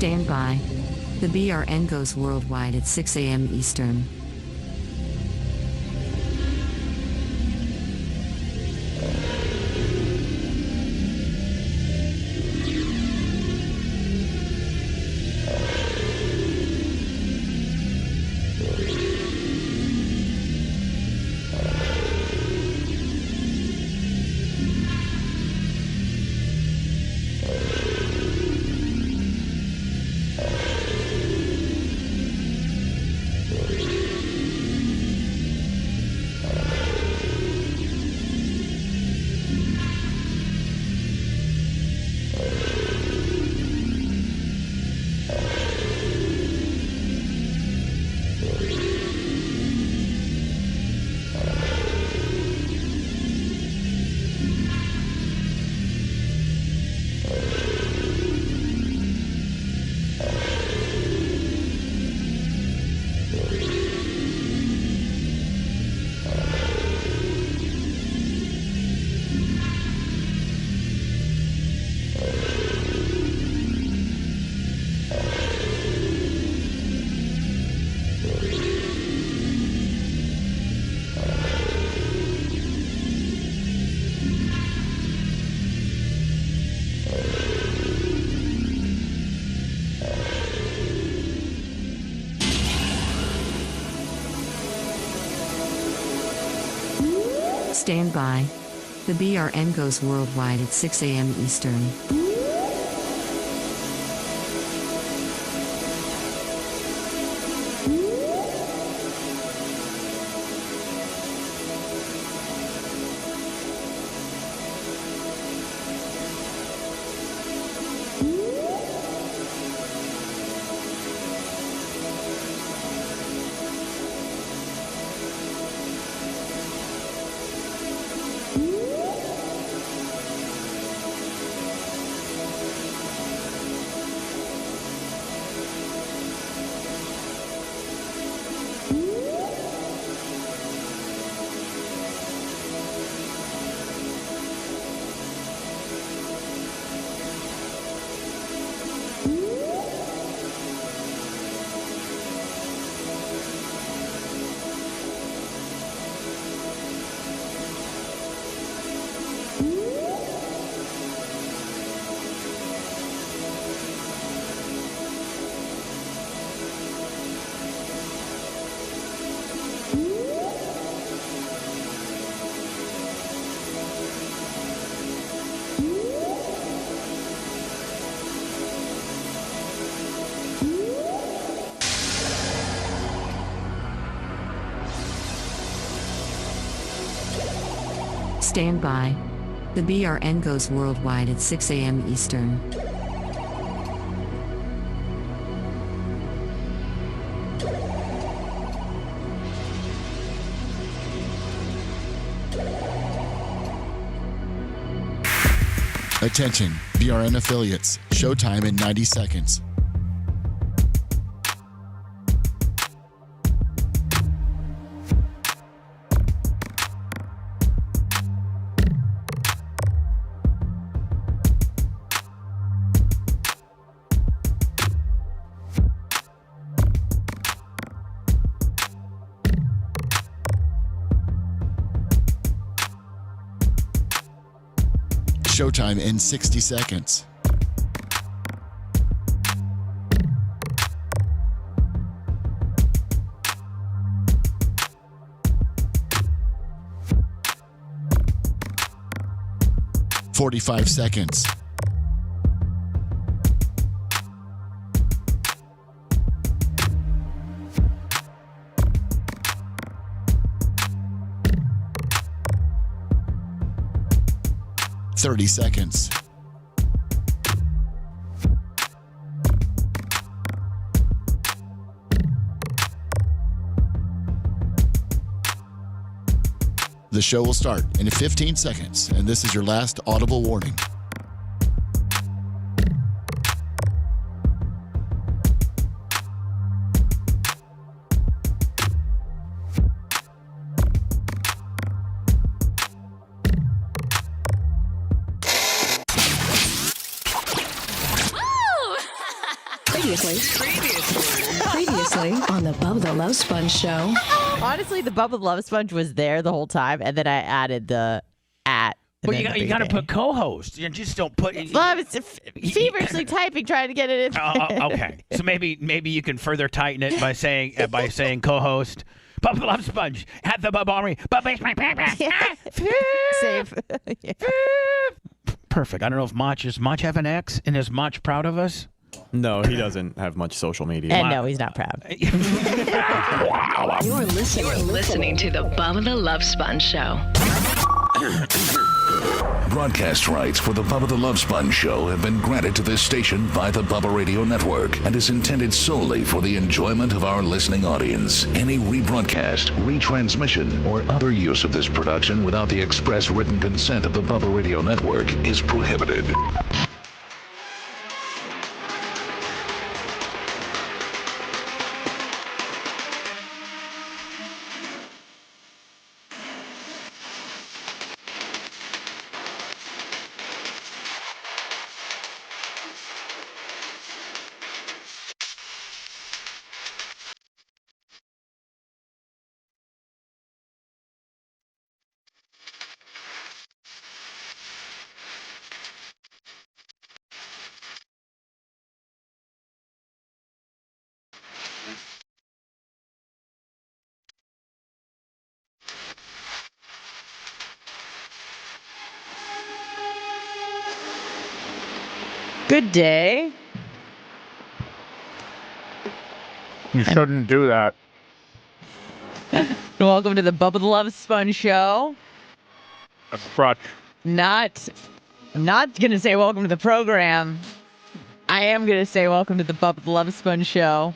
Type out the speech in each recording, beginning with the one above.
Stand by. The BRN goes worldwide at 6 a.m. Eastern. Stand by. The BRN goes worldwide at 6 a.m. Eastern. Stand by. The BRN goes worldwide at 6 a.m. Eastern. Attention, BRN affiliates. Showtime in 90 seconds. Showtime in 60 seconds. "45 seconds. "30 seconds. The show will start in 15 seconds, and this is your last audible warning. Previously on the Bubba the Love Sponge show. Honestly, the Bubba the Love Sponge was there the whole time, and then I added the at. Well, you got to put co-host. You just don't put. Well, I was feverishly typing, trying to get it in. Okay, so maybe you can further tighten it by saying co-host. Bubba the Love Sponge at the Bubba Army. Bubba is my papa. Save. Perfect. I don't know if does Mach have an X, and is Mach proud of us? No, he doesn't have much social media. And no, he's not proud. You're listening to the Bubba the Love Sponge show. Broadcast rights for the Bubba the Love Sponge show have been granted to this station by the Bubba Radio Network and is intended solely for the enjoyment of our listening audience. Any rebroadcast, retransmission, or other use of this production without the express written consent of the Bubba Radio Network is prohibited. Good day. You shouldn't do that. Welcome to the Bubba the Love Sponge show. A crutch. I'm not going to say welcome to the program. I am going to say welcome to the Bubba the Love Sponge show.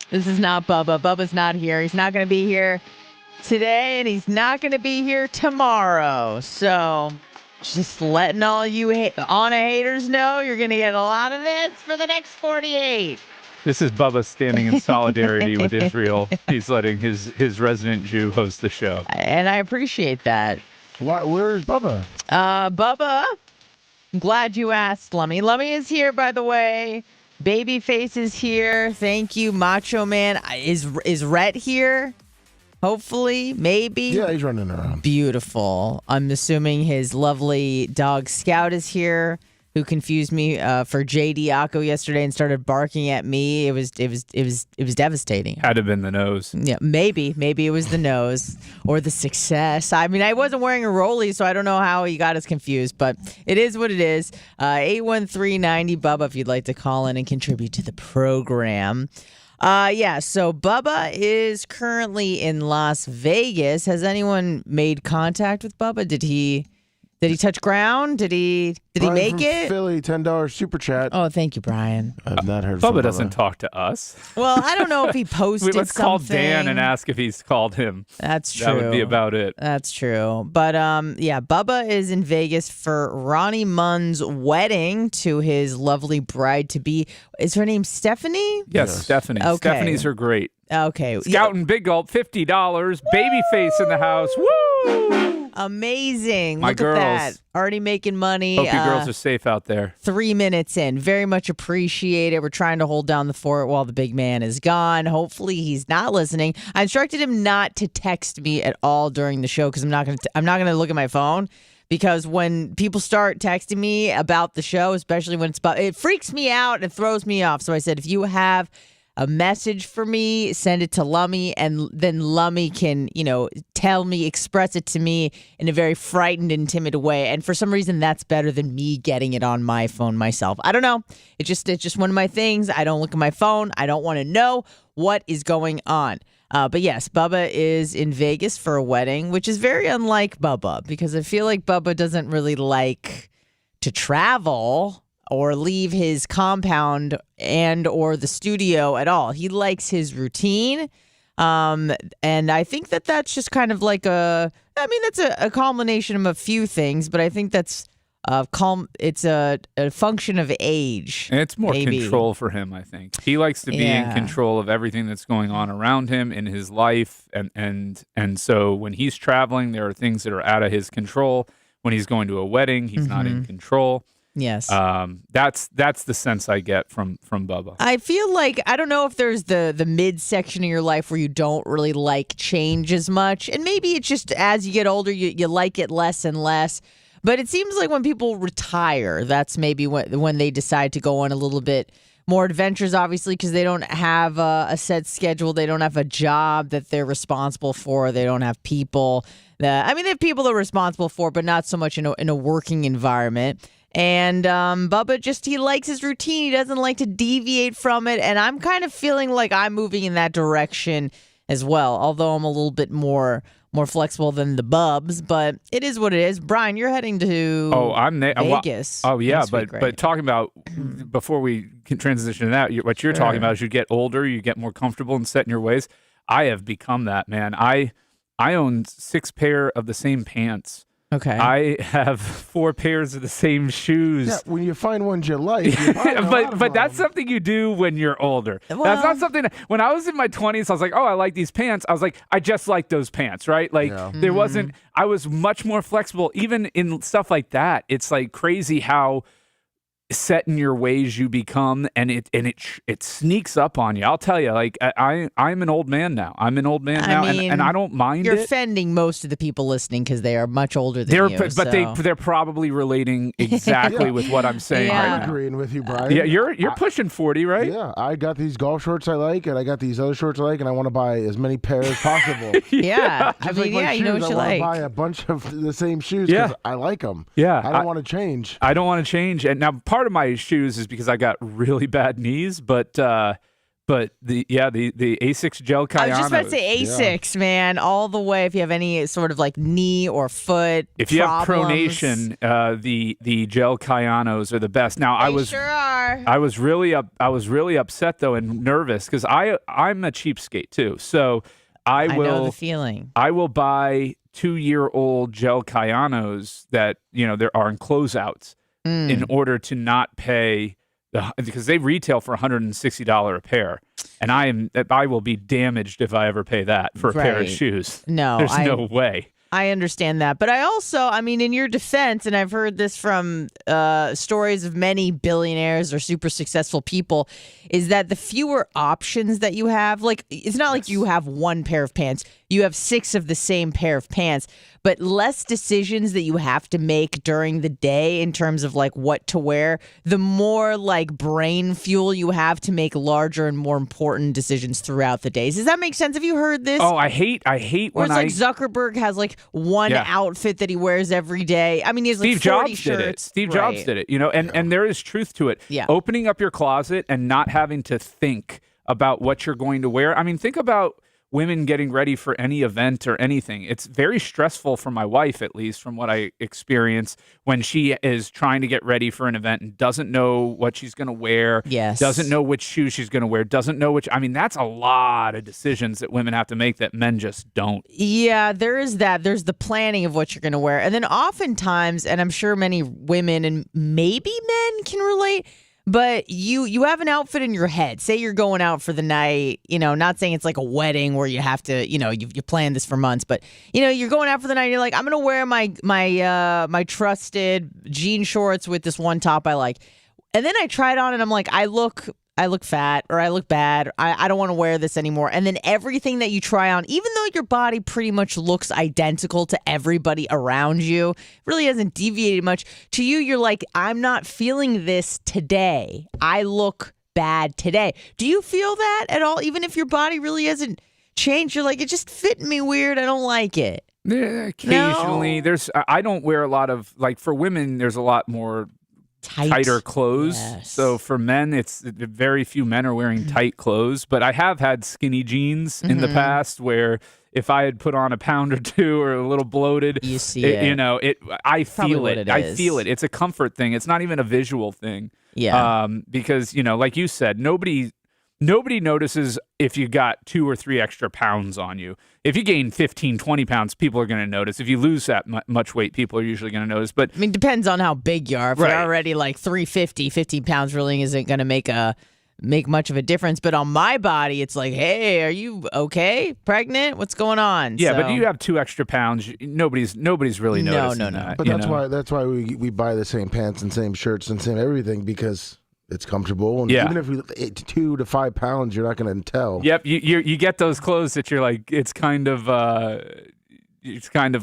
This is not Bubba. Bubba's not here. He's not going to be here today, and he's not going to be here tomorrow. So just letting all you Anna haters know you're going to get a lot of this for the next 48. This is Bubba standing in solidarity with Israel. He's letting his resident Jew host the show. And I appreciate that. Where's Bubba? Bubba, I'm glad you asked, Lummy. Lummy is here, by the way. Babyface is here. Thank you, Macho Man. Is Rhett here? Hopefully, maybe. Yeah, he's running around. Beautiful. I'm assuming his lovely dog Scout is here, who confused me for JD Akko yesterday and started barking at me. It was devastating. Had to have been the nose. Yeah, maybe it was the nose or the success. I mean, I wasn't wearing a rollie, so I don't know how he got us confused, but it is what it is. 813-90 Bubba if you'd like to call in and contribute to the program. So Bubba is currently in Las Vegas. Has anyone made contact with Bubba? Did he touch ground? Did he make it? Philly, $10 super chat. Oh, thank you, Brian. I've not heard from Bubba doesn't talk to us. Well, I don't know if he posted Let's something. call Dan and ask if he's called him. That's true. That would be about it. That's true. But Bubba is in Vegas for Ronnie Munn's wedding to his lovely bride-to-be. Is her name Stephanie? Yes, Stephanie. Okay. Stephanies are great. Okay. Scout and Big Gulp, $50. Babyface in the house. Woo! Amazing. My Look girls. at that. Already making money. Hope you girls are safe out there. 3 minutes in. Very much appreciate it. We're trying to hold down the fort while the big man is gone. Hopefully he's not listening. I instructed him not to text me at all during the show because I'm not going to look at my phone. Because when people start texting me about the show, especially when it freaks me out and throws me off. So I said, if you have a message for me, send it to Lummy, and then Lummy can, tell me, express it to me in a very frightened and timid way. And for some reason, that's better than me getting it on my phone myself. I don't know. It's just one of my things. I don't look at my phone. I don't want to know what is going on. But yes, Bubba is in Vegas for a wedding, which is very unlike Bubba because I feel like Bubba doesn't really like to travel or leave his compound and or the studio at all. He likes his routine. And I think that's just kind of like that's a culmination of a few things, but I think that's it's a function of age. And it's more maybe. control for him, I think. He likes to be in control of everything that's going on around him in his life. And so when he's traveling, there are things that are out of his control. When he's going to a wedding, he's not in control. Yes. That's the sense I get from Bubba. I feel like, I don't know if there's the midsection of your life where you don't really like change as much. And maybe it's just as you get older, you like it less and less. But it seems like when people retire, that's maybe when they decide to go on a little bit more adventures, obviously, because they don't have a set schedule. They don't have a job that they're responsible for. They don't have people they have people they're responsible for, but not so much in a working environment. And Bubba he likes his routine. He doesn't like to deviate from it. And I'm kind of feeling like I'm moving in that direction as well, although I'm a little bit more flexible than the Bubs, but it is what it is. Brian, you're heading to Vegas. But talking about, before we can transition to that, what you're talking about is you get older, you get more comfortable and set in your ways. I have become that, man. I own 6 pair of the same pants. Okay. I have 4 pairs of the same shoes. Yeah, when you find ones you like, you but that's something you do when you're older. Well, that's not something when I was in my 20s, I was like, oh, I like these pants. I was like, I just like those pants, right? Like there wasn't, I was much more flexible, even in stuff like that. It's like crazy how set in your ways you become, and it sneaks up on you. I'll tell you, like I'm an old man now. And I don't mind You're it. offending most of the people listening because they are much older than you. But they're probably relating exactly with what I'm saying. Yeah. Right I'm agreeing with you, Brian. Yeah, you're pushing 40, right? Yeah, I got these golf shorts I like, and I got these other shorts I like, and I want to buy as many pairs as possible. Yeah. Just like my you know shoes, what you I want like. to buy a bunch of the same shoes because I like them. Yeah, I don't want to change. I don't want to change. And now part of my shoes is because I got really bad knees, but the Asics gel Kayanos. I was just about to say Asics, man, all the way. If you have any sort of like knee or foot if you problems. have pronation, the gel Kayanos are the best. Now Sure are. I was really upset though and nervous because I'm a cheapskate too. So I know the feeling. I will buy 2-year-old gel Kayanos that there are in closeouts in order to not pay because they retail for $160 a pair, and I will be damaged if I ever pay that for a pair of shoes. No, there's no way. I understand that. But I also, in your defense, and I've heard this from stories of many billionaires or super successful people, is that the fewer options that you have, like it's not like you have 1 pair of pants, you have 6 of the same pair of pants, but less decisions that you have to make during the day in terms of like what to wear, the more like brain fuel you have to make larger and more important decisions throughout the days. Does that make sense? Have you heard this? Oh, I hate Where it's like Zuckerberg has like one outfit that he wears every day. He has like Steve 40 Jobs shirts. did it. Steve Jobs did it, and there is truth to it. Yeah. Opening up your closet and not having to think about what you're going to wear. Think about women getting ready for any event or anything. It's very stressful for my wife, at least from what I experience, when she is trying to get ready for an event and doesn't know what she's going to wear, doesn't know which shoes she's going to wear, doesn't know which. That's a lot of decisions that women have to make that men just don't. Yeah, there is that. There's the planning of what you're going to wear. And then oftentimes, and I'm sure many women and maybe men can relate, but you have an outfit in your head. Say you're going out for the night, not saying it's like a wedding where you have to, you plan this for months, but you're going out for the night and you're like, I'm going to wear my trusted jean shorts with this one top I like. And then I try it on and I'm like, I look fat or I look bad. I don't want to wear this anymore. And then everything that you try on, even though your body pretty much looks identical to everybody around you, really hasn't deviated much. To you, you're like, I'm not feeling this today. I look bad today. Do you feel that at all? Even if your body really hasn't changed, you're like, it just fit me weird. I don't like it. Yeah, occasionally. No. I don't wear a lot of, like for women, there's a lot more tighter clothes. Yes. So for men, it's very few men are wearing tight clothes. But I have had skinny jeans in the past where if I had put on a pound or two or a little bloated, you see it. I feel it. I feel it. It's a comfort thing. It's not even a visual thing. Yeah. Because like you said, nobody notices if you got 2 or 3 extra pounds on you. If you gain 15, 20 pounds, people are going to notice. If you lose that much weight, people are usually going to notice. But depends on how big you are. If you're already like 350, 15 pounds really isn't going to make a make much of a difference. But on my body, it's like, hey, are you okay? Pregnant? What's going on? Yeah, So- but you have 2 extra pounds. Nobody's really noticing that. But that's why we buy the same pants and same shirts and same everything, because it's comfortable. And even if we 2 to 5 pounds, you're not going to tell. Yep, you get those clothes that you're like, it's kind of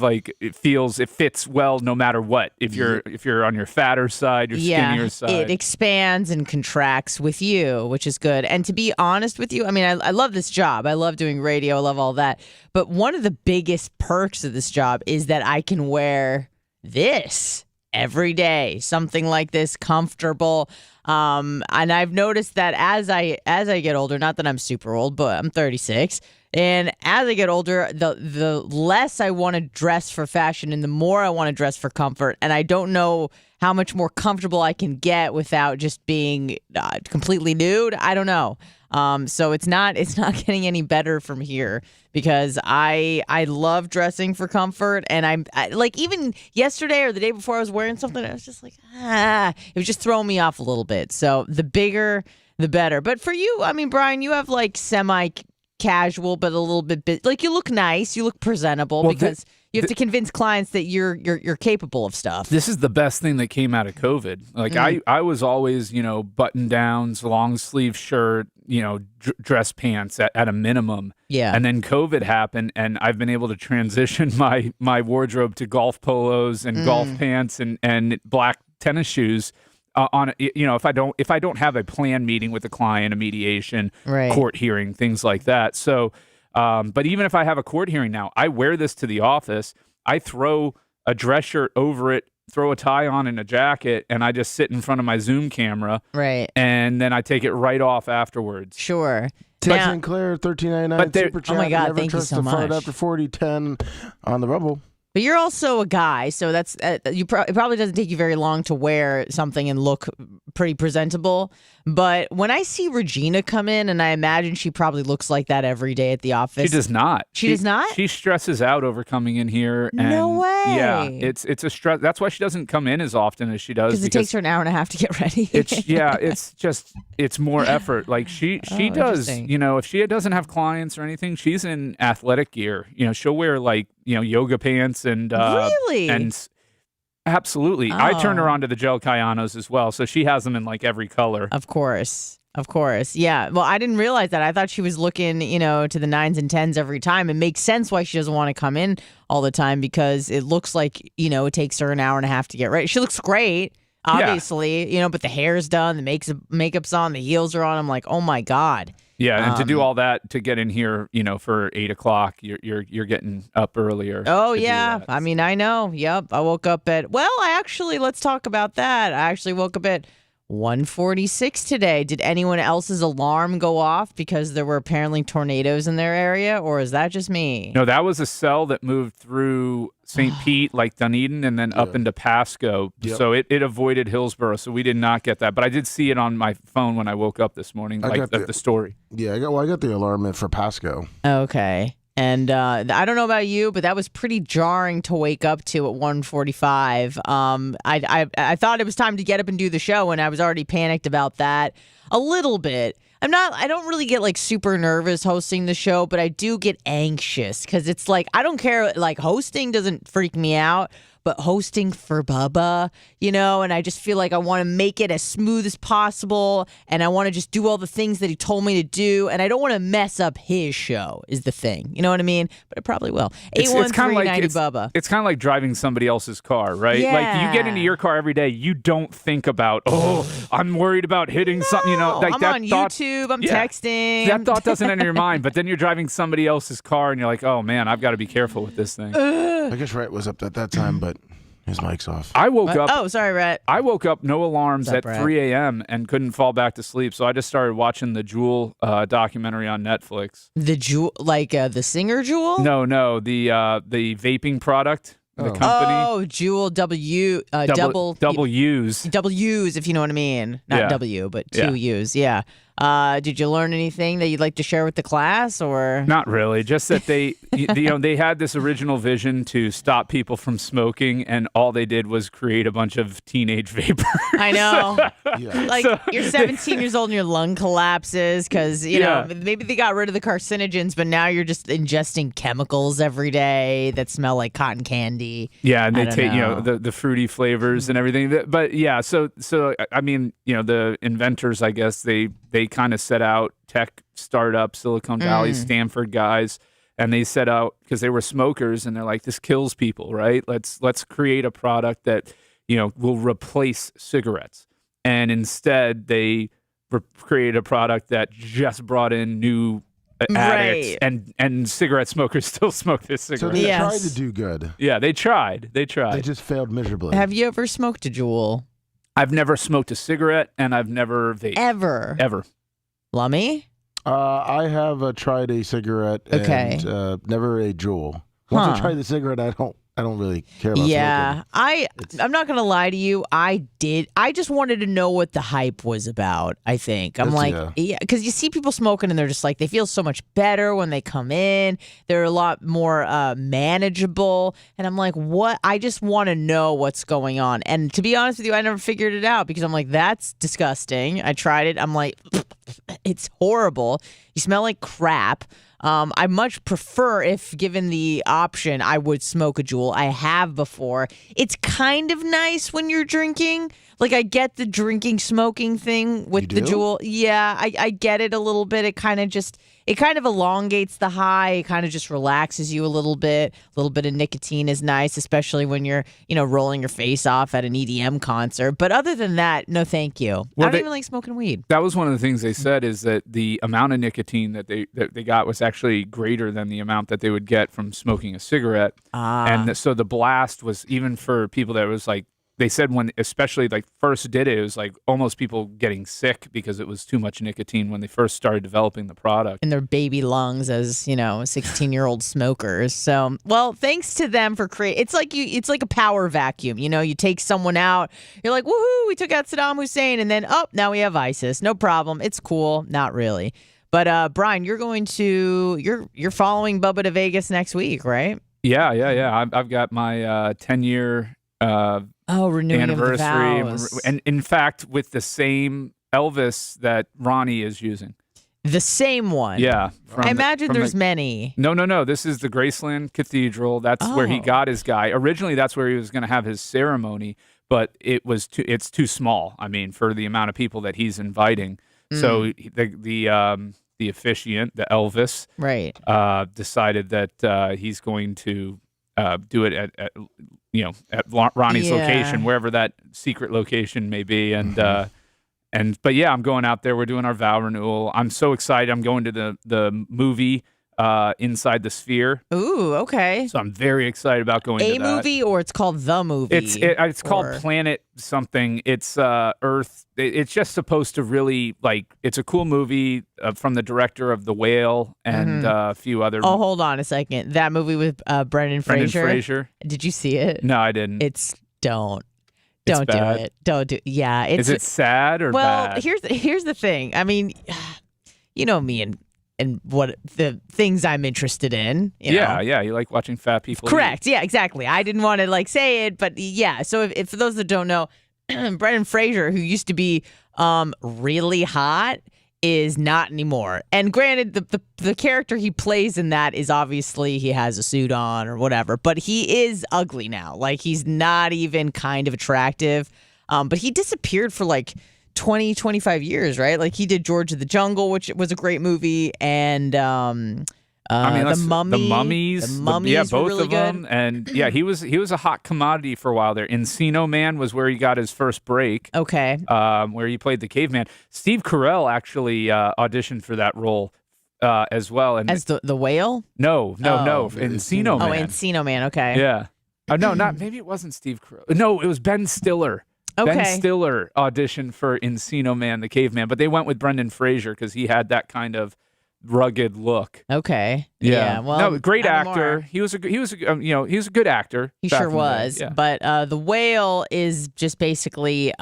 like it fits well no matter what. If you're on your fatter side, your skinnier side. It expands and contracts with you, which is good. And to be honest with you, I mean, I love this job. I love doing radio. I love all that. But one of the biggest perks of this job is that I can wear this every day, something like this, comfortable. And I've noticed that as I get older, not that I'm super old, but I'm 36. And as I get older, the less I want to dress for fashion and the more I want to dress for comfort. And I don't know how much more comfortable I can get without just being completely nude. I don't know. So it's not getting any better from here, because I love dressing for comfort. And I like, even yesterday or the day before, I was wearing something, I was just like, it was just throwing me off a little bit. So the bigger, the better. But for you, I mean, Brian, you have like semi-casual, but a little bit like, you look nice, you look presentable, because you have to convince clients that you're capable of stuff. This is the best thing that came out of COVID. Like I was always, button downs, long sleeve shirt, dress pants at a minimum. Yeah. And then COVID happened, and I've been able to transition my wardrobe to golf polos and golf pants and black tennis shoes. If I don't have a planned meeting with a client, a mediation, court hearing, things like that. So, but even if I have a court hearing now, I wear this to the office. I throw a dress shirt over it, throw a tie on and a jacket, and I just sit in front of my Zoom camera. Right. And then I take it right off afterwards. Sure. Tim Sinclair, $13.99 super chat. Oh my God, Never thank you trust so the fart much. after 40-10 on the Rumble. But you're also a guy, so that's it probably doesn't take you very long to wear something and look pretty presentable. But when I see Regina come in, and I imagine she probably looks like that every day at the office. She does not. She does not? She stresses out over coming in here. And No way. Yeah, it's a stress. That's why she doesn't come in as often as she does. Because it takes her an hour and a half to get ready. It's more effort. Like she does, if she doesn't have clients or anything, she's in athletic gear. She'll wear like, yoga pants and really? And absolutely. I turn her on to the gel Kayanos as well, so she has them in like every color. Of course. Yeah. Well, I didn't realize that. I thought she was looking, to the 9s and 10s every time. It makes sense why she doesn't want to come in all the time, because it looks like, it takes her an hour and a half to get ready. She looks great, obviously, but the hair's done, the makeup's on, the heels are on. I'm like, oh my God. Yeah, and to do all that, to get in here, for 8 o'clock, you're getting up earlier. Oh yeah, I mean, I know. Yep, I woke up at. Well, let's talk about that. I actually woke up at 1:46 today. Did anyone else's alarm go off because there were apparently tornadoes in their area, or is that just me? No, that was a cell that moved through St. Pete, like Dunedin, and then up into Pasco. Yep. So it avoided Hillsborough, so we did not get that. But I did see it on my phone when I woke up this morning, the story. Yeah, I got the alarm in for Pasco. Okay. And I don't know about you, but that was pretty jarring to wake up to at 1:45. I thought it was time to get up and do the show, and I was already panicked about that a little bit. I don't really get like super nervous hosting the show, but I do get anxious because it's like, I don't care. Like, hosting doesn't freak me out, but hosting for Bubba, and I just feel like I want to make it as smooth as possible, and I want to just do all the things that he told me to do, and I don't want to mess up his show is the thing. You know what I mean? But it probably will. 813-90 Bubba. It's kind of like driving somebody else's car, right? Yeah. Like, you get into your car every day, you don't think about, I'm worried about hitting something, like I'm that on thought, YouTube, I'm texting. That thought doesn't enter your mind, but then you're driving somebody else's car, and you're like, oh man, I've got to be careful with this thing. I guess Rhett was up at that time, but his mic's off. I woke up. Oh, sorry, Rhett. I woke up, no alarms What's up, at Rhett? 3 a.m. and couldn't fall back to sleep. So I just started watching the Jewel documentary on Netflix. The Jewel, like the singer Jewel? No, the vaping product, the company. Oh, Jewel W. Double U's. Double U's, if you know what I mean. Not Yeah. W, but Yeah. two U's. Yeah. Did you learn anything that you'd like to share with the class, or Not really. Just that they they had this original vision to stop people from smoking, and all they did was create a bunch of teenage vapors. I know. Yeah. Like you're 17 years old and your lung collapses because you know maybe they got rid of the carcinogens, but now you're just ingesting chemicals every day that smell like cotton candy. Yeah, and they don't take know. the fruity flavors and everything. But yeah, so I mean, the inventors, I guess they kind of set out tech startup, Silicon Valley, Stanford guys, and they set out because they were smokers, and they're like, this kills people, right? Let's create a product that will replace cigarettes, and instead they created a product that just brought in new addicts, and cigarette smokers still smoke this So cigarette. they Yes. tried to do good. Yeah, they tried. They just failed miserably. Have you ever smoked a Juul? I've never smoked a cigarette, and I've never vaped. Ever. Lummy? I have tried a cigarette Okay. and never a Juul. Once I tried the cigarette, I don't really care about Yeah, smoking. I'm not gonna lie to you. I just wanted to know what the hype was about. I think I'm That's- like, because you see people smoking and they're just like they feel so much better when they come in. They're a lot more manageable, and I'm like, what? I just want to know what's going on. And to be honest with you, I never figured it out because I'm like, that's disgusting. I tried it. I'm like, it's horrible. You smell like crap. I much prefer, if given the option, I would smoke a Juul. I have before. It's kind of nice when you're drinking. Like, I get the drinking, smoking thing with the do? Juul. Yeah, I get it a little bit. It kind of elongates the high. It kind of just relaxes you a little bit. A little bit of nicotine is nice, especially when you're, rolling your face off at an EDM concert. But other than that, no thank you. I don't even like smoking weed. That was one of the things they said, is that the amount of nicotine that they got was actually greater than the amount that they would get from smoking a cigarette. And so the blast was, even for people that was like, they said when especially like first did it was like almost people getting sick because it was too much nicotine when they first started developing the product. In their baby lungs as 16-year-old smokers. So, well, thanks to them for creating. It's like a power vacuum. You take someone out. You're like, woohoo! We took out Saddam Hussein, and then now we have ISIS. No problem. It's cool. Not really. But Brian, you're following Bubba to Vegas next week, right? Yeah. I've got my 10-year. Renewing anniversary, of the vows. and in fact, with the same Elvis that Ronnie is using. The same one. Yeah, I imagine there's many. No. This is the Graceland Cathedral. That's where he got his guy. Originally, that's where he was going to have his ceremony, but it's too small. I mean, for the amount of people that he's inviting. So the officiant, the Elvis, right, decided that he's going to do it at Ronnie's location, wherever that secret location may be, but yeah, I'm going out there. We're doing our vow renewal. I'm so excited. I'm going to the movie Inside the Sphere. Ooh, okay. So I'm very excited about going to that. Movie, or it's called The Movie? It's called Planet something. It's Earth. It's just supposed to really, it's a cool movie from the director of The Whale and a few other. Oh, hold on a second. That movie with Brendan Fraser. Did you see it? No, I didn't. Don't do it. Don't do it. Yeah. Is it sad or bad? Here's the thing. I mean, you know me and what the things I'm interested in. Yeah. You like watching fat people. Correct. Yeah, exactly. I didn't want to say it, but yeah. So if for those that don't know, Brendan Fraser, who used to be really hot, is not anymore. And granted, the character he plays in that is obviously he has a suit on or whatever, but he is ugly now. He's not even kind of attractive. But he disappeared for 20, 25 years, right? He did George of the Jungle, which was a great movie, and The Mummy. The Mummies. The Mummies both were really of them. good. And yeah, he was a hot commodity for a while there. Encino Man was where he got his first break. Okay. Where he played the caveman. Steve Carell actually auditioned for that role as well. And as the whale? No. Encino Man. Oh, Encino Man. Okay. Yeah. No, maybe it wasn't Steve Carell. No, it was Ben Stiller. Okay. Ben Stiller auditioned for Encino Man, the caveman, but they went with Brendan Fraser because he had that kind of rugged look. Okay. Yeah. Well, no, great actor. Anymore. He was a good actor. He sure was. Yeah. But the whale is just basically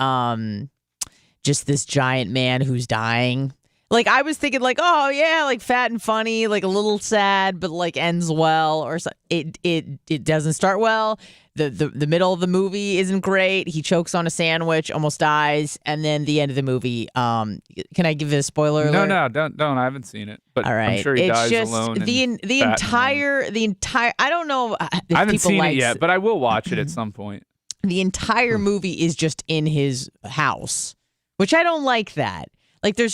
just this giant man who's dying. Like, I was thinking, like, oh, yeah, like, fat and funny, like, a little sad, but, like, ends well. Or so. It doesn't start well. The middle of the movie isn't great. He chokes on a sandwich, almost dies. And then the end of the movie, can I give it a spoiler alert? No, don't. I haven't seen it. But all right. I'm sure he dies just alone. The entire, I don't know if I haven't people seen likes, it yet, but I will watch it at some point. The entire movie is just in his house, which I don't like that. Like, they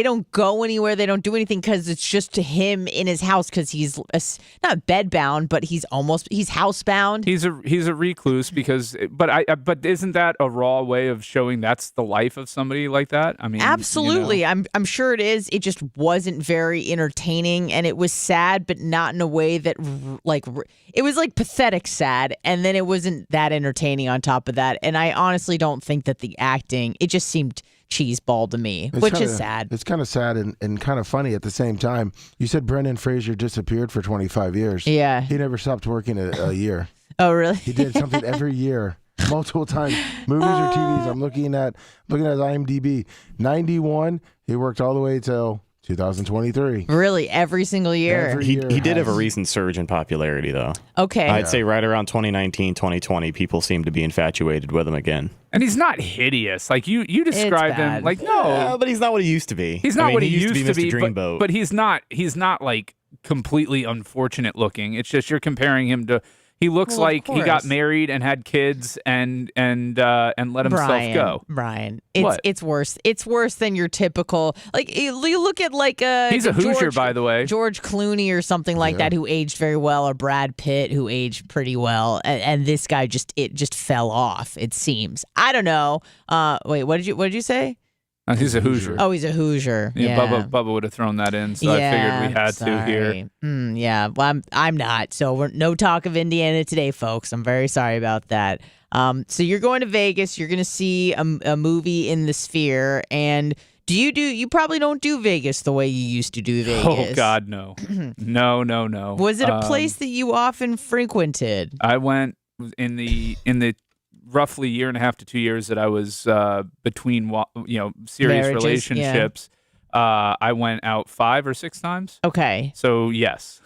don't go anywhere. They don't do anything because it's just to him in his house because he's not bedbound, but he's housebound. He's a recluse but isn't that a raw way of showing that's the life of somebody like that? I mean, absolutely. I'm sure it is. It just wasn't very entertaining, and it was sad, but not in a way that it was like pathetic sad, and then it wasn't that entertaining on top of that. And I honestly don't think that the acting, it just seemed cheeseball to me, which is sad. It's kind of sad and kind of funny at the same time. You said Brendan Fraser disappeared for 25 years. Yeah. He never stopped working a year. Oh, really? He did something every year, multiple times. Movies or TVs. I'm looking at IMDb. 91, he worked all the way till 2023. Really? Every single year? He did have a recent surge in popularity, though. Okay. I'd say right around 2019, 2020, people seem to be infatuated with him again. And he's not hideous. Like, you described him like, no. Yeah, but he's not what he used to be. He's not what he used to be, Mr. Dreamboat. But he's not like completely unfortunate looking. It's just you're comparing him to. He looks like he got married and had kids and let himself go. Brian, it's worse. It's worse than your typical. Like, you look at he's a Hoosier, by the way. George Clooney or something like that, who aged very well, or Brad Pitt, who aged pretty well, and this guy just fell off. It seems. I don't know. Wait, what did you say? He's a Hoosier. Oh, he's a Hoosier. Yeah. Bubba would have thrown that in, so I figured we had to here. Yeah, well, I'm not. So we're no talk of Indiana today, folks. I'm very sorry about that. So you're going to Vegas. You're going to see a movie in the Sphere, and you probably don't do Vegas the way you used to do Vegas. Oh God, no, no. Was it a place that you often frequented? I went in the roughly year and a half to 2 years that I was between serious marriages, relationships. I went out 5 or 6 times. Okay. So yes.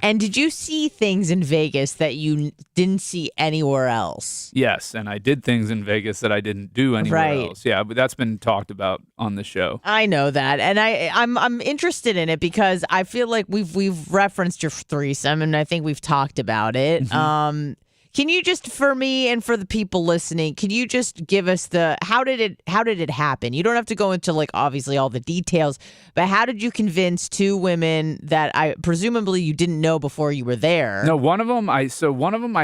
And did you see things in Vegas that you didn't see anywhere else? Yes, and I did things in Vegas that I didn't do anywhere else. Yeah, but that's been talked about on the show. I know that, and I'm interested in it because I feel like we've referenced your threesome, and I think we've talked about it. Mm-hmm. Can you just, for me and for the people listening, can you just give us how did it happen? You don't have to go into obviously all the details, but how did you convince 2 women that presumably you didn't know before you were there? No, one of them I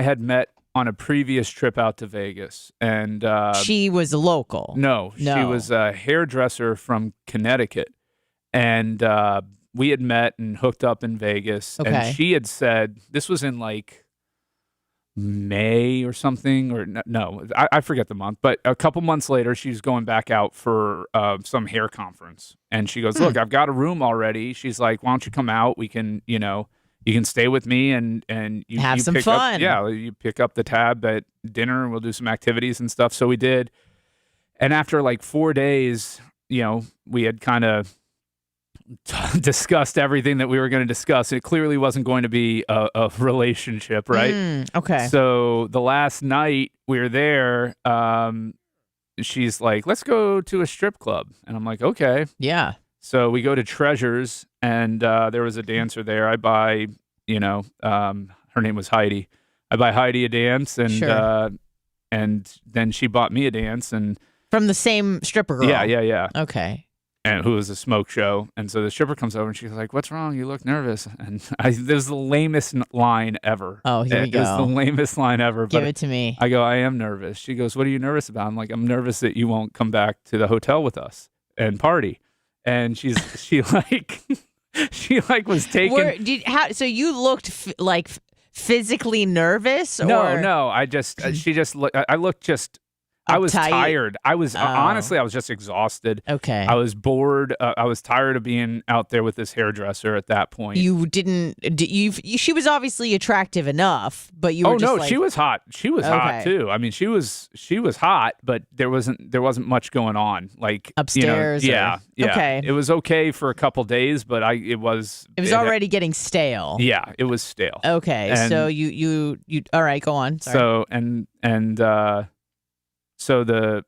had met on a previous trip out to Vegas, and she was a local. No, she was a hairdresser from Connecticut, and we had met and hooked up in Vegas, and she had said this was in May or something, or no, I forget the month, but a couple months later, she's going back out for some hair conference, and she goes, "Look, I've got a room already." She's like, "Why don't you come out? We can, you can stay with me and you have some pick fun." You pick up the tab at dinner, and we'll do some activities and stuff. So we did, and after 4 days, we had kind of discussed everything that we were going to discuss. It clearly wasn't going to be a relationship, right? Okay. So the last night we were there, she's like, "Let's go to a strip club," and I'm like, "Okay." Yeah. So we go to Treasures, and there was a dancer there. I buy, her name was Heidi. I buy Heidi a dance, and and then she bought me a dance, and from the same stripper girl. Yeah. Okay. And who was a smoke show. And so the stripper comes over and she's like, "What's wrong? You look nervous." And this was the lamest line ever. Oh, here we go. It was the lamest line ever. Give it to me. I go, "I am nervous." She goes, "What are you nervous about?" I'm like, "I'm nervous that you won't come back to the hotel with us and party." And she was taking. So you looked physically nervous? Or? No. I looked just. I was uptight? tired. I was honestly, I was just exhausted. Okay. I was bored. I was tired of being out there with this hairdresser at that point. You didn't. She was obviously attractive enough, but you were. Oh just no, like, she was hot. She was hot too. I mean, she was hot, but there wasn't much going on. Like upstairs. Yeah. Okay. It was okay for a couple days, but it was already getting stale. Yeah, it was stale. Okay, And so you all right? Go on. Sorry. So the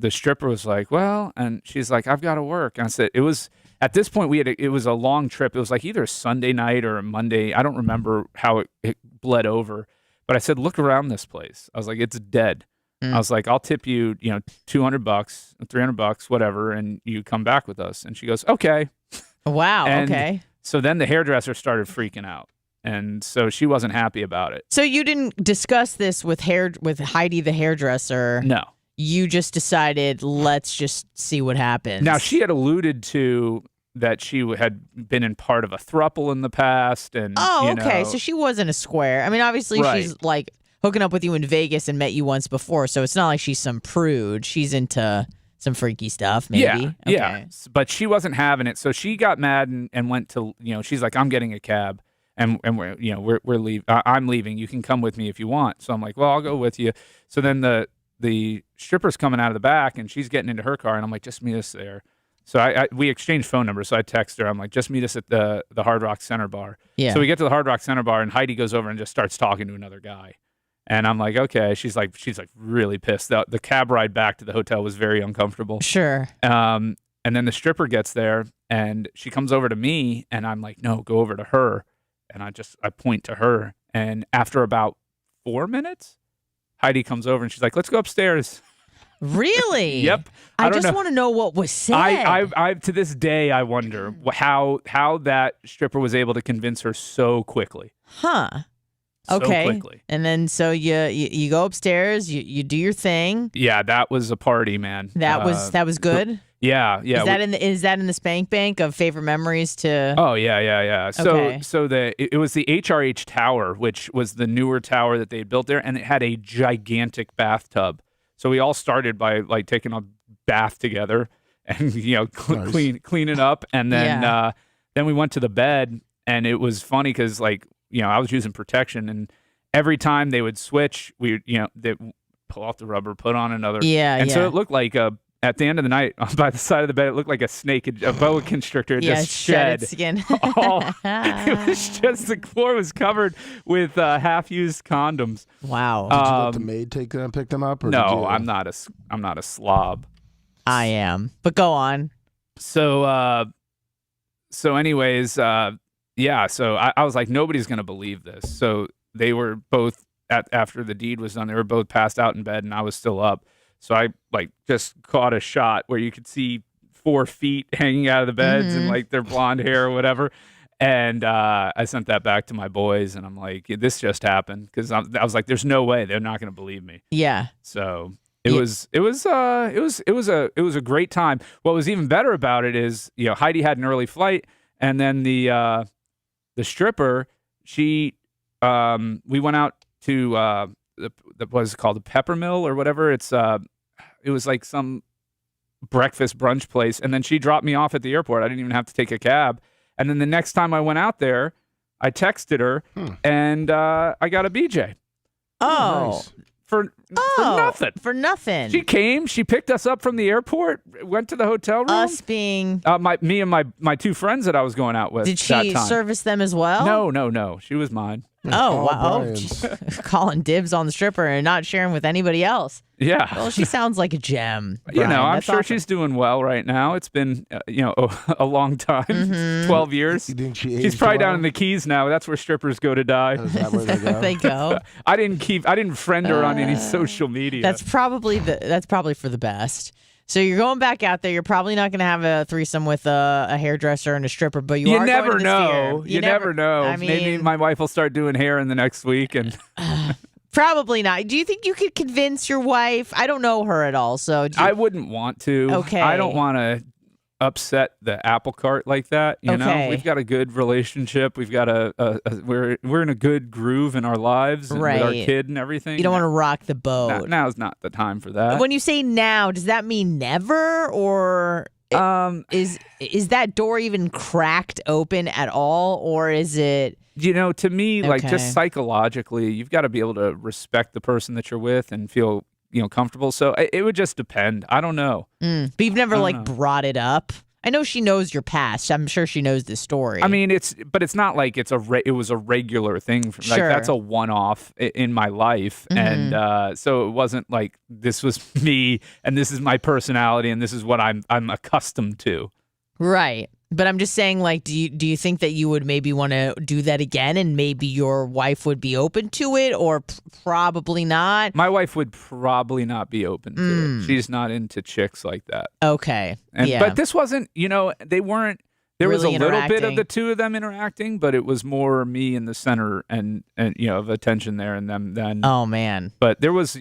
stripper was like, well, and she's like, I've got to work. And I said, it was at this point it was a long trip. It was like either a Sunday night or a Monday. I don't remember how it bled over, but I said, look around this place. I was like, it's dead. I was like, I'll tip you, $200, $300, whatever, and you come back with us. And she goes, okay. Wow. And okay. So then the hairdresser started freaking out. And so she wasn't happy about it. So you didn't discuss this with Heidi the hairdresser. No. You just decided, let's just see what happens. Now, she had alluded to that she had been in part of a throuple in the past. And okay. So she wasn't a square. I mean, obviously she's like hooking up with you in Vegas and met you once before. So it's not like she's some prude. She's into some freaky stuff, maybe. Yeah, okay. yeah. But she wasn't having it. So she got mad and went to, she's like, I'm getting a cab. And we're leaving. I'm leaving. You can come with me if you want. So I'm like, well, I'll go with you. So then the stripper's coming out of the back, and she's getting into her car, and I'm like, just meet us there. So we exchanged phone numbers. So I text her. I'm like, just meet us at the Hard Rock Center bar. Yeah. So we get to the Hard Rock Center bar, and Heidi goes over and just starts talking to another guy. And I'm like, okay. She's like really pissed. The cab ride back to the hotel was very uncomfortable. Sure. And then the stripper gets there, and she comes over to me, and I'm like, no, go over to her. And I point to her, and after about 4 minutes, Heidi comes over and she's like, "Let's go upstairs." Really? Yep. I just want to know what was said. I to this day I wonder how that stripper was able to convince her so quickly. Huh. So Okay. quickly. And then so you go upstairs, you do your thing. Yeah, that was a party, man. That was good. Yeah. Is that in the spank bank of favorite memories to? Oh yeah. So Okay. it was the HRH Tower, which was the newer tower that they had built there, and it had a gigantic bathtub. So we all started by like taking a bath together and cleaning up, and then then we went to the bed, and it was funny because I was using protection, and every time they would switch, they pull off the rubber, put on another, so it looked like at the end of the night, by the side of the bed, it looked like a snake, a boa constrictor just shed its skin. It was just the floor was covered with half-used condoms. Wow. Did you let the maid pick them up? Or No, I'm not a slob. I am, but go on. So anyways, So I was like, nobody's gonna believe this. So they were both after the deed was done, they were both passed out in bed, and I was still up. So I just caught a shot where you could see 4 feet hanging out of the beds and like their blonde hair or whatever. And I sent that back to my boys, and I'm like, this just happened, because I was like, there's no way they're not going to believe me. Yeah. So it was a great time. What was even better about it is Heidi had an early flight, and then the stripper, we went out to what is it called, the Pepper Mill or whatever. It was like some breakfast brunch place, and then she dropped me off at the airport. I didn't even have to take a cab. And then the next time I went out there, I texted her, and I got a BJ. Oh. Nice. For nothing. For nothing. She came. She picked us up from the airport. Went to the hotel room. Us being. Me and my 2 friends that I was going out with. Did that she time. service them as well? No. She was mine. Oh, wow. Brian's. Calling dibs on the stripper and not sharing with anybody else. Yeah. Well, she sounds like a gem. I'm Brian. sure That's she's doing well right now. It's been, a long time, 12 years. You think she She's aged probably down well? in the Keys now. That's where strippers go to die. Is that where they go? They go. I didn't friend her on any social media. That's probably for the best. So you're going back out there. You're probably not going to have a threesome with a hairdresser and a stripper, but you are never going to the know. sphere. You never know. I mean, maybe my wife will start doing hair in the next week, and probably not. Do you think you could convince your wife? I don't know her at all, so I wouldn't want to. Okay. I don't want to. upset the apple cart like that. You know, we've got a good relationship. We've got we're in a good groove in our lives and with our kid and everything. You don't want to rock the boat. Now's not the time for that. When you say now, does that mean never, or is that door even cracked open at all, or is it? You know, to me, like just psychologically, you've got to be able to respect the person that you're with and feel, comfortable. So it would just depend. I don't know. But you've never brought it up. I know she knows your past. I'm sure she knows the story. I mean, it's not like it was a regular thing. Like that's a one-off in my life, and so it wasn't like this was me and this is my personality and this is what I'm accustomed to. Right. But I'm just saying, like, do you think that you would maybe want to do that again, and maybe your wife would be open to it, or probably not? My wife would probably not be open to it. She's not into chicks like that. Okay. But this wasn't, they weren't. There really was a little bit of the two of them interacting, but it was more me in the center and of attention there and them then. Oh man. But there was,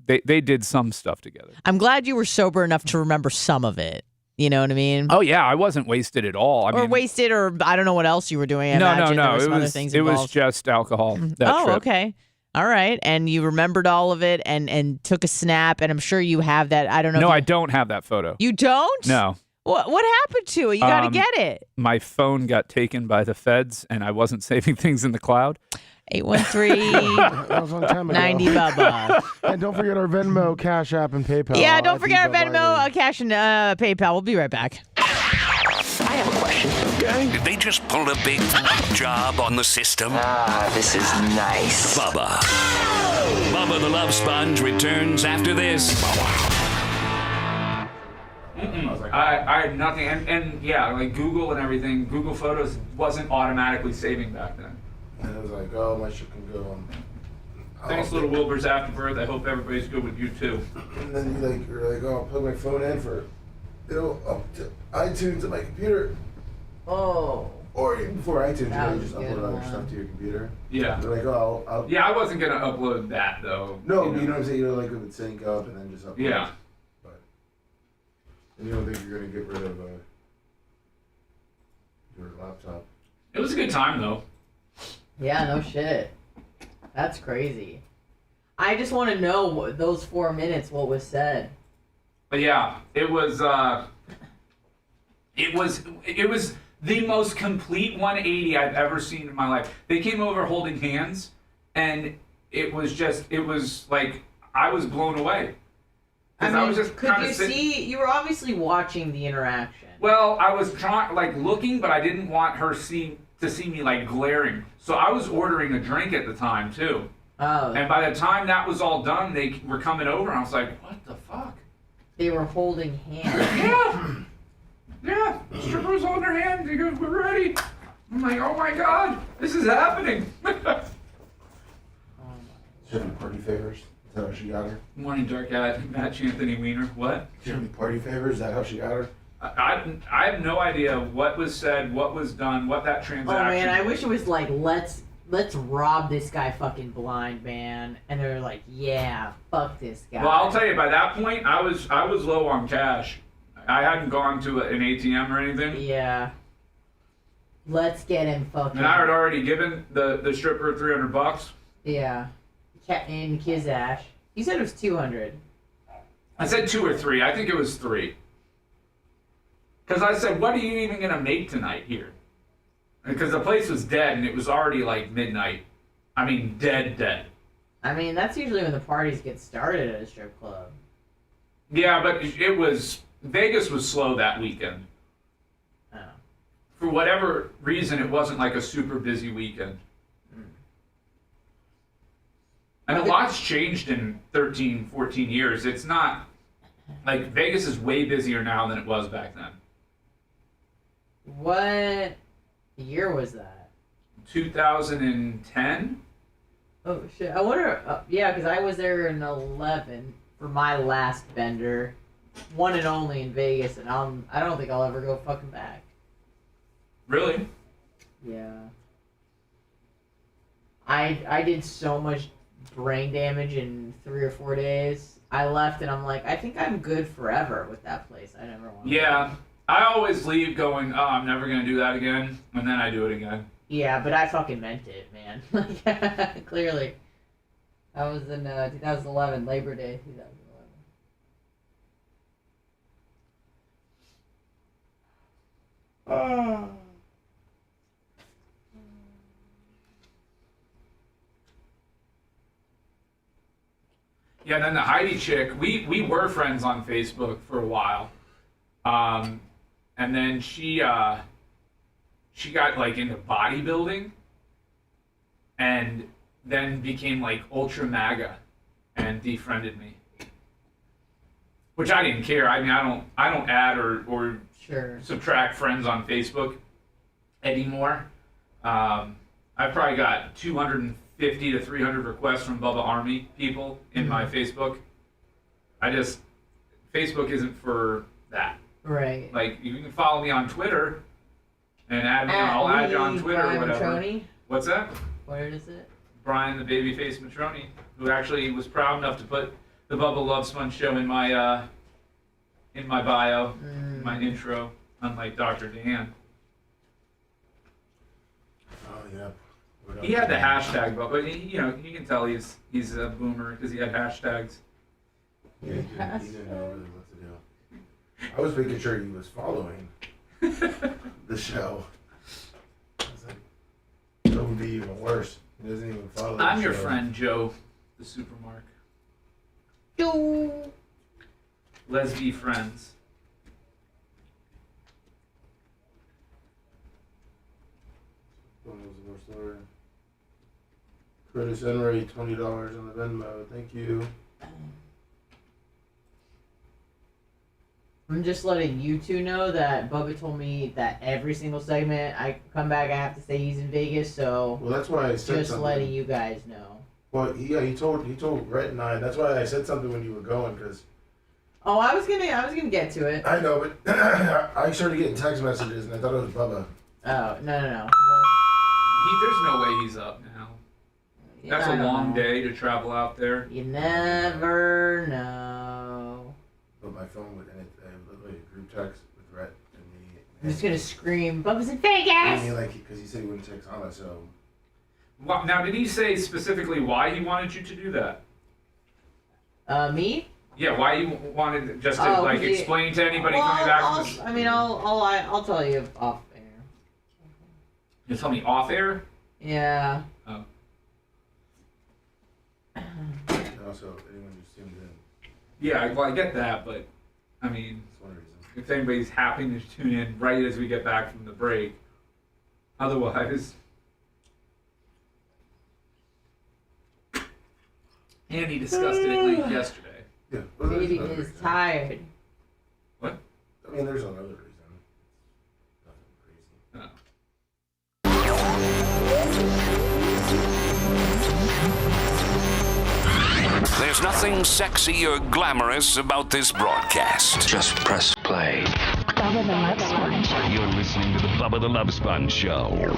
they did some stuff together. I'm glad you were sober enough to remember some of it. You know what I mean? Oh yeah, I wasn't wasted at all. I mean, wasted, or I don't know what else you were doing. No. It was just alcohol. That trip. Okay. All right. And you remembered all of it and took a snap, and I'm sure you have that. I don't know. No, I don't have that photo. You don't? No. What happened to it? You got to get it. My phone got taken by the feds, and I wasn't saving things in the cloud. 813-90 Bubba. And don't forget our Venmo, Cash App, and PayPal. Yeah, don't forget our Venmo, Cash, and PayPal. We'll be right back. I have a question. Okay. Did they just pull a big job on the system? This is nice. Bubba the Love Sponge returns after this. I had nothing, and like Google and everything. Google Photos wasn't automatically saving back then. And it was like, oh, my shit can go on. Thanks, little Wilbur's Afterbirth. I hope everybody's good with you too. And then you're like, oh, I'll plug my phone in for, up to iTunes on my computer. Oh. Or even before iTunes, you just upload all your stuff to your computer. Yeah. They're like, oh, I'll. Yeah, I wasn't gonna upload that though. No, you know what I'm saying? Like it would sync up and then just upload. Yeah. But and you don't think you're gonna get rid of your laptop? It was a good time though. Yeah, no shit. That's crazy. I just want to know what, those 4 minutes, what was said. But yeah, it was the most complete 180 I've ever seen in my life. They came over holding hands, and it was like I was blown away. I was just could you see? You were obviously watching the interaction. Well, I was looking, but I didn't want her to see me like glaring. So I was ordering a drink at the time too. Oh. And by the time that was all done, they were coming over, and I was like, "What the fuck?" They were holding hands. Yeah. Strippers holding their hand. He goes, "We're ready." I'm like, "Oh my god, this is happening." She have any party favors? Is that how she got her? Morning, Dark Match Anthony Weiner. What? She have any party favors? Is that how she got her? I have no idea what was said, what was done, what that transaction. Oh man, I wish it was like let's rob this guy fucking blind, man. And they're like, yeah, fuck this guy. Well, I'll tell you, by that point, I was low on cash. I hadn't gone to an ATM or anything. Yeah. Let's get him fucking. And I had already given the stripper $300. Yeah. In Kizash. He said it was 200. I said 2 or 3. I think it was 3. Because I said, what are you even going to make tonight here? Because the place was dead, and it was already like midnight. I mean, dead. I mean, that's usually when the parties get started at a strip club. Yeah, but Vegas was slow that weekend. Oh. For whatever reason, it wasn't like a super busy weekend. And a lot's changed in 13, 14 years. It's not, like, Vegas is way busier now than it was back then. What year was that? 2010? Oh, shit. I wonder, yeah, because I was there in 11 for my last bender. One and only in Vegas, and I don't think I'll ever go fucking back. Really? Yeah. I did so much brain damage in 3 or 4 days. I left and I'm like, I think I'm good forever with that place. I never want to. Yeah, I always leave going, oh, I'm never going to do that again, and then I do it again. Yeah, but I fucking meant it, man. Clearly. That was in 2011, Labor Day 2011. Yeah, and then the Heidi chick, we were friends on Facebook for a while. And then she got like into bodybuilding and then became like ultra MAGA and defriended me. Which I didn't care. I mean, I don't add or subtract friends on Facebook anymore. I've probably got 250 to 300 requests from Bubba Army people in my Facebook. Facebook isn't for that. Right. Like, you can follow me on Twitter and add me. I'll add you on Twitter or whatever. Matroni? What's that? Where is it? Brian, the babyface Matroni, who actually was proud enough to put the Bubba the Love Sponge show in my bio, my intro, unlike Dr. Dan. Oh yeah. He had the hashtag, but you can tell he's a boomer because he had hashtags. Yeah, he didn't know really what to do. I was making sure he was following the show. I was like, that would be even worse. He doesn't even follow the I'm your show. friend, Joe, the Supermark. Joe. Let's be friends. What was the worst story? Curtis Enray, $20 on the Venmo. Thank you. I'm just letting you two know that Bubba told me that every single segment I come back, I have to say he's in Vegas. So Well, that's why I said just something. letting you guys know. Well, yeah, he told Rhett and I. That's why I said something when you were going, because Oh, I was gonna get to it. I know, but I started getting text messages and I thought it was Bubba. Oh no. Well, There's no way he's up now. That's I a don't long know. day to travel out there. You never know. But my phone would, and it looked like a group text with Rhett and me. I'm just gonna scream, Bubba's in I Vegas! mean, like, because he said he wouldn't text Anna, so. Now, did he say specifically why he wanted you to do that? Me? Yeah, why he wanted just to Oh, 'cause he- explain to anybody Well, coming back from this? I'll tell you off air. You tell me off air? Yeah. Oh. And also, anyone who's tuned in. Yeah, well, I get that, but I mean, That's one reason. if anybody's happy to tune in right as we get back from the break, otherwise. And he discussed it at length yesterday. Yeah. Well, there's Baby another is reason. tired. What? I mean, there's another reason. Nothing crazy. Oh. There's nothing sexy or glamorous about this broadcast. Just press play. Bubba the Love Sponge. You're listening to the Bubba the Love Sponge Show.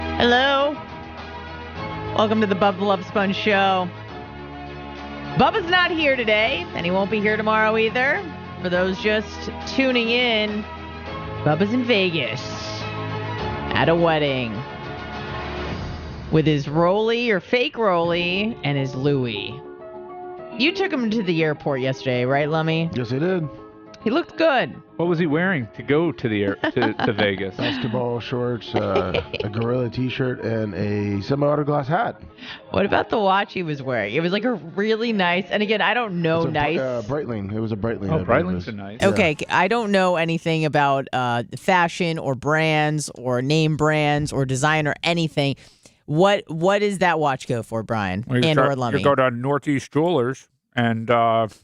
Hello. Welcome to the Bubba the Love Sponge Show. Bubba's not here today, and he won't be here tomorrow either. For those just tuning in, Bubba's in Vegas at a wedding with his Rolly or fake Rolly and his Louie. You took him to the airport yesterday, right, Lummy? Yes, I did. He looked good. What was he wearing to go to the to Vegas? Basketball shorts, a gorilla T-shirt, and a semi-auto glass hat. What about the watch he was wearing? It was like a really nice, and again, I don't know nice. Breitling. It was a Breitling. Oh, Breitling's are nice. Okay, I don't know anything about fashion or brands or name brands or design or anything. What does that watch go for, Brian? Well, and or Lummy? You go to Northeast Jewelers and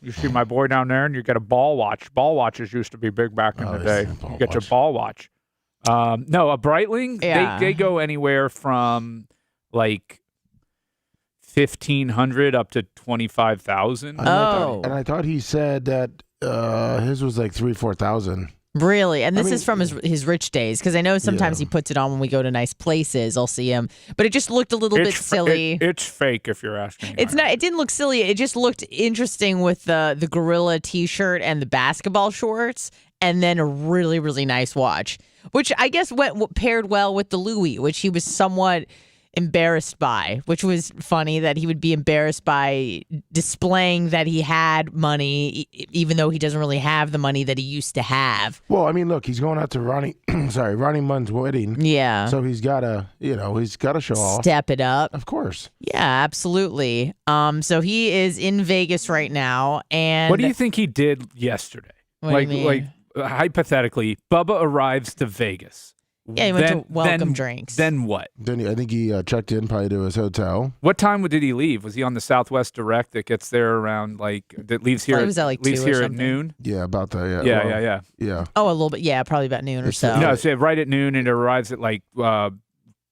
you see my boy down there, and you get a ball watch. Ball watches used to be big back in the day. You get your ball watch. No, a Breitling, they go anywhere from like 1,500 up to 25,000. Oh. And I thought he said that his was like 3,000-4,000. Really? And this is from his rich days, because I know sometimes he puts it on when we go to nice places. I'll see him, but it just looked a little bit silly. It's fake, if you're asking. It's not. It didn't look silly. It just looked interesting with the gorilla T-shirt and the basketball shorts, and then a really, really nice watch, which I guess paired well with the Louis, which he was somewhat embarrassed by, which was funny that he would be embarrassed by displaying that he had money, even though he doesn't really have the money that he used to have. Well, I mean, look, he's going out to Ronnie Munn's wedding. Yeah. So he's got to, show off. Step it up. Of course. Yeah, absolutely. So he is in Vegas right now. And what do you think he did yesterday? What do you mean? Like hypothetically, Bubba arrives to Vegas. Yeah, he went to welcome drinks. Then what? Then I think he checked in probably to his hotel. What time did he leave? Was he on the Southwest Direct that gets there around that leaves here? It was at leaves here at noon. Yeah, about that. Yeah. Oh, a little bit. Yeah, probably about noon or so. No, so right at noon, and it arrives at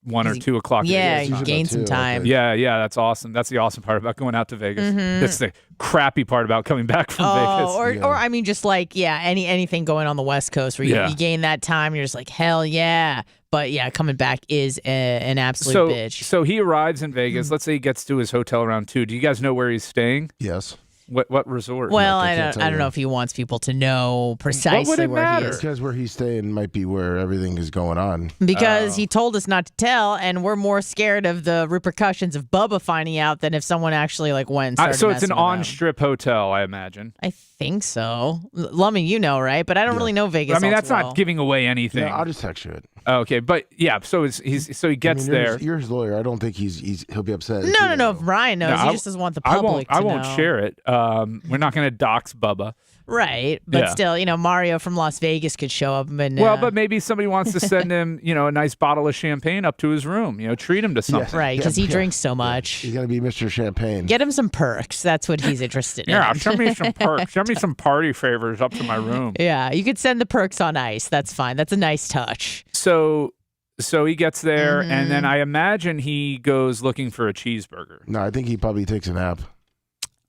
1 or 2 o'clock. Yeah, you gain some time. Yeah, that's awesome. That's the awesome part about going out to Vegas. Mm-hmm. That's the crappy part about coming back from Vegas. Or I mean, just anything going on the West Coast where you gain that time, you're just like, hell yeah. But yeah, coming back is an absolute bitch. So he arrives in Vegas. Let's say he gets to his hotel around 2. Do you guys know where he's staying? Yes. What resort? Well, I don't know if he wants people to know precisely where he is. Because where he's staying might be where everything is going on. Because he told us not to tell, and we're more scared of the repercussions of Bubba finding out than if someone actually went and started so it's an messing with him. on-strip hotel, I imagine. I think so. Lummy, you know, right? But I don't really know Vegas. I mean, all that's too well. not giving away anything. Yeah, I'll just text you it. Okay, but yeah, so he gets there. You're his lawyer. I don't think he'll be upset. No. If Ryan knows, he just doesn't want the public to know. I won't share it. We're not going to dox Bubba. Right, but still, Mario from Las Vegas could show up and but maybe somebody wants to send him, a nice bottle of champagne up to his room. Treat him to something. Yes. Right, because he drinks so much. He's gonna be Mr. Champagne. Get him some perks. That's what he's interested in. Yeah, send me some perks. Send me some party favors up to my room. Yeah, you could send the perks on ice. That's fine. That's a nice touch. So he gets there, and then I imagine he goes looking for a cheeseburger. No, I think he probably takes a nap.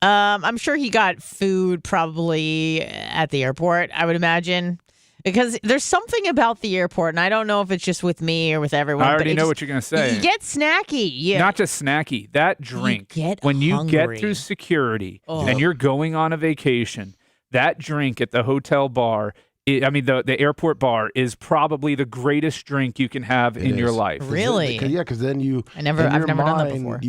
I'm sure he got food probably at the airport, I would imagine. Because there's something about the airport, and I don't know if it's just with me or with everyone. I already know what you're going to say. You get snacky. Yeah. Not just snacky. That drink, when you get through security and you're going on a vacation, that drink at the hotel bar, the airport bar is probably the greatest drink you can have in your life. Really? Because then I've never done that before.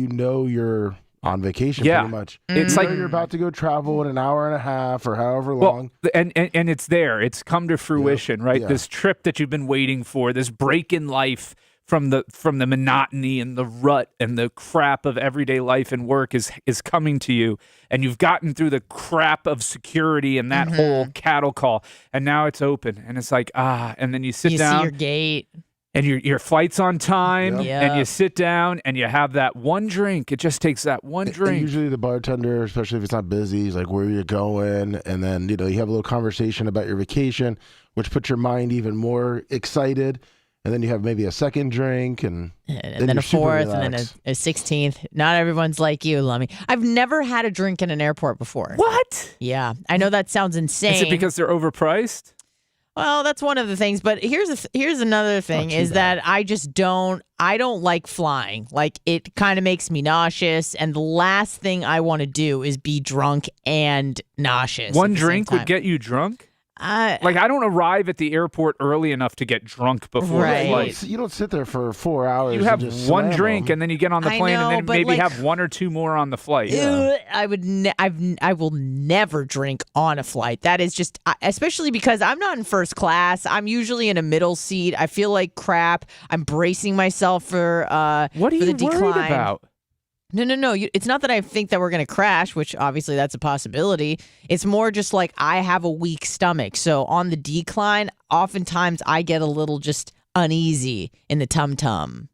You're on vacation pretty much. It's like you're about to go travel in an hour and a half or however long. And it's there. It's come to fruition, right? Yeah. This trip that you've been waiting for, this break in life from the monotony and the rut and the crap of everyday life and work is coming to you. And you've gotten through the crap of security and that whole cattle call. And now it's open. And it's like, and then you sit down. You see your gate. And your flight's on time, Yep. and you sit down, and you have that one drink. It just takes that one drink. And usually the bartender, especially if it's not busy, he's like, where are you going? And then, you have a little conversation about your vacation, which puts your mind even more excited. And then you have maybe a second drink, and then a fourth, and then a 16th. Not everyone's like you, Lummy. I've never had a drink in an airport before. What? Yeah. I know that sounds insane. Is it because they're overpriced? Well, that's one of the things, but here's another thing is that I don't like flying. Like, it kind of makes me nauseous, and the last thing I want to do is be drunk and nauseous. One drink would get you drunk? I don't arrive at the airport early enough to get drunk before the flight. You don't sit there for 4 hours. You have one drink and then you get on the plane and then maybe have one or two more on the flight. Yeah. I will never drink on a flight. That is just, especially because I'm not in first class. I'm usually in a middle seat. I feel like crap. I'm bracing myself for what are you the decline. Worried about? No. It's not that I think that we're going to crash, which obviously that's a possibility. It's more just like I have a weak stomach. So on the decline, oftentimes I get a little just uneasy in the tum-tum.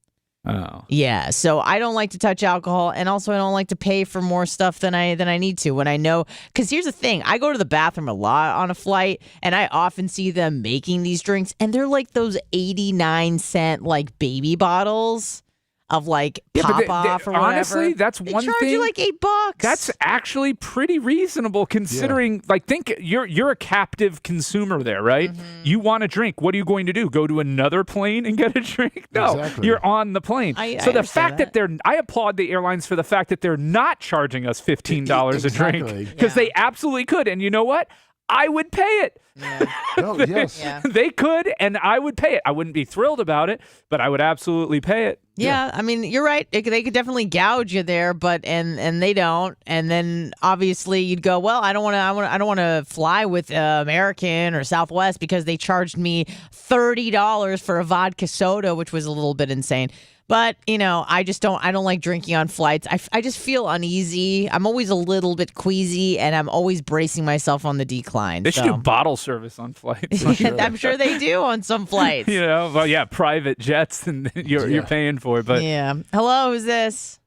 Oh. Yeah, so I don't like to touch alcohol, and also I don't like to pay for more stuff than I need to when I know. Because here's the thing, I go to the bathroom a lot on a flight, and I often see them making these drinks, and they're like those 89-cent like baby bottles of like pop off or whatever. Honestly, that's they one charge thing. You like $8. That's actually pretty reasonable considering. Like, think you're a captive consumer there, right? Mm-hmm. You want a drink. What are you going to do? Go to another plane and get a drink? No, Exactly. you're on the plane. So the fact that I applaud the airlines for the fact that they're not charging us $15 a drink because they absolutely could. And you know what? I would pay it. They could, and I would pay it. I wouldn't be thrilled about it, but I would absolutely pay it. Yeah, I mean, you're right. They could definitely gouge you there, but and they don't. And then obviously you'd go, well, I don't want to fly with American or Southwest because they charged me $30 for a vodka soda, which was a little bit insane. But, I don't like drinking on flights. I just feel uneasy. I'm always a little bit queasy, and I'm always bracing myself on the decline. They should do bottle service on flights. I'm sure they do on some flights. Well, yeah, private jets, and you're paying for it. But yeah. Hello, who's this?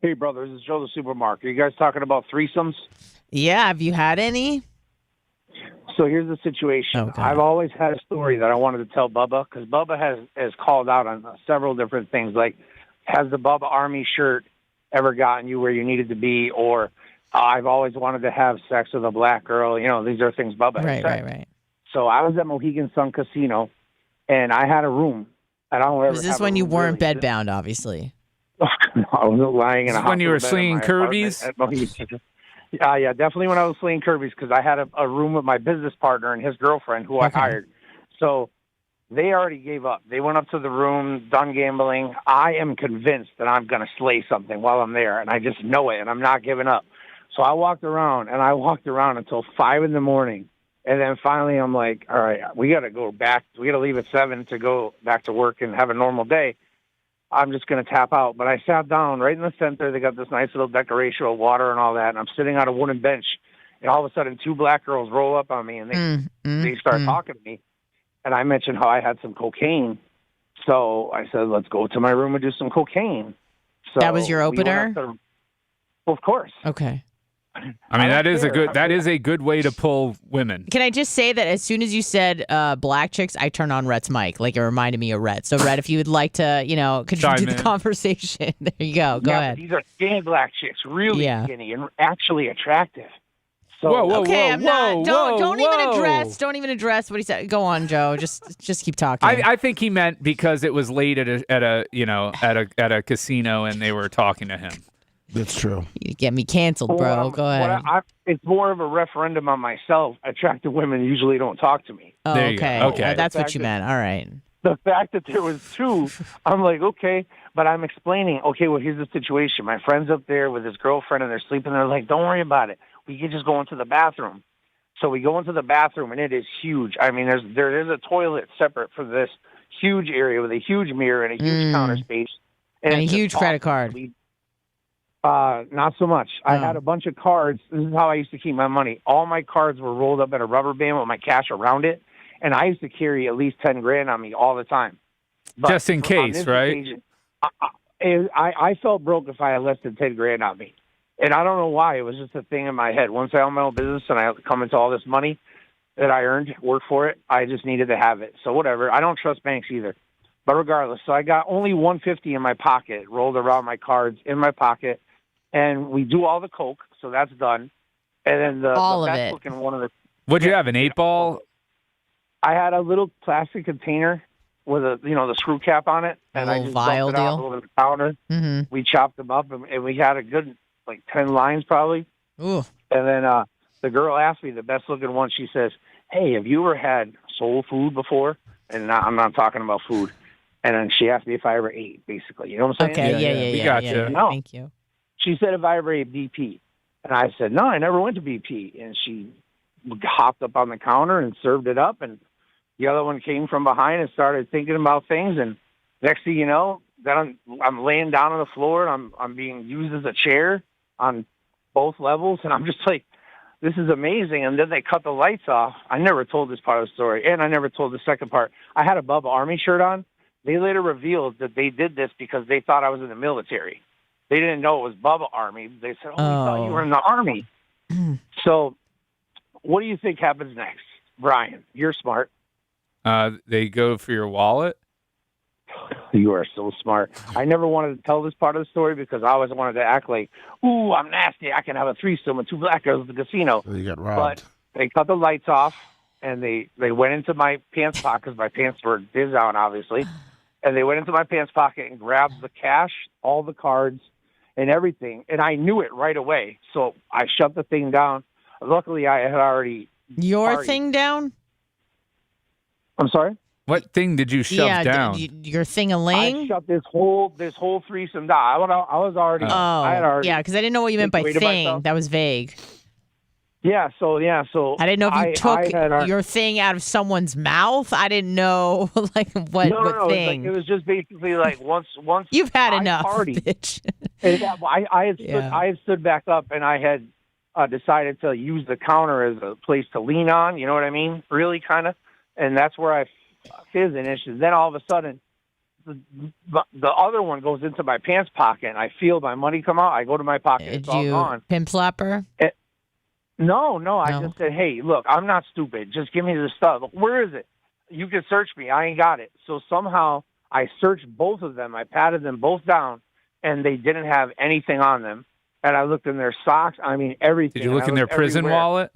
Hey, brother, this is Joe the Supermarket. Are you guys talking about threesomes? Yeah, have you had any? So here's the situation. Okay. I've always had a story that I wanted to tell Bubba, because Bubba has called out on several different things, like, has the Bubba Army shirt ever gotten you where you needed to be, or I've always wanted to have sex with a black girl. These are things Bubba has said. Right. So I was at Mohegan Sun Casino, and I had a room. I don't ever Was this when you weren't bedbound, obviously? I wasn't lying in a hospital when you were bed in slinging my Kirby's? apartment at Mohegan. Yeah, definitely when I was slinging Kirby's, because I had a room with my business partner and his girlfriend who I hired. So they already gave up. They went up to the room, done gambling. I am convinced that I'm going to slay something while I'm there, and I just know it, and I'm not giving up. So I walked around until 5 in the morning, and then finally I'm like, all right, we got to go back. We got to leave at 7 to go back to work and have a normal day. I'm just going to tap out. But I sat down right in the center. They got this nice little decoration of water and all that, and I'm sitting on a wooden bench. And all of a sudden, 2 black girls roll up on me, and they start talking to me. And I mentioned how I had some cocaine. So I said, let's go to my room and do some cocaine. So that was your opener? Of course. Okay. I mean, that is a good way to pull women. Can I just say that as soon as you said black chicks, I turned on Rhett's mic. Like, it reminded me of Rhett. So, Rhett, if you would like to, contribute to the conversation, there you go. Go ahead. These are skinny black chicks, really skinny and actually attractive. So, whoa, don't even address what he said. Go on, Joe. Just keep talking. I think he meant because it was late at a casino and they were talking to him. That's true. You get me canceled, bro. Go ahead. It's more of a referendum on myself. Attractive women usually don't talk to me. Oh, okay. Okay. That's what you meant. All right. The fact that there was 2, I'm like, okay. But I'm explaining, okay, well, here's the situation. My friend's up there with his girlfriend, and they're sleeping. They're like, don't worry about it. We can just go into the bathroom. So we go into the bathroom, and it is huge. I mean, there is a toilet separate for this huge area with a huge mirror and a huge counter space. And a huge credit card. Not so much. I had a bunch of cards. This is how I used to keep my money. All my cards were rolled up in a rubber band with my cash around it, and I used to carry at least 10 grand on me all the time. But just in case, right? Occasion, I felt broke if I had less than 10 grand on me. And I don't know why. It was just a thing in my head. Once I own my own business and I come into all this money that I earned, work for it, I just needed to have it. So whatever. I don't trust banks either. But regardless, so I got only $150 in my pocket, rolled around my cards in my pocket. And we do all the coke, so that's done. And then the best looking one of the. What'd you have? An 8-ball? I had a little plastic container with the screw cap on it, and I just vial dumped it out over the counter. Mm-hmm. We chopped them up, and we had a good 10 lines probably. Ooh. And then the girl asked me, the best looking one. She says, "Hey, have you ever had soul food before?" And I'm not talking about food. And then she asked me if I ever ate, basically. You know what I'm saying? Okay, we got you. No. Thank you. She said if I ever ate BP. And I said, no, I never went to BP. And she hopped up on the counter and served it up. And the other one came from behind and started thinking about things. And next thing you know, then I'm laying down on the floor and I'm being used as a chair on both levels. And I'm just like, this is amazing. And then they cut the lights off. I never told this part of the story. And I never told the second part. I had a Bubba Army shirt on. they later revealed that they did this because they thought I was in the military. They didn't know it was Bubba Army. They said, we thought you were in the Army. So what do you think happens next? Brian, you're smart. They go for your wallet. You are so smart. I never wanted to tell this part of the story because I always wanted to act like, ooh, I'm nasty. I can have a threesome with 2 black girls at the casino. So you got robbed. But they cut the lights off, and they went into my pants pocket because my pants were diz out, obviously. And they went into my pants pocket and grabbed the cash, all the cards, and everything. And I knew it right away. So I shut the thing down. Luckily, I had already... Your thing down? I'm sorry? What thing did you shove down? Your thing-a-ling? I shut this whole threesome down. I was already... I had already because I didn't know what you meant by thing. Myself. That was vague. So I didn't know if you took your thing out of someone's mouth. I didn't know what thing. It was just basically like once you've had I enough, partied, bitch. I had stood back up and I had decided to use the counter as a place to lean on. You know what I mean? Really, kind of, and that's where I fizzed an issue. Then all of a sudden, the other one goes into my pants pocket, and I feel my money come out. I go to my pocket. It's all gone. Pimp slapper? No. I just said, hey, look, I'm not stupid. Just give me the stuff. Where is it? You can search me. I ain't got it. So somehow I searched both of them. I patted them both down, and they didn't have anything on them. And I looked in their socks. I mean, everything. Did you look in their prison wallet?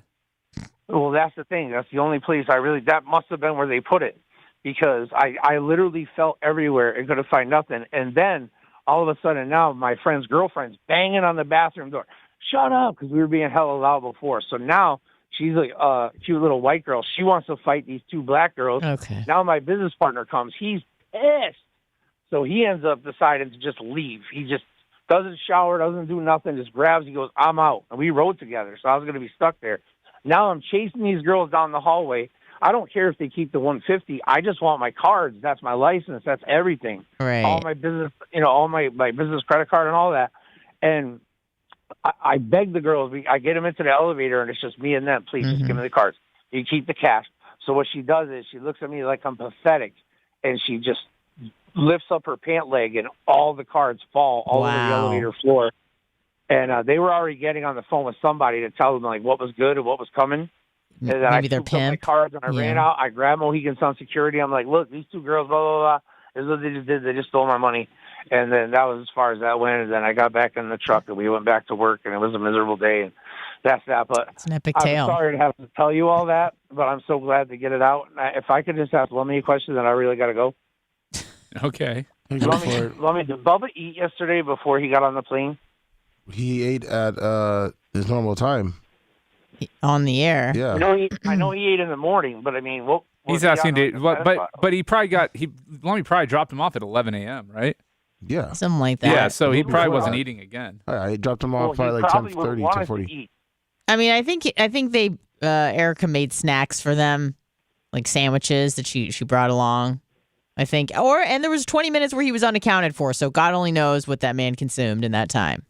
Well, that's the thing. That's the only place that must have been where they put it, because I literally felt everywhere and couldn't find nothing. And then all of a sudden now my friend's girlfriend's banging on the bathroom door. Shut up, because we were being hella loud before. So now she's a cute little white girl. She wants to fight these 2 black girls. Okay. Now my business partner comes. He's pissed. So he ends up deciding to just leave. He just doesn't shower, doesn't do nothing, just grabs. He goes, I'm out. And we rode together, so I was going to be stuck there. Now I'm chasing these girls down the hallway. I don't care if they keep the 150. I just want my cards. That's my license. That's everything. Right. All my business, all my business credit card and all that. And I beg the girls. I get them into the elevator, and it's just me and them. Please, just give me the cards. You keep the cash. So what she does is she looks at me like I'm pathetic, and she just lifts up her pant leg, and all the cards fall all over the elevator floor. And they were already getting on the phone with somebody to tell them like what was good and what was coming. And then Maybe I they're took up my pimp. cards and I ran out. I grabbed Mohegan Sun Security. I'm like, look, these 2 girls, blah, blah, blah. This is what they just did. They just stole my money. And then that was as far as that went. And then I got back in the truck and we went back to work, and it was a miserable day. And that's that. But it's an epic I'm tale. sorry to have to tell you all that, but I'm so glad to get it out. If I could just ask Lummy a question, then I really got to go. Okay. Did Bubba eat yesterday before he got on the plane? He ate at his normal time. On the air. Yeah. I know he ate in the morning, but I mean, what He's asking to, but he probably Lummy probably dropped him off at 11 a.m., right? Yeah. Something like that. Yeah, so he probably wasn't eating again. I dropped him off probably like 10:30, 10:40. I mean, I think they Erica made snacks for them, like sandwiches that she brought along. I think, and there was 20 minutes where he was unaccounted for, so God only knows what that man consumed in that time.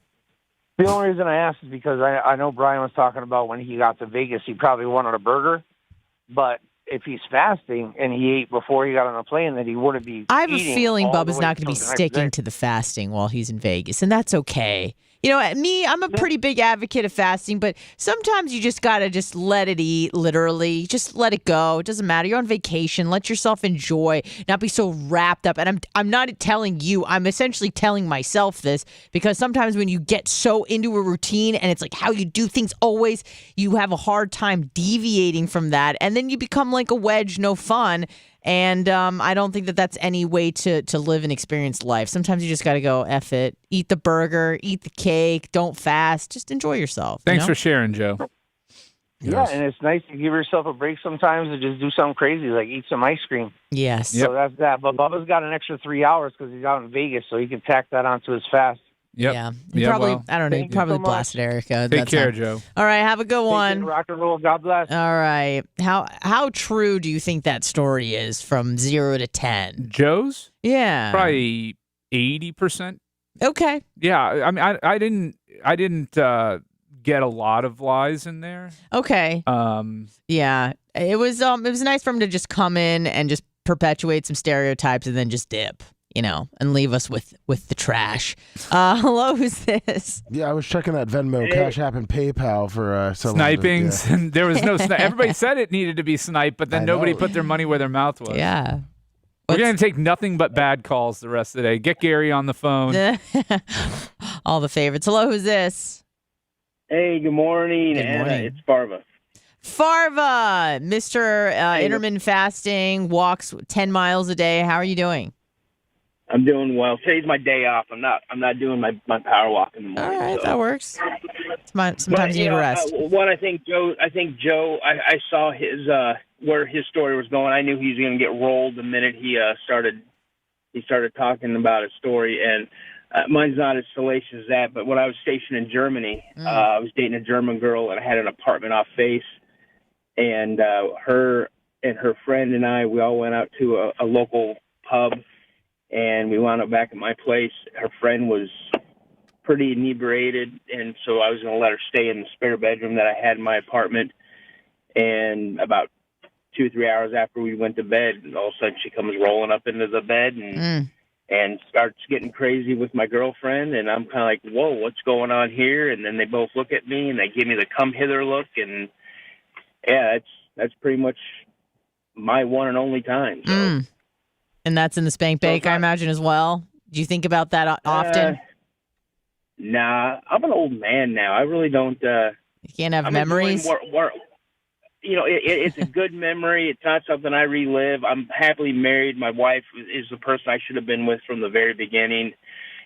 The only reason I asked is because I know Brian was talking about when he got to Vegas, he probably wanted a burger. But if he's fasting and he ate before he got on the plane, then he wouldn't be. I have a feeling Bubba's not going to be sticking to the fasting while he's in Vegas, and that's okay. You know, I'm a pretty big advocate of fasting, but sometimes you just got to just let it eat, literally. Just let it go. It doesn't matter. You're on vacation. Let yourself enjoy, not be so wrapped up. And I'm not telling you. I'm essentially telling myself this because sometimes when you get so into a routine and it's like how you do things always, you have a hard time deviating from that. And then you become like a wedge, no fun. And I don't think that that's any way to live and experience life. Sometimes you just got to go, F it. Eat the burger, eat the cake, don't fast. Just enjoy yourself. Thanks for sharing, Joe. Yeah, and it's nice to give yourself a break sometimes and just do something crazy, like eat some ice cream. Yes. So that's that. But Bubba's got an extra 3 hours because he's out in Vegas, so he can tack that onto his fast. Yep. Yeah. Probably, I don't know. You probably blasted Erica. Take care, Joe. All right. Have a good one. Rock and roll. God bless. All right. How true do you think that story is from 0 to 10? Joe's? Yeah. Probably 80%. Okay. Yeah. I mean, I didn't get a lot of lies in there. Okay. Yeah. It was nice for him to just come in and just perpetuate some stereotypes and then just dip, and leave us with the trash. Hello, who's this? Yeah, I was checking that Venmo, Cash App, and PayPal for snipings. And there was no snipe. Everybody said it needed to be sniped, but then nobody put their money where their mouth was. Yeah. We're going to take nothing but bad calls the rest of the day. Get Gary on the phone. All the favorites. Hello, who's this? Hey, good morning. Good morning. It's Farva. Farva, Mr. Intermittent fasting, walks 10 miles a day. How are you doing? I'm doing well. Today's my day off. I'm not doing my power walk in the morning. All right, that works. Sometimes you need a rest. I think Joe. I saw his where his story was going. I knew he was going to get rolled the minute he started talking about his story. And mine's not as salacious as that. But when I was stationed in Germany, I was dating a German girl, and I had an apartment off Face. And her and her friend and we all went out to a local pub. And we wound up back at my place. Her friend was pretty inebriated, and so I was going to let her stay in the spare bedroom that I had in my apartment. And about 2 or 3 hours after we went to bed, all of a sudden she comes rolling up into the bed and starts getting crazy with my girlfriend. And I'm kind of like, whoa, what's going on here? And then they both look at me, and they give me the come hither look. And, yeah, that's pretty much my one and only time. So. And that's in the spank bake, I imagine, as well. Do you think about that often? Nah, I'm an old man now. I really don't. You can't have memories? It's a good memory. It's not something I relive. I'm happily married. My wife is the person I should have been with from the very beginning.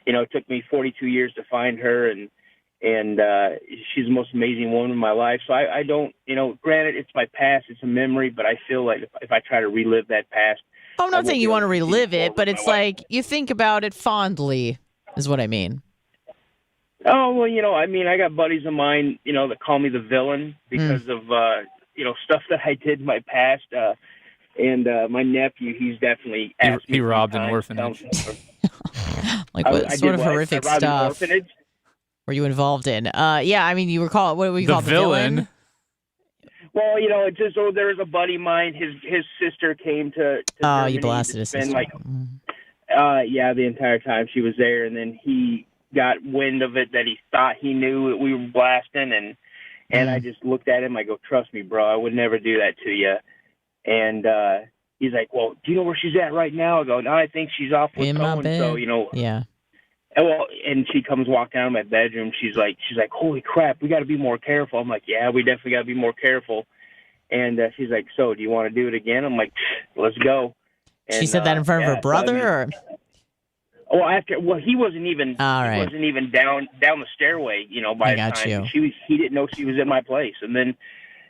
It took me 42 years to find her, and she's the most amazing woman in my life. So I don't, granted, it's my past. It's a memory, but I feel like if I try to relive that past, I'm not saying you want to relive it, but it's like you think about it fondly, is what I mean. Oh, well, I got buddies of mine, that call me the villain because of, stuff that I did in my past. And my nephew, he's definitely asked me. He robbed an orphanage. Like what sort of horrific stuff were you involved in? You were called, what do we call the villain? Well, it's just there was a buddy of mine. His sister came to Germany you blasted his sister. The entire time she was there, and then he got wind of it that he thought he knew that we were blasting, and I just looked at him. I go, trust me, bro, I would never do that to you. And he's like, well, do you know where she's at right now? I go, no, I think she's off with so-and-so, Yeah. And she comes walk down my bedroom. She's like, holy crap, we got to be more careful. I'm like, yeah, we definitely got to be more careful. And she's like, so do you want to do it again? I'm like, let's go. And, she said that in front of her brother, he wasn't even. All right. He wasn't even down the stairway. By the time he didn't know she was in my place. And then,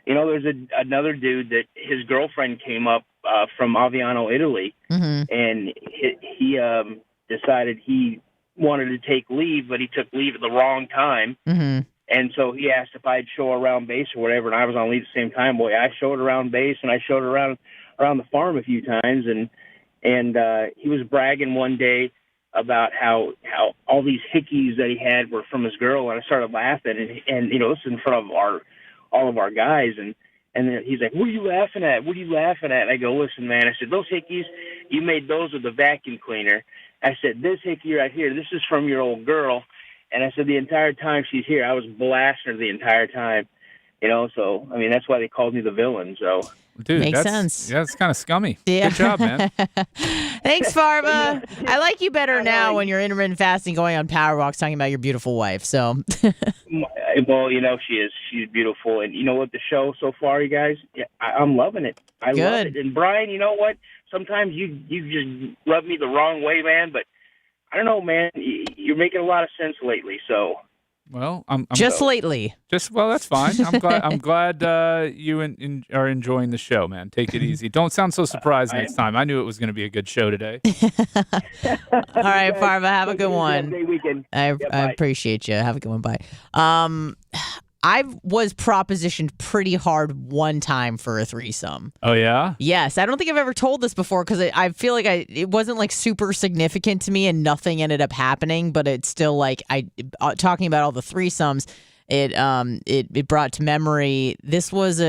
there's another dude that his girlfriend came up from Aviano, Italy, and he decided he wanted to take leave, but he took leave at the wrong time. And so he asked if I'd show around base or whatever, and I was on leave at the same time. Boy, I showed around base, and I showed around the farm a few times, and he was bragging one day about how all these hickeys that he had were from his girl, and I started laughing, and this is in front of all of our guys, and then he's like, what are you laughing at? What are you laughing at? And I go, listen, man, I said, those hickeys, you made those with the vacuum cleaner. I said, this hickey right here, this is from your old girl. And I said, the entire time she's here, I was blasting her the entire time. So, that's why they called me the villain. So, dude, makes sense. Yeah, it's kind of scummy. Yeah. Good job, man. Thanks, Farva. I like you better now when you're intermittent fasting, going on power walks, talking about your beautiful wife. So, well, she is. She's beautiful. And you know what? The show so far, you guys, I'm loving it. I love it. And Brian, you know what? Sometimes you just rub me the wrong way, man. But I don't know, man. You're making a lot of sense lately. So, well, I'm lately. That's fine. I'm glad you are enjoying the show, man. Take it easy. Don't sound so surprised next time. I knew it was going to be a good show today. All right, Farva, have a good one. Have a great weekend. I appreciate you. Have a good one. Bye. I was propositioned pretty hard one time for a threesome. Oh, yeah? Yes. I don't think I've ever told this before because I feel like it wasn't like super significant to me and nothing ended up happening, but it's still like talking about all the threesomes, it brought to memory. This was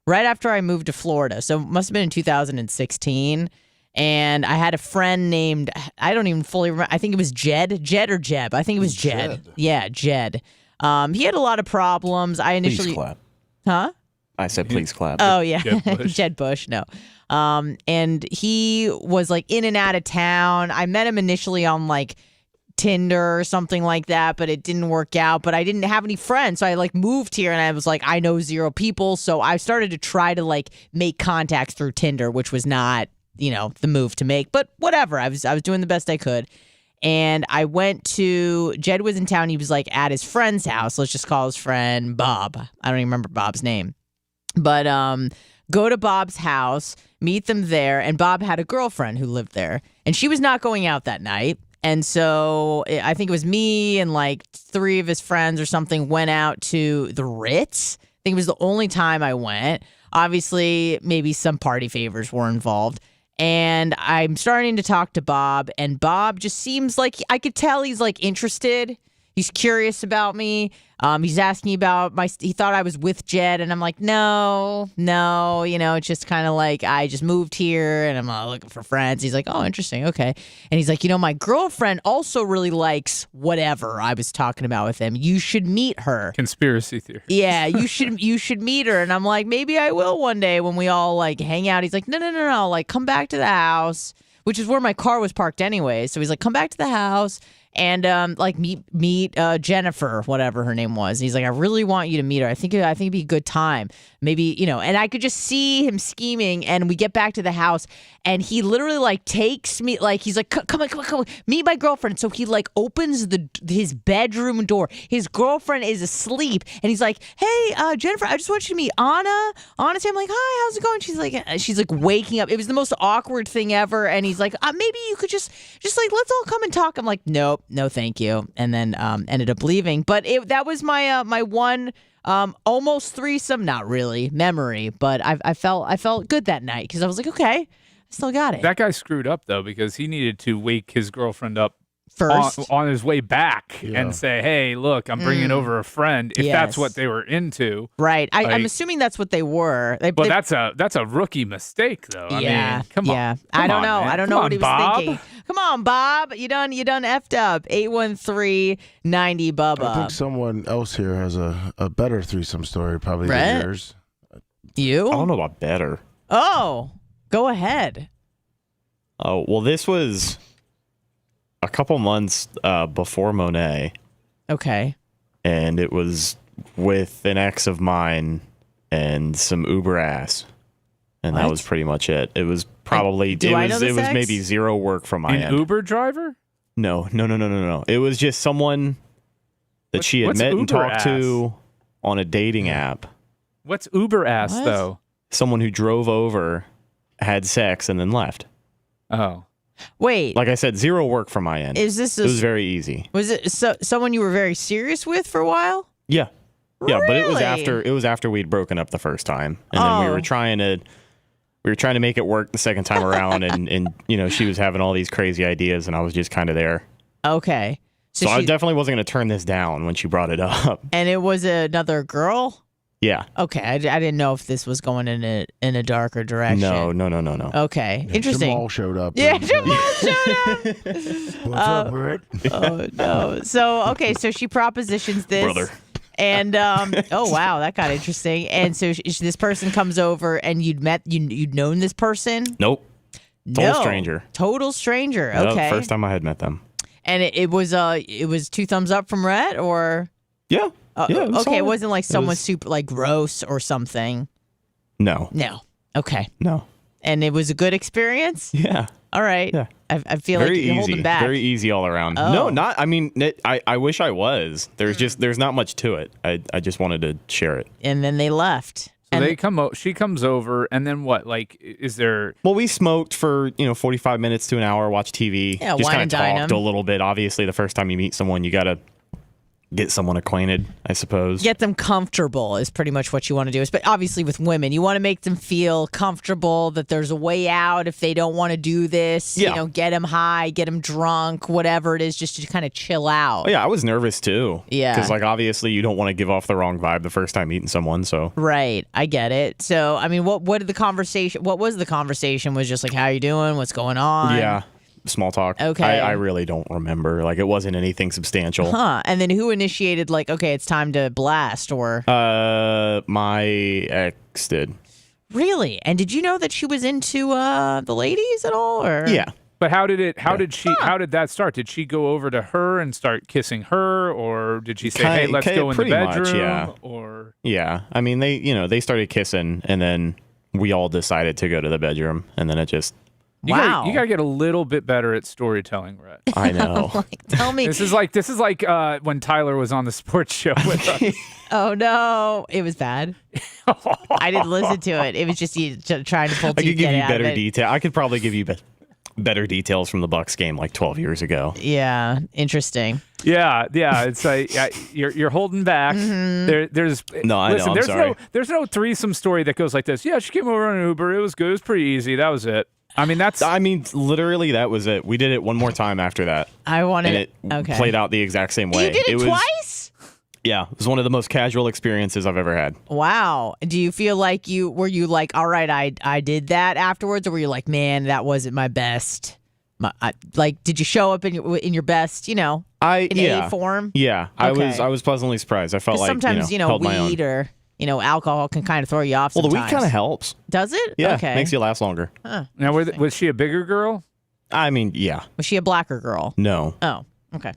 right after I moved to Florida. So it must have been in 2016. And I had a friend named, I don't even fully remember. I think it was Jed or Jeb. I think it was Jed. Yeah, Jed. He had a lot of problems. I initially. Please clap. Huh? I said please clap. Oh, yeah. Jed Bush. No. And he was like in and out of town. I met him initially on like Tinder or something like that, but it didn't work out. But I didn't have any friends. So I like moved here and I was like, I know 0 people. So I started to try to like make contacts through Tinder, which was not, the move to make. But whatever. I was doing the best I could. And I went to, Jed was in town. He was like at his friend's house. Let's just call his friend Bob. I don't even remember Bob's name. But go to Bob's house, meet them there. And Bob had a girlfriend who lived there. And she was not going out that night. And so I think it was me and like 3 of his friends or something went out to the Ritz. I think it was the only time I went. Obviously, maybe some party favors were involved. And I'm starting to talk to Bob, and Bob just seems like I could tell he's like interested. He's curious about me. He's asking about he thought I was with Jed, and I'm like, no, it's just kind of like I just moved here and I'm looking for friends. He's like, oh, interesting. Okay. And he's like, my girlfriend also really likes whatever I was talking about with him. You should meet her. Conspiracy theory. Yeah, you should meet her. And I'm like, maybe I will one day when we all like hang out. He's like, no, like come back to the house, which is where my car was parked anyway. So he's like, come back to the house. And like meet Jennifer, whatever her name was. And he's like, I really want you to meet her. I think it'd be a good time. Maybe, and I could just see him scheming. And we get back to the house, and he literally like takes me, like he's like, come on, meet my girlfriend. So he like opens his bedroom door. His girlfriend is asleep, and he's like, hey, Jennifer, I just want you to meet Anna. Honestly, I'm like, hi, how's it going? She's like waking up. It was the most awkward thing ever. And he's like, maybe you could just like let's all come and talk. I'm like, nope. No, thank you. And then ended up leaving. But that was my my one almost threesome, not really, memory. But I felt good that night because I was like, okay, I still got it. That guy screwed up, though, because he needed to wake his girlfriend up first on his way back and say, hey, look, I'm bringing over a friend, if that's what they were into. Right. I'm assuming that's what they were. But that's a rookie mistake, though. I mean, come on. I don't know. Man. I don't know what he was Bob. thinking. Come on, Bob. You done effed up. 813-90 Bubba. I think someone else here has a better threesome story probably than yours. You? I don't know about better. Oh, go ahead. Oh, well, this was a couple months before Monet. Okay. And it was with an ex of mine and some Uber ass. And that was pretty much it. It was probably it was maybe 0 work from my end. An Uber driver? No. It was just someone that she had met and talked to on a dating app. What's Uber ass though? Someone who drove over, had sex, and then left. Oh. Wait. Like I said, 0 work from my end. Is this it was very easy. Was it someone you were very serious with for a while? Yeah. Yeah, really? But it was after we'd broken up the first time. And then we were trying to make it work the second time around, and she was having all these crazy ideas, and I was just kind of there. Okay. So I definitely wasn't going to turn this down when she brought it up. And it was another girl? Yeah. Okay. I didn't know if this was going in a darker direction. No. Okay. Interesting. Jamal showed up. Yeah, Jamal showed up. What's up, Brett? Oh, no. So she propositions this. Brother. And oh wow, that got interesting. And so this person comes over, and you'd known this person? Nope. Total stranger. Okay. First time I had met them. And it was 2 thumbs up from Rhett, or yeah. It okay. It wasn't like someone super like gross or something. No. Okay. No. And it was a good experience. Yeah. All right. Yeah. I feel very like you're easy. holding back. Very easy all around. Oh. No, not. I mean, I wish I was. There's not much to it. I just wanted to share it. And then they left. So she comes over, and then what? Like, is there? Well, we smoked for 45 minutes to an hour, watched TV, Yeah, just wine kind and of dine talked 'em. a little bit. Obviously, the first time you meet someone, you gotta get someone acquainted, I suppose. Get them comfortable is pretty much what you want to do. But obviously with women, you want to make them feel comfortable, that there's a way out if they don't want to do this. Yeah. You know, get them high, get them drunk, whatever it is, just to kind of chill out. Oh, yeah, I was nervous too. Yeah. Because, like, obviously you don't want to give off the wrong vibe the first time meeting someone, so. Right. I get it. So, I mean, what was the conversation? Was just like, how you doing? What's going on? Yeah. Small talk. Okay. I really don't remember. Like, it wasn't anything substantial. Huh. And then who initiated, like, okay, it's time to blast, or? My ex did. Really? And did you know that she was into the ladies at all, or? Yeah. But how did that start? Did she go over to her and start kissing her, or did she say, "Hey, let's go in the bedroom"? Much, yeah. Or yeah, I mean, they started kissing, and then we all decided to go to the bedroom, and then it just. You gotta get a little bit better at storytelling, Rhett. I know. Tell me. This is like when Tyler was on the sports show with us. Oh no, it was bad. I didn't listen to it. It was just you trying to pull teeth. I could give you better detail. I could probably give you better details from the Bucks game like 12 years ago. Yeah, interesting. Yeah. It's like you're holding back. Mm-hmm. There's no threesome story that goes like this. Yeah, she came over on an Uber. It was good. It was pretty easy. That was it. I mean, literally, that was it. We did it one more time after that. And it played out the exact same way. You did it twice? Yeah, it was one of the most casual experiences I've ever had. Wow. Do you feel like were you like, all right, I did that afterwards, or were you like, man, that wasn't my best? Did you show up in your best, A form? Yeah, okay. I was pleasantly surprised. I felt like sometimes weed or alcohol can kind of throw you off. Well, sometimes. the weed kind of helps. Does it? Yeah, okay. Makes you last longer. Huh. Now, was she a bigger girl? I mean, yeah. Was she a blacker girl? No. Oh, okay.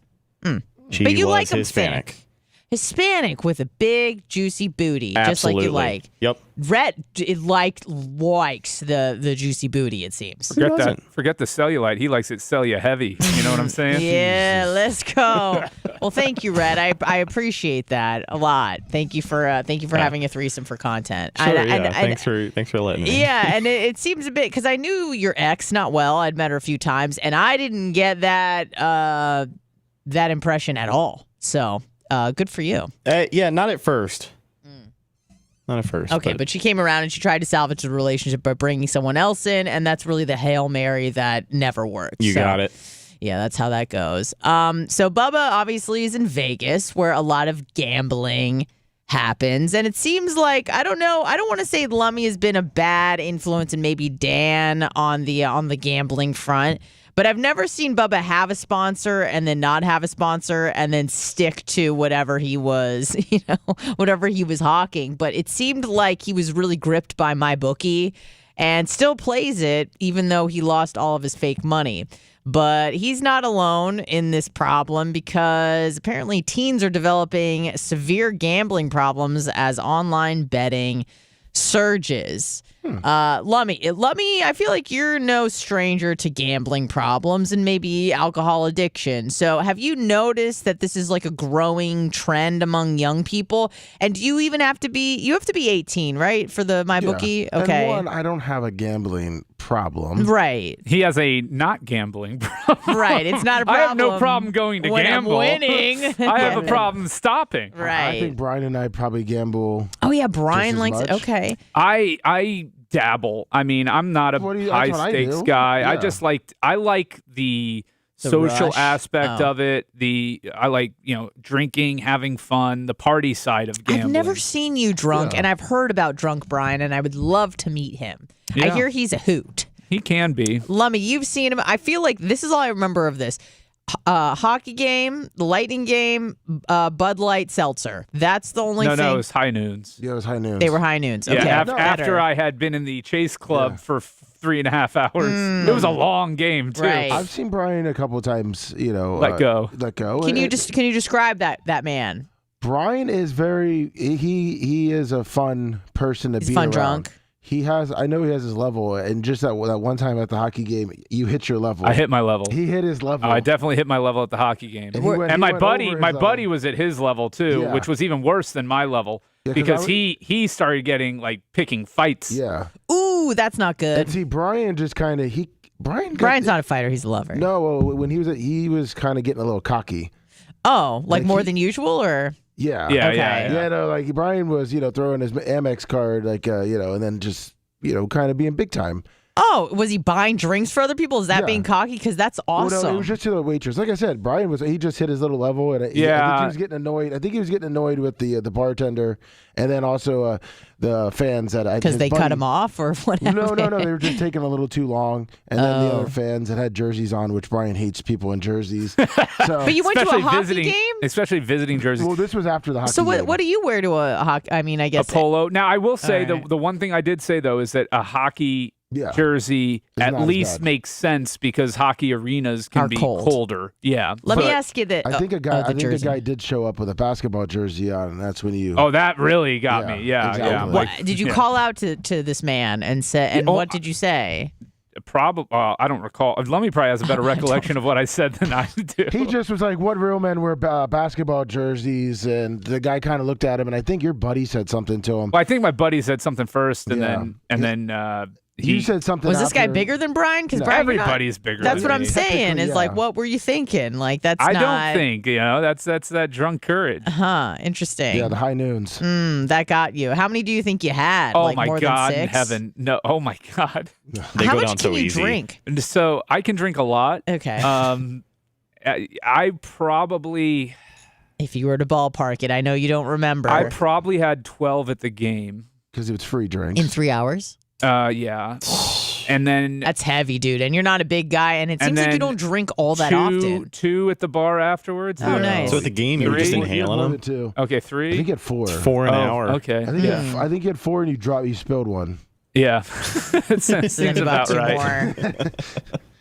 She but you was like them Hispanic. thick. Hispanic with a big juicy booty, Absolutely. just like you like. Yep. Rhett likes the juicy booty. It seems. Forget the cellulite. He likes it cell you heavy. You know what I'm saying? Yeah, let's go. Well, thank you, Rhett. I appreciate that a lot. Thank you for having a threesome for content. Sure, thanks for letting me. Yeah, and it seems a bit because I knew your ex not well. I'd met her a few times, and I didn't get that impression at all. So. Good for you. Yeah, not at first. Not at first. Okay, but she came around and she tried to salvage the relationship by bringing someone else in, and that's really the Hail Mary that never worked. You got it. Yeah, that's how that goes. So Bubba obviously is in Vegas, where a lot of gambling happens, and it seems like, I don't know, I don't want to say Lummy has been a bad influence, and maybe Dan on the gambling front. But I've never seen Bubba have a sponsor and then not have a sponsor and then stick to whatever he was, whatever he was hawking. But it seemed like he was really gripped by MyBookie and still plays it, even though he lost all of his fake money. But he's not alone in this problem, because apparently teens are developing severe gambling problems as online betting surges. Lummy, I feel like you're no stranger to gambling problems and maybe alcohol addiction. So have you noticed that this is like a growing trend among young people? And do you even have to be 18, right, for the MyBookie? Yeah. Okay. And one, I don't have a gambling problem. Right. He has a not gambling problem. Right. It's not a problem. I have no problem going to when gamble. I'm winning. I have a problem stopping. Right. I think Brian and I probably gamble. Oh yeah, Brian likes much. it. Okay. I dabble. I mean, I'm not a high stakes guy. Yeah. I like the social rush. aspect of it. I like, drinking, having fun, the party side of gambling. I've never seen you drunk, and I've heard about drunk Brian, and I would love to meet him. Yeah. I hear he's a hoot. He can be. Lummy, you've seen him. I feel like this is all I remember of this. Hockey game, the Lightning game, Bud Light Seltzer. That's the only thing. No, it was High Noons. Yeah, it was High Noons. They were High Noons. Okay. Yeah, after I had been in the Chase Club for 3.5 hours. It was a long game, too. Right. I've seen Brian a couple of times, Let go. Can you describe that man? Brian is he is a fun person to be fun around. drunk. I know he has his level, and just that one time at the hockey game, you hit your level. I hit my level. He hit his level. I definitely hit my level at the hockey game. And my buddy was at his level too, which was even worse than my level, because he started getting picking fights. Yeah. Ooh, that's not good. And see, Brian just kind of Brian's not a fighter; he's a lover. No, when he was kind of getting a little cocky. Oh, like more than usual, or? Yeah. Yeah, okay. Yeah, no, like Brian was, throwing his Amex card, like, and then just, kind of being big time. Oh, was he buying drinks for other people? Is that being cocky? Because that's awesome. Well, no, it was just to the waitress. Like I said, Brian he just hit his little level, and I think he was getting annoyed. I think he was getting annoyed with the bartender, and then also the fans because they cut him off or whatever. No, they were just taking a little too long, and then the other fans that had jerseys on, which Brian hates people in jerseys. So, but you went to a hockey game, especially visiting jerseys. Well, this was after the hockey. So game. what do you wear to a hockey? I mean, I guess a polo. Now I will say the one thing I did say though is that a hockey jersey at least makes sense because hockey arenas can be colder. Yeah. Let me ask you that. I think a guy did show up with a basketball jersey on, and that's when you. Oh, that really got me. Yeah, exactly. yeah. What, did you call out to this man and say? And what did you say? Probably, I don't recall. Lummy probably has a better recollection of what I said than I do. He just was like, "What real men wear basketball jerseys?" And the guy kind of looked at him, and I think your buddy said something to him. Well, I think my buddy said something first, and then. You said something. Was this guy bigger than Brian? Because everybody's bigger. That's than what me. I'm saying. Is like, what were you thinking? Like that's. I don't think that's that drunk courage. Interesting. Yeah, the high noons. That got you. How many do you think you had? Oh like my more God, than 6? in heaven, no. Oh my God. They How go much down can so you easy. drink? So I can drink a lot. Okay. I probably. If you were to ballpark it, I know you don't remember. I probably had 12 at the game because it was free drinks in 3 hours. Yeah. And then that's heavy, dude. And you're not a big guy, and it seems like you don't drink all that often. 2 at the bar afterwards. Oh, nice. So at the game, you were just inhaling them. Okay, 3. I think you had 4. 4 an hour. Okay. I think you had 4, and you spilled one. Yeah, it seems about 2 right. more.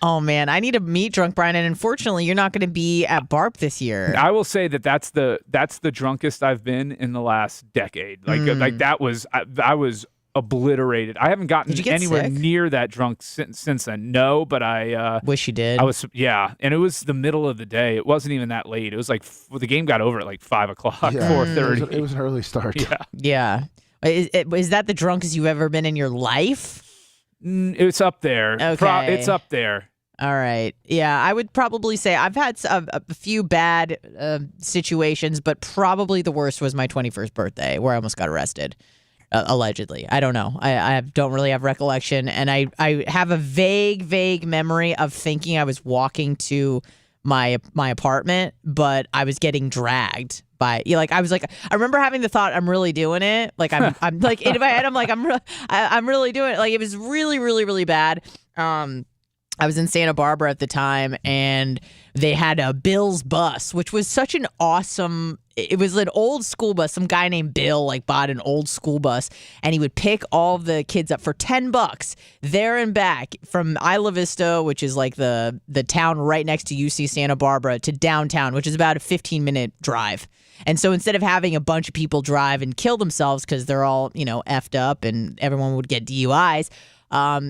Oh man, I need to meet Drunk Brian, and unfortunately, you're not going to be at BARP this year. I will say that's the drunkest I've been in the last decade. Like that was I was obliterated. I haven't gotten anywhere sick? near that drunk since then. No, but I wish you did. I was and it was the middle of the day. It wasn't even that late. It was like the game got over at like 5 o'clock, 4:30. It was an early start. Yeah. Is that the drunkest you've ever been in your life? It's up there. Okay. It's up there. All right. Yeah, I would probably say I've had a few bad situations, but probably the worst was my 21st birthday where I almost got arrested. Allegedly. I don't know. I don't really have recollection. And I have a vague memory of thinking I was walking to my apartment, but I was getting dragged by, I was like, I remember having the thought, I'm really doing it. Like, I'm like, in my head, I'm like, I'm really doing it. Like, it was really, really, really bad. I was in Santa Barbara at the time, and they had a Bill's bus, which was such an awesome. It was an old school bus. Some guy named Bill bought an old school bus, and he would pick all of the kids up for $10 there and back from Isla Vista, which is like the town right next to UC Santa Barbara, to downtown, which is about a 15-minute drive. And so instead of having a bunch of people drive and kill themselves because they're all effed up and everyone would get DUIs.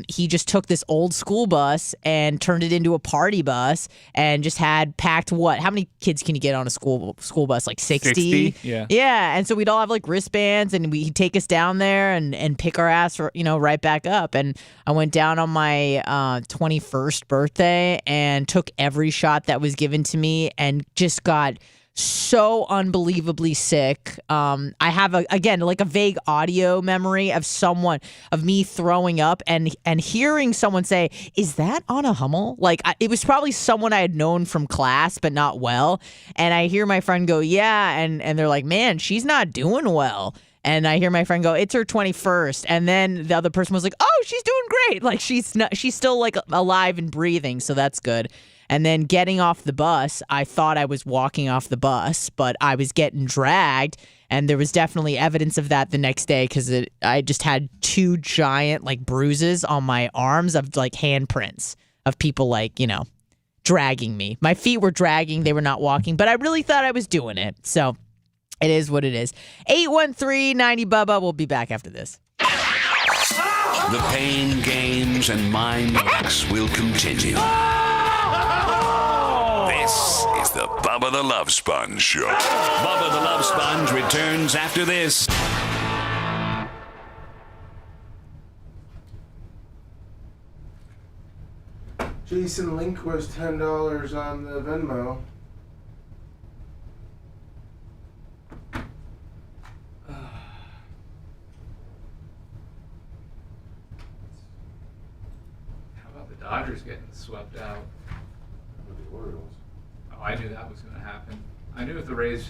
He just took this old school bus and turned it into a party bus and just had packed how many kids can you get on a school bus? Like 60? Yeah. Yeah. And so we'd all have like wristbands and he'd take us down there and pick our ass, right back up. And I went down on my 21st birthday and took every shot that was given to me and just got so unbelievably sick. I have a vague audio memory of me throwing up and hearing someone say, "Is that Anna Hummel?" Like it was probably someone I had known from class, but not well. And I hear my friend go, "Yeah," and they're like, "Man, she's not doing well." And I hear my friend go, "It's her 21st." And then the other person was like, "Oh, she's doing great. Like she's still like alive and breathing, so that's good." And then getting off the bus, I thought I was walking off the bus, but I was getting dragged. And there was definitely evidence of that the next day because I just had 2 giant like bruises on my arms of like handprints of people dragging me. My feet were dragging. They were not walking, but I really thought I was doing it. So it is what it is. 813-90-BUBBA. We'll be back after this. The pain, games, and mind fucks will continue. This is the Bubba the Love Sponge Show. Bubba the Love Sponge returns after this. Jason Link was $10 on the Venmo. Dodgers getting swept out. With the Orioles. Oh, I knew that was going to happen. I knew if the Rays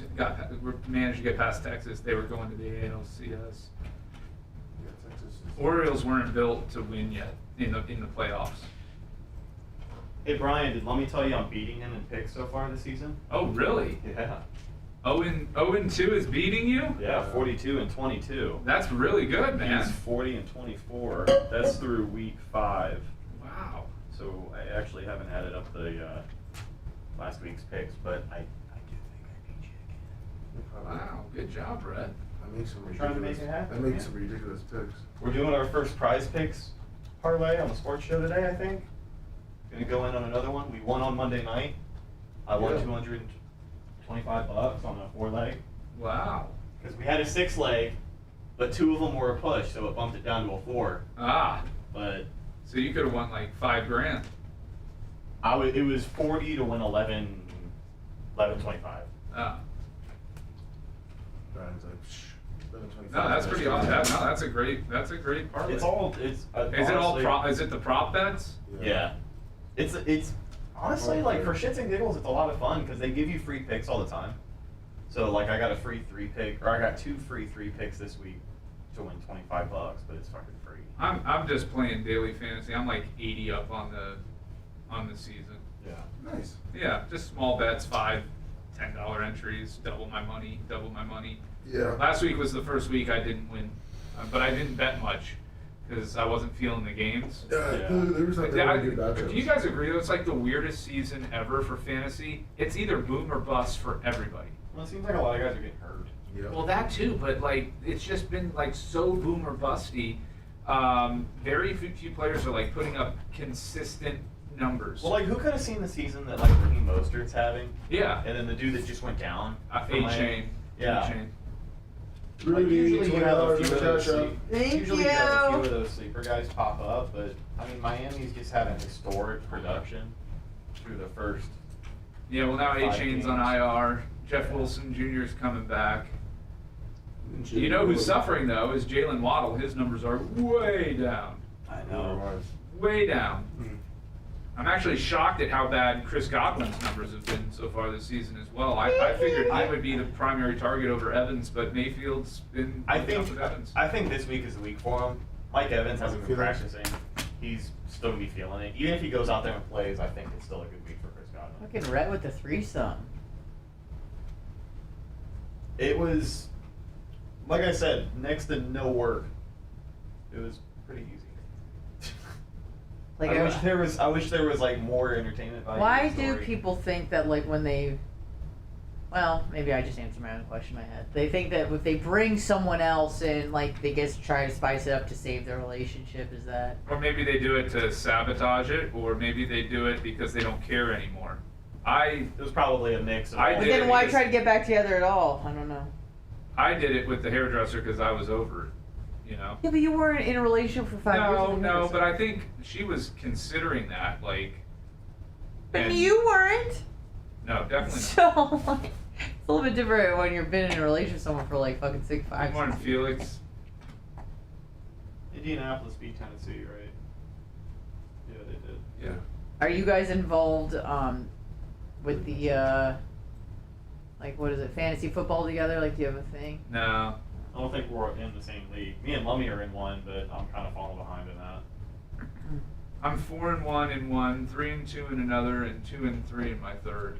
managed to get past Texas, they were going to the ALCS. Yeah, Texas is... Orioles weren't built to win yet in the playoffs. Hey Brian, let me tell you I'm beating him in picks so far this season. Oh, really? Yeah. 0-2 is beating you? Yeah, 42 and 22. That's really good, man. He's 40 and 24. That's through week 5. Wow. So I actually haven't added up the last week's picks, but I do think I beat you again. Wow, good job, Brett. I make some Trying to ridiculous. make it happen, I make man. some ridiculous picks. We're doing our first prize picks parlay on the sports show today, I think. Gonna go in on another one. We won on Monday night. I won $225 on a 4-leg. Wow. Because we had a 6-leg, but 2 of them were a push, so it bumped it down to a 4. Ah. But so you could have won like $5,000. It was 40 to win 11.25. Ah. Brian's like, shh. No, that's pretty awesome. That's a great parlay. It's all. It's. Is it the prop bets? Yeah. It's honestly like for shits and giggles, it's a lot of fun because they give you free picks all the time. So like I got a free 3 pick, or I got 2 free 3 picks this week to win $25, but it's fucking free. I'm just playing daily fantasy. I'm like 80 up on the season. Yeah. Nice. Yeah, just small bets, $5, $10 entries, double my money. Yeah. Last week was the first week I didn't win, but I didn't bet much because I wasn't feeling the games. There was something really good Do you guys agree that it's like the weirdest season ever for fantasy? It's either boom or bust for everybody. Well, it seems like a lot of guys are getting hurt. Yeah. Well, that too, but like it's just been like so boom or busty. Very few players are like putting up consistent numbers. Well, like who could have seen the season that like Raheem Mostert's having? Yeah. And then the dude that just went down. A-Chain. Yeah. A-Chain. Like, usually you have a few of those. Thank Usually you. you have a few of those sleeper guys pop up, but I mean Miami's just had an historic production through the first. Yeah, well now 5 A-Chain's games. on IR. Jeff Wilson Jr. is coming back. You know who's suffering though is Jalen Waddle. His numbers are way down. I know. Way down. I'm actually shocked at how bad Chris Godwin's numbers have been so far this season as well. I figured he would be the primary target over Evans, but Mayfield's been up with Evans. I think this week is the week for him. Mike Evans hasn't been practicing. He's still gonna be feeling it. Even if he goes out there and plays, I think it's still a good week for Chris Godwin. Fucking Rhett with the threesome. It was, like I said, next to no work. It was pretty easy. Like I wish there was like more entertainment value. Why in the do story. people think that like when they, well, maybe I just answered my own question in my head. They think that if they bring someone else in, like they get to try to spice it up to save their relationship. Is that? Or maybe they do it to sabotage it, or maybe they do it because they don't care anymore. It was probably a mix of But then why try to get back together at all? I don't know. I did it with the hairdresser because I was over it, you know? Yeah, but you weren't in a relationship for 5 years. No, but I think she was considering that, like... But you weren't. No, definitely So, like, it's a little bit different when you've been in a relationship with someone for like fucking 5 Martin Felix. Indianapolis beat Tennessee, right? Yeah, they did. Yeah. Are you guys involved with the like what is it, fantasy football together? Like, do you have a thing? No. I don't think we're in the same league. Me and Lummy are in one, but I'm kind of falling behind in that. I'm 4-1 in one, 3-2 in another, and 2-3 in my third.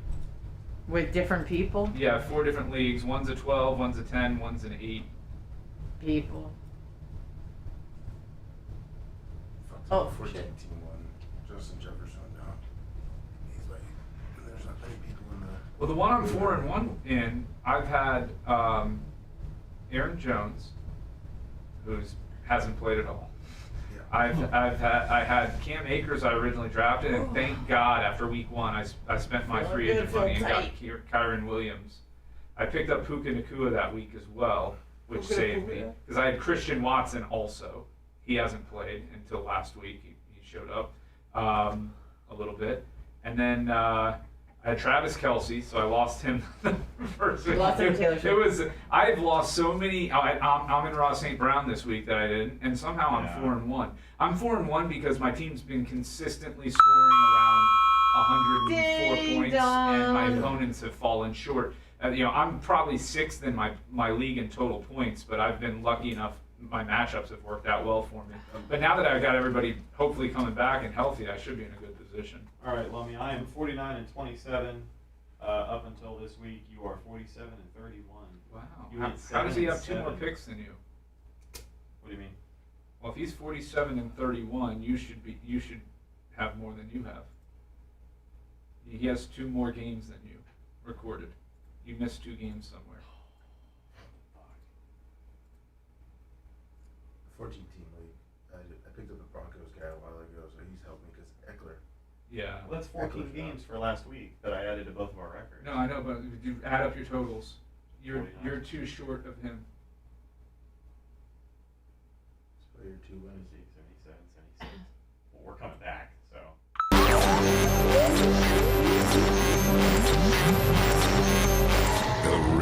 With different people? Yeah, 4 different leagues. One's a 12, one's a 10, one's an 8. People. Oh, 14 team one. Justin Jefferson now. He's like, there's not many people in the. Well, the one I'm 4-1 in, I've had Aaron Jones, who's hasn't played at all. Yeah. I had Cam Akers I originally drafted, and thank God after week 1 I spent my free agent money and got Kyron Williams. I picked up Puka Nacua that week as well, which saved me because I had Christian Watson also. He hasn't played until last week. He showed up a little bit, and then I I had Travis Kelce, so I lost him. First You lost him to Taylor Swift. I've lost so many. I'm in Ross St. Brown this week that I didn't, and somehow I'm 4-1. I'm 4-1 because my team's been consistently scoring around 104 points, and my opponents have fallen short. I'm probably 6th in my league in total points, but I've been lucky enough. My matchups have worked out well for me. But now that I've got everybody hopefully coming back and healthy, I should be in a good position. All right, Lummy, I am 49-27 up until this week. You are 47-31. Wow. How does he have 2 more picks than you? What do you mean? Well, if he's 47-31, you should have more than you have. He has 2 more games than you recorded. You missed 2 games somewhere. 14-team league. I picked up the Broncos guy a while ago, so he's helped me because Eckler. Yeah. Well, that's 14 games for last week that I added to both of our records. No, I know, but you add up your totals. You're 49. too short of him. So you're 2 wins. 77, 76. Well, we're coming back, so.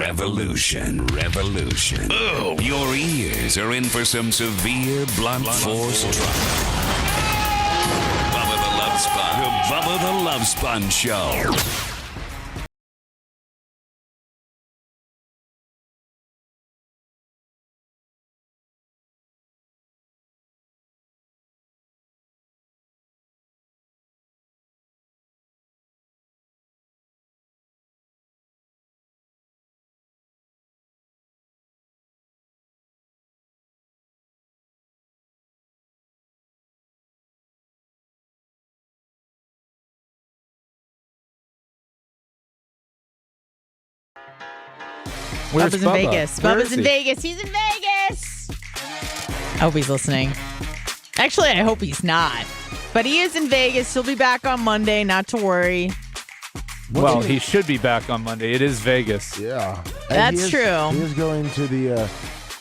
Revolution. Boom. Your ears are in for some severe blunt force trauma. Bubba the Love Sponge. The Bubba the Love Sponge Show. Where's Bubba's in Bubba? Vegas. Where Bubba's is in he? Vegas. He's in Vegas. I hope he's listening. Actually, I hope he's not. But he is in Vegas. He'll be back on Monday. Not to worry. Well, he should be back on Monday. It is Vegas. Yeah. That's true. He is going to the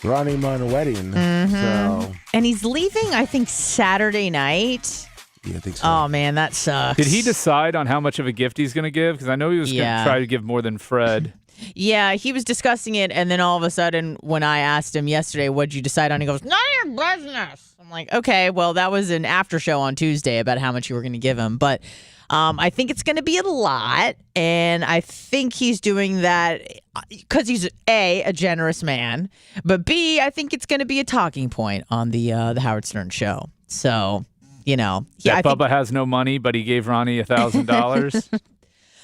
Ronnie Munn wedding. Mhm. So. And he's leaving, I think, Saturday night. Yeah, I think so. Oh, man, that sucks. Did he decide on how much of a gift he's going to give? Because I know he was going Yeah. to try to give more than Fred. Yeah, he was discussing it, and then all of a sudden, when I asked him yesterday, what'd you decide on? He goes, none of your business. I'm like, okay, well, that was an after show on Tuesday about how much you were going to give him. But I think it's going to be a lot, and I think he's doing that because he's, A, generous man, but B, I think it's going to be a talking point on the Howard Stern show. So, you know. Bubba has no money, but he gave Ronnie $1,000.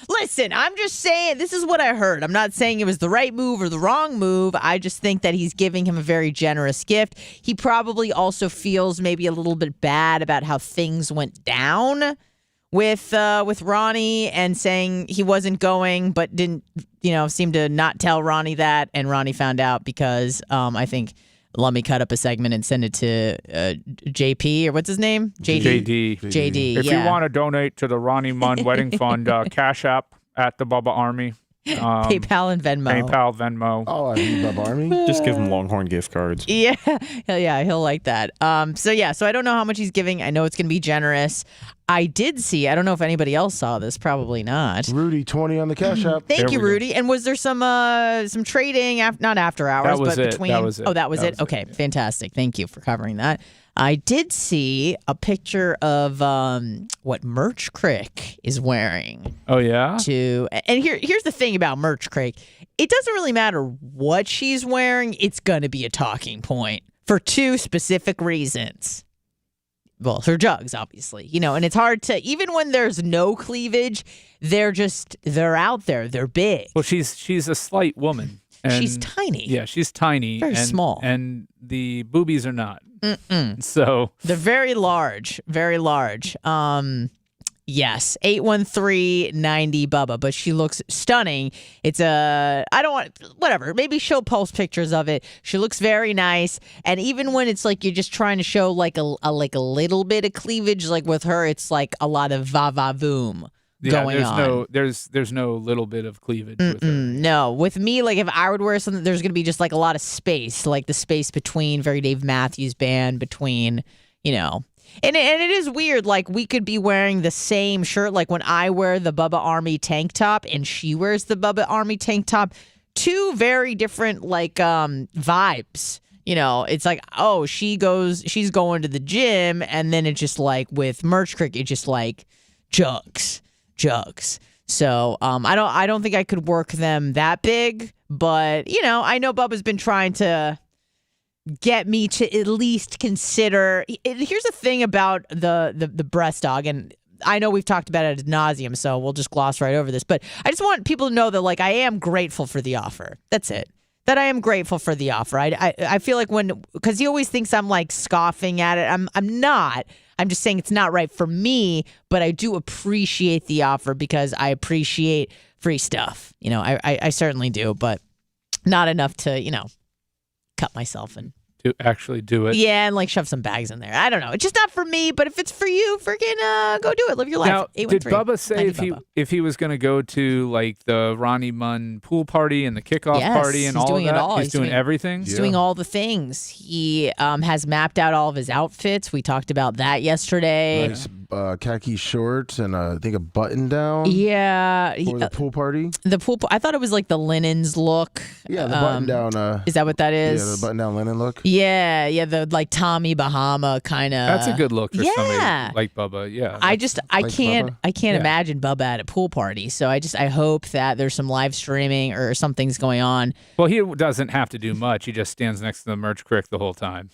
Listen, I'm just saying, this is what I heard. I'm not saying it was the right move or the wrong move. I just think that he's giving him a very generous gift. He probably also feels maybe a little bit bad about how things went down with Ronnie and saying he wasn't going, but didn't, seem to not tell Ronnie that. And Ronnie found out because I think Lummy cut up a segment and send it to JP, or what's his name? JD. JD, If yeah. you want to donate to the Ronnie Munn Wedding Fund, Cash App at the Bubba Army. PayPal and Venmo. PayPal, Venmo. Oh, I mean, Bubba Army? Just give him Longhorn gift cards. Yeah, he'll like that. So I don't know how much he's giving. I know it's going to be generous. I did see, I don't know if anybody else saw this, probably not. Rudy, 20 on the Cash App. Thank you, Rudy. And was there some trading, not after hours, That was but it. between? That was it. Oh, that was That it? was it, Okay, fantastic. Thank you for covering that. I did see a picture of what Merch Crick is wearing. Oh, yeah? And here's the thing about Merch Crick. It doesn't really matter what she's wearing. It's going to be a talking point for 2 specific reasons. Well, her jugs, obviously, and it's hard to, even when there's no cleavage, they're out there. They're big. Well, she's a slight woman. And she's tiny. Yeah, she's tiny. Very small. And the boobies are not. Mm-mm. So. They're very large. Very large. Yes, 813-90 Bubba, but she looks stunning. It's whatever. Maybe she'll post pictures of it. She looks very nice, and even when it's like you're just trying to show like a little bit of cleavage, like with her, it's like a lot of va-va-voom going on. There's no little bit of cleavage with her. No, with me, like if I would wear something, there's gonna be just like a lot of space, like the space between very Dave Matthews Band, between. And it is weird. Like, we could be wearing the same shirt. Like, when I wear the Bubba Army tank top and she wears the Bubba Army tank top, two very different, like, vibes. You know, it's like, oh, she's going to the gym, and then it's just like with Merch Crick, it's just like jugs. So I don't think I could work them that big, but you know, I know Bubba's been trying to get me to at least consider. Here's the thing about the breast dog, and I know we've talked about it ad nauseum, so we'll just gloss right over this. But I just want people to know that, like, I am grateful for the offer. That's it. That I am grateful for the offer. I feel like because he always thinks I'm like scoffing at it. I'm not. I'm just saying it's not right for me, but I do appreciate the offer because I appreciate free stuff. You know, I certainly do, but not enough to, you know, cut myself and to actually do it. Yeah, and like shove some bags in there. I don't know. It's just not for me, but if it's for you, freaking go do it. Live your life. Now, did Bubba say if he was going to go to like the Ronnie Munn pool party and the kickoff party and all of that? He's doing everything? He's doing all the things. He has mapped out all of his outfits. We talked about that yesterday. Nice khaki shorts and I think a button down. Yeah. For the pool party. I thought it was like the linens look. Yeah, the button down. Is that what that is? Yeah, the button down linen look. Yeah, the like Tommy Bahama kind of. That's a good look for somebody like Bubba. Yeah. I can't imagine Bubba at a pool party. So I hope that there's some live streaming or something's going on. Well, he doesn't have to do much. He just stands next to the Merch Crick the whole time.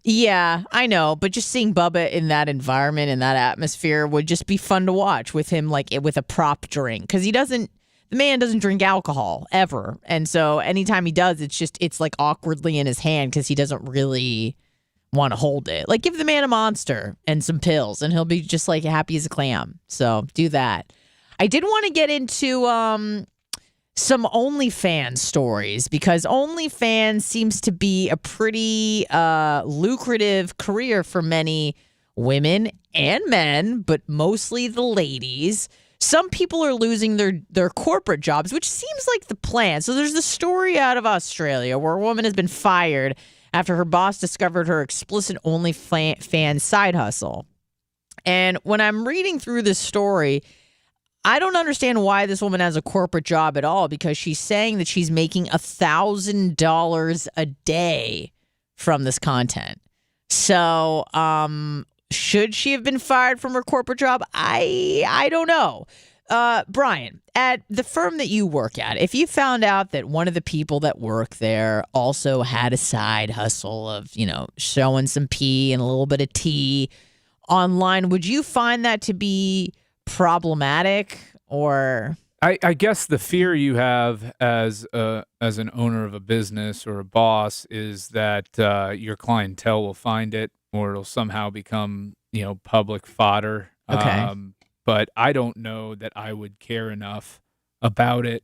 Yeah, I know, but just seeing Bubba in that environment, in that atmosphere would just be fun to watch with him, like with a prop drink, because the man doesn't drink alcohol ever, and so anytime he does, it's like awkwardly in his hand because he doesn't really want to hold it. Like, give the man a Monster and some pills, and he'll be just like happy as a clam. So do that. I did want to get into some OnlyFans stories because OnlyFans seems to be a pretty lucrative career for many women and men, but mostly the ladies. Some people are losing their corporate jobs, which seems like the plan. So there's the story out of Australia where a woman has been fired after her boss discovered her explicit OnlyFans side hustle. And when I'm reading through this story, I don't understand why this woman has a corporate job at all, because she's saying that she's making $1,000 a day from this content. So, should she have been fired from her corporate job? I don't know. Brian, at the firm that you work at, if you found out that one of the people that work there also had a side hustle of, you know, showing some P and a little bit of T online, would you find that to be problematic? Or I guess the fear you have as an owner of a business or a boss is that your clientele will find it, or it'll somehow become, you know, public fodder. Okay. But I don't know that I would care enough about it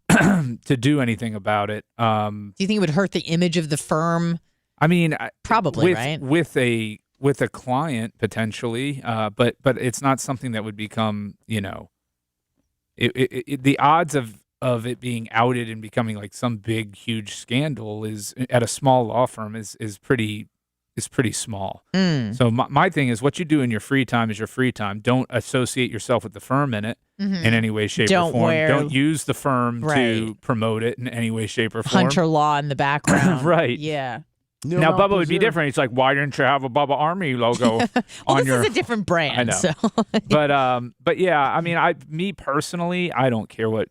to do anything about it. Do you think it would hurt the image of the firm? I mean, probably, right? With a client potentially, but it's not something that would become, you know, the odds of it being outed and becoming like some big huge scandal is at a small law firm is pretty small. So my thing is, what you do in your free time is your free time. Don't associate yourself with the firm in it in any way, shape, or form. Don't use the firm to promote it in any way, shape, or form. Hunter law in the background. Right. Yeah. Now, Bubba would be different. It's like, why didn't you have a Bubba Army logo on this is a different brand. I know. So. but yeah, I mean, me personally, I don't care what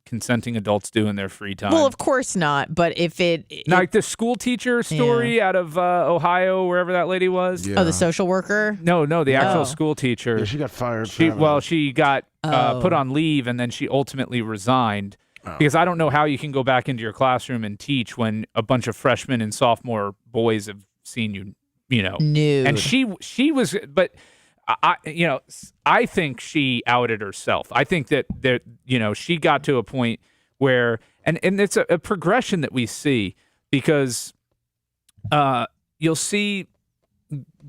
consenting adults do in their free time. Well, of course not. But if like the school teacher story out of Ohio, wherever that lady was. Yeah. Oh, the social worker? No, the actual school teacher. Yeah, she got fired. She got put on leave, and then she ultimately resigned. Because I don't know how you can go back into your classroom and teach when a bunch of freshmen and sophomore boys have seen you know. Nude. And she was, but I think she outed herself. I think that you know, she got to a point where, and it's a progression that we see, because you'll see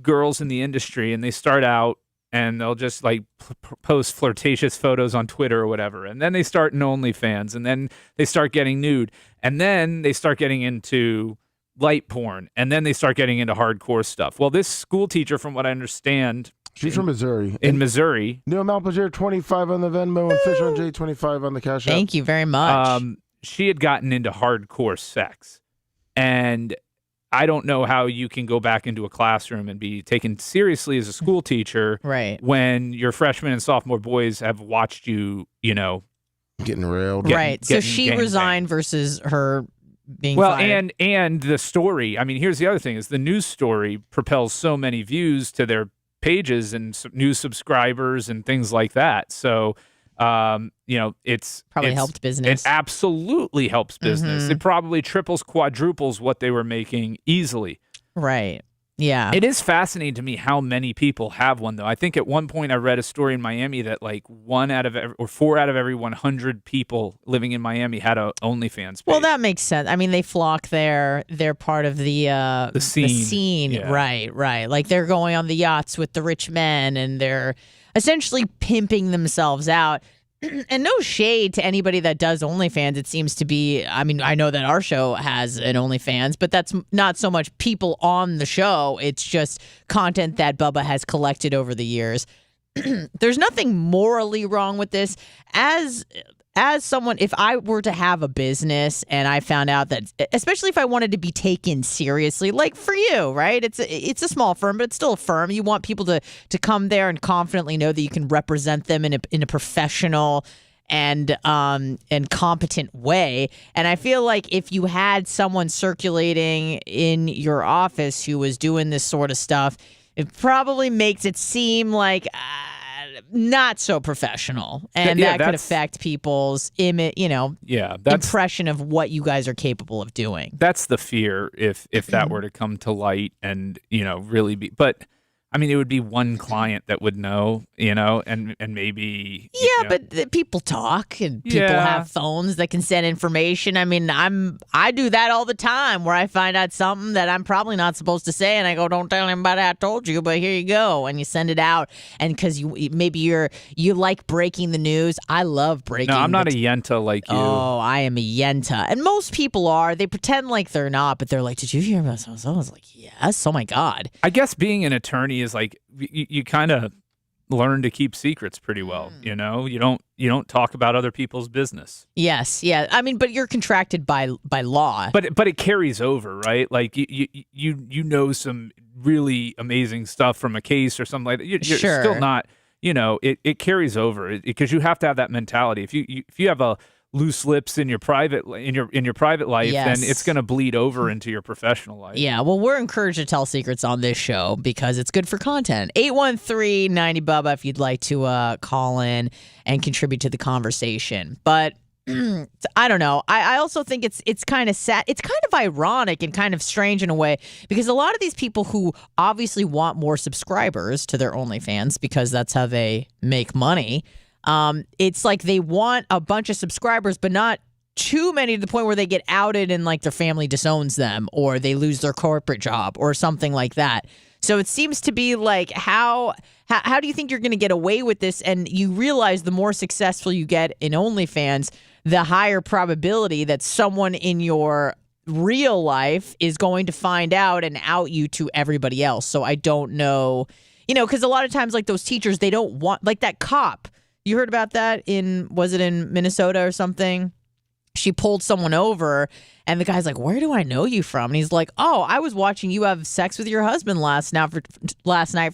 girls in the industry and they start out and they'll just like post flirtatious photos on Twitter or whatever. And then they start in OnlyFans, and then they start getting nude. And then they start getting into light porn, and then they start getting into hardcore stuff. Well, this school teacher, from what I understand, she's from Missouri. In Missouri. Neil Malpager, 25 on the Venmo, and Fish on J, 25 on the Cash App. Thank you very much. She had gotten into hardcore sex, and I don't know how you can go back into a classroom and be taken seriously as a school teacher when your freshman and sophomore boys have watched you, getting railed. So she resigned versus her being well, fired. and the story. I mean, here's the other thing: is the news story propels so many views to their pages and new subscribers and things like that. So, it's probably helped business. It absolutely helps business. It probably triples, quadruples what they were making easily. Right. Yeah. It is fascinating to me how many people have one, though. I think at one point I read a story in Miami that like 4 out of every 100 people living in Miami had a OnlyFans page. Well, that makes sense. I mean, they flock there. They're part of the scene. The scene. Yeah. Right. Like they're going on the yachts with the rich men, and they're essentially pimping themselves out. And no shade to anybody that does OnlyFans. It seems to be, I mean, I know that our show has an OnlyFans, but that's not so much people on the show. It's just content that Bubba has collected over the years. There's nothing morally wrong with this. As someone, if I were to have a business and I found out that, especially if I wanted to be taken seriously, like for you, right? It's a small firm, but it's still a firm. You want people to come there and confidently know that you can represent them in a professional and competent way. And I feel like if you had someone circulating in your office who was doing this sort of stuff, it probably makes it seem like not so professional, and that could affect people's impression of what you guys are capable of doing. That's the fear if that were to come to light and really be. But I mean, it would be one client that would know, and maybe. Yeah, but people talk and people have phones that can send information. I mean, I do that all the time where I find out something that I'm probably not supposed to say, and I go, "Don't tell anybody I told you," but here you go, and you send it out. And because you like breaking the news, I love breaking. No, I'm not a yenta like you. Oh, I am a yenta, and most people are. They pretend like they're not, but they're like, "Did you hear about so?" I was like, "Yes." Oh my God. I guess being an attorney is like you kind of learn to keep secrets pretty well. You don't talk about other people's business. Yes, yeah. I mean, but you're contracted by law. But it carries over, right? Like you know some really amazing stuff from a case or something like that. You're still not. It carries over because you have to have that mentality. If you have a loose lips in your private life, then it's going to bleed over into your professional life. Yeah, well, we're encouraged to tell secrets on this show because it's good for content. 813-90-BUBBA if you'd like to call in and contribute to the conversation. But I don't know. I also think it's kind of sad. It's kind of ironic and kind of strange in a way because a lot of these people who obviously want more subscribers to their OnlyFans because that's how they make money. It's like they want a bunch of subscribers, but not too many to the point where they get outed and like their family disowns them or they lose their corporate job or something like that. So it seems to be like, how do you think you're going to get away with this? And you realize the more successful you get in OnlyFans, the higher probability that someone in your real life is going to find out and out you to everybody else. So I don't know, because a lot of times like those teachers, they don't want, like that cop. You heard about that was it in Minnesota or something? She pulled someone over and the guy's like, "Where do I know you from?" And he's like, "Oh, I was watching you have sex with your husband last night for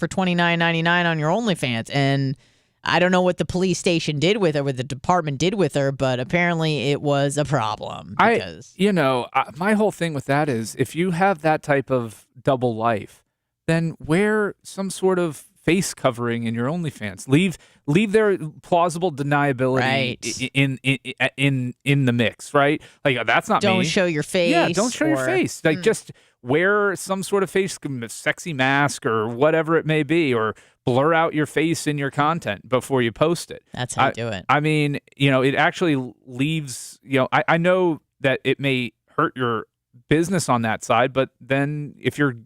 $29.99 on your OnlyFans." And I don't know what the police station did with her, what the department did with her, but apparently it was a problem. My whole thing with that is if you have that type of double life, then wear some sort of face covering in your OnlyFans. Leave their plausible deniability in the mix, right? Like that's not me. Don't show your face. Yeah, don't show your face. Like just wear some sort of face sexy mask or whatever it may be, or blur out your face in your content before you post it. That's how you do it. I mean, it actually leaves. I know that it may hurt your business on that side, but then if you're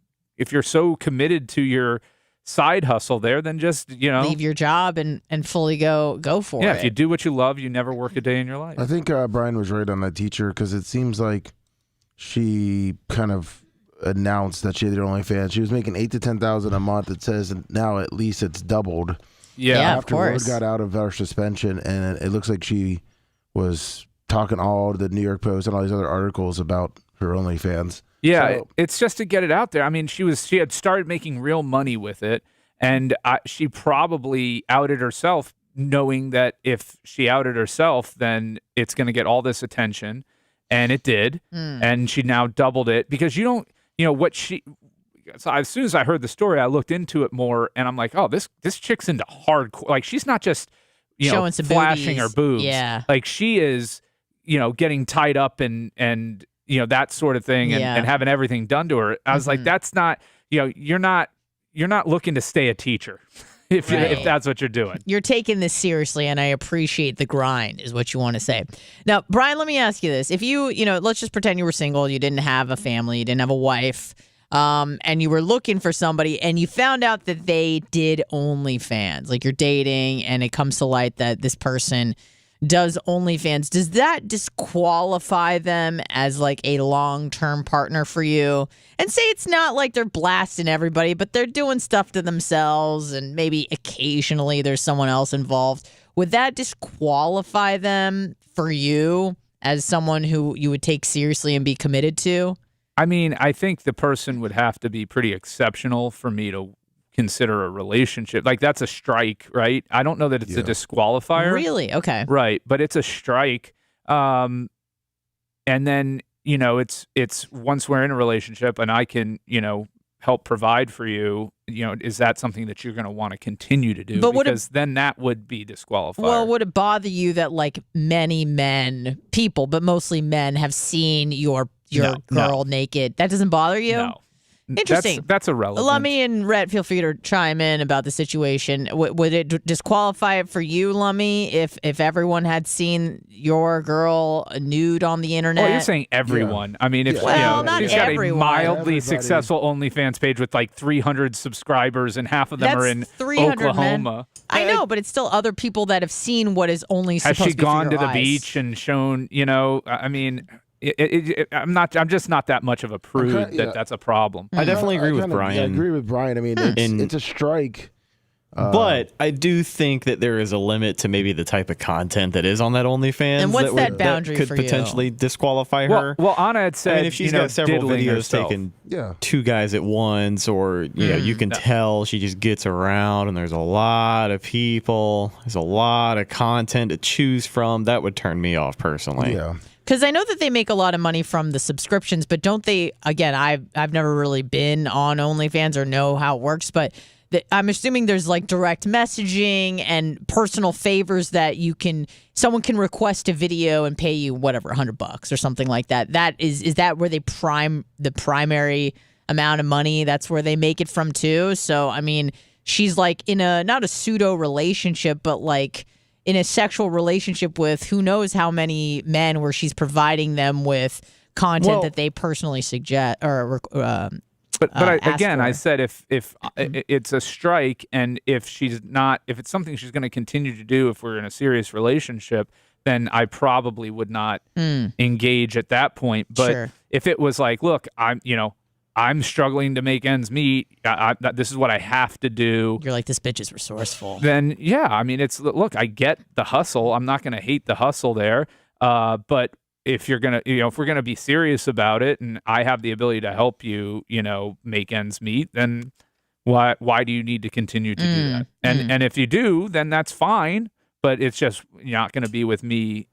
so committed to your side hustle there, then just leave your job and fully go for it. Yeah, if you do what you love, you never work a day in your life. I think Brian was right on that teacher because it seems like she kind of announced that she had her OnlyFans. She was making $8,000 to $10,000 a month. It says now at least it's doubled. Yeah, after of course. word got out of her suspension, and it looks like she was talking all to the New York Post and all these other articles about her OnlyFans. Yeah, So, it's just to get it out there. I mean, she had started making real money with it, and she probably outed herself, knowing that if she outed herself, then it's going to get all this attention, and it did, and she now doubled it because you don't, what she. So as soon as I heard the story, I looked into it more, and I'm like, oh, this chick's into hardcore. Like, she's not just showing some flashing booties. her boobs. Yeah, like she is, getting tied up and that sort of thing, and having everything done to her. I was like, that's not, you're not looking to stay a teacher if that's what you're doing. You're taking this seriously, and I appreciate the grind, is what you want to say. Now, Brian, let me ask you this: if you, let's just pretend you were single, you didn't have a family, you didn't have a wife. And you were looking for somebody, and you found out that they did OnlyFans, like you're dating, and it comes to light that this person does OnlyFans. Does that disqualify them as like a long-term partner for you? And say it's not like they're blasting everybody, but they're doing stuff to themselves, and maybe occasionally there's someone else involved. Would that disqualify them for you as someone who you would take seriously and be committed to? I mean, I think the person would have to be pretty exceptional for me to consider a relationship. Like, that's a strike, right? I don't know that it's a disqualifier. Really? Okay. Right, but it's a strike. And then, it's once we're in a relationship and I can, help provide for you, is that something that you're going to want to continue to do? But because then that would be disqualified. Well, would it bother you that like many people, but mostly men, have seen your girl naked? That doesn't bother you? No. Interesting. That's irrelevant. Lummy and Rhett, feel free to chime in about the situation. Would it disqualify it for you, Lummy, if everyone had seen your girl nude on the internet? Oh, you're saying everyone. Yeah. I mean, if not she's got everyone. a mildly successful OnlyFans page with like 300 subscribers, and half of them are in 300 Oklahoma. Men. I know, but it's still other people that have seen what is only supposed to be Has she gone for to your the eyes. beach and shown? I mean. I'm just not that much of a prude that's a problem. I definitely agree with Brian. I agree with Brian. I mean, it's a strike. But I do think that there is a limit to maybe the type of content that is on that OnlyFans. And what's that boundary could for you? Potentially disqualify her? Well, Anna had said, if she's got several videos herself. taking two guys at once, or you can tell she just gets around, and there's a lot of people, there's a lot of content to choose from, that would turn me off personally. Yeah. Because I know that they make a lot of money from the subscriptions, but don't they? Again, I've never really been on OnlyFans or know how it works, but I'm assuming there's like direct messaging and personal favors that someone can request a video and pay you whatever $100 or something like that. Is that where they the primary amount of money? That's where they make it from too. So I mean, she's like in not a pseudo relationship, but like in a sexual relationship with who knows how many men, where she's providing them with content that they personally suggest or But I said if it's a strike, and if it's something she's going to continue to do if we're in a serious relationship, then I probably would not engage at that point. But if it was like, look, I'm struggling to make ends meet, this is what I have to do. You're like, this bitch is resourceful. Then yeah, I mean, look, I get the hustle. I'm not going to hate the hustle there. But if you're gonna, if we're gonna be serious about it, and I have the ability to help you, make ends meet, then why do you need to continue to do that? And if you do, then that's fine. But it's just not going to be with me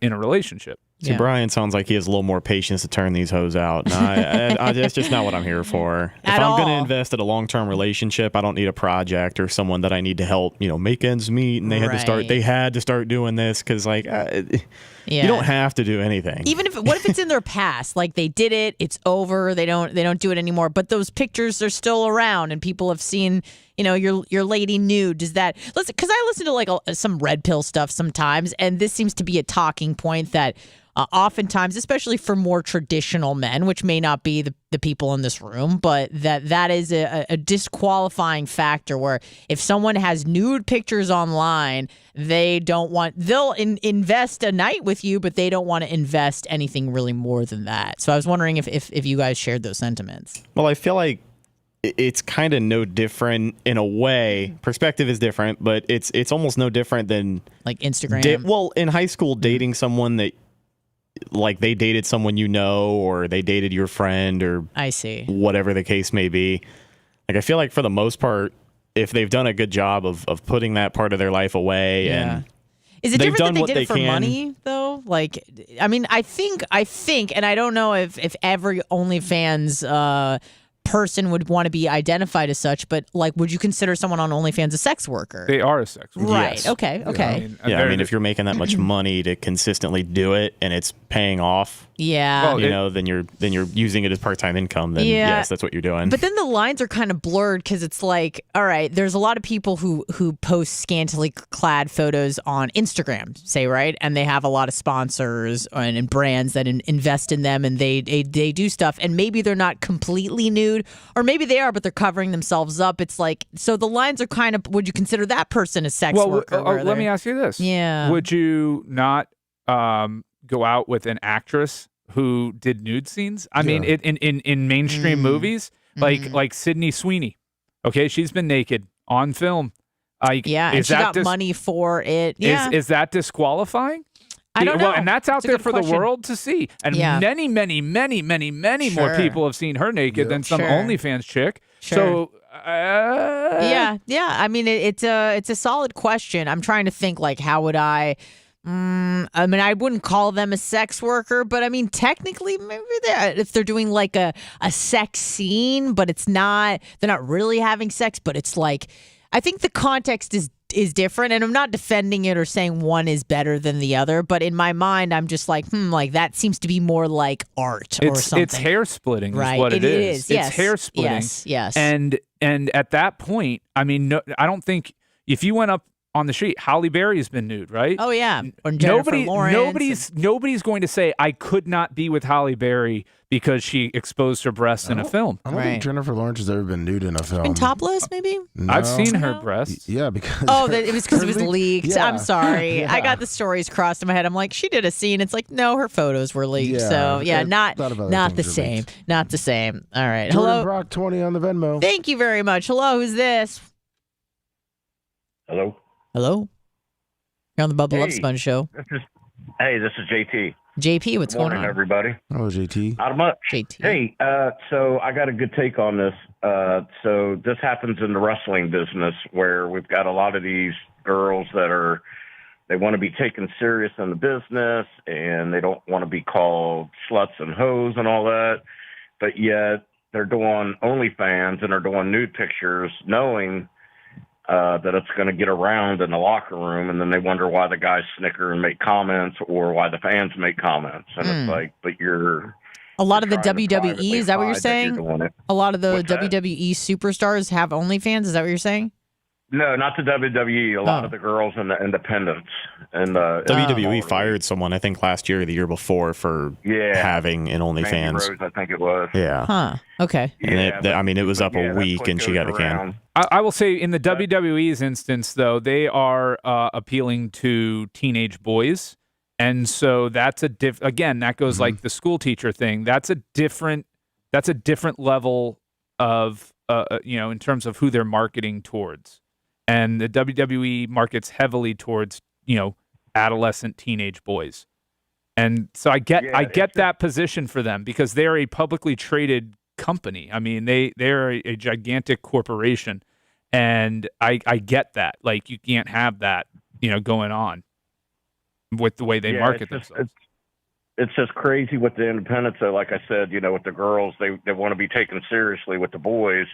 in a relationship. See, Brian sounds like he has a little more patience to turn these hoes out. And that's just not what I'm here for. If I'm going to invest in a long-term relationship, I don't need a project or someone that I need to help, make ends meet. And they had to start doing this because, like, you don't have to do anything. Even what if it's in their past? Like, they did it, it's over, they don't do it anymore. But those pictures are still around, and people have seen, your lady nude, does that listen? Because I listen to like some red pill stuff sometimes, and this seems to be a talking point that oftentimes, especially for more traditional men, which may not be the people in this room, but that is a disqualifying factor where if someone has nude pictures online, they'll invest a night with you, but they don't want to invest anything really more than that. So I was wondering if you guys shared those sentiments. Well, I feel like it's kind of no different in a way. Perspective is different, but it's almost no different than like Instagram. In high school, dating someone that like they dated someone or they dated your friend or I see whatever the case may be. Like I feel like for the most part, if they've done a good job of putting that part of their life away and is it they've different done that what they did it for can. money though? Like, I mean, I think, and I don't know if every OnlyFans person would want to be identified as such, but like, would you consider someone on OnlyFans a sex worker? They are a sex worker. Right. Yes. Okay. I mean, if you're making that much money to consistently do it and it's paying off, yeah, then you're using it as part-time income. Then yes, that's what you're doing. But then the lines are kind of blurred because it's like, all right, there's a lot of people who post scantily clad photos on Instagram, say, right, and they have a lot of sponsors and brands that invest in them, and they do stuff, and maybe they're not completely nude, or maybe they are, but they're covering themselves up. It's like, so the lines are kind of, would you consider that person a sex worker? Let me ask you this. Yeah. Would you not go out with an actress who did nude scenes? I mean, in mainstream movies, like Sydney Sweeney. Okay, she's been naked on film. And she got money for it. Yeah. Is that disqualifying? I don't know. Well, and that's out there for question. the world to see. And many, many, many, many, many more people have seen her naked than some OnlyFans chick. So yeah. I mean, it's a solid question. I'm trying to think, like, how would I mean, I wouldn't call them a sex worker, but I mean, technically, maybe if they're doing like a sex scene, but they're not really having sex, but it's like, I think the context is different, and I'm not defending it or saying one is better than the other, but in my mind, I'm just like, like that seems to be more like art or something. It's hair splitting, right? Is what it is. Yes. It's hair splitting. Yes. And at that point, I mean, I don't think if you went up on the street, Halle Berry has been nude, right? Oh yeah, or Jennifer Lawrence. Nobody's going to say I could not be with Halle Berry because she exposed her breasts in a film. I don't think Jennifer Lawrence has ever been nude in a film. Been topless, maybe? No. I've seen her breasts. Yeah, because it was because it was leaked. Yeah. I'm sorry. Yeah. I got the stories crossed in my head. I'm like, she did a scene. It's like, no, her photos were leaked. So not the same. Not the same. All right. Jordan Hello. Brock 20 on the Venmo. Thank you very much. Hello, who's this? Hello. You're on the Bubba the Love Sponge show. This is JT. JP, what's going on? Everybody. Hello, JT. Not much. JT. Hey, so I got a good take on this. So this happens in the wrestling business where we've got a lot of these girls that they want to be taken serious in the business and they don't want to be called sluts and hoes and all that, but yet they're doing OnlyFans and they're doing nude pictures knowing that it's going to get around in the locker room, and then they wonder why the guys snicker and make comments or why the fans make comments. And it's like, but you're... A lot of the WWE, is that what you're saying? A lot of the WWE superstars have OnlyFans, is that what you're saying? No, not the WWE. A lot of the girls in the independents. And WWE fired someone, I think, last year or the year before for having an OnlyFans. Rose, I think it was. Yeah. Huh. Okay. And it was up a week, and she got the can. I will say, in the WWE's instance, though, they are appealing to teenage boys, and so that's again, that goes like the school teacher thing. That's a different level of in terms of who they're marketing towards. And the WWE markets heavily towards, adolescent teenage boys. And so I get that position for them because they're a publicly traded company. I mean, they're a gigantic corporation. And I get that. Like, you can't have that, going on with the way they market themselves. It's just crazy with the independents, though. Like I said, with the girls, they want to be taken seriously with the boys.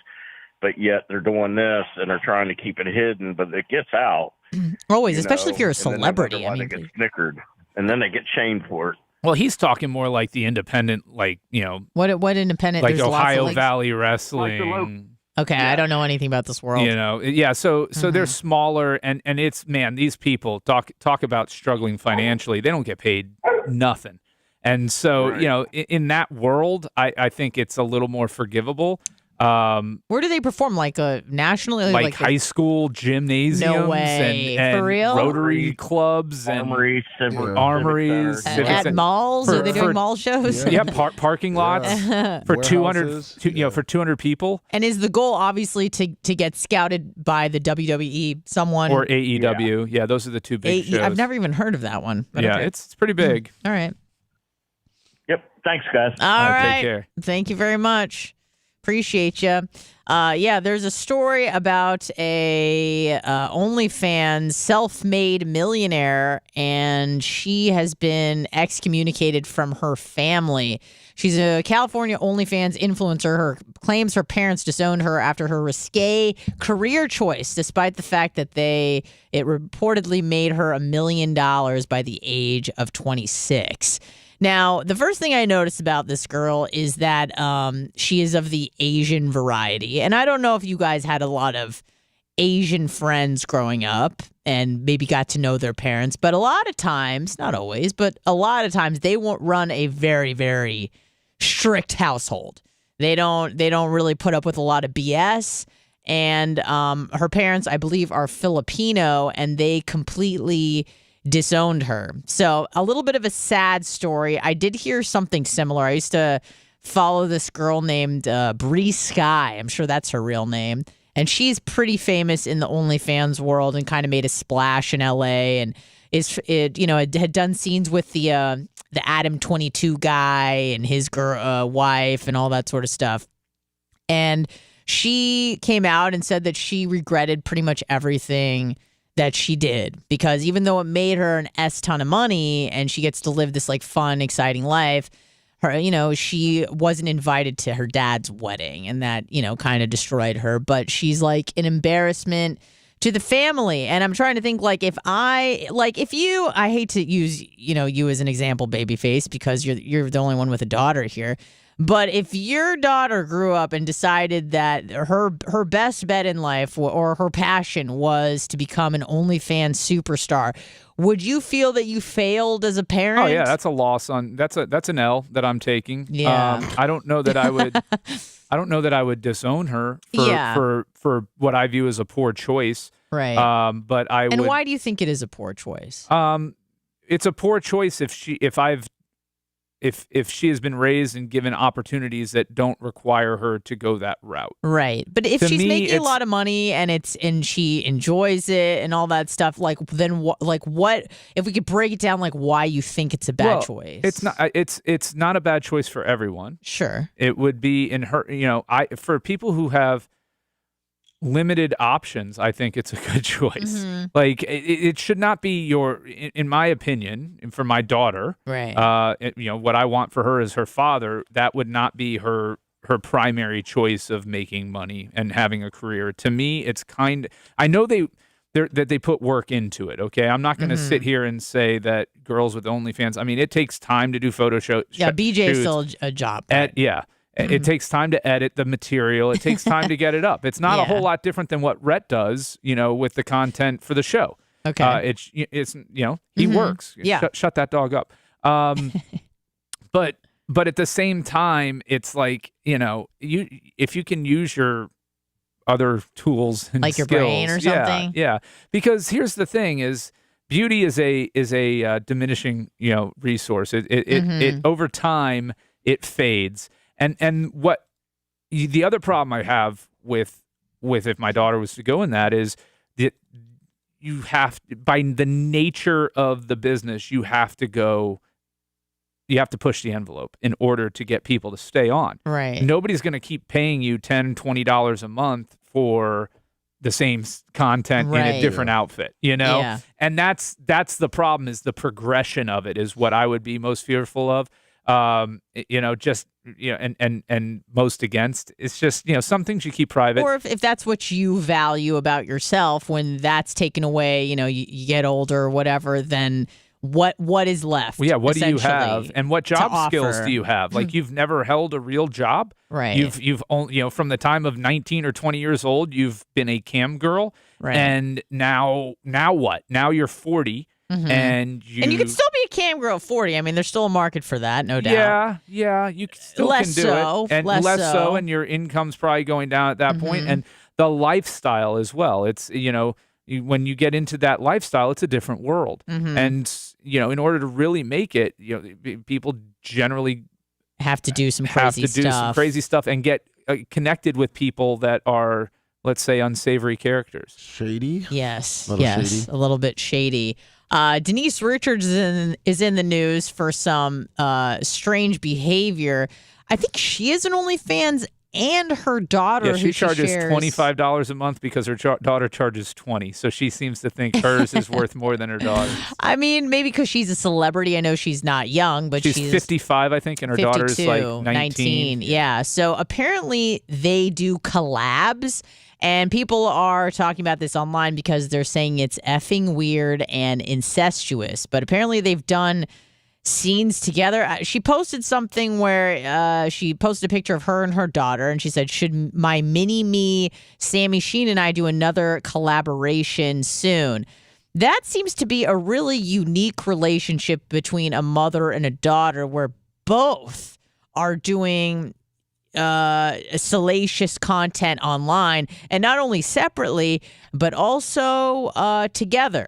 But yet they're doing this and they're trying to keep it hidden, but it gets out. Always, especially if you're a celebrity. I mean, they get snickered, and then they get shamed for it. Well, he's talking more like the independent, what independent? Like There's Ohio lots of, Valley Wrestling. Okay, I don't know anything about this world. You know, yeah. So they're smaller, and it's, man, these people talk about struggling financially. They don't get paid nothing, and so you know, in that world, I think it's a little more forgivable. Where do they perform? Like nationally, like high school gymnasiums? No way. And For real? Rotary clubs and armories, at malls? Are they doing mall shows? Yeah, parking lots for 200. For 200 people. And is the goal obviously to get scouted by the WWE, someone or AEW? Yeah, those are the two big shows. I've never even heard of that one. But yeah, okay. it's pretty big. All right. Yep. Thanks, guys. All right. Take care. Thank you very much. Appreciate you. There's a story about a OnlyFans self-made millionaire, and she has been excommunicated from her family. She's a California OnlyFans influencer. Claims her parents disowned her after her risque career choice, despite the fact that it reportedly made her $1 million by the age of 26. Now, the first thing I noticed about this girl is that she is of the Asian variety. And I don't know if you guys had a lot of Asian friends growing up and maybe got to know their parents. But a lot of times, not always, but a lot of times they won't run a very, very strict household. They don't really put up with a lot of BS. And her parents, I believe, are Filipino, and they completely disowned her. So a little bit of a sad story. I did hear something similar. I used to follow this girl named Bree Sky. I'm sure that's her real name. And she's pretty famous in the OnlyFans world and kind of made a splash in LA, and had done scenes with the Adam 22 guy and his wife and all that sort of stuff. And she came out and said that she regretted pretty much everything that she did, because even though it made her an ton of money and she gets to live this like fun, exciting life, she wasn't invited to her dad's wedding, and that, kind of destroyed her. But she's like an embarrassment to the family. And I'm trying to think, I hate to use, you as an example, babyface, because you're the only one with a daughter here. But if your daughter grew up and decided that her best bet in life or her passion was to become an OnlyFans superstar, would you feel that you failed as a parent? Oh yeah, that's a loss that's an L that I'm taking. Yeah. I don't know that I would I don't know that I would disown her for what I view as a poor choice. Right. But I would. And why do you think it is a poor choice? It's a poor choice if she has been raised and given opportunities that don't require her to go that route. Right. But if she's making a lot of money and she enjoys it and all that stuff, then what if we could break it down, why you think it's a bad choice? It's not a bad choice for everyone. Sure. It would be in her, for people who have limited options, I think it's a good choice. Mm-hmm. It should not be in my opinion, and for my daughter, right? What I want for her as her father, that would not be her primary choice of making money and having a career. To me, it's I know that they put work into it. Okay, I'm not going to sit here and say that girls with OnlyFans. I mean, it takes time to do photo shows. Yeah, BJ's still a job. It takes time to edit the material. It takes time to get it up. It's not a whole lot different than what Rhett does, with the content for the show. Okay. It's he works. Yeah. Shut that dog up. But at the same time, it's if you can use your other tools and like your skills, brain or something. Yeah. Because here's the thing: is beauty is a diminishing resource. It over time it fades. And what the other problem I have with if my daughter was to go in that is that you have, by the nature of the business, you have to push the envelope in order to get people to stay on. Right. Nobody's going to keep paying you $10, $20 a month for the same content in a different outfit, Yeah. And that's the problem, is the progression of it is what I would be most fearful of. And most against. It's just, some things you keep private. Or if that's what you value about yourself, when that's taken away, you get older or whatever, then what is left. Well, yeah, what do you essentially, have, and what job skills offer. do you have? Like, you've never held a real job, Right? You've only, from the time of 19 or 20 years old, you've been a cam girl, Right. And now what? Now you're 40, and you can still be a cam girl at 40. I mean, there's still a market for that, no doubt. Yeah, you still Less can do so, it, and less less so. and your income's probably going down at that point, and the lifestyle as well. It's when you get into that lifestyle, it's a different world, and in order to really make it, people generally have to do some crazy stuff and get connected with people that are, let's say, unsavory characters. Shady? Yes. Shady. A little bit shady. Denise Richards is in the news for some strange behavior. I think she is an OnlyFans and her daughter. Yeah, she who charges shares. $25 a month because her daughter charges $20. So she seems to think hers is worth more than her daughter's. I mean, maybe because she's a celebrity. I know she's not young, but she's 55, I think, and her daughter's like 19. Yeah. So apparently they do collabs. And people are talking about this online because they're saying it's effing weird and incestuous. But apparently they've done scenes together. She posted something where she posted a picture of her and her daughter, and she said, "Should my mini-me, Sammy Sheen, and I do another collaboration soon?" That seems to be a really unique relationship between a mother and a daughter where both are doing salacious content online, and not only separately, but also together.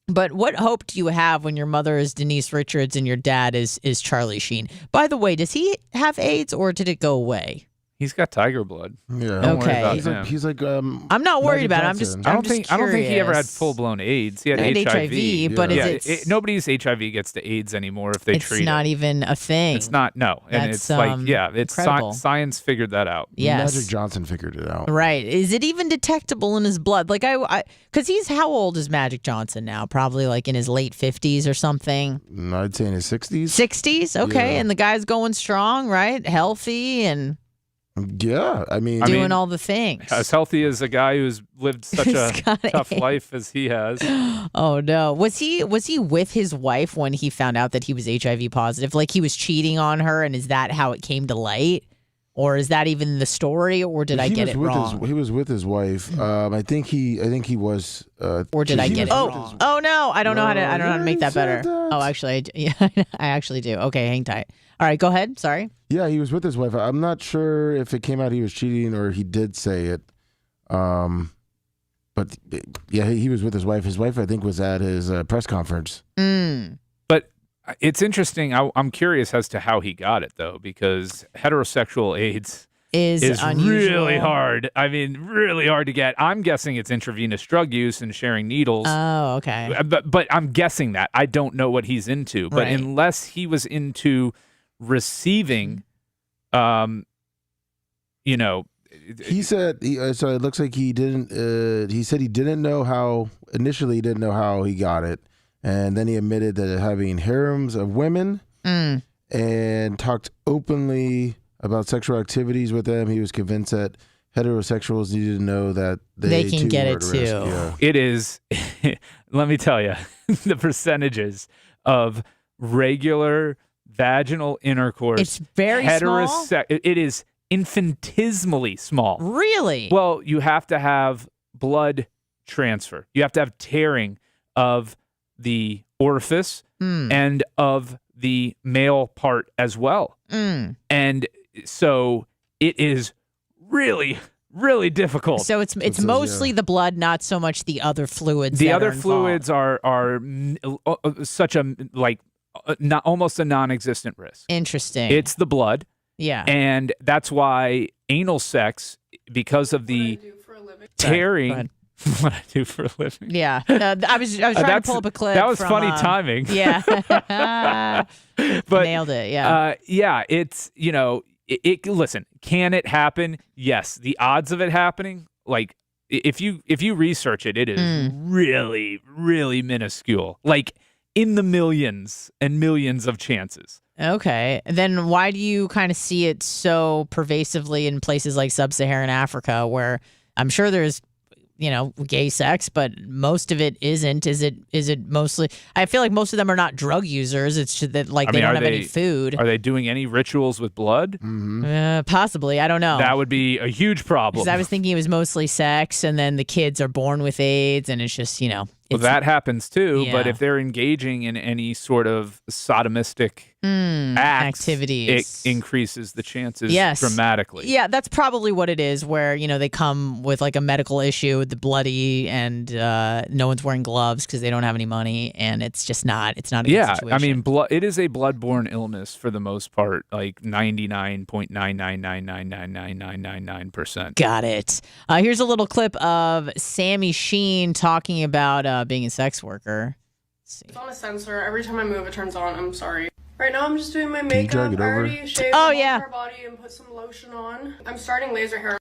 But what hope do you have when your mother is Denise Richards and your dad is Charlie Sheen? By the way, does he have AIDS or did it go away? He's got tiger blood. Yeah. Don't worry about he's him. like, he's like I'm not worried about it. I don't think he ever had full blown AIDS. He had HIV. But nobody's HIV gets to AIDS anymore if they treat it. It's not even a thing. It's not. No, and That's, it's incredible. Science figured that out. Yes. Magic Johnson figured it out. Right. Is it even detectable in his blood? Like because he's, how old is Magic Johnson now? Probably like in his late 50s or something. I'd say in his 60s. 60s? Okay. Yeah. And the guy's going strong, right? Healthy and yeah, I mean, doing all the things. As healthy as a guy who's lived such a tough life as he has. Oh no. Was he with his wife when he found out that he was HIV positive? Like he was cheating on her, and is that how it came to light? Or is that even the story, or did I get it wrong? He was with his wife. I think he was. Or did I get it wrong? Oh no, I don't know how to make that better. Oh, actually, I actually do. Okay, hang tight. All right, go ahead. Sorry. Yeah, he was with his wife. I'm not sure if it came out he was cheating or he did say it. But yeah, he was with his wife. His wife, I think, was at his press conference. But it's interesting. I'm curious as to how he got it, though, because heterosexual AIDS is really hard. I mean, really hard to get. I'm guessing it's intravenous drug use and sharing needles. Oh, okay. But I'm guessing that. I don't know what he's into. But unless he was into receiving, he said. So it looks like he didn't. He said he didn't know how. Initially, he didn't know how he got it, and then he admitted that having harems of women and talked openly about sexual activities with them. He was convinced that heterosexuals needed to know that they can too get were it at risk. too. Yeah. It is. Let me tell you, the percentages of regular vaginal intercourse. It's very small. It is infinitesimally small. Really? Well, you have to have blood transfer. You have to have tearing of the orifice and of the male part as well. And so it is really, really difficult. So it's mostly the blood, not so much the other fluids. The other fluids are such a almost a non-existent risk. Interesting. It's the blood. Yeah. And that's why anal sex, because of the tearing. What I do for a living. Yeah. I was trying to pull up a clip. That was from, funny timing. Yeah. But nailed it. Yeah. It's, listen, can it happen? Yes. The odds of it happening, like if you research it, it is really, really minuscule. Like in the millions and millions of chances. Okay. Then why do you kind of see it so pervasively in places like sub-Saharan Africa, where I'm sure there's gay sex, but most of it isn't. Is it mostly? I feel like most of them are not drug users. It's just that they don't have any food. Are they doing any rituals with blood? Possibly. I don't know. That would be a huge problem. Because I was thinking it was mostly sex, and then the kids are born with AIDS, and it's just Well, that happens too, Yeah. but if they're engaging in any sort of sodomistic activities, it increases the chances Yes. dramatically. Yeah, that's probably what it is, where, they come with like a medical issue with the bloody and no one's wearing gloves because they don't have any money, and it's just not, it's not a good situation. I mean, it is a bloodborne illness for the most part, like 99.999999999%. Got it. Here's a little clip of Sammy Sheen talking about being a sex worker. It's on a sensor. Every time I move, it turns on. I'm sorry. Right now, I'm just doing my you makeup. drag it I over? already shaved my entire body and put some lotion on. I'm starting laser hair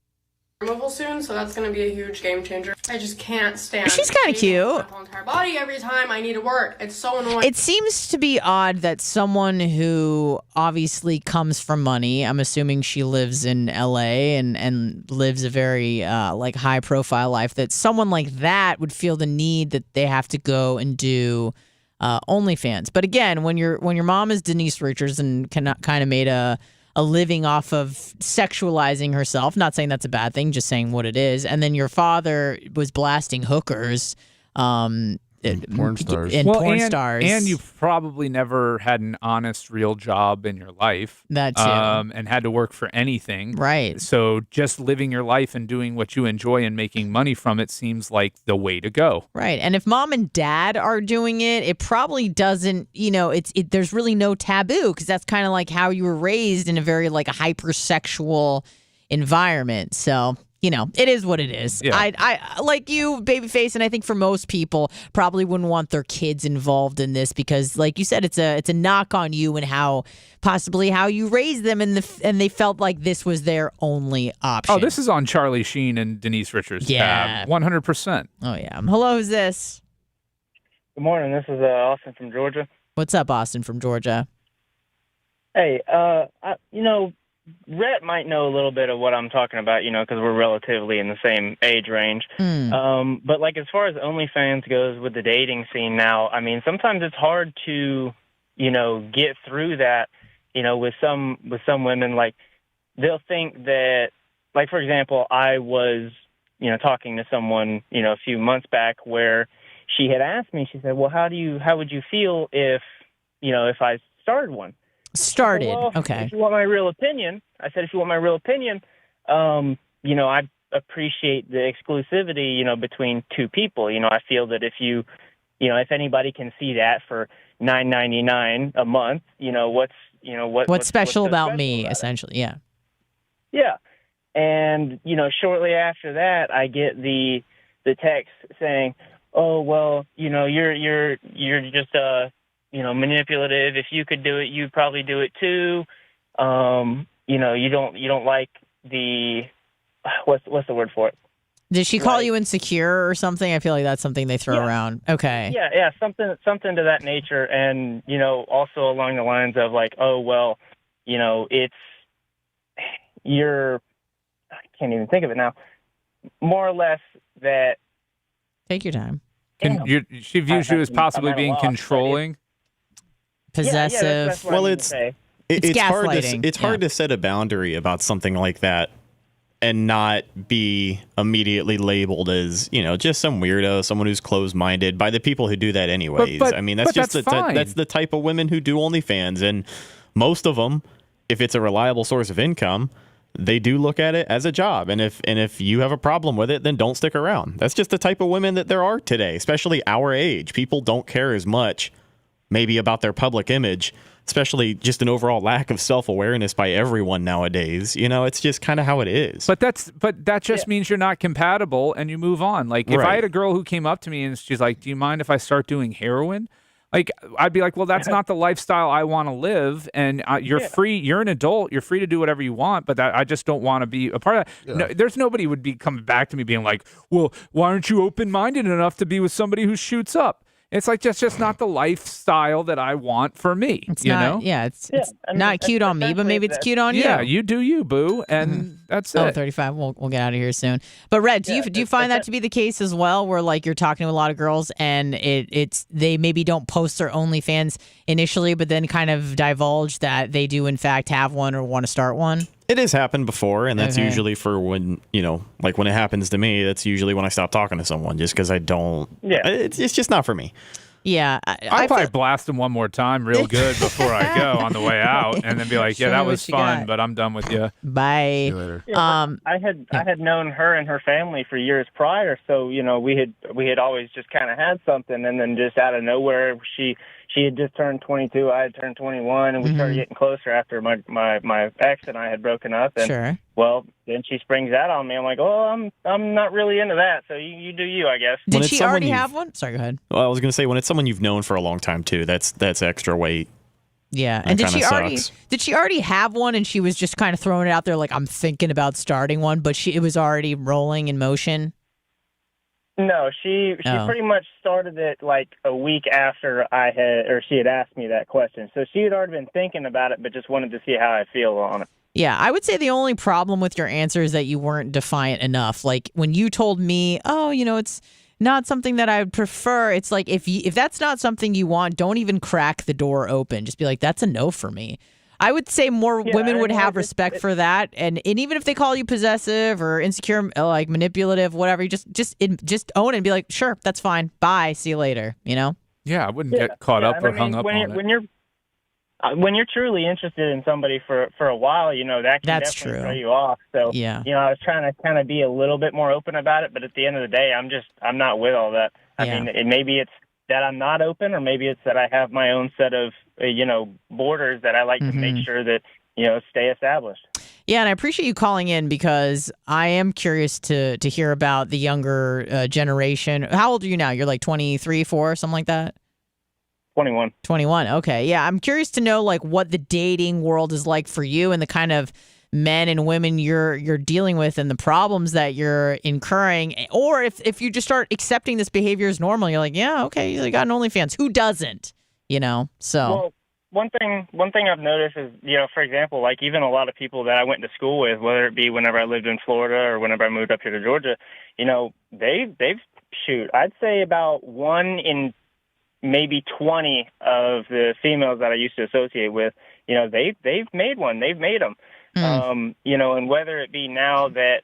removal soon, so that's going to be a huge game changer. I just can't stand. She's kind of cute. My whole entire body every time I need to work. It's so annoying. It seems to be odd that someone who obviously comes from money, I'm assuming she lives in LA and lives a very high profile life, that someone like that would feel the need that they have to go and do OnlyFans. But again, when your mom is Denise Richards and kind of made a living off of sexualizing herself, not saying that's a bad thing, just saying what it is, and then your father was blasting hookers, porn stars. Porn stars. And you've probably never had an honest, real job in your life. That too. And had to work for anything. Right. So just living your life and doing what you enjoy and making money from it seems like the way to go. Right. And if mom and dad are doing it, it probably doesn't, there's really no taboo, because that's kind of like how you were raised in a very like a hypersexual environment. So, it is what it is. Yeah. I like you, Babyface, and I think for most people probably wouldn't want their kids involved in this, because like you said, it's a knock on you and possibly how you raised them, and they felt like this was their only option. Oh, this is on Charlie Sheen and Denise Richards' tab. 100%. Oh yeah. Hello, who's this? Good morning. This is Austin from Georgia. What's up, Austin from Georgia? Hey, Rhett might know a little bit of what I'm talking about, because we're relatively in the same age range. But like as far as OnlyFans goes with the dating scene now, I mean, sometimes it's hard to, get through that, with some women. Like they'll think that, like for example, I was, talking to someone, a few months back where she had asked me. She said, "Well, how would you feel if I started one?" Started. Well, okay. If you want my real opinion, I said, I appreciate the exclusivity, between two people. I feel that if if anybody can see that for $9.99 a month, what's special about me, essentially. Yeah. Yeah. And, shortly after that, I get the text saying, "Oh, well, you're just manipulative. If you could do it, you'd probably do it too. You don't like the what's the word for it?" Did she call you insecure or something? I feel like that's something they throw around. Okay. Yeah, something to that nature, and also along the lines of like, "Oh, well, it's I can't even think of it now. More or less that." Take your time. She views you as possibly being controlling. Possessive. Yeah, that's what Well, it's hard to set a boundary about something like that and not be immediately labeled as just some weirdo, someone who's closed-minded by the people who do that anyways. But I mean, that's just fine. that's the type of women who do OnlyFans, and most of them, if it's a reliable source of income, they do look at it as a job. And if you have a problem with it, then don't stick around. That's just the type of women that there are today, especially our age. People don't care as much maybe about their public image, especially just an overall lack of self-awareness by everyone nowadays. It's just kind of how it is. But that just means you're not compatible and you move on. Like if I had a girl who came up to me and she's like, "Do you mind if I start doing heroin?" Like I'd be like, "Well, that's not the lifestyle I want to live, and you're free. You're an adult. You're free to do whatever you want. But I just don't want to be a part of that." Yeah. No, there's nobody would be coming back to me being like, "Well, why aren't you open-minded enough to be with somebody who shoots up?" It's like just not the lifestyle that I want for me. It's you not, know? Yeah, it's I mean, not cute on me, but maybe it's cute on you. Yeah, you do you, boo, and that's it. 35. We'll get out of here soon. But Red, do you find that to be the case as well, where like you're talking to a lot of girls and it's they maybe don't post their OnlyFans initially, but then kind of divulge that they do in fact have one or want to start one? It has happened before, and that's usually for when, like when it happens to me, that's usually when I stop talking to someone, just because I don't. Yeah. It's just not for me. Yeah. I'll probably blast them one more time real good before I go on the way out, and then be like, yeah, that was fun, but I'm done with you. Bye. See you later. Yeah, I had known her and her family for years prior, so we had always just kind of had something, and then just out of nowhere, she had just turned 22, I had turned 21, and we started getting closer after my ex and I had broken up. And, sure. Well, then she springs that on me. I'm like, oh, I'm not really into that, so you do you, I guess. Did she already have one? Sorry, go ahead. Well, I was going to say, when it's someone you've known for a long time too, that's extra weight. Yeah, and did she already have one, and she was just kind of throwing it out there like, I'm thinking about starting one, but it was already rolling in motion? No, she pretty much started it like a week after she had asked me that question. So she had already been thinking about it, but just wanted to see how I feel on it. Yeah, I would say the only problem with your answer is that you weren't defiant enough. Like when you told me, oh, it's not something that I would prefer. It's like if that's not something you want, don't even crack the door open. Just be like, that's a no for me. I would say more women would have respect for that, and even if they call you possessive or insecure, like manipulative, whatever, you just own it and be like, sure, that's fine. Bye. See you later. Yeah, I wouldn't get caught up or hung up on it. When you're truly interested in somebody for a while, that can definitely throw you off. So I was trying to kind of be a little bit more open about it, but at the end of the day, I'm not with all that. I mean, maybe it's that I'm not open, or maybe it's that I have my own set of borders that I like to make sure that stay established. Yeah, and I appreciate you calling in, because I am curious to hear about the younger generation. How old are you now? You're like 23, 4, something like that? 21. 21. Okay. Yeah, I'm curious to know like what the dating world is like for you, and the kind of men and women you're dealing with, and the problems that you're incurring, or if you just start accepting this behavior as normal, you're like, yeah, okay, you got an OnlyFans. Who doesn't? So. Well, one thing I've noticed is, for example, like even a lot of people that I went to school with, whether it be whenever I lived in Florida or whenever I moved up here to Georgia, they've I'd say about 1 in maybe 20 of the females that I used to associate with, they've made one. They've made them. And whether it be now that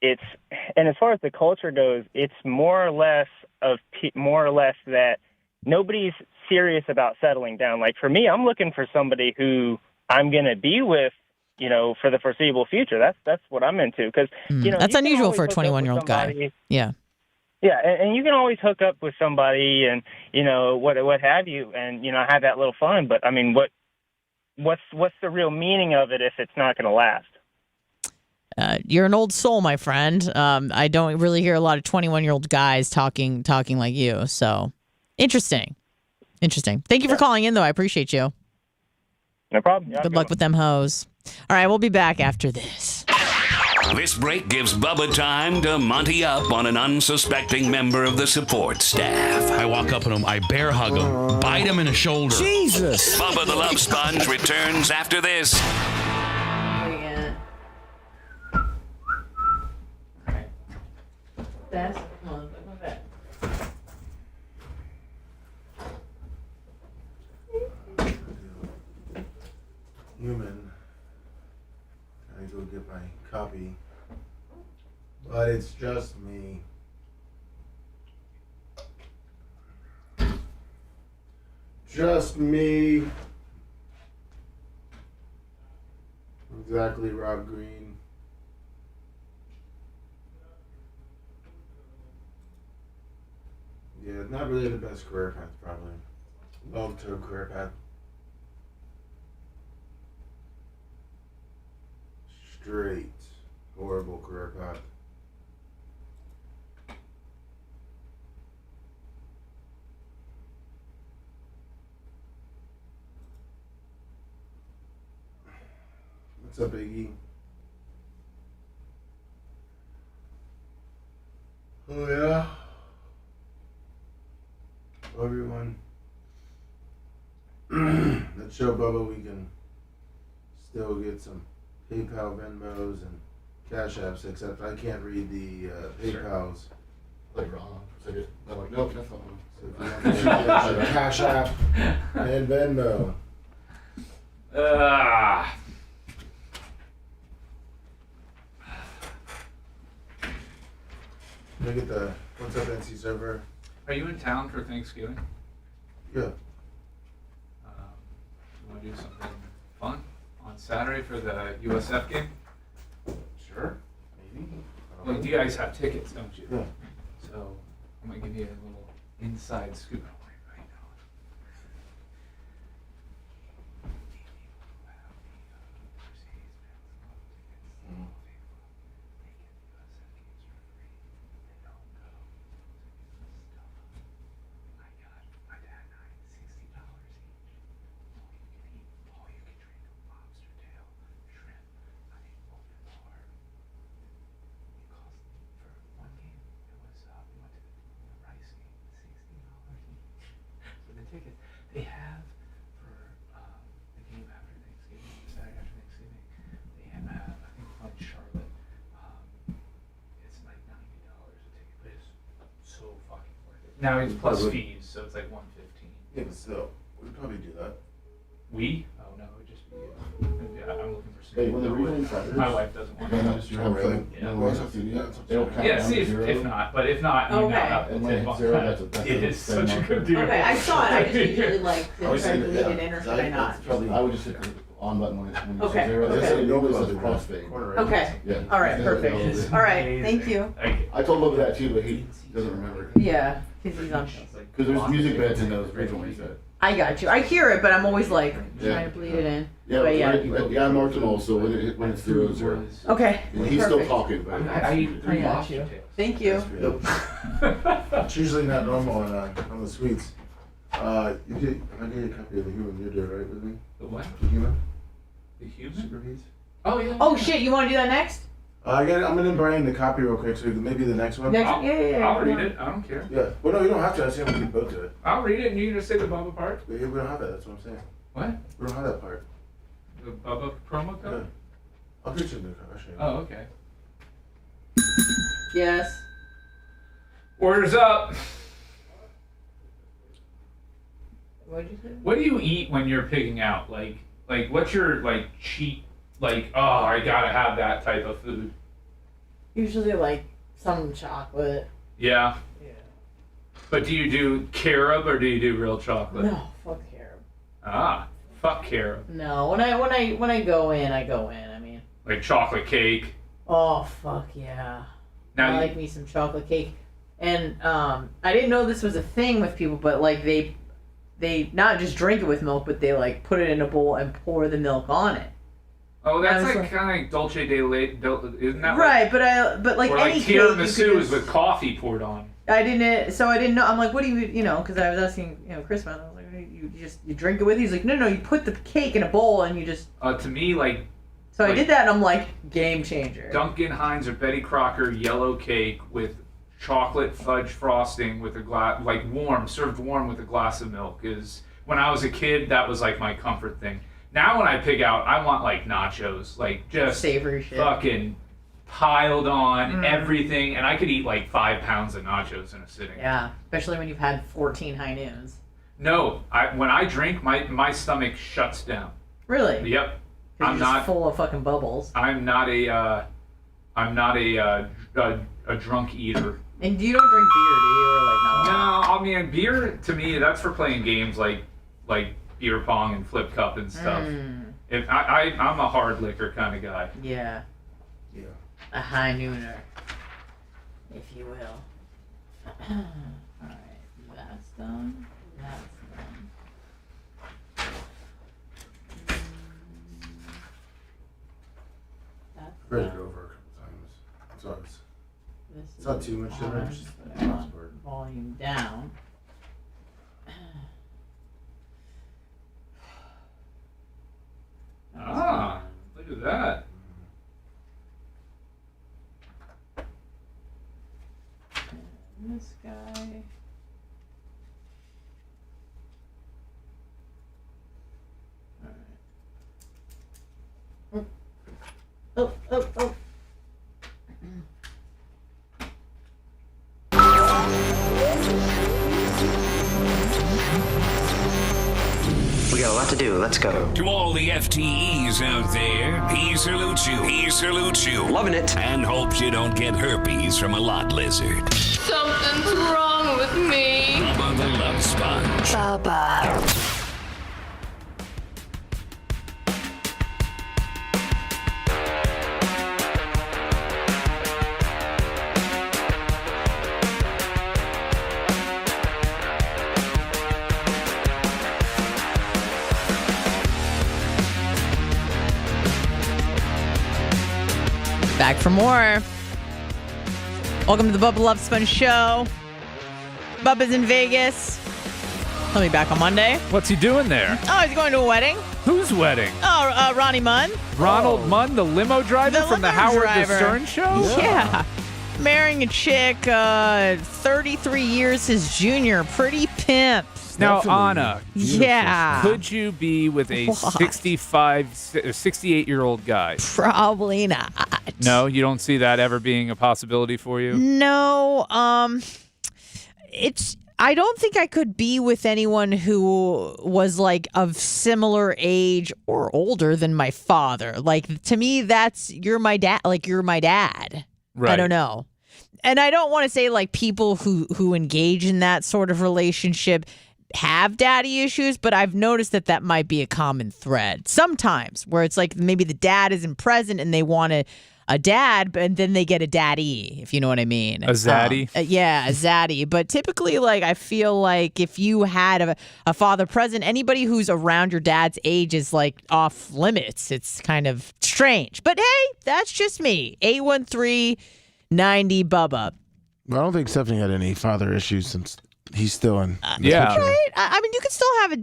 and as far as the culture goes, it's more or less that nobody's serious about settling down. Like for me, I'm looking for somebody who I'm going to be with, for the foreseeable future. That's what I'm into. Because, that's unusual for a 21-year-old guy. Yeah. Yeah, and you can always hook up with somebody and, what have you, and, have that little fun. But, I mean, what's the real meaning of it if it's not going to last? You're an old soul, my friend. I don't really hear a lot of 21-year-old guys talking like you. So, interesting. Thank you for calling in, though. I appreciate you. No problem. Good luck with them hoes. All right, we'll be back after this. This break gives Bubba time to Monty up on an unsuspecting member of the support staff. I walk up on him, I bear hug him, bite him in the shoulder. Jesus! Bubba the Love Sponge returns after this. Human. I go get my copy. But it's just me. Just me. Exactly, Rob Green. Yeah, not really the best career path, probably. Long-term career path. Straight, horrible career path. What's up, Iggy? Oh, yeah? Well, everyone, let's show Bubba we can still get some PayPal, Venmos, and Cash Apps, except I can't read the PayPal's. Like wrong. I'm like, nope, that's not wrong. So if you want to get Cash App and Venmo. Can I get the What's Up NC server? Are you in town for Thanksgiving? Yeah. You want to do something fun on Saturday for the USF game? Sure. Maybe. Well, you guys have tickets, don't you? Yeah. So I'm gonna give you a little inside scoop. They have for the game after Thanksgiving, Saturday after Thanksgiving. They have, I think, on Charlotte. It's like $90 a ticket, but it's so fucking worth it. Now it's plus fees, so it's like $115. Yeah, but still, we'd probably do that. We? Oh no, it would just be. Yeah, I'm looking for some. Hey, when the region fighters, My wife doesn't want Yeah, see if not, but if not, you know how and when it hits zero, that's it is such a good deal. Okay, I saw it. I just usually like to I was try to saying, leave it in, or should I not? I would just hit the on button when it Okay, says zero. okay. That's it always says crossfade. Okay. Yeah. All right, perfect. All right, thank you. I told Bubba that too, but he doesn't remember. Yeah, because he's on. Because there's music beds in those regional ones. I got you. I hear it, but I'm always like Yeah. trying to bleed it in. Yeah, But yeah, I marked them all, so when it's zero, zero. Okay. And he's still Perfect. talking, but I got you. Thank you. It's usually not normal on the sweets. I get a copy of the human you did, right, with me? The what? The human? The human? Super Beats? Oh, yeah. Oh, shit. You want to do that next? I'm gonna Brian the copy real quick, so maybe the next one. I'll read it. I don't care. Yeah. Well, no, you don't have to. I was saying we can both do it. I'll read it, and you just say the Bubba part. We don't have that. That's what I'm saying. What? We don't have that part. The Bubba promo code? I'll get you a new code. I'll show you. Oh, okay. Yes. Orders up. What'd you say? What do you eat when you're picking out? Like what's your cheat? Like, oh, I gotta have that type of food. Usually like some chocolate. Yeah. Yeah. But do you do carob or do you do real chocolate? No, fuck carob. Ah, fuck carob. No, when I go in, I go in. I mean. Like chocolate cake. Oh fuck yeah. Now I like me some chocolate cake, and I didn't know this was a thing with people, but like they not just drink it with milk, but they like put it in a bowl and pour the milk on it. Oh, that's like kind of like dulce de leche, isn't that right? But like or any like cake, tiramisu is with coffee poured on. I didn't know. I'm like, what do you know? Because I was asking, Chris about it. I was like, you drink it with? He's like, no, you put the cake in a bowl and you just. To me, like. So I did that, and I'm like, game changer. Duncan Hines or Betty Crocker yellow cake with chocolate fudge frosting with a glass, like served warm with a glass of milk. Is when I was a kid, that was like my comfort thing. Now when I pick out, I want like nachos, like just savory shit, fucking piled on everything, and I could eat like 5 pounds of nachos in a sitting. Yeah, especially when you've had 14 high noons. No, when I drink, my stomach shuts down. Really? Yep. I'm not full of fucking bubbles. I'm not a drunk eater. And you don't drink beer, do you? Or like not? No, I mean beer to me that's for playing games like beer pong and flip cup and stuff. If I'm a hard liquor kind of guy. Yeah. Yeah. A high nooner, if you will. All right, that's done. That's done. Read it over a couple times. So it's not too much dinner. It's just volume down. Ah, look at that. And this guy. We got a lot to do. Let's go. To all the FTEs out there, he salutes you. He salutes you. Loving it. And hopes you don't get herpes from a lot lizard. Something's wrong with me. Bubba the Love Sponge. Bubba. Back for more. Welcome to the Bubba the Love Sponge show. Bubba's in Vegas. He'll be back on Monday. What's he doing there? Oh, he's going to a wedding. Whose wedding? Oh, Ronnie Munn. Ronald Munn, the limo driver from the Howard the Stern show? Yeah. Marrying a chick 33 years his junior. Pretty pimp. Now, Anna. Yeah. Could you be with a 68-year-old guy? Probably not. No, you don't see that ever being a possibility for you? No. I don't think I could be with anyone who was like of similar age or older than my father. Like, to me, you're my dad. Like, you're my dad. Right. I don't know. And I don't want to say like people who engage in that sort of relationship have daddy issues, but I've noticed that might be a common thread sometimes, where it's like maybe the dad isn't present and they want a dad, but then they get a daddy, if you know what I mean. A zaddy? Yeah, a zaddy. But typically, like, I feel like if you had a father present, anybody who's around your dad's age is like off limits. It's kind of strange. But hey, that's just me. 813-90 Bubba. I don't think Stephanie had any father issues since he's still in. Yeah. Right? I mean, you can still have a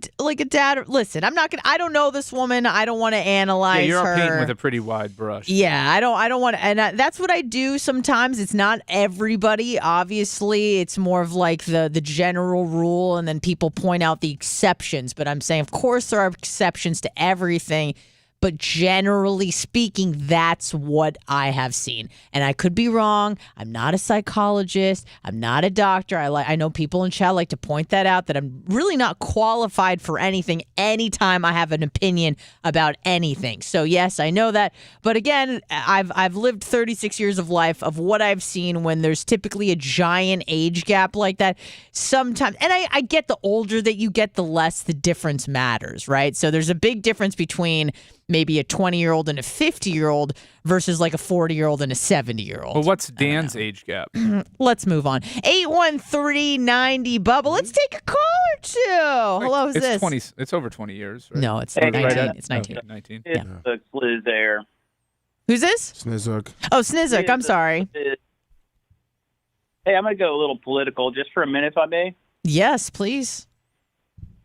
dad. Listen, I don't know this woman. I don't want to analyze you're her. painting with a pretty wide brush. Yeah, I don't want to. And that's what I do sometimes. It's not everybody. Obviously, it's more of like the general rule, and then people point out the exceptions. But I'm saying, of course, there are exceptions to everything. But generally speaking, that's what I have seen. And I could be wrong. I'm not a psychologist. I'm not a doctor. I know people in chat like to point that out, that I'm really not qualified for anything anytime I have an opinion about anything. So yes, I know that. But again, I've lived 36 years of life of what I've seen when there's typically a giant age gap like that. Sometimes, and I get the older that you get, the less the difference matters, right? So there's a big difference between maybe a 20-year-old and a 50-year-old versus like a 40-year-old and a 70-year-old. Well, what's Dan's age gap? Let's move on. 813-90 Bubba. Let's take a call or two. Hello, who's this? 20. It's over 20 years, right? No, it's 19. It's 19. Okay, 19. Yeah. It's Liz there. Who's this? Snizzook. Oh, Snizzook. I'm sorry. Hey, I'm going to go a little political just for a minute, if I may. Yes, please.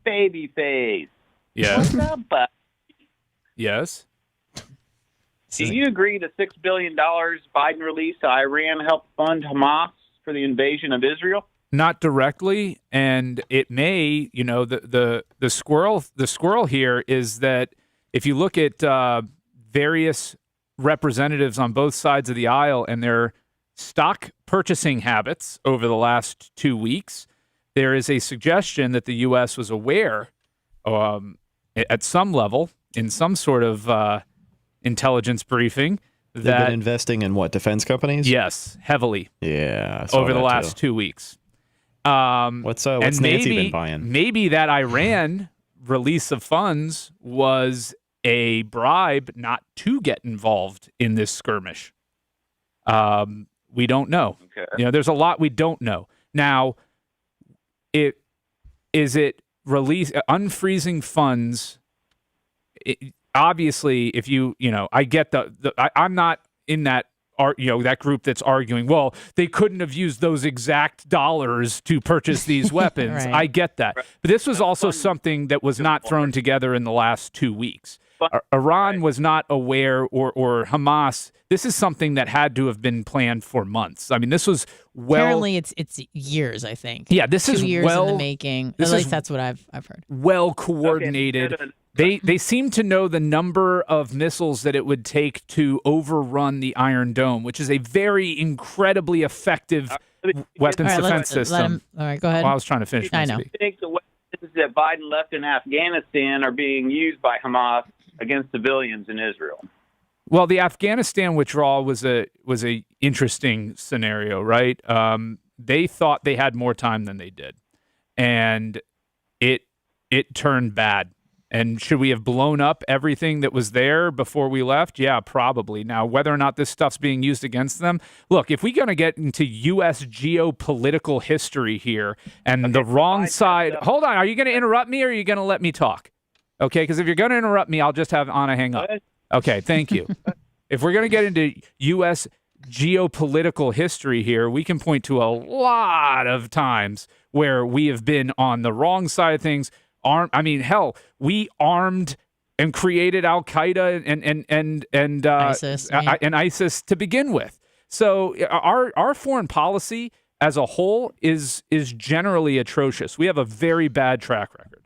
Babyface. Yes. What's up, bud? Yes. Do you agree the $6 billion Biden released to Iran helped fund Hamas for the invasion of Israel? Not directly, and it may. You know, the squirrel here is that if you look at various representatives on both sides of the aisle and their stock purchasing habits over the last 2 weeks, there is a suggestion that the U.S. was aware at some level, in some sort of intelligence briefing, They've that been investing in what, defense companies? Yes, heavily. Yeah, I saw over the that last too. 2 weeks. What's Nancy been buying? Maybe that Iran release of funds was a bribe not to get involved in this skirmish. We don't know. Okay. You know, there's a lot we don't know. Now, is it unfreezing funds? Obviously, if you know, I get I'm not in that that group that's arguing, well, they couldn't have used those exact dollars to purchase these weapons. Right. I get that. But this was also something that was not thrown together in the last 2 weeks. Iran was not aware, or Hamas. This is something that had to have been planned for months. I mean, this was apparently it's years. I think. Yeah, this 2 is years in the making. At least that's what I've heard. Well coordinated. They seem to know the number of missiles that it would take to overrun the Iron Dome, which is a very incredibly effective weapons defense system. All right, go ahead. Well, I was trying to finish. I know. I think the weapons that Biden left in Afghanistan are being used by Hamas against civilians in Israel. Well, the Afghanistan withdrawal was a interesting scenario, right? They thought they had more time than they did, and it turned bad. And should we have blown up everything that was there before we left? Yeah, probably. Now, whether or not this stuff's being used against them, look, if we're going to get into U.S. geopolitical history here and the wrong side, hold on, are you going to interrupt me or are you going to let me talk? Okay, because if you're going to interrupt me, I'll just have Anna hang up. Okay, thank you. If we're going to get into U.S. geopolitical history here, we can point to a lot of times where we have been on the wrong side of things. We armed and created Al Qaeda and ISIS, and ISIS to begin with. So our foreign policy as a whole is generally atrocious. We have a very bad track record.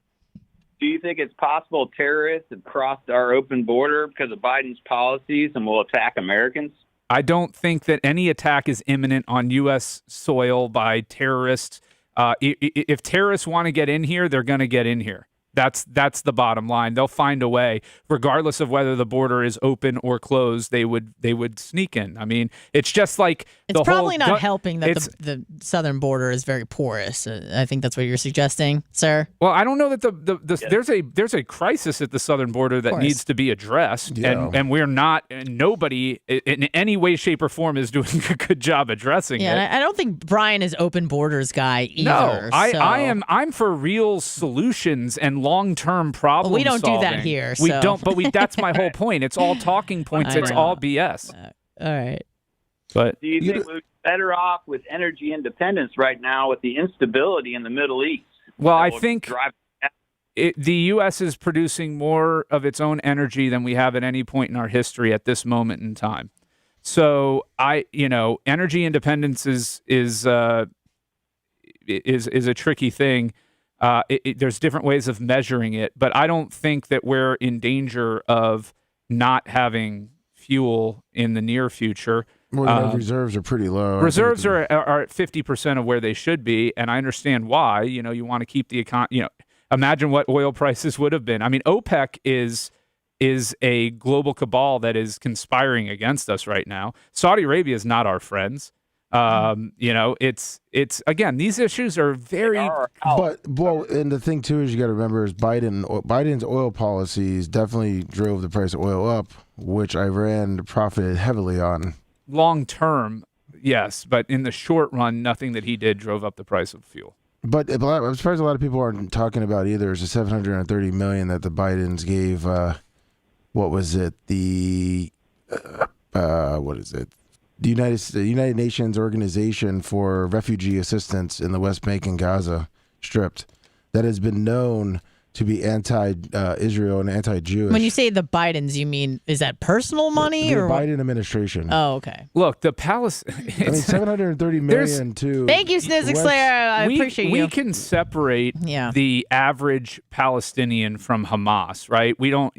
Do you think it's possible terrorists have crossed our open border because of Biden's policies and will attack Americans? I don't think that any attack is imminent on U.S. soil by terrorists. If terrorists want to get in here, they're going to get in here. That's the bottom line. They'll find a way, regardless of whether the border is open or closed. They would sneak in. I mean, it's just like it's probably not helping that the southern border is very porous. I think that's what you're suggesting, sir. Well, I don't know that there's a crisis at the southern border that needs to be addressed, and we're not. Nobody in any way, shape, or form is doing a good job addressing it. Yeah, I don't think Brian is open borders guy either. No, I am. I'm for real solutions and long-term problem we don't solving. do that here. We don't, but that's my whole point. It's all talking points. It's all BS. All right. But do you think we're better off with energy independence right now with the instability in the Middle East? Well, I think the U.S. is producing more of its own energy than we have at any point in our history at this moment in time. So energy independence is a tricky thing. There's different ways of measuring it, but I don't think that we're in danger of not having fuel in the near future. Reserves are pretty low. Reserves are at 50% of where they should be, and I understand why. You want to keep the economy. Imagine what oil prices would have been. I mean, OPEC is a global cabal that is conspiring against us right now. Saudi Arabia is not our friends. It's again, these issues are very. And the thing too is you got to remember is Biden's oil policies definitely drove the price of oil up, which Iran profited heavily on. Long term, yes, but in the short run, nothing that he did drove up the price of fuel. But I'm surprised a lot of people aren't talking about either. Is the $730 million that the Bidens gave. What was it? What is it? The United Nations Organization for Refugee Assistance in the West Bank and Gaza Strip, that has been known to be anti-Israel and anti-Jewish. When you say the Bidens, you mean, is that personal money? The or Biden administration. Oh, okay. Look, the $730 million to... Thank you, Snizzik Slayer. I appreciate you. We can separate the average Palestinian from Hamas, right? We don't,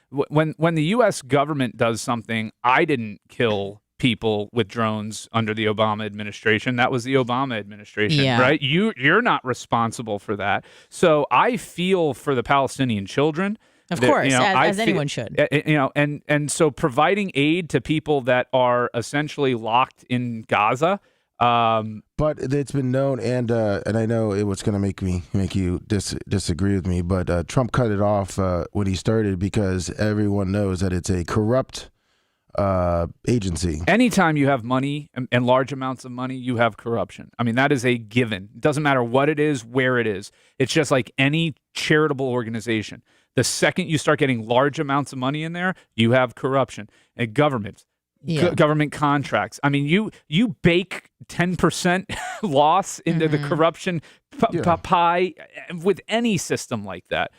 when the U.S. government does something, I didn't kill people with drones under the Obama administration. That was the Obama administration, right? You're not responsible for that. So I feel for the Palestinian children. Of course, as anyone should. And so providing aid to people that are essentially locked in Gaza. But it's been known, and I know what's going to make you disagree with me, but Trump cut it off when he started because everyone knows that it's a corrupt agency. Anytime you have money and large amounts of money, you have corruption. I mean, that is a given. It doesn't matter what it is, where it is. It's just like any charitable organization. The second you start getting large amounts of money in there, you have corruption. And government contracts. I mean, you bake 10% loss into the corruption pie with any system like that.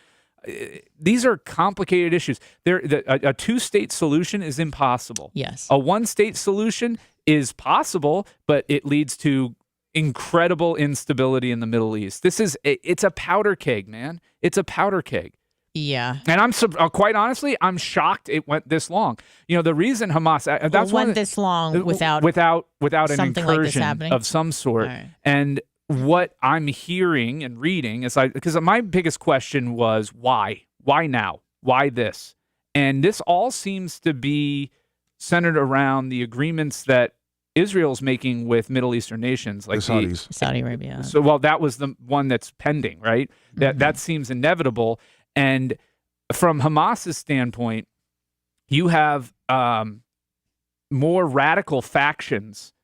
these are complicated issues. A two-state solution is impossible. Yes. A one-state solution is possible, but it leads to incredible instability in the Middle East. It's a powder keg, man. It's a powder keg. Yeah. And I'm quite honestly, I'm shocked it went this long. The reason Hamas went this long without an incursion of some sort. Right. And what I'm hearing and reading is because my biggest question was why? Why now? Why this? And this all seems to be centered around the agreements that Israel's making with Middle Eastern nations like the Saudis. Saudi Arabia. So, that was the one that's pending, right? That seems inevitable. And from Hamas's standpoint, you have more radical factions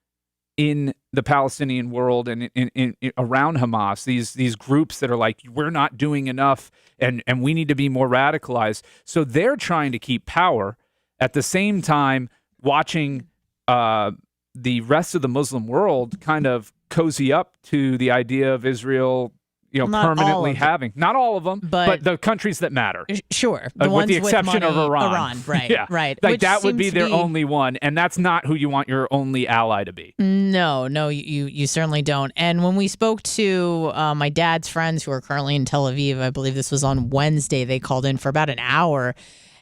in the Palestinian world and in around Hamas. These groups that are like, we're not doing enough, and we need to be more radicalized. So they're trying to keep power at the same time watching the rest of the Muslim world kind of cozy up to the idea of Israel, permanently having, not all of them, but the countries that matter. Sure. With the exception of Iran. Right, yeah. right. Like Which that would seems be to their only one, and that's not who you want your only ally to be. No, you certainly don't. And when we spoke to my dad's friends who are currently in Tel Aviv, I believe this was on Wednesday, they called in for about an hour.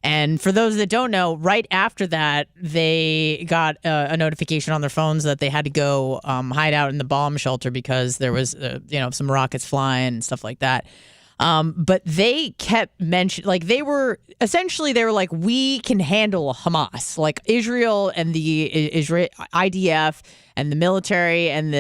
And for those that don't know, right after that, they got a notification on their phones that they had to go hide out in the bomb shelter because there was, some rockets flying and stuff like that. But they kept mentioning, like they were like, we can handle Hamas, like Israel and the Israel IDF and the military and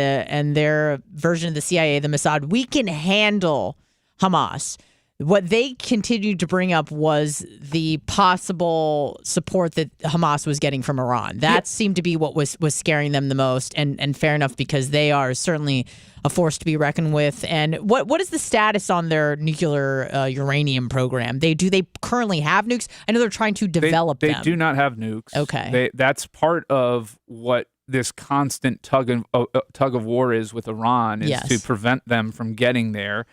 their version of the CIA, the Mossad. We can handle Hamas. What they continued to bring up was the possible support that Hamas was getting from Iran. That seemed to be what was scaring them the most, and fair enough, because they are certainly a force to be reckoned with. And what is the status on their nuclear uranium program? Do they currently have nukes? I know they're trying to develop them. They do not have nukes. Okay. That's part of what this constant tug of war is with Iran, is to prevent them from getting there.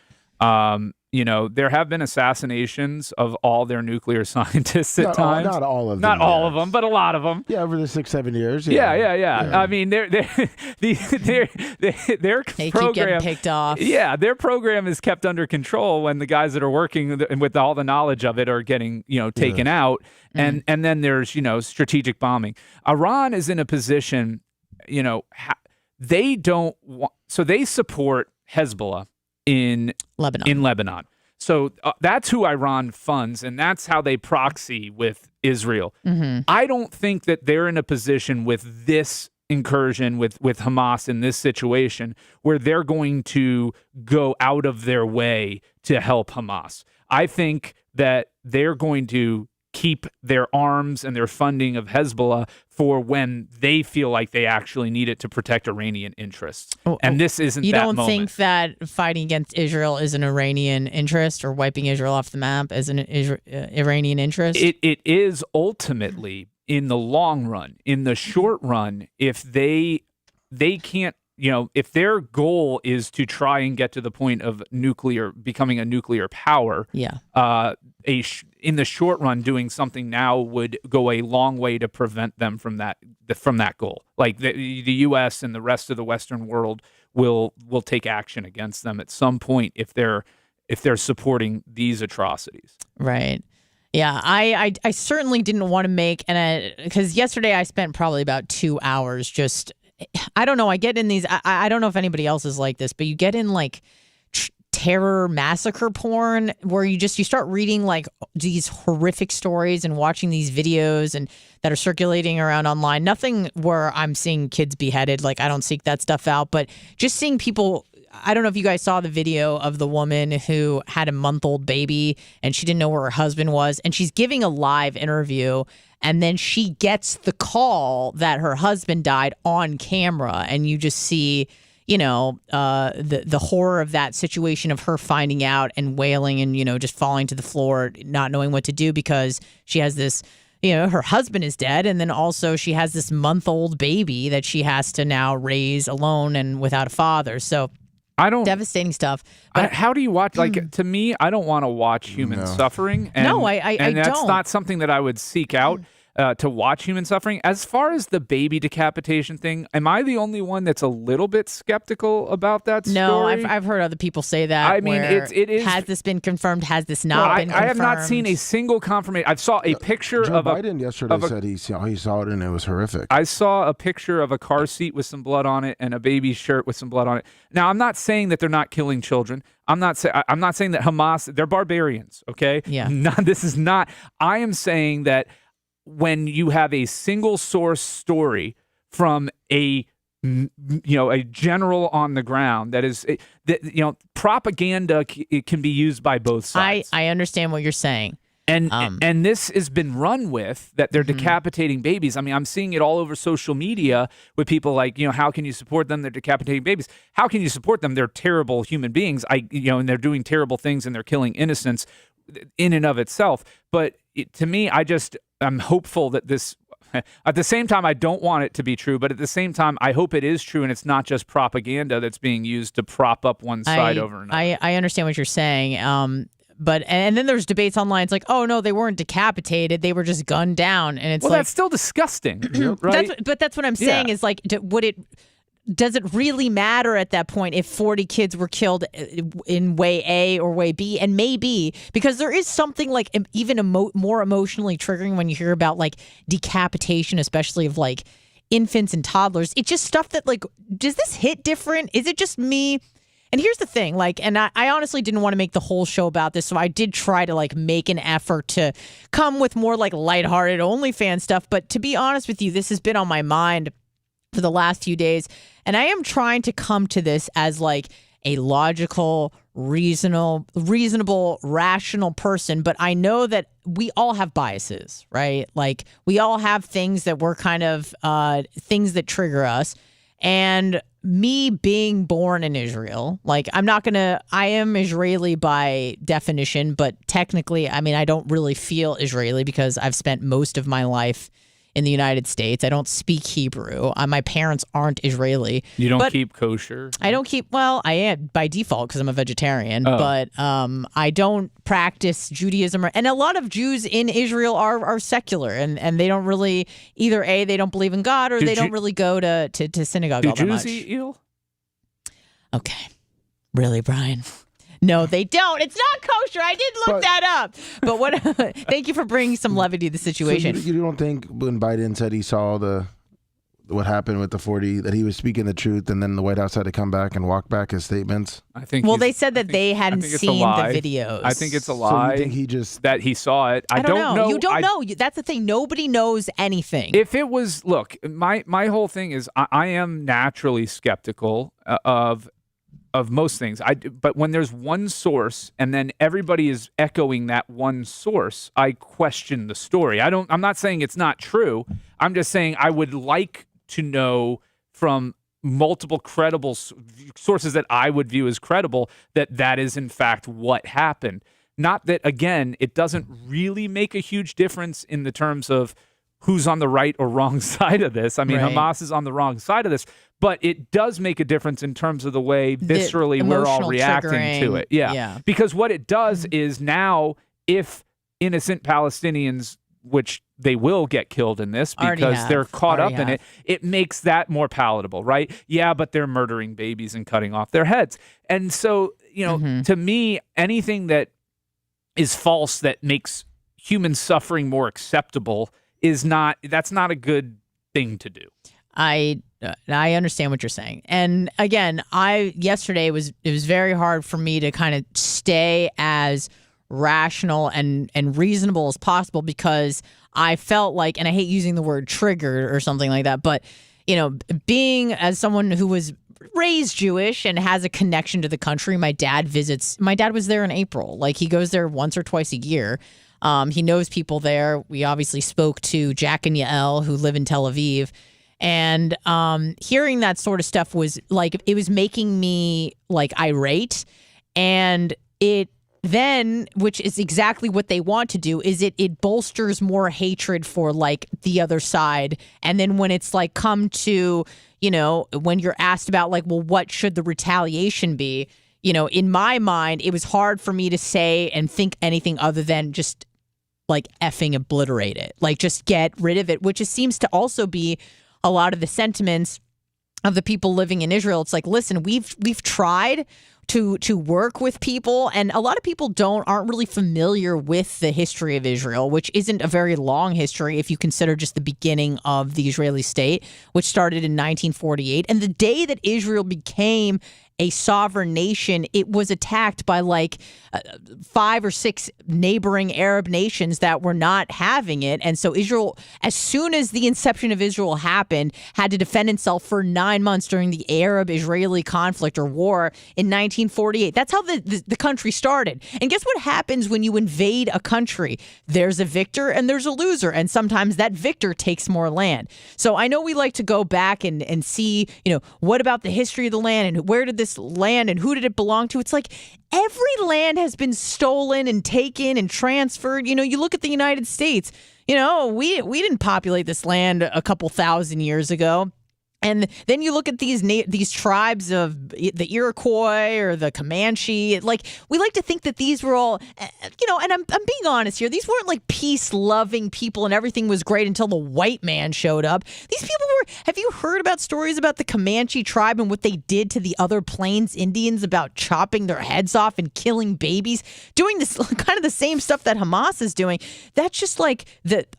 There have been assassinations of all their nuclear scientists at times. Not all of them. Not all of them, but a lot of them. Yeah, over the 6-7 years. Yeah. I mean, their they program keep getting picked off. Yeah, their program is kept under control when the guys that are working with all the knowledge of it are getting taken out, and then there's strategic bombing. Iran is in a position, they don't want, so they support Hezbollah in Lebanon. So that's who Iran funds, and that's how they proxy with Israel. Mm-hmm. I don't think that they're in a position with this incursion with Hamas in this situation where they're going to go out of their way to help Hamas. I think that they're going to keep their arms and their funding of Hezbollah for when they feel like they actually need it to protect Iranian interests. And this isn't that moment. You don't think that fighting against Israel is an Iranian interest, or wiping Israel off the map is an Iranian interest? It is ultimately in the long run. In the short run, if they can't, if their goal is to try and get to the point of becoming a nuclear power, in the short run, doing something now would go a long way to prevent them from that goal. Like the U.S. and the rest of the Western world will take action against them at some point if they're supporting these atrocities. Right. Yeah, I certainly didn't want to make, because yesterday I spent probably about 2 hours just. I don't know. I get in these. I don't know if anybody else is like this, but you get in like terror massacre porn where you start reading like these horrific stories and watching these videos and that are circulating around online. Nothing where I'm seeing kids beheaded. Like, I don't seek that stuff out, but just seeing people. I don't know if you guys saw the video of the woman who had a month-old baby and she didn't know where her husband was, and she's giving a live interview, and then she gets the call that her husband died on camera, and you just see, the horror of that situation of her finding out and wailing and, just falling to the floor, not knowing what to do because she has this, her husband is dead, and then also she has this month-old baby that she has to now raise alone and without a father. So devastating stuff. But how do you watch? Like, to me, I don't want to watch human suffering. And, No, I and that's don't. not something that I would seek out. To watch human suffering. As far as the baby decapitation thing, am I the only one that's a little bit skeptical about that story? No, I've heard other people say that. I mean, it is. Has this been confirmed? Has this not been confirmed? I have not seen a single confirmation. I saw a picture Joe of a Biden yesterday said he saw it and it was horrific. I saw a picture of a car seat with some blood on it and a baby's shirt with some blood on it. Now, I'm not saying that they're not killing children. I'm not saying that Hamas, they're barbarians, okay? Yeah. This is not. I am saying that when you have a single source story from a general on the ground propaganda it can be used by both sides. I understand what you're saying. And this has been run with that they're decapitating babies. I mean, I'm seeing it all over social media with people like, how can you support them? They're decapitating babies. How can you support them? They're terrible human beings. And they're doing terrible things and they're killing innocents in and of itself. But to me, I'm hopeful that this, at the same time, I don't want it to be true, but at the same time, I hope it is true and it's not just propaganda that's being used to prop up one side over another. I understand what you're saying. But then there's debates online. It's like, oh no, they weren't decapitated; they were just gunned down, and it's that's still disgusting, right? That's what I'm saying is like, does it really matter at that point if 40 kids were killed in way A or way B? And maybe, because there is something like even more emotionally triggering when you hear about like decapitation, especially of like infants and toddlers. It's just stuff that like, does this hit different? Is it just me? And here's the thing, like, and I honestly didn't want to make the whole show about this, so I did try to like make an effort to come with more like lighthearted OnlyFans stuff. But to be honest with you, this has been on my mind for the last few days. And I am trying to come to this as like a logical, reasonable, rational person. But I know that we all have biases, right? Like we all have things that we're kind of things that trigger us. And me being born in Israel, like I am Israeli by definition, but technically, I mean, I don't really feel Israeli because I've spent most of my life in the United States. I don't speak Hebrew. My parents aren't Israeli. You don't keep kosher? I don't keep, well, I am by default because I'm a vegetarian, but I don't practice Judaism. And a lot of Jews in Israel are secular, and they don't really, either A, they don't believe in God, or they don't really go to synagogue all that much. Do Jews eat eel? Okay. Really, Brian? No, they don't. It's not kosher. I did look that up. But what? Thank you for bringing some levity to the situation. So you don't think when Biden said he saw what happened with the 40 that he was speaking the truth, and then the White House had to come back and walk back his statements? I think. Well, they said that they hadn't seen the videos. I think it's a lie. So you think that he saw it? I don't know. You don't know. That's the thing. Nobody knows anything. If it was, look, my whole thing is I am naturally skeptical of most things. But when there's one source and then everybody is echoing that one source, I question the story. I'm not saying it's not true. I'm just saying I would like to know from multiple credible sources that I would view as credible that is in fact what happened. Not that, again, it doesn't really make a huge difference in the terms of who's on the right or wrong side of this. I mean, Right. Hamas is on the wrong side of this, but it does make a difference in terms of the way viscerally we're all emotional reacting triggering. to it. Yeah. Because what it does is now if innocent Palestinians, which they will get killed in this Already because have. they're caught Already up in it, it makes that more palatable, right? Yeah, but they're murdering babies and cutting off their heads. And so, to me, anything that is false that makes human suffering more acceptable that's not a good thing to do. I understand what you're saying. And again, yesterday it was very hard for me to kind of stay as rational and reasonable as possible because I felt like, and I hate using the word triggered or something like that, but being as someone who was raised Jewish and has a connection to the country, my dad was there in April. Like he goes there once or twice a year. He knows people there. We obviously spoke to Jack and Yael, who live in Tel Aviv. And hearing that sort of stuff was like, it was making me like irate. And it then, which is exactly what they want to do, is it bolsters more hatred for like the other side. And then when it's like come to, when you're asked about like, well, what should the retaliation be? In my mind, it was hard for me to say and think anything other than just like effing obliterate it, like just get rid of it, which seems to also be a lot of the sentiments of the people living in Israel. It's like, listen, we've tried to work with people, and a lot of people aren't really familiar with the history of Israel, which isn't a very long history if you consider just the beginning of the Israeli state, which started in 1948. And the day that Israel became a sovereign nation, it was attacked by like 5 or 6 neighboring Arab nations that were not having it. And so Israel, as soon as the inception of Israel happened, had to defend itself for 9 months during the Arab-Israeli conflict or war in 1948. That's how the country started. And guess what happens when you invade a country? There's a victor and there's a loser. And sometimes that victor takes more land. So I know we like to go back and see, what about the history of the land and where did this land and who did it belong to? It's like every land has been stolen and taken and transferred. You look at the United States, we didn't populate this land a couple thousand years ago. And then you look at these tribes of the Iroquois or the Comanche. Like, we like to think that these were all, and I'm being honest here. These weren't like peace-loving people and everything was great until the white man showed up. These people have you heard about stories about the Comanche tribe and what they did to the other Plains Indians about chopping their heads off and killing babies, doing this kind of the same stuff that Hamas is doing? That's just like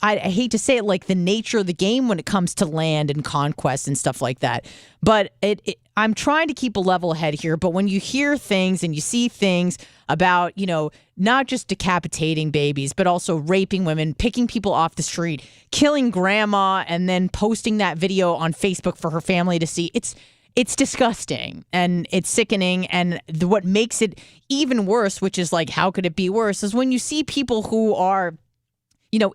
I hate to say it, like the nature of the game when it comes to land and conquest and stuff like that. But I'm trying to keep a level head here. But when you hear things and you see things about, not just decapitating babies, but also raping women, picking people off the street, killing grandma, and then posting that video on Facebook for her family to see, it's disgusting and it's sickening. And what makes it even worse, which is like, how could it be worse, is when you see people who are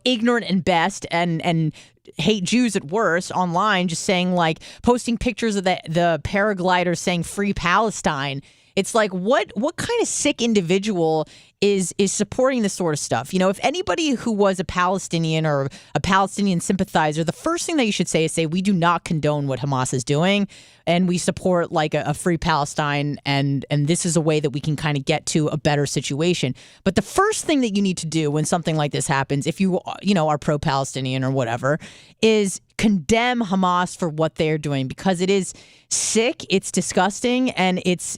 ignorant at best and hate Jews at worst online, just saying like posting pictures of the paragliders saying free Palestine. It's like, what kind of sick individual is supporting this sort of stuff? If anybody who was a Palestinian or a Palestinian sympathizer, the first thing that you should say is we do not condone what Hamas is doing, and we support like a free Palestine, and this is a way that we can kind of get to a better situation. But the first thing that you need to do when something like this happens, if you are pro-Palestinian or whatever, is condemn Hamas for what they're doing, because it is sick, it's disgusting, and it's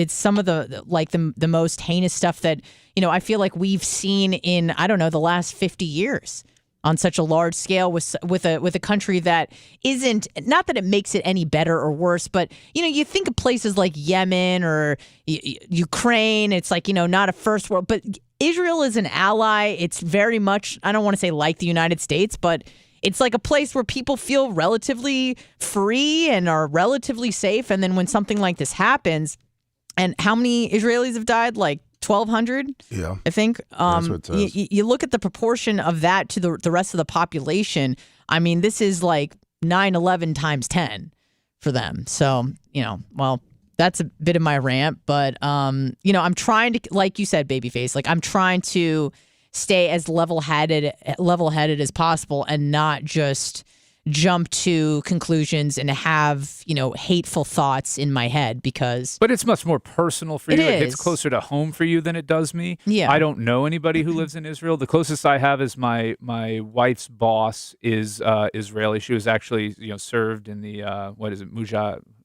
some of the most heinous stuff that I feel like we've seen in the last 50 years on such a large scale with a country that isn't, not that it makes it any better or worse, but you think of places like Yemen or Ukraine, it's like not a first world, but Israel is an ally. It's very much, I don't want to say like the United States, but it's like a place where people feel relatively free and are relatively safe. And then when something like this happens, and how many Israelis have died? Like 1,200? Yeah. I think. That's what it says. You look at the proportion of that to the rest of the population. I mean, this is like 9/11 times 10 for them. So, well, that's a bit of my rant. But, I'm trying to, like you said, Babyface, like I'm trying to stay as level-headed as possible and not just jump to conclusions and have, hateful thoughts in my head, because... But it's much more personal for you. It hits closer to home for you than it does me. Yeah. I don't know anybody who lives in Israel. The closest I have is my wife's boss is Israeli. She was actually, served in the,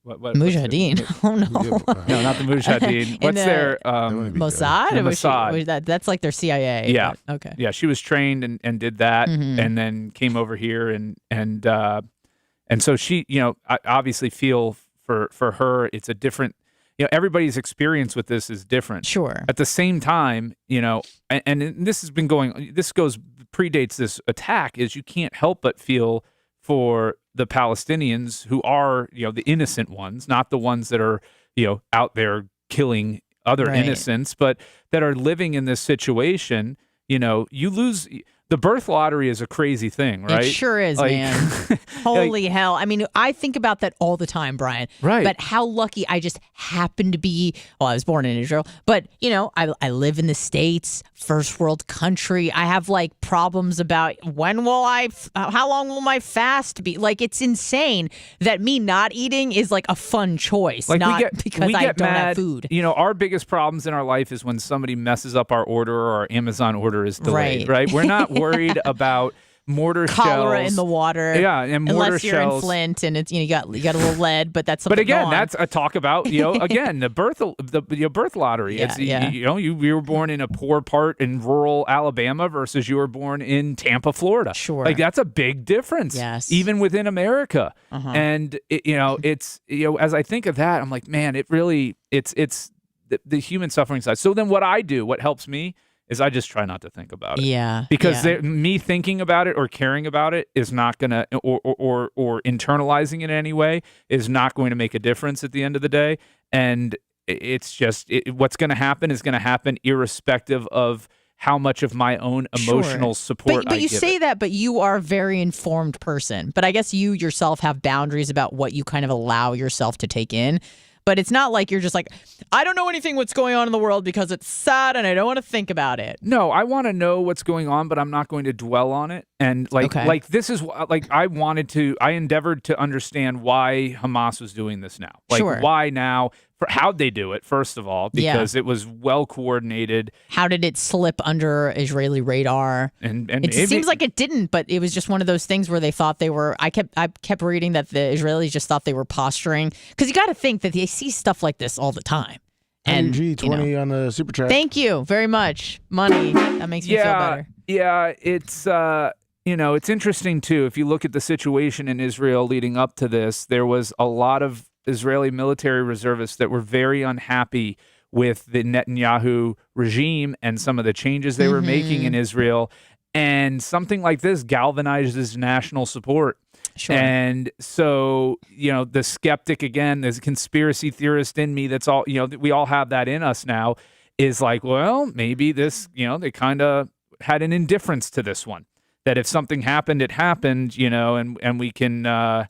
Mujahideen. Oh, no. No, not the Mujahideen. What's their... Mossad? The Mossad. That's like their CIA. Yeah. But, okay. Yeah, she was trained and did that, Mhm. and then came over here and so she, I obviously feel for her, it's a different, everybody's experience with this is different. Sure. At the same time, and this has been predates this attack, is you can't help but feel for the Palestinians who are, the innocent ones, not the ones that are, out there killing other Right. innocents, but that are living in this situation. You lose. the birth lottery is a crazy thing, right? It sure is, man. Holy hell. I mean, I think about that all the time, Brian. Right. But how lucky I just happen to be. Well, I was born in Israel, but, I live in the States, first world country. I have like problems about how long will my fast be? Like, it's insane that me not eating is like a fun choice, Like not because I don't mad, have food. Our biggest problems in our life is when somebody messes up our order or our Amazon order is delayed, right? We're not worried about mortar Cholera shells. in the water. Yeah, and mortar unless you're shells. in Flint and it's you got a little lead, but that's something. But again, gone. that's a talk about again the birth lottery. Yeah, You were born in a poor part in rural Alabama versus you were born in Tampa, Florida. Sure, like that's a big difference. Yes, even within America. And it's as I think of that, I'm like, man, it really it's the human suffering side. So then what helps me is I just try not to think about it. Yeah. Because me thinking about it or caring about it is not going to, or internalizing it in any way is not going to make a difference at the end of the day. And it's just, what's going to happen is going to happen irrespective of how much of my own emotional support but I you give say it. that, but you are a very informed person. But I guess you yourself have boundaries about what you kind of allow yourself to take in. But it's not like you're just like, I don't know anything what's going on in the world because it's sad and I don't want to think about it. No, I want to know what's going on, but I'm not going to dwell on it. And this is like I endeavored to understand why Hamas was doing this now. Like why now? How'd they do it, first of all? Because it was well coordinated. How did it slip under Israeli radar? And it seems like it didn't, but it was just one of those things where they thought they were. I kept reading that the Israelis just thought they were posturing, because you got to think that they see stuff like this all the time. And G20 on the super chat. Thank you very much. Money, that makes me feel better. Yeah, it's it's interesting too. If you look at the situation in Israel leading up to this, there was a lot of Israeli military reservists that were very unhappy with the Netanyahu regime and some of the changes they were making in Israel. And something like this galvanizes national support. Sure. And so, the skeptic, again, there's a conspiracy theorist in me that's all, we all have that in us now, is like, well, maybe this, they kind of had an indifference to this one. That if something happened, it happened, and we can...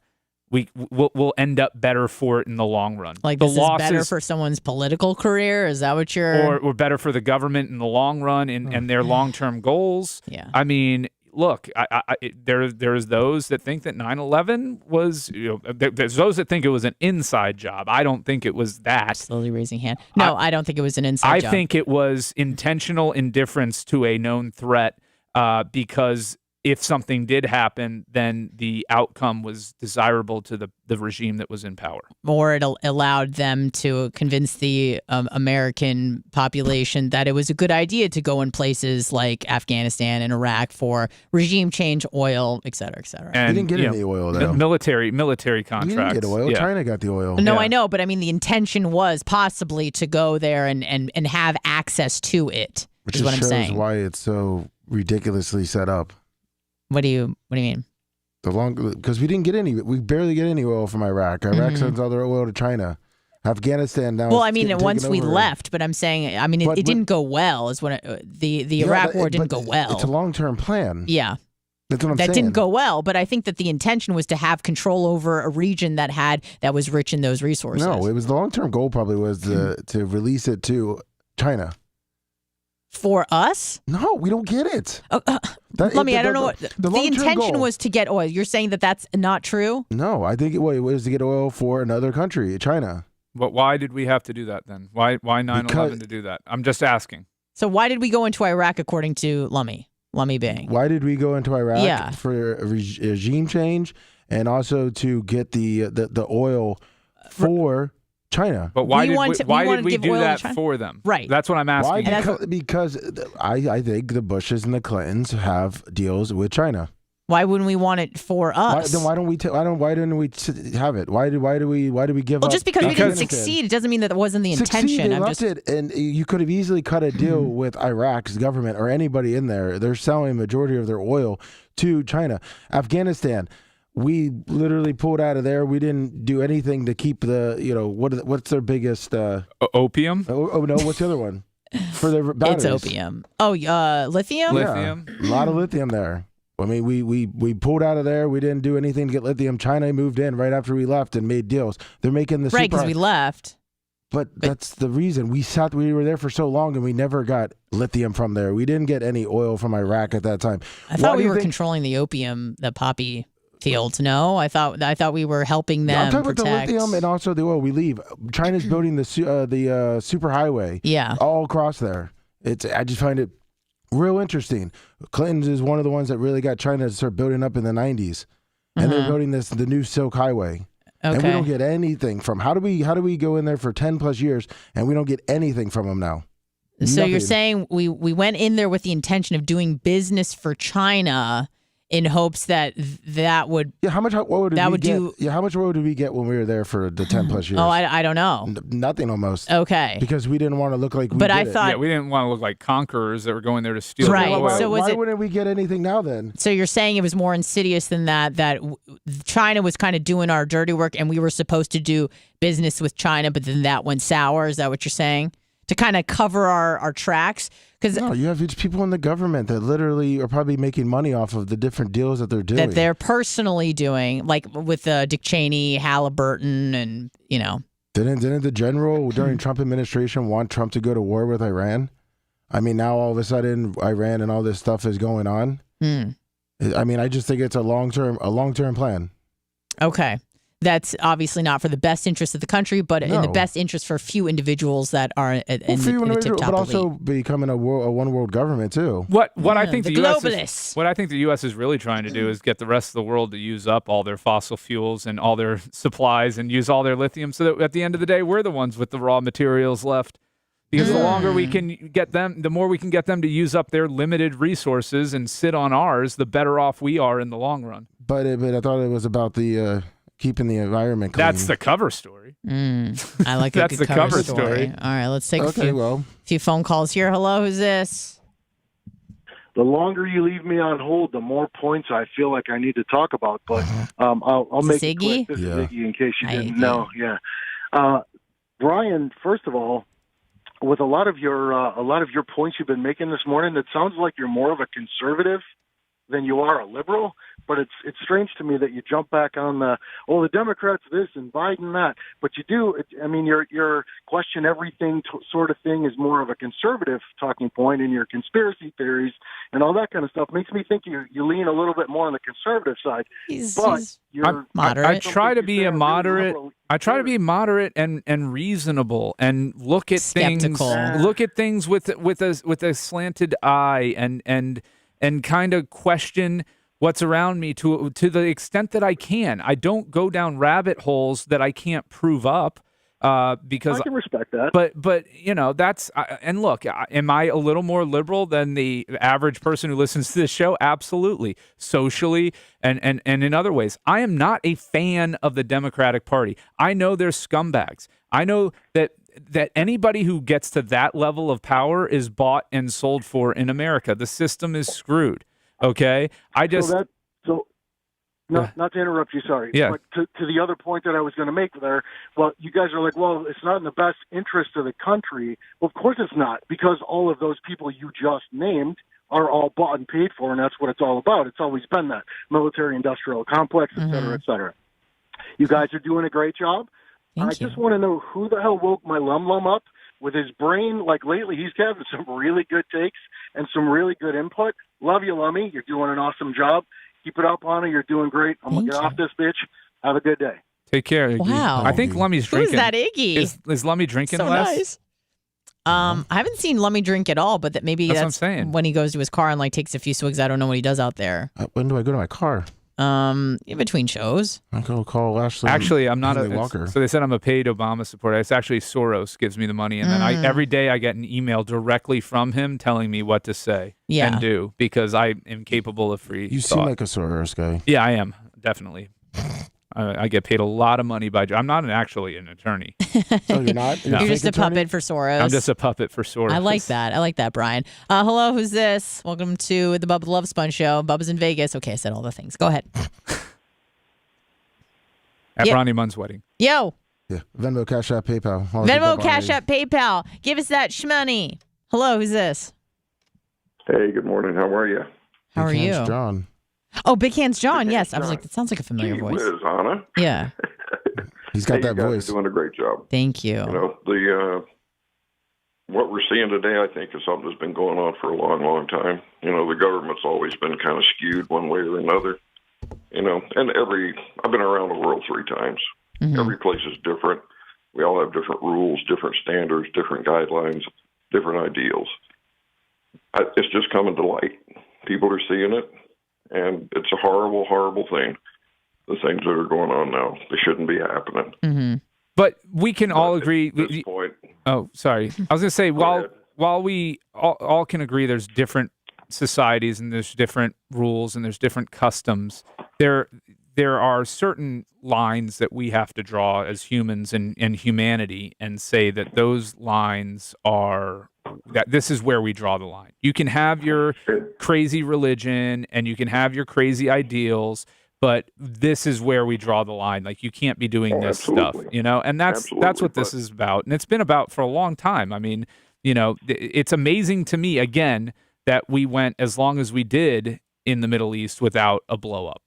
We'll end up better for it in the long run. Like this is better for someone's political career? Is that what you're... Or better for the government in the long run and their long-term goals? Yeah. I mean, look, there's those that think that 9/11 was... there's those that think it was an inside job. I don't think it was that. Slowly raising hand. No, I don't think it was an inside job. I think it was intentional indifference to a known threat because... if something did happen, then the outcome was desirable to the regime that was in power. Or it allowed them to convince the American population that it was a good idea to go in places like Afghanistan and Iraq for regime change, oil, et cetera, et cetera. And, you didn't get any oil, though. Military contracts. You didn't get oil. Yeah. China got the oil. No, I know, but I mean, the intention was possibly to go there and have access to it, Which is what I'm saying. Shows why it's so ridiculously set up. What do you mean? Because we barely get any oil from Iraq. Iraq sends all their oil to China. Afghanistan now. Well, I mean, once we left, but I'm saying, I mean, it didn't go well. Is when the Iraq War didn't go well. It's a long-term plan. Yeah. That's what I'm saying. That didn't go well, but I think that the intention was to have control over a region that was rich in those resources. No, it was the long-term goal. Probably was to release it to China. For us? No, we don't get it. I don't know what the intention was to get oil. You're saying that that's not true? No, I think it was to get oil for another country, China. But why did we have to do that then? Why 9/11 to do that? I'm just asking. So why did we go into Iraq according to Lummy Bang? Why did we go into Iraq? For a regime change and also to get the oil for China. But why did we do that for them? Right. That's what I'm asking. Why? Because I think the Bushes and the Clintons have deals with China. Why wouldn't we want it for us? Then why don't we have it? Why do we give up? Well, just because we didn't succeed, it doesn't mean that it wasn't the intention. They left it, and you could have easily cut a deal with Iraq's government or anybody in there. They're selling a majority of their oil to China. Afghanistan, we literally pulled out of there. We didn't do anything to keep what's their biggest opium? Oh no, what's the other one? for the batteries. It's opium. Oh, lithium? Lithium. Yeah, a lot of lithium there. I mean, we pulled out of there. We didn't do anything to get lithium. China moved in right after we left and made deals. They're making the right because we left. But that's the reason we were there for so long and we never got lithium from there. We didn't get any oil from Iraq at that time. I thought we were controlling the opium, the poppy fields. No, I thought we were helping them. I'm talking protect. about the lithium and also the oil. We leave. China's building the superhighway. Yeah, all across there. I just find it real interesting. Clinton's is one of the ones that really got China to start building up in the 90s, and they're building the new Silk Highway. Okay. And we don't get anything from. How do we go in there for 10 plus years and we don't get anything from them now? So Nothing. you're saying we went in there with the intention of doing business for China in hopes that would how much oil did we get when we were there for the 10 plus years? Oh, I don't know. Nothing almost. Okay. Because we didn't want to look like we But did I it. thought we didn't want to look like conquerors that were going there to steal right. the oil. So why wouldn't we get anything now then? So you're saying it was more insidious than that China was kind of doing our dirty work and we were supposed to do business with China, but then that went sour. Is that what you're saying? To kind of cover our tracks? No, you have these people in the government that literally are probably making money off of the different deals that they're doing. That they're personally doing, like with Dick Cheney, Halliburton, and, Didn't the general during Trump administration want Trump to go to war with Iran? I mean, now all of a sudden Iran and all this stuff is going on. I mean, I just think it's a long-term plan. Okay. That's obviously not for the best interest of the country, but in the best interest for a few individuals that are in the tip-top but also elite. becoming a one world government too. What I think the the U.S. is really trying to do is get the rest of the world to use up all their fossil fuels and all their supplies and use all their lithium, so that at the end of the day, we're the ones with the raw materials left. Because the longer we can get them, the more we can get them to use up their limited resources and sit on ours, the better off we are in the long run. But I thought it was about the keeping the environment clean. That's the cover story. I like a That's good the cover cover story. All right, let's take a few phone calls here. Hello, who's this? The longer you leave me on hold, the more points I feel like I need to talk about. But I'll make it quick. This is Iggy, in case you didn't know. Yeah, Brian. First of all, with a lot of your points you've been making this morning, it sounds like you're more of a conservative than you are a liberal. But it's strange to me that you jump back on the Democrats this and Biden that. But you do. I mean, your question everything sort of thing is more of a conservative talking point, and your conspiracy theories and all that kind of stuff makes me think you lean a little bit more on the conservative side. He's moderate. I try to be a moderate. I try to be moderate and reasonable and look at skeptical. things with a slanted eye and kind of question what's around me to the extent that I can. I don't go down rabbit holes that I can't prove up because I can respect that. But that's and look, am I a little more liberal than the average person who listens to this show? Absolutely. Socially and in other ways. I am not a fan of the Democratic Party. I know they're scumbags. I know that anybody who gets to that level of power is bought and sold for in America. The system is screwed. Okay, not to interrupt you, sorry. Yeah. But to the other point that I was going to make there, well, you guys are like, well, it's not in the best interest of the country. Well, of course it's not, because all of those people you just named are all bought and paid for, and that's what it's all about. It's always been that military-industrial complex, et cetera, et cetera. You guys are doing a great job. I just want to know who the hell woke my lum up with his brain. Like lately, he's having some really good takes and some really good input. Love you, Lummy. You're doing an awesome job. Keep it up, Honor. You're doing great. I'm going to get off this bitch. Have a good day. Take care, Iggy. Wow. I think Lummy's drinking. Who's that Iggy? Is Lummy drinking so less? Nice. I haven't seen Lummy drink at all, but that's what I'm saying. When he goes to his car and takes a few swigs. I don't know what he does out there. When do I go to my car? In between shows. I go call Ashley. Actually, I'm not Walker. So they said I'm a paid Obama supporter. It's actually Soros gives me the money, and then every day I get an email directly from him telling me what to say and do because I am capable of free. You seem like a Soros guy. Yeah, I am definitely. I get paid a lot of money by. I'm not actually an attorney. So you're not. No. You're just a puppet for Soros. I'm just a puppet for Soros. I like that, Brian. Hello, who's this? Welcome to the Bubba the Love Sponge show. Bubba's in Vegas. Okay, I said all the things. Go ahead. At Ronnie Munn's wedding. Yo. Yeah. Venmo, Cash App, PayPal. Venmo, Cash App, PayPal. Give us that shmoney. Hello, who's this? Hey, good morning. How are you? How are you? John. Oh, Big Hands John. Big Yes, Hands I was John. like, that sounds like a familiar Gee voice. whiz, Anna. Yeah. He's got that you guys voice. Are doing a great job. Thank you. You know, the what we're seeing today, I think, is something that's been going on for a long, long time. You know, the government's always been kind of skewed one way or another. You know, and I've been around the world 3 times. Mm-hmm. Every place is different. We all have different rules, different standards, different guidelines, different ideals. It's just coming to light. People are seeing it, and it's a horrible, horrible thing. The things that are going on now, they shouldn't be happening. Mm-hmm. But we can all agree. At this point, oh, sorry. I was going to say, while we all can agree there's different societies and there's different rules and there's different customs, there are certain lines that we have to draw as humans and humanity and say that those lines are that this is where we draw the line. You can have your crazy religion and you can have your crazy ideals, but this is where we draw the line. Like, you can't be doing this stuff, you know? And that's what this is about. And it's been about for a long time. I mean, you know, it's amazing to me, again, that we went as long as we did in the Middle East without a blow up.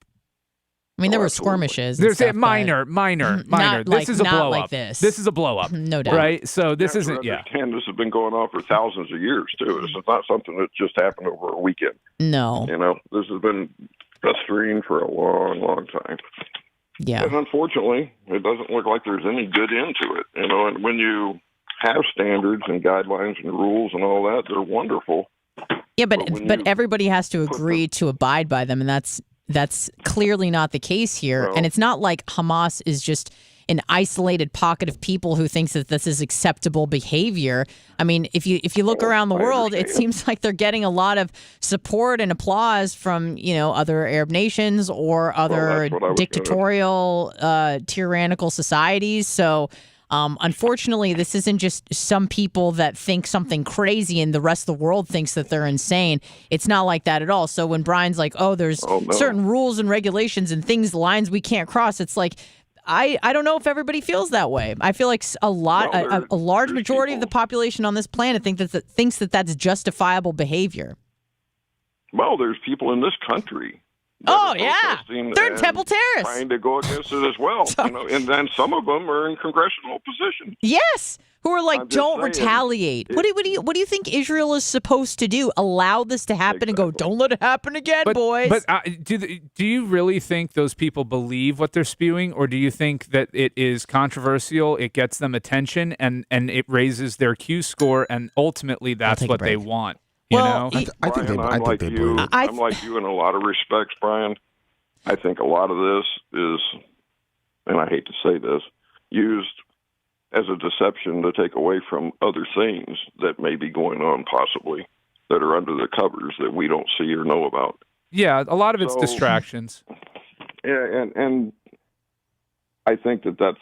I mean, there were skirmishes. There's stuff, a minor. This is a blow like up. This is a blow up. No doubt. Right? So this isn't, And this has been going on for thousands of years, too. This is not something that just happened over a weekend. No. You know, this has been festering for a long, long time. Yeah. And unfortunately, it doesn't look like there's any good end to it. You know, and when you have standards and guidelines and rules and all that, they're wonderful. Yeah, but everybody has to agree to abide by them, and that's clearly not the case here. No. And it's not like Hamas is just an isolated pocket of people who thinks that this is acceptable behavior. I mean, if you look around the world, it seems like they're getting a lot of support and applause from, you know, other Arab nations or other dictatorial, tyrannical societies. So unfortunately, this isn't just some people that think something crazy and the rest of the world thinks that they're insane. It's not like that at all. So when Brian's like, oh, there's certain rules and regulations and lines we can't cross, it's like, I don't know if everybody feels that way. I feel like a large majority of the population on this planet thinks that that's justifiable behavior. Well, there's people in this country. Oh, yeah. They're in Temple Terrace. Trying to go against it as well. You know, and then some of them are in congressional positions. Yes. Who are like, don't retaliate. What do you think Israel is supposed to do? Allow this to happen and go, don't let it happen again, boys. But do you really think those people believe what they're spewing, or do you think that it is controversial, it gets them attention, and it raises their Q score, and ultimately that's what they want? You know? I think they believe it. I'm like you in a lot of respects, Brian. I think a lot of this is, and I hate to say this, used as a deception to take away from other things that may be going on possibly that are under the covers that we don't see or know about. Yeah, a lot of it's distractions. Yeah, and I think that's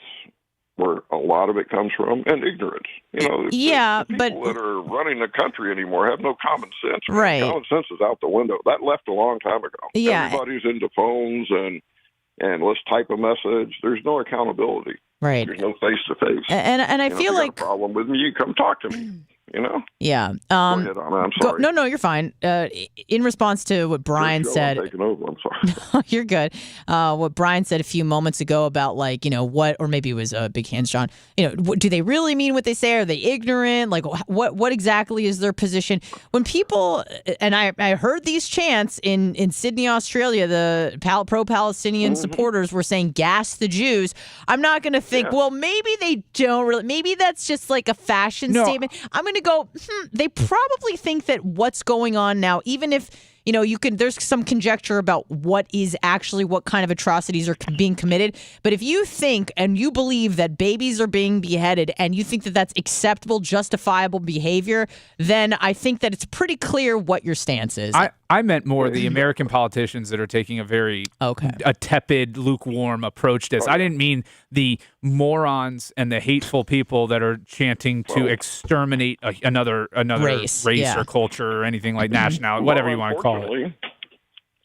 where a lot of it comes from, and ignorance. You know, the people that are running the country anymore have no common sense. Right. Common sense is out the window. That left a long time ago. Yeah. Everybody's into phones and let's type a message. There's no accountability. Right. There's no face-to-face. And I feel like... if you got a problem with me, you come talk to me. You know? Yeah. Go ahead, Anna. I'm sorry. No, you're fine. In response to what Brian said... I'm taking over. I'm sorry. No, you're good. What Brian said a few moments ago about, like, you know, what, or maybe it was Big Hands John, you know, do they really mean what they say? Are they ignorant? Like, what exactly is their position? When people, and I heard these chants in Sydney, Australia, the pro-Palestinian supporters were saying, gas the Jews. I'm not going to think, well, maybe they don't really, maybe that's just like a fashion statement. I'm going to go, they probably think that what's going on now, even if, you know, there's some conjecture about what kind of atrocities are being committed. But if you think and you believe that babies are being beheaded and you think that that's acceptable, justifiable behavior, then I think that it's pretty clear what your stance is. I meant more the American politicians that are taking a very a tepid, lukewarm approach to this. I didn't mean the morons and the hateful people that are chanting to exterminate another race or culture or anything like nationality, whatever you want to call it.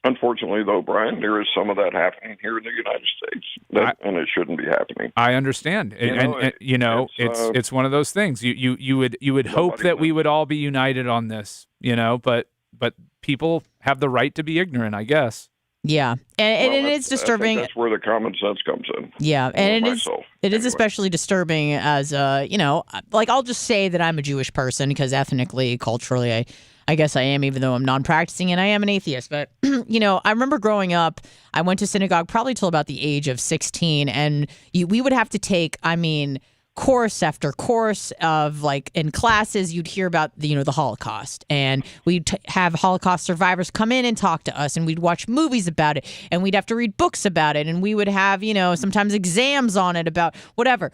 Unfortunately, though, Brian, there is some of that happening here in the United States, and it shouldn't be happening. I understand, it's one of those things. You would hope that we would all be united on this, but people have the right to be ignorant, I guess. Yeah, and it's disturbing. That's where the common sense comes in. Yeah, and it is especially disturbing as like I'll just say that I'm a Jewish person because ethnically, culturally, I guess I am, even though I'm non-practicing and I am an atheist. But I remember growing up, I went to synagogue probably till about the age of 16, and we would have to take, course after course of in classes, you'd hear about the Holocaust, and we'd have Holocaust survivors come in and talk to us, and we'd watch movies about it, and we'd have to read books about it, and we would have sometimes exams on it about whatever,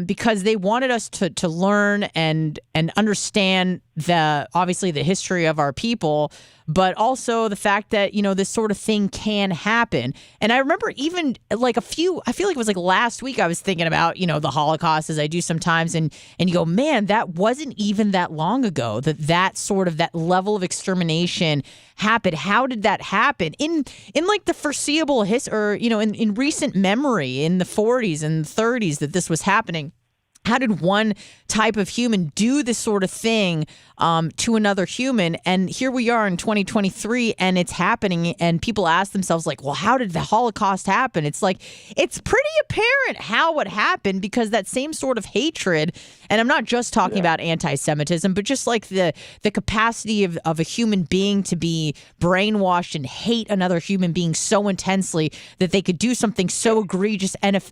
because they wanted us to learn and understand obviously the history of our people, but also the fact that this sort of thing can happen. And I remember even I feel like it was last week I was thinking about the Holocaust, as I do sometimes, and you go, man, that wasn't even that long ago that level of extermination happened. How did that happen in the foreseeable history, or in recent memory, in the 40s and 30s, that this was happening? How did one type of human do this sort of thing to another human? And here we are in 2023, and it's happening. And people ask themselves, well, how did the Holocaust happen? It's it's pretty apparent how it happened, because that same sort of hatred, and I'm not just talking about anti-Semitism, but just the capacity of a human being to be brainwashed and hate another human being so intensely that they could do something so egregious and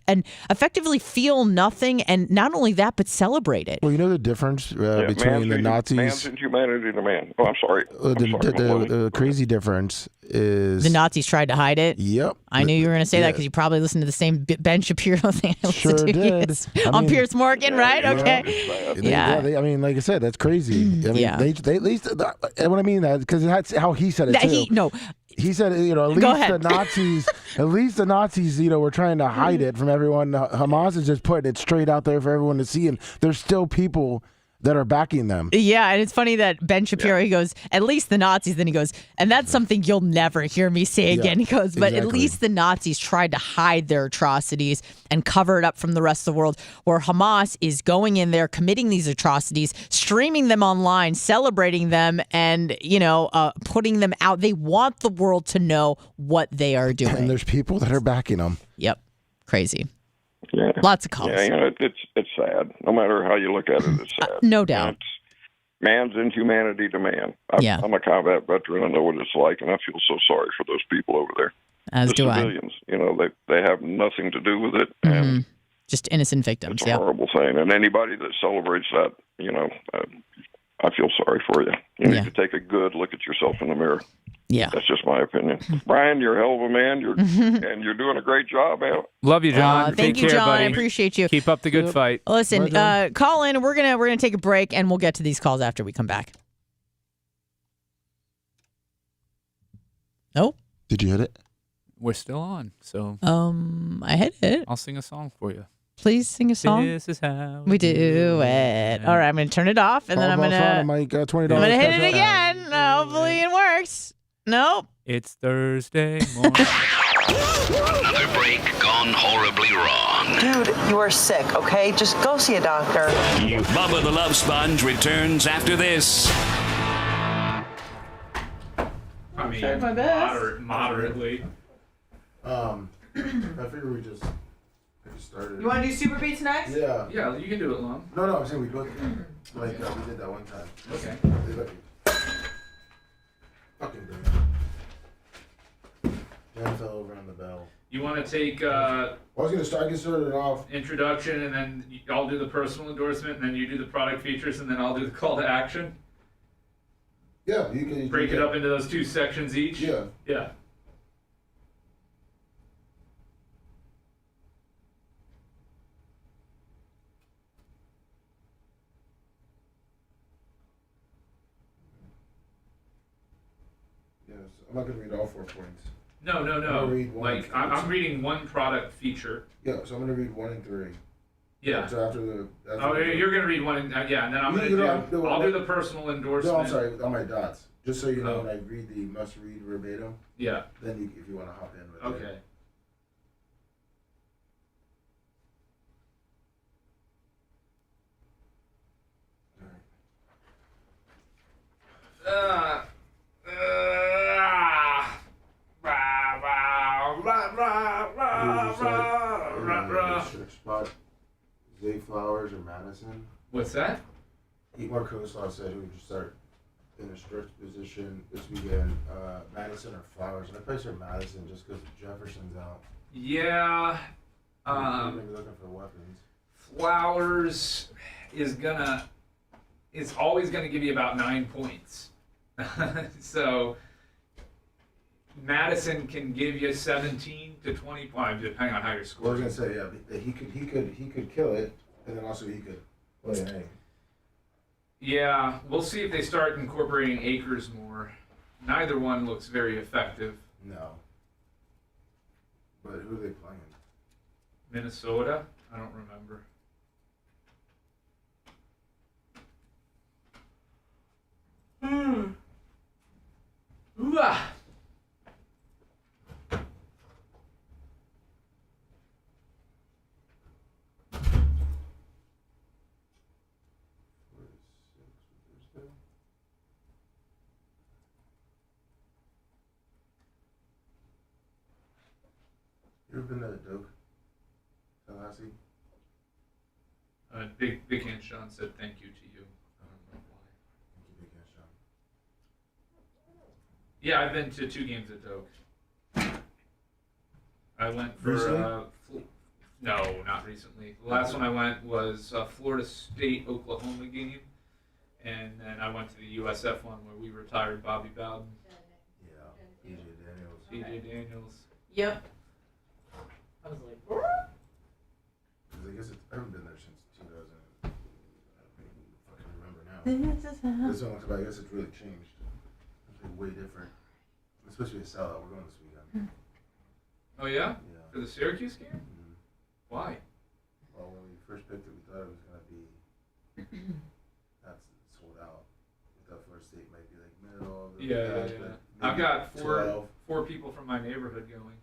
effectively feel nothing, and not only that, but celebrate it. Well, the difference between the Nazis... Man's inhumanity to man. Oh, I'm sorry. The crazy difference is... The Nazis tried to hide it? Yep. I knew you were going to say that because you probably listened to the same Ben Shapiro thing I listened to. Did. On Piers Morgan, right? Okay. Yeah. Like I said, that's crazy. They at least... What I mean that because that's how he said it, too. He said, at least the Nazis, were trying to hide it from everyone. Hamas is just putting it straight out there for everyone to see, and there's still people that are backing them. Yeah, and it's funny that Ben Shapiro, he goes, at least the Nazis, then he goes, and that's something you'll never hear me say again. He goes, but at least the Nazis tried to hide their atrocities and cover it up from the rest of the world, where Hamas is going in there, committing these atrocities, streaming them online, celebrating them, and, putting them out. They want the world to know what they are doing. And there's people that are backing them. Yep. Crazy. Yeah. Lots of calls. Yeah, it's sad. No matter how you look at it, it's sad. No doubt. Man's inhumanity to man. I'm a combat veteran. I know what it's like, and I feel so sorry for those people over there. As do civilians. They have nothing to do with it. Mm-hmm. And just innocent victims. It's a horrible thing. And anybody that celebrates that, I feel sorry for you. You need to take a good look at yourself in the mirror. Yeah. That's just my opinion. Brian, you're a hell of a man. And you're doing a great job, man. Love you, John. Thank you, care, John. buddy. I appreciate you. Keep up the good fight. Listen, call in. We're gonna take a break, and we'll get to these calls after we come back. No? Did you hit it? We're still on, so I hit it. I'll sing a song for you. Please sing a song. This is how we do it. All right, I'm gonna turn it off, and then I'm gonna $20 hit it again. Hopefully it works. Nope. It's Thursday morning. Another break gone horribly wrong. Dude, you are sick, okay? Just go see a doctor. Bubba the Love Sponge returns after this. I mean, tried my best. Moderately. I figure we just started. You want to do Super Beats next? Yeah. Yeah, you can do it long. No, I'm saying we both we did that one time. Okay. Fucking John fell over on the bell. You want to take I was gonna start. I can start it off. introduction, and then I'll do the personal endorsement, and then you do the product features, and then I'll do the call to action? Yeah, you can break it up into those two sections each? Yeah. Yeah. I'm not going to read all 4 points. No. I'm reading one product feature. Yeah, so I'm going to read 1 and 3. Yeah. So after the... You're going to read one, and then I'm going to do... I'll do the personal endorsement. No, I'm sorry, on my dots. Just so you know, when I read the must-read verbatim, Yeah. then if you want to hop in with Okay. it. Spot Zay Flowers or Madison. What's that? Igor Koslav said who would just start in a stretch position this weekend, Madison or Flowers. And I probably start Madison just because Jefferson's out. Yeah. Maybe looking for weapons. Flowers is always gonna give you about 9 points. So Madison can give you 17 to 20 points, depending on how you're Well, I scoring. was gonna say, yeah, he could kill it, and then also he could play an A. Yeah, we'll see if they start incorporating Akers more. Neither one looks very effective. No. But who are they playing? Minnesota? I don't remember. Ooh, ah. You ever been to Doak? Tallahassee? Big Hand Sean said thank you to you. I don't know why. Thank you, Big Hand Sean. Yeah, I've been to 2 games at Doak. I went for no, not recently. The last one I went was Florida State Oklahoma game, and then I went to the USF one where we retired Bobby Bowden. Yeah, EJ Daniels. Yep. I was like, what? Because I guess I haven't been there since 2000. I don't even fucking remember now. This one looks like, I guess it's really changed. It's like way different. It's supposed to be a sellout. We're going this weekend. Oh yeah? Yeah. For the Syracuse game? Mm-hmm. Why? Well, when we first picked it, we thought it was going to be that's sold out. We thought Florida State might be like middle of the Yeah. I've got four people from my neighborhood going.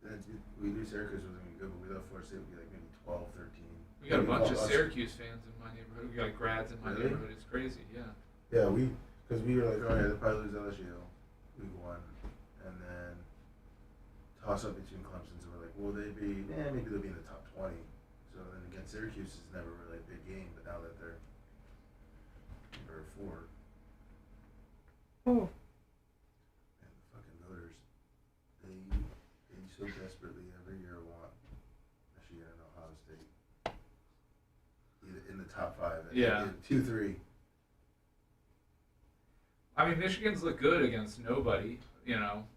And we knew Syracuse wasn't going to be good, but we thought Florida State would be like maybe 12, 13. We got a bunch of Syracuse fans in my neighborhood. We got grads in my neighborhood. It's crazy, yeah. Yeah, because we were like, oh yeah, they'll probably lose LSU week 1, and then toss up between Clemson. So we're like, will they be? Maybe they'll be in the top 20. So then again, Syracuse is never really a big game, but now that they're number 4. Oh. And the fucking voters, they so desperately every year want Michigan and Ohio State either in the top 5. Yeah. 2, 3. I mean, Michigan's look good against nobody,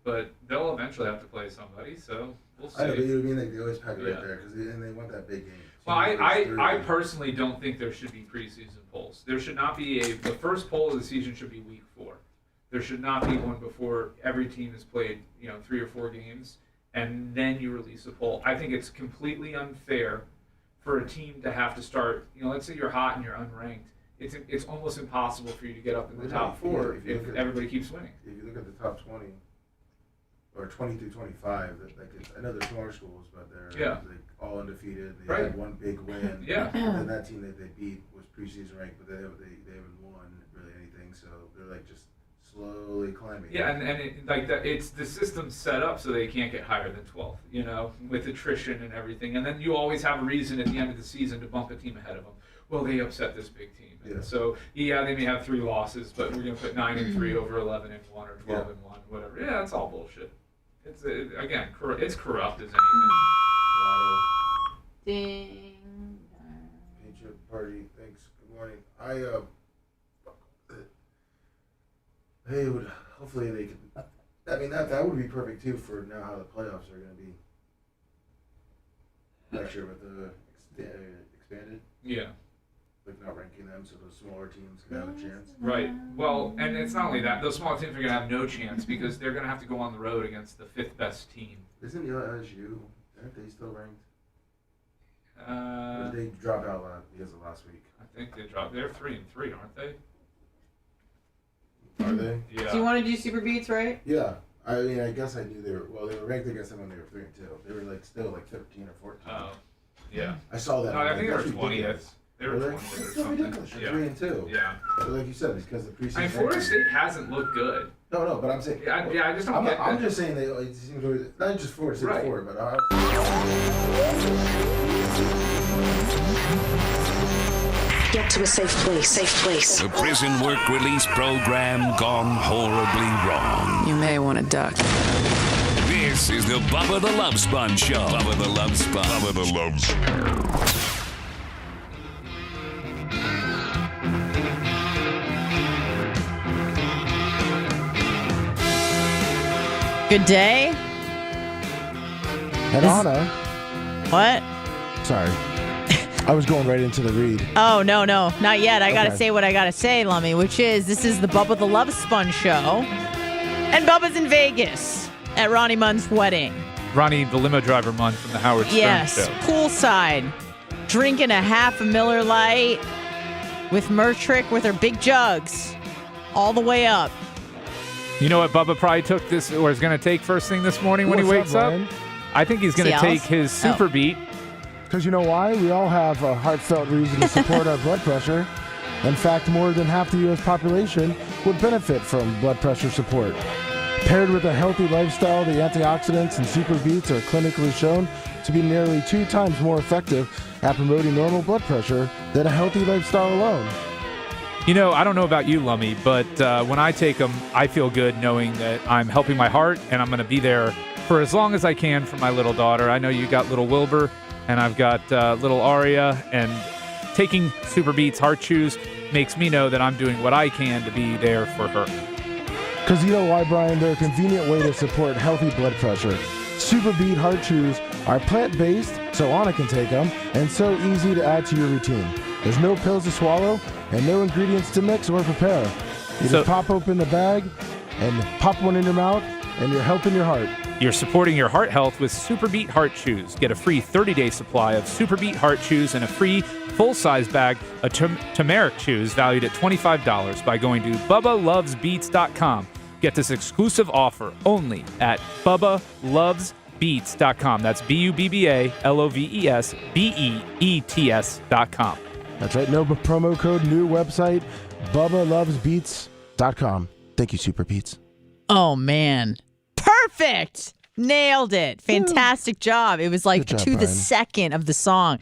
but they'll eventually have to play somebody, so we'll see. I know, but you know what I mean? Like, they always pack it right there because they want that big game. Well, I personally don't think there should be preseason polls. There should not be the first poll of the season should be week 4. There should not be one before every team has played, 3 or 4 games, and then you release a poll. I think it's completely unfair for a team to have to start, let's say you're hot and you're unranked. It's almost impossible for you to get up in the top 4 if everybody keeps winning. If you look at the top 20, or 20 through 25, I know they're smaller schools, but they're like all undefeated. They had one big win. Yeah. And then that team that they beat was preseason ranked, but they haven't won really anything, so they're like just slowly climbing. Yeah, and it's the system's set up so they can't get higher than 12, with attrition and everything. And then you always have a reason at the end of the season to bump a team ahead of them. Well, they upset this big team. And so, they may have 3 losses, but we're going to put 9-3 over 11-1 or 12-1, whatever. Yeah, that's all bullshit. It's, again, it's corrupt as anything. Ding. Patriot Party, thanks. Good morning. They would, hopefully they could, I mean, that would be perfect too for now how the playoffs are going to be next year with the expanded. Yeah. Like not ranking them so those smaller teams can have a chance. Right. Well, and it's not only that. Those smaller teams are going to have no chance because they're going to have to go on the road against the 5th best team. Isn't LSU, aren't they still ranked? Or did they drop out because of last week? I think they dropped. They're 3-3, aren't they? Are they? Yeah. Do you want to do Super Beats, right? Yeah. I mean, I guess I knew they were ranked against them when they were 3 and 2. They were still 13 or 14. Oh, yeah. I saw that. No, I think they were 20th. They were 20th or That's so something. ridiculous. You're 3 and 2. Yeah. But like you said, because the preseason. I mean, Florida State hasn't looked good. No, but I'm saying. I just don't get that. I'm just saying it seems not just Florida State Right. forward, but. Get to a safe place. Safe place. The prison work release program gone horribly wrong. You may want to duck. This is the Bubba the Love Sponge Show. Bubba the Love Sponge. Bubba the Love Sponge. Good day. And Anna. What? Sorry. I was going right into the read. Oh, no, not yet. I got to say what I got to say, Lummy, which is this is the Bubba the Love Sponge Show. And Bubba's in Vegas at Ronnie Munn's wedding. Ronnie, the limo driver Munn from the Howard Stern Yes, Show. poolside. Drinking a half a Miller Lite with Mertrick with her big jugs all the way up. You know what Bubba probably took this, or is going to take first thing this morning when he wakes up? I think he's going to take his Super Beat. Because you know why? We all have a heartfelt reason to support our blood pressure. In fact, more than half the U.S. population would benefit from blood pressure support. Paired with a healthy lifestyle, the antioxidants in Super Beats are clinically shown to be nearly 2 times more effective at promoting normal blood pressure than a healthy lifestyle alone. You know, I don't know about you, Lummy, but when I take them, I feel good knowing that I'm helping my heart, and I'm going to be there for as long as I can for my little daughter. I know you got little Wilbur, and I've got little Aria, and taking Super Beats Heart Chews makes me know that I'm doing what I can to be there for her. Because you know why, Brian? They're a convenient way to support healthy blood pressure. Super Beat Heart Chews are plant-based, so Anna can take them, and so easy to add to your routine. There's no pills to swallow and no ingredients to mix or prepare. You just pop open the bag and pop one in your mouth, and you're helping your heart. You're supporting your heart health with Super Beat Heart Chews. Get a free 30-day supply of Super Beat Heart Chews and a free full-size bag of turmeric chews valued at $25 by going to BubbaLovesBeats.com. Get this exclusive offer only at BubbaLovesBeats.com. That's BubbaLovesBeets.com. That's right. No promo code, new website, BubbaLovesBeats.com. Thank you, Super Beats. Oh, man. Perfect. Nailed it. Fantastic job. It was like to the second of the song.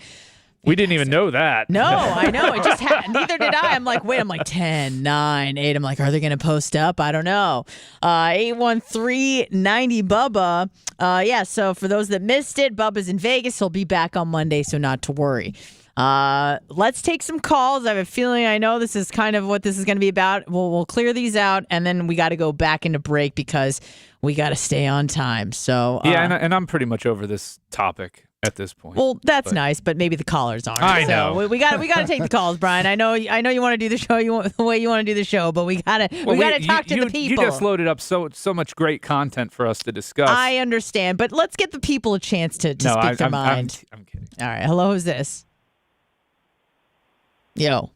We didn't even know that. No, I know. It just neither did I. I'm like, 10, 9, 8. I'm like, are they going to post up? I don't know. 813-90-BUBBA. Yeah, so for those that missed it, Bubba's in Vegas. He'll be back on Monday, so not to worry. Let's take some calls. I have a feeling I know this is kind of what this is going to be about. We'll clear these out, and then we got to go back into break because we got to stay on time. So yeah, and I'm pretty much over this topic at this point. Well, that's nice, but maybe the callers aren't. I know. So we got to take the calls, Brian. I know you want to do the show the way you want to do the show, but we got to talk to the people. You just loaded up so much great content for us to discuss. I understand, but let's get the people a chance to speak their mind. I'm kidding. All right. Hello, who's this? Yo.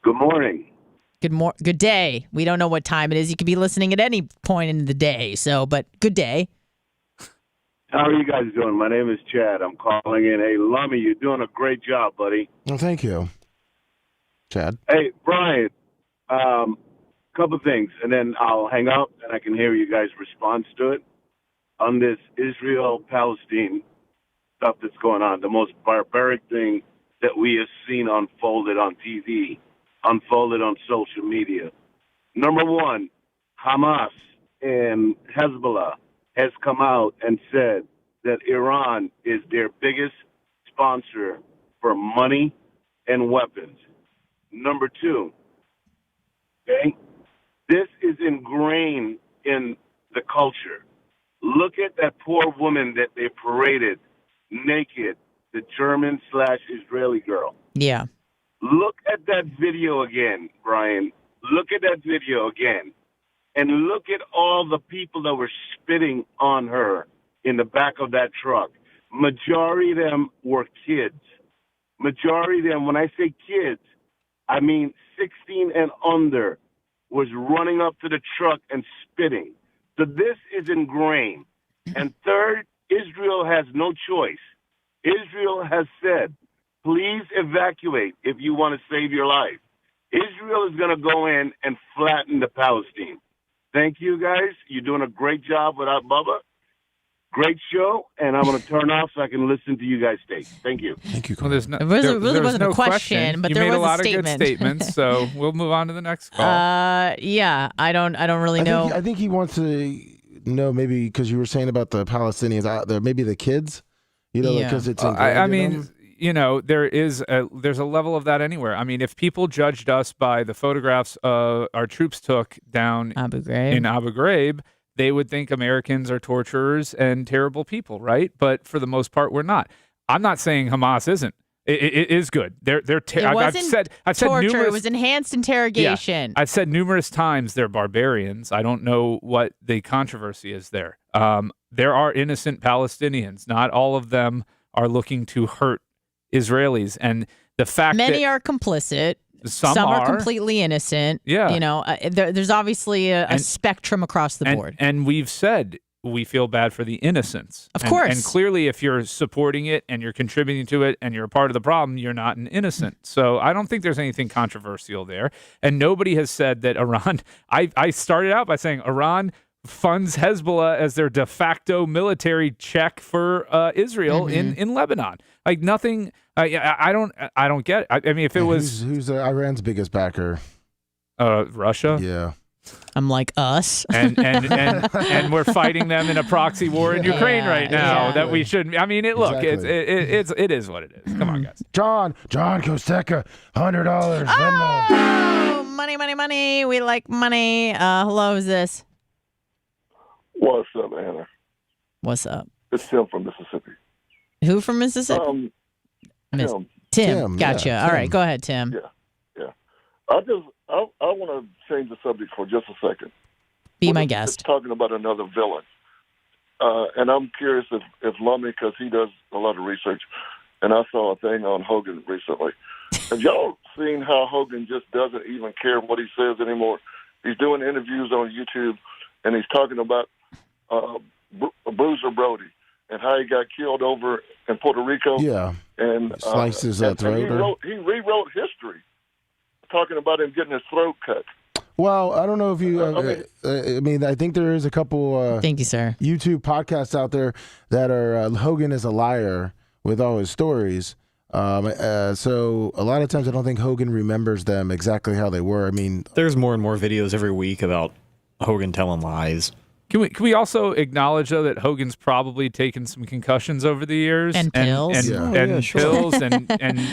Good morning. Good day. We don't know what time it is. You could be listening at any point in the day. But good day. How are you guys doing? My name is Chad. I'm calling in. Hey, Lummy, you're doing a great job, buddy. Well, thank you, Chad. Hey, Brian, couple things, and then I'll hang up, and I can hear you guys' response to it. On this Israel-Palestine stuff that's going on, the most barbaric thing that we have seen unfolded on TV, unfolded on social media. Number one, Hamas and Hezbollah has come out and said that Iran is their biggest sponsor for money and weapons. Number two, okay, this is ingrained in the culture. Look at that poor woman that they paraded naked, the German/Israeli girl. Yeah. Look at that video again, Brian. Look at that video again. And look at all the people that were spitting on her in the back of that truck. Majority of them were kids. Majority of them, when I say kids, I mean 16 and under. was running up to the truck and spitting. So this is ingrained. And third, Israel has no choice. Israel has said, please evacuate if you want to save your life. Israel is going to go in and flatten the Palestine. Thank you, guys. You're doing a great job without Bubba. Great show, and I'm going to turn off so I can listen to you guys stay. Thank you. Thank you. Well, there's no, It really there was wasn't no a question, but you there made was a lot a of good statement. statements, so we'll move on to the next call. Yeah, I don't really know. I think he wants to know, maybe because you were saying about the Palestinians, maybe the kids, because it's ingrained I in mean, them. there's a level of that anywhere. I mean, if people judged us by the photographs our troops took down in Abu Ghraib, they would think Americans are torturers and terrible people, right? But for the most part, we're not. I'm not saying Hamas isn't. It is good. I've said torture. numerous, it was enhanced interrogation. Yeah, I've said numerous times they're barbarians. I don't know what the controversy is there. There are innocent Palestinians. Not all of them are looking to hurt Israelis, and the fact many that are complicit. Some are are completely innocent. Yeah, there's obviously a spectrum across the board. And we've said we feel bad for the innocents. Of course. And clearly, if you're supporting it and you're contributing to it and you're a part of the problem, you're not an innocent. So I don't think there's anything controversial there. And nobody has said that Iran. I started out by saying Iran funds Hezbollah as their de facto military check for Israel in Lebanon. Like nothing. I don't get it. I mean, if it was who's Iran's biggest backer? Russia. Yeah. I'm like us, and we're fighting them in a proxy war in Ukraine right now. That we shouldn't. I mean, it is what it is. Come on, guys. John Kosteka, $100. Oh, money. We like money. Hello, who's this? What's up, Anna? What's up? It's Tim from Mississippi. Who from Mississippi? Tim. Gotcha. Yeah, All Tim. right, go ahead, Tim. Yeah. I want to change the subject for just a second. Be my guest. Talking about another villain. And I'm curious if Lummy, because he does a lot of research, and I saw a thing on Hogan recently. Have y'all seen how Hogan just doesn't even care what he says anymore? He's doing interviews on YouTube, and he's talking about Bruiser Brody and how he got killed over in Puerto Rico. Yeah. And sliced his throat. He rewrote history, talking about him getting his throat cut. Well, I don't know if you. I think there is a couple. Thank you, sir. YouTube podcasts out there that are Hogan is a liar with all his stories. So a lot of times I don't think Hogan remembers them exactly how they were. I mean, there's more and more videos every week about Hogan telling lies. Can we also acknowledge though that Hogan's probably taken some concussions over the years and pills pills and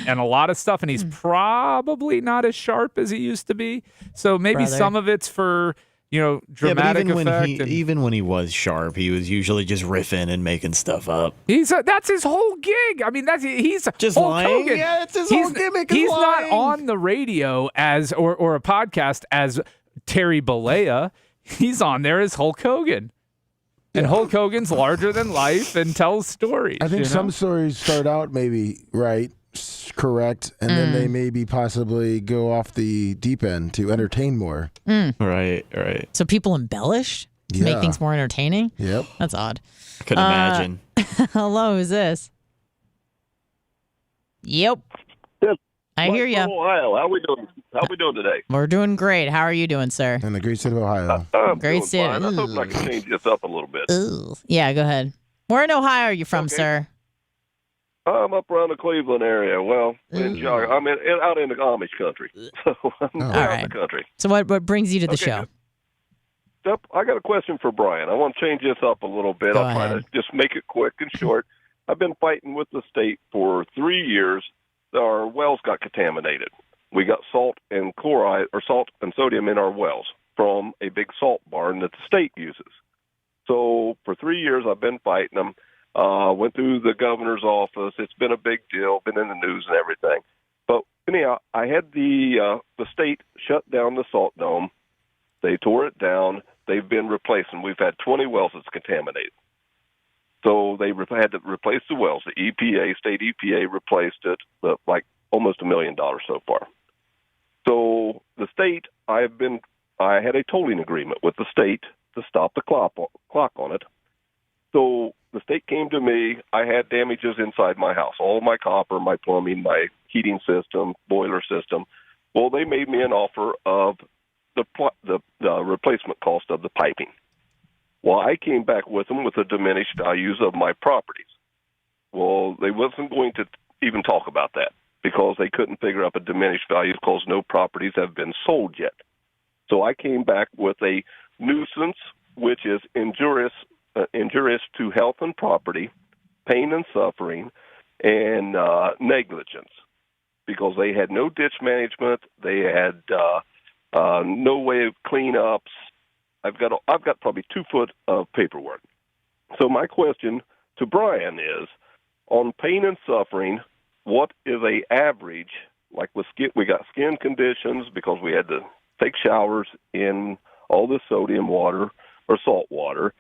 a lot of stuff, and he's probably not as sharp as he used to be. So maybe some of it's for dramatic effect. Even when he was sharp, he was usually just riffing and making stuff up. That's his whole gig. I mean, he's just Hulk lying. Hogan. Yeah, it's his whole gimmick. He's not on the radio as or a podcast as Terry Bollea. He's on there as Hulk Hogan. And Hulk Hogan's larger than life and tells stories. I think some stories start out maybe correct, and then they maybe possibly go off the deep end to entertain more. Right. So people embellish to make things more entertaining? Yep. That's odd. I couldn't imagine. Hello, who's this? Yep. I hear you. Ohio. How we doing today? We're doing great. How are you doing, sir? In the great state of Ohio. Great state. I hope I can change this up a little bit. Yeah, go ahead. Where in Ohio are you from, sir? I'm up around the Cleveland area. Well, I'm out in the Amish country. So I'm around the country. So what brings you to the show? I got a question for Brian. I want to change this up a little bit. I'll try to just make it quick and short. I've been fighting with the state for 3 years. Our wells got contaminated. We got salt and chloride or salt and sodium in our wells from a big salt barn that the state uses. So for 3 years, I've been fighting them. Went through the governor's office. It's been a big deal, been in the news and everything. But anyhow, I had the state shut down the salt dome. They tore it down. They've been replacing. We've had 20 wells that's contaminated. So they had to replace the wells. The state EPA replaced it, like almost $1 million so far. So the state, I've been I had a tolling agreement with the state to stop the clock on it. So the state came to me. I had damages inside my house, all my copper, my plumbing, my heating system, boiler system. Well, they made me an offer of the replacement cost of the piping. Well, I came back with them with the diminished values of my properties. Well, they wasn't going to even talk about that because they couldn't figure out a diminished value because no properties have been sold yet. So I came back with a nuisance, which is injurious to health and property, pain and suffering, and negligence, because they had no ditch management, they had no way of cleanups. I've got probably 2 foot of paperwork. So my question to Brian is, on pain and suffering, what is a average? Like with skin, we got skin conditions because we had to take showers in all the sodium water or salt water.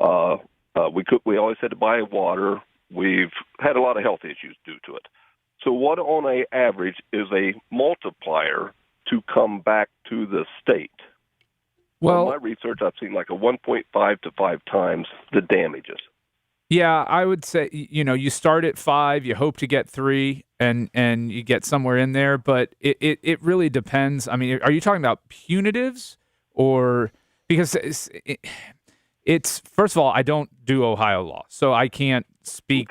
We always had to buy water. We've had a lot of health issues due to it. So what on a average is a multiplier to come back to the state? Well, in my research, I've seen like a 1.5 to 5 times the damages. Yeah, I would say, you start at 5, you hope to get 3, and you get somewhere in there, but it really depends. I mean, are you talking about punitives or because it's first of all, I don't do Ohio law, so I can't speak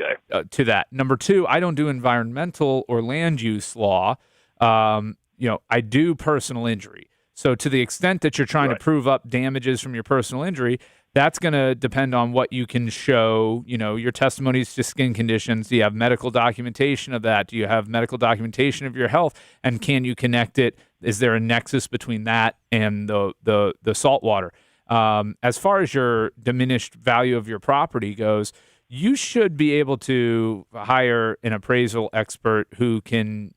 to that. Number 2, I don't do environmental or land use law. I do personal injury. So to the extent that you're trying to prove up damages from your personal injury, that's going to depend on what you can show, your testimonies to skin conditions. Do you have medical documentation of that? Do you have medical documentation of your health? And can you connect it? Is there a nexus between that and the salt water? As far as your diminished value of your property goes, you should be able to hire an appraisal expert who can,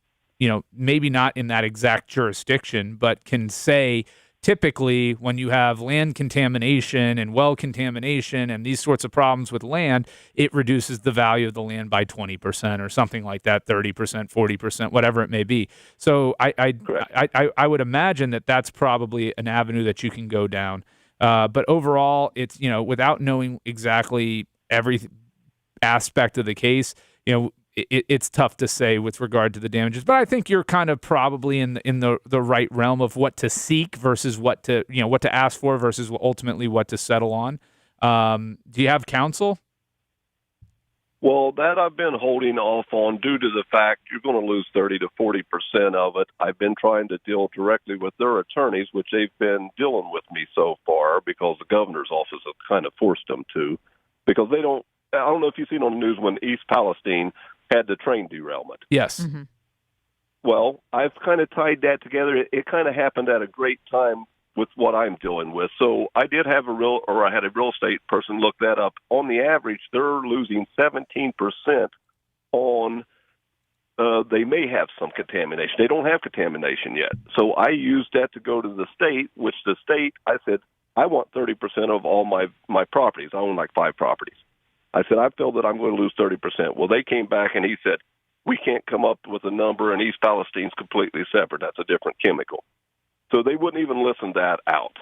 maybe not in that exact jurisdiction, but can say, typically, when you have land contamination and well contamination and these sorts of problems with land, it reduces the value of the land by 20% or something like that, 30%, 40%, whatever it may be. So I would imagine that that's probably an avenue that you can go down. But overall, it's, without knowing exactly every aspect of the case, it's tough to say with regard to the damages, but I think you're kind of probably in the right realm of what to seek versus what to ask for versus ultimately what to settle on. Do you have counsel? Well, that I've been holding off on due to the fact you're going to lose 30 to 40% of it. I've been trying to deal directly with their attorneys, which they've been dealing with me so far because the governor's office has kind of forced them to, because I don't know if you've seen on the news when East Palestine had the train derailment. Yes. Mm-hmm. Well, I've kind of tied that together. It kind of happened at a great time with what I'm dealing with. So I did have I had a real estate person look that up. On the average, they're losing 17% on, they may have some contamination. They don't have contamination yet. So I used that to go to the state, which the state, I said, I want 30% of all my properties. I own like 5 properties. I said, I feel that I'm going to lose 30%. Well, they came back and he said, we can't come up with a number, and East Palestine's completely separate. That's a different chemical. So they wouldn't even listen that out.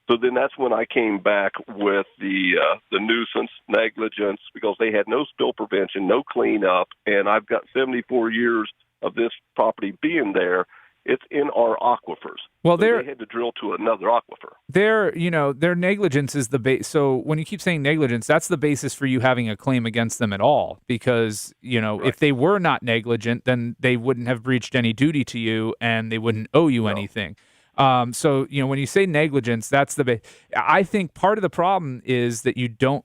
So then that's when I came back with the nuisance, negligence, because they had no spill prevention, no cleanup, and I've got 74 years of this property being there. It's in our aquifers. Well, so they had to drill to another aquifer. Their negligence is the base. So when you keep saying negligence, that's the basis for you having a claim against them at all. Because, if they were not negligent, then they wouldn't have breached any duty to you and they wouldn't owe you anything. So, when you say negligence, that's the base. I think part of the problem is that you don't,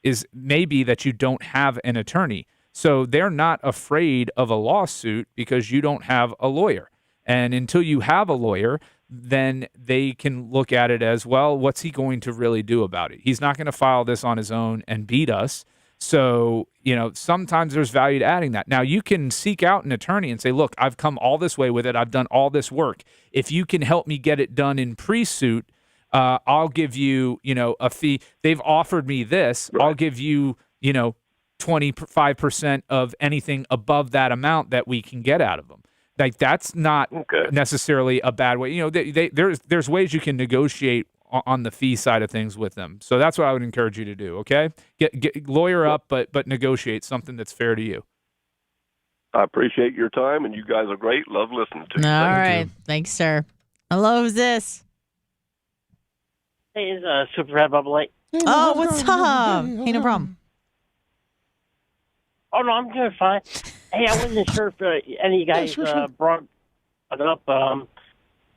is maybe that you don't have an attorney. So they're not afraid of a lawsuit because you don't have a lawyer. And until you have a lawyer, then they can look at it as, well, what's he going to really do about it? He's not going to file this on his own and beat us. So, sometimes there's value to adding that. Now, you can seek out an attorney and say, look, I've come all this way with it. I've done all this work. If you can help me get it done in pre-suit, I'll give you, a fee. They've offered me this. Right. I'll give you, 25% of anything above that amount that we can get out of them. Like that's not necessarily a bad way. You know, there's ways you can negotiate on the fee side of things with them. So that's what I would encourage you to do. Okay, get lawyer up, but negotiate something that's fair to you. I appreciate your time, and you guys are great. Love listening to you. All right, thanks, sir. Hello, who's this? Hey, it's Super Red Bubba Light. Oh, what's up? Hey, no problem. Oh no, I'm doing fine. Hey, I wasn't sure if any of you guys brought it up.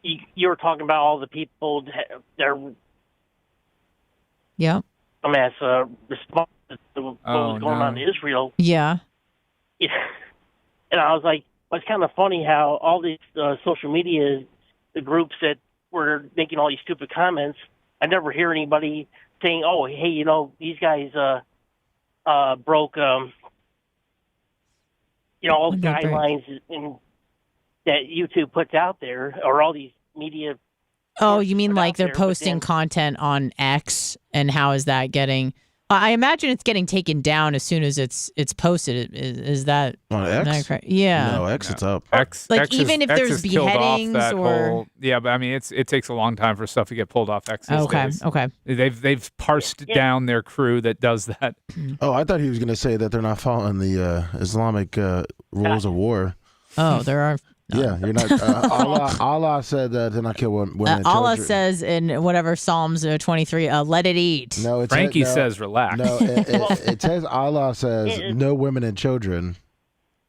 You were talking about all the people that are as response to what was going on in Israel. Yeah. And I was like, well, it's kind of funny how all these social media the groups that were making all these stupid comments, I never hear anybody saying, oh, hey, you know, these guys broke, all the guidelines that YouTube puts out there, or all these media. Oh, you mean like they're posting content on X, and how is that getting? I imagine it's getting taken down as soon as it's posted. Is that on X? Correct? Yeah. No, X it's up. X, like X even is, if there's beheadings or but I mean it takes a long time for stuff to get pulled off X. Okay. They've parsed down their crew that does that. Oh, I thought he was going to say that they're not following the Islamic rules of war. Oh, there are. No. Yeah, you're not. Allah said that they're not kill women and Allah children. says in whatever Psalms 23, let it eat. No, Frankie says relax. No, it says Allah says no women and children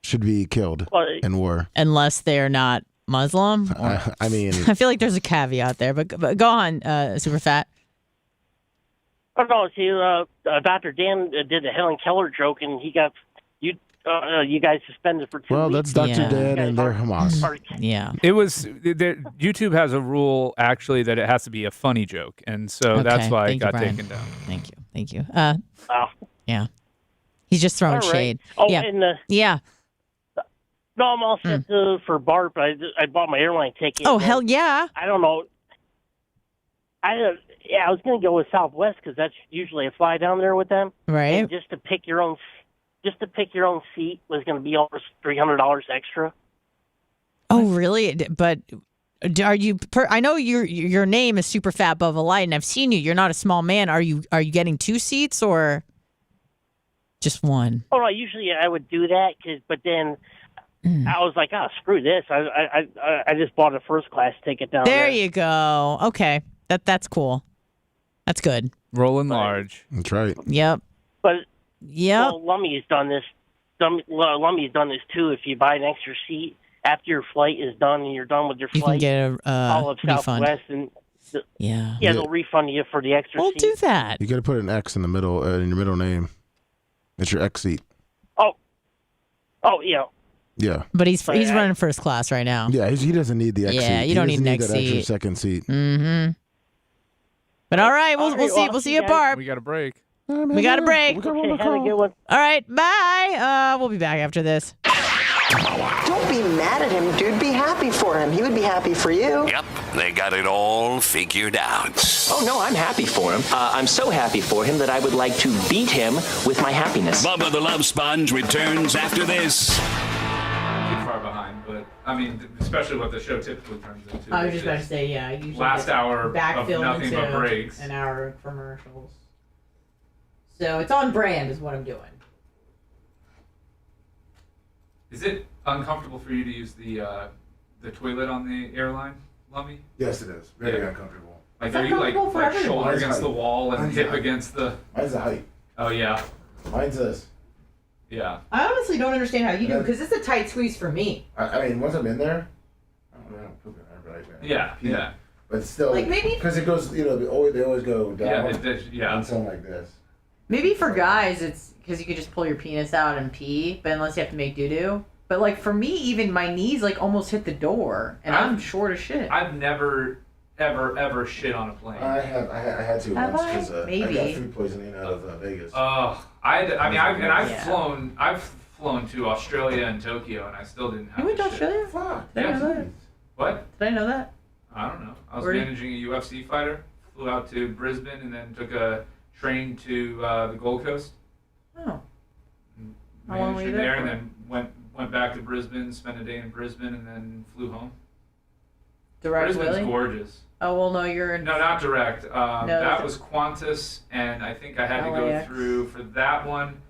should be killed in war unless they're not Muslim. I mean, I feel like there's a caveat there, but go on, Super Fat. Oh no, see, Dr. Dan did a Helen Keller joke, and he got you guys suspended for 2 weeks. Well, that's Dr. Dan and their Hamas. Yeah. It was YouTube has a rule actually that it has to be a funny joke, and so that's why it got taken down. Thank you. Yeah. He's just throwing shade. Oh, yeah. and no, I'm all set for BARP. I bought my airline ticket. Oh, hell yeah. I don't know. I was going to go with Southwest because that's usually a fly down there with them. Right. And just to pick your own seat was going to be almost $300 extra. Oh, really? But are you? I know your name is Super Fat Bubba Light, and I've seen you. You're not a small man. Are you getting 2 seats or just one? Oh no, usually I would do that, but then I was like, screw this. I just bought a first class ticket down there. There you go. Okay, that's cool. That's good. Rolling large. That's right. Yep. But yep. Well, Lummy's done this. Lummy's done this too. If you buy an extra seat after your flight is done and you're done with your flight, you can get all of refund. Southwest and yeah, they'll refund you for the extra seat. We'll do that. You got to put an X in the middle in your middle name. It's your X seat. Oh yeah. Yeah. But he's running first class right now. Yeah, he doesn't need the X seat. Yeah, you don't need an X that seat. extra second seat. Mm-hmm. But all right, we'll see you at BARP. We got a break. We got a break. Okay, have a good one. All right, bye. We'll be back after this. Don't be mad at him, dude. Be happy for him. He would be happy for you. Yep, they got it all figured out. Oh, no, I'm happy for him. I'm so happy for him that I would like to beat him with my happiness. Bubba the Love Sponge returns after this. Too far behind, but I mean, especially what the show typically turns into. I was just about to say, yeah. Usually last hour of nothing into but breaks. An hour of commercials. So it's on brand is what I'm doing. Is it uncomfortable for you to use the toilet on the airline, Lummy? Yes, it is. Very uncomfortable. Like, are you like shoulder against the wall and hip against the... Mine's a height. Oh, yeah. Mine's this. Yeah. I honestly don't understand how you do it because it's a tight squeeze for me. I mean, once I'm in there, I don't poop in there, but Yeah. But still, like maybe because it goes, they always go down. Yeah. And something like this. Maybe for guys, it's because you could just pull your penis out and pee, but unless you have to make doo-doo. But like for me, even my knees like almost hit the door, and I'm short as shit. I've never, ever shit on a plane. I had to have once because Maybe. I got food poisoning out of Vegas. I've flown to Australia and Tokyo, and I still didn't have. You went to shit. Australia? Fuck. Did I know that? What? Did I know that? I don't know. I was managing a UFC fighter. Flew out to Brisbane and then took a train to the Gold Coast. Oh. How long were you there? there And then went went back to Brisbane, spent a day in Brisbane, and then flew home. Direct Brisbane's Willie? gorgeous. Oh, well, no, you're in... No, not direct. No, that was Qantas, and I think I had to go LAX. through, for that one,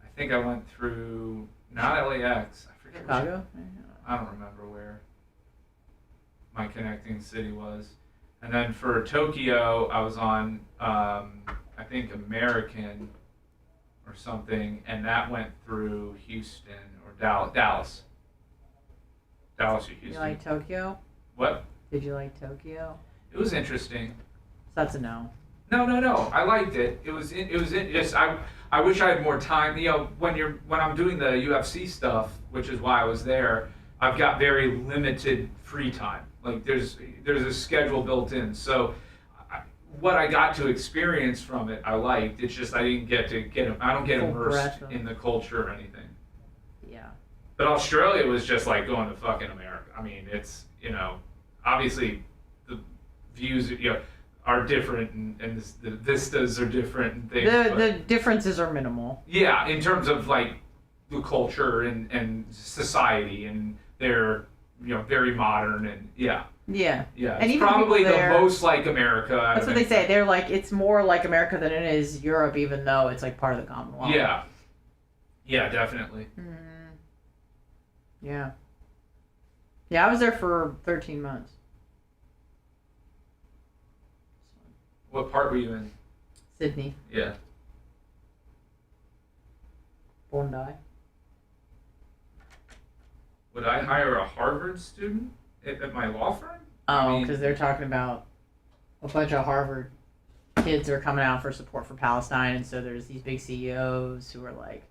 I think I went through, not LAX. I forget Chicago? I don't remember where my connecting city was. And then for Tokyo, I was on, I think, American or something, and that went through Houston or Dallas. Dallas or Houston. You like Tokyo? What? Did you like Tokyo? It was interesting. So that's a no. No. I liked it. It was just I wish I had more time. You know, when I'm doing the UFC stuff, which is why I was there, I've got very limited free time. Like there's a schedule built in. So what I got to experience from it, I liked. It's just I didn't get I don't get immersed in the culture or anything. Yeah. But Australia was just like going to fucking America. I mean, it's, you know, obviously the views, you know, are different and the vistas are different and things. The differences are minimal. Yeah, in terms of like the culture and society, and they're, you know, very modern and yeah. Yeah. Yeah. And It's even probably people the there- most like America. That's what they say. They're like, it's more like America than it is Europe, even though it's like part of the Commonwealth. Yeah. Yeah, definitely. Yeah. Yeah, I was there for 13 months. What part were you in? Sydney. Yeah. Bondi. Would I hire a Harvard student at my law firm? Oh, because they're talking about a bunch of Harvard kids are coming out for support for Palestine, and so there's these big CEOs who are like,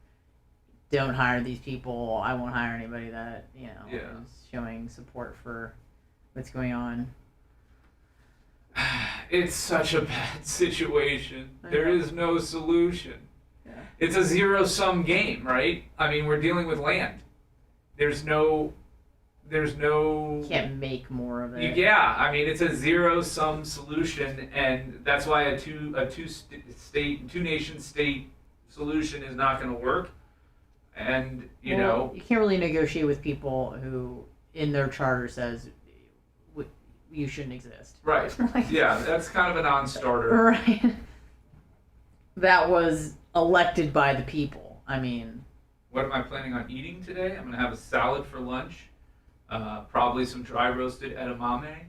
don't hire these people. I won't hire anybody that, you know, is showing support for what's going on. It's such a bad situation. There is no solution. It's a zero-sum game, right? I mean, we're dealing with land. There's no. Can't make more of it. Yeah, I mean, it's a zero-sum solution, and that's why a two-nation state solution is not going to work. And you know, you can't really negotiate with people who, in their charter, says you shouldn't exist. Right? Yeah, that's kind of a non-starter. Right. That was elected by the people. I mean, What am I planning on eating today? I'm going to have a salad for lunch, probably some dry roasted edamame,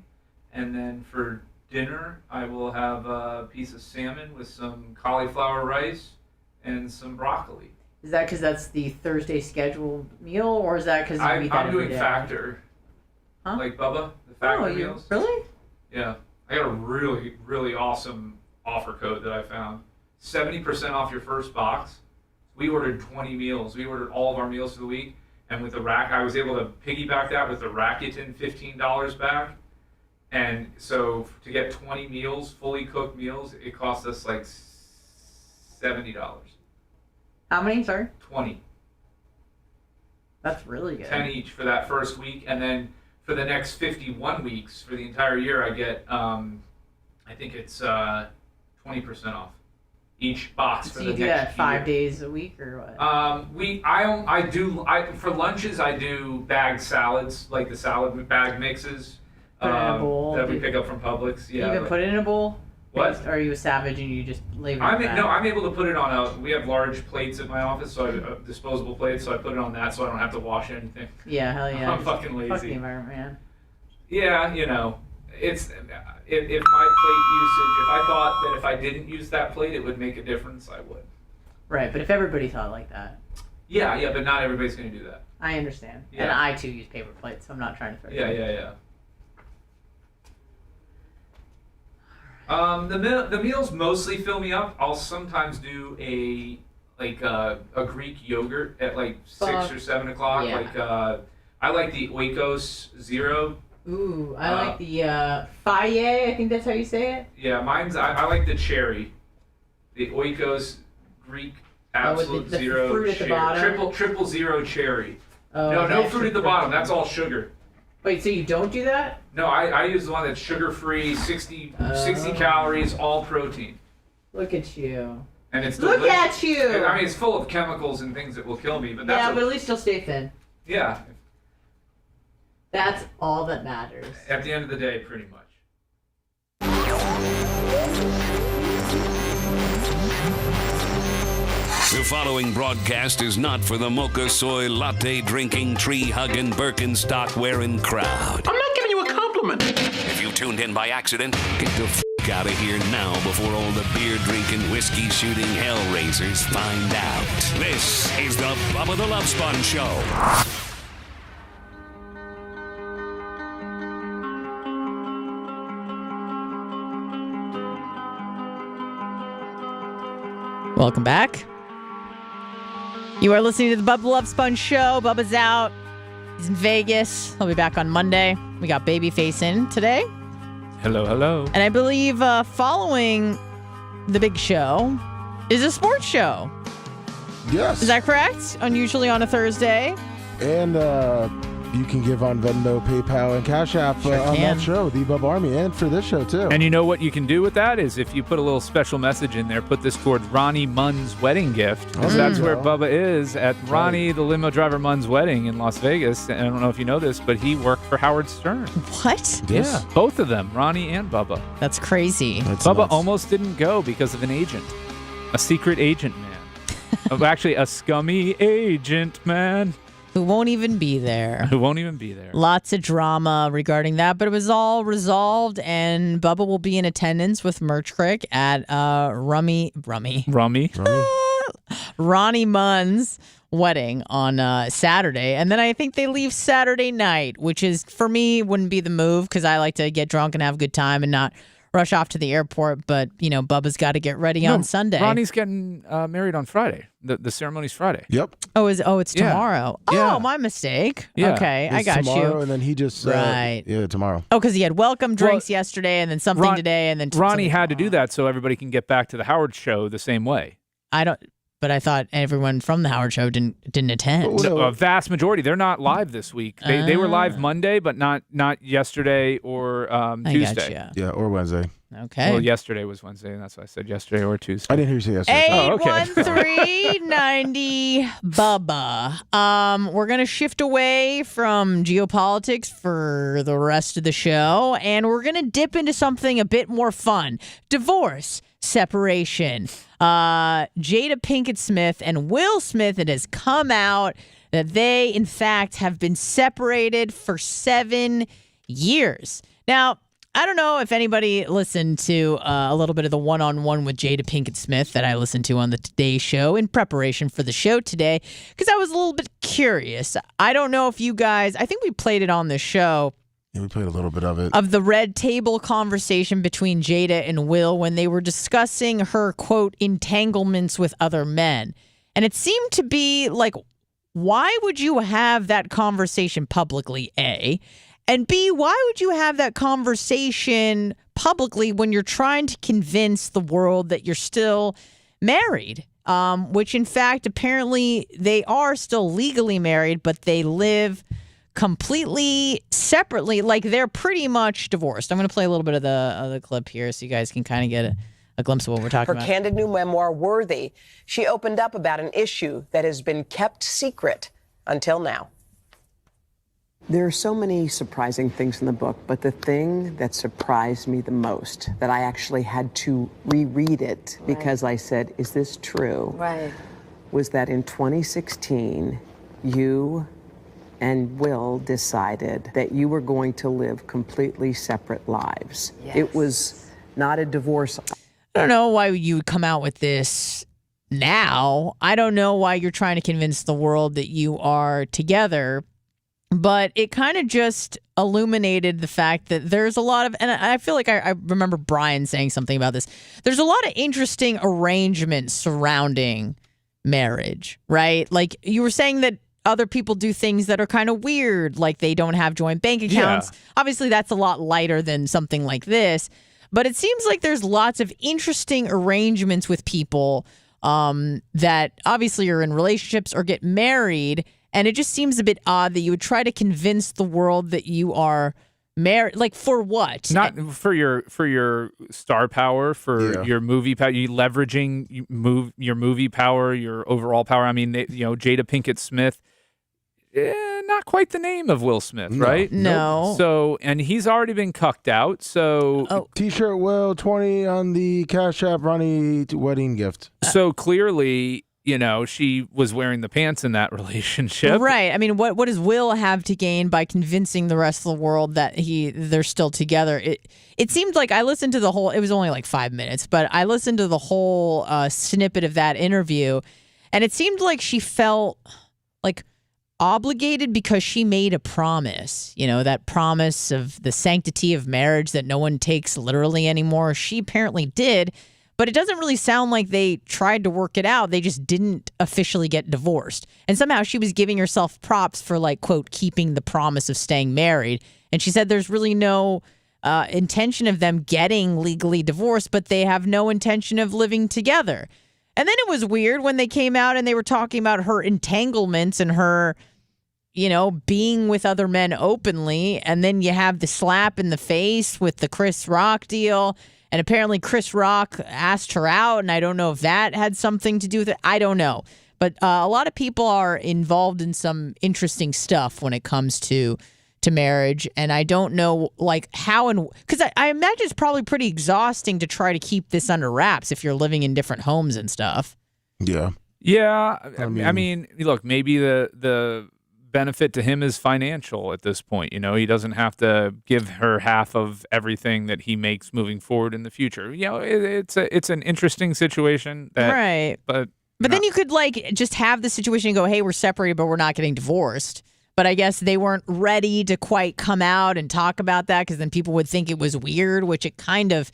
and then for dinner I will have a piece of salmon with some cauliflower rice and some broccoli. is that because that's the Thursday scheduled meal, or is that because you eat that I'm every doing day? Factor, like Bubba, the Factor meals. Really? Yeah, I got a really, really awesome offer code that I found. 70% off your first box. We ordered 20 meals. We ordered all of our meals for the week, and with the rack, I was able to piggyback that with the Rakuten $15 back. And so to get 20 meals, fully cooked meals, it cost us like $70. How many, sorry? 20. That's really good. 10 each for that first week, and then for the next 51 weeks for the entire year, I get I think it's 20% off each box for So the you do next that 5 days a week or what? For lunches I do bagged salads, like the salad bag mixes Put it in a bowl. that we pick up from Publix. You Yeah. even put it in a bowl? What? Or are you a savage and you just leave it in a bag? I'm able to put it on we have large plates at my office, so disposable plates, so I put it on that so I don't have to wash anything. Yeah, hell yeah. I'm fucking lazy. Fuck the environment, man. Yeah, you know, it's if my plate usage, if I thought that if I didn't use that plate it would make a difference, I would. Right, but if everybody thought like that. Yeah, but not everybody's going to do that. I understand. Yeah. And I too use paper plates, so I'm not trying to throw Yeah. The meals mostly fill me up. I'll sometimes do a Greek yogurt at like 6 or 7 o'clock. Yeah. Like I like the Oikos Zero. Ooh, I like the Faye, I think that's how you say it. Yeah, I like the cherry. The Oikos Greek Absolute with the Zero fruit at the bottom? triple zero cherry. Oh, no that's fruit at the bottom. That's all sugar. Wait, so you don't do that? No, I use the one that's sugar-free, 60 calories, all protein. Look at you. And it's Look delicious. at you! I mean, it's full of chemicals and things that will kill me, but that's Yeah, but at least you'll stay thin. Yeah. That's all that matters. At the end of the day, pretty much. The following broadcast is not for the mocha soy latte drinking, tree hugging, Birkenstock wearing crowd. I'm not giving you a compliment. If you tuned in by accident, get the out of here now before all the beer drinking, whiskey shooting hellraisers find out. This is the Bubba the Love Sponge Show. Welcome back. You are listening to the Bubba the Love Sponge Show. Bubba's out. He's in Vegas. He'll be back on Monday. We got Babyface in today. Hello, hello. And I believe following the big show is a sports show. Yes. Is that correct? Unusually on a Thursday. And you can give on Venmo, PayPal, and Cash App on that show, the Bubba Army, and for this show, too. And you know what you can do with that is if you put a little special message in there, put this toward Ronnie Munn's wedding gift, because that's where Bubba is at Ronnie, the limo driver Munn's wedding in Las Vegas. And I don't know if you know this, but he worked for Howard Stern. What? Yeah, both of them, Ronnie and Bubba. That's crazy. Bubba almost didn't go because of an agent, a secret agent man. Actually, a scummy agent man. Who won't even be there. Lots of drama regarding that, but it was all resolved, and Bubba will be in attendance with Merch Crick at Ronnie Munn's wedding on Saturday. And then I think they leave Saturday night, which is, for me, wouldn't be the move because I like to get drunk and have a good time and not rush off to the airport. But, you know, Bubba's got to get ready on Sunday. Ronnie's getting married on Friday. The ceremony's Friday. Yep. It's tomorrow. Yeah. Oh, my mistake. Yeah. Okay, I got tomorrow, you. And then he just Right. tomorrow. Oh, because he had welcome drinks yesterday, and then something today, and then Ronnie had to do that so everybody can get back to the Howard show the same way. But I thought everyone from the Howard show didn't attend. A vast majority. They're not live this week. They were live Monday, but not yesterday or Tuesday. Gotcha. Yeah, or Wednesday. Okay. Well, yesterday was Wednesday, and that's why I said yesterday or Tuesday. I didn't hear you say yesterday. 813-90 Bubba. We're going to shift away from geopolitics for the rest of the show, and we're going to dip into something a bit more fun. Divorce, separation. Jada Pinkett Smith and Will Smith, it has come out that they, in fact, have been separated for 7 years. Now, I don't know if anybody listened to a little bit of the one-on-one with Jada Pinkett Smith that I listened to on the Today Show in preparation for the show today, because I was a little bit curious. I don't know if you guys, I think we played it on the show. Yeah, we played a little bit of it. Of the red table conversation between Jada and Will when they were discussing her, quote, entanglements with other men. And it seemed to be like, why would you have that conversation publicly, A? And B, why would you have that conversation publicly when you're trying to convince the world that you're still married? Which, in fact, apparently they are still legally married, but they live completely separately. Like, they're pretty much divorced. I'm going to play a little bit of the clip here so you guys can kind of get a glimpse of what we're talking about. Her candid new memoir, Worthy, she opened up about an issue that has been kept secret until now. There are so many surprising things in the book, but the thing that surprised me the most, that I actually had to reread it because I said, is this true? Right. Was that in 2016, you and Will decided that you were going to live completely separate lives. Yes. It was not a divorce. I don't know why you would come out with this now. I don't know why you're trying to convince the world that you are together. But it kind of just illuminated the fact that there's a lot of, and I feel like I remember Brian saying something about this. There's a lot of interesting arrangements surrounding marriage, right? Like you were saying that other people do things that are kind of weird, like they don't have joint bank accounts. Yeah. Obviously, that's a lot lighter than something like this. But it seems like there's lots of interesting arrangements with people that obviously are in relationships or get married. And it just seems a bit odd that you would try to convince the world that you are married. Like, for what? Not for your star power, for your movie power. You leveraging your movie power, your overall power. I mean, Jada Pinkett Smith. not quite the name of Will Smith, right? No. So, and he's already been cucked out. So, T-shirt Will 20 on the Cash App Ronnie wedding gift. So clearly, she was wearing the pants in that relationship. Right. I mean, what does Will have to gain by convincing the rest of the world that they're still together? It seemed like I listened to the whole, it was only like 5 minutes, but I listened to the whole snippet of that interview, and it seemed like she felt like obligated because she made a promise, that promise of the sanctity of marriage that no one takes literally anymore. She apparently did. But it doesn't really sound like they tried to work it out. They just didn't officially get divorced. And somehow she was giving herself props for, like, quote, keeping the promise of staying married. And she said there's really no intention of them getting legally divorced, but they have no intention of living together. And then it was weird when they came out and they were talking about her entanglements and her, being with other men openly. And then you have the slap in the face with the Chris Rock deal. And apparently Chris Rock asked her out, and I don't know if that had something to do with it. I don't know. But a lot of people are involved in some interesting stuff when it comes to marriage, and I don't know, like, how and... Because I imagine it's probably pretty exhausting to try to keep this under wraps if you're living in different homes and stuff. Yeah. Yeah. I mean, look, maybe the benefit to him is financial at this point. He doesn't have to give her half of everything that he makes moving forward in the future. It's an interesting situation. Right. But then you could just have the situation and go, hey, we're separated, but we're not getting divorced. But I guess they weren't ready to quite come out and talk about that because then people would think it was weird, which it kind of is.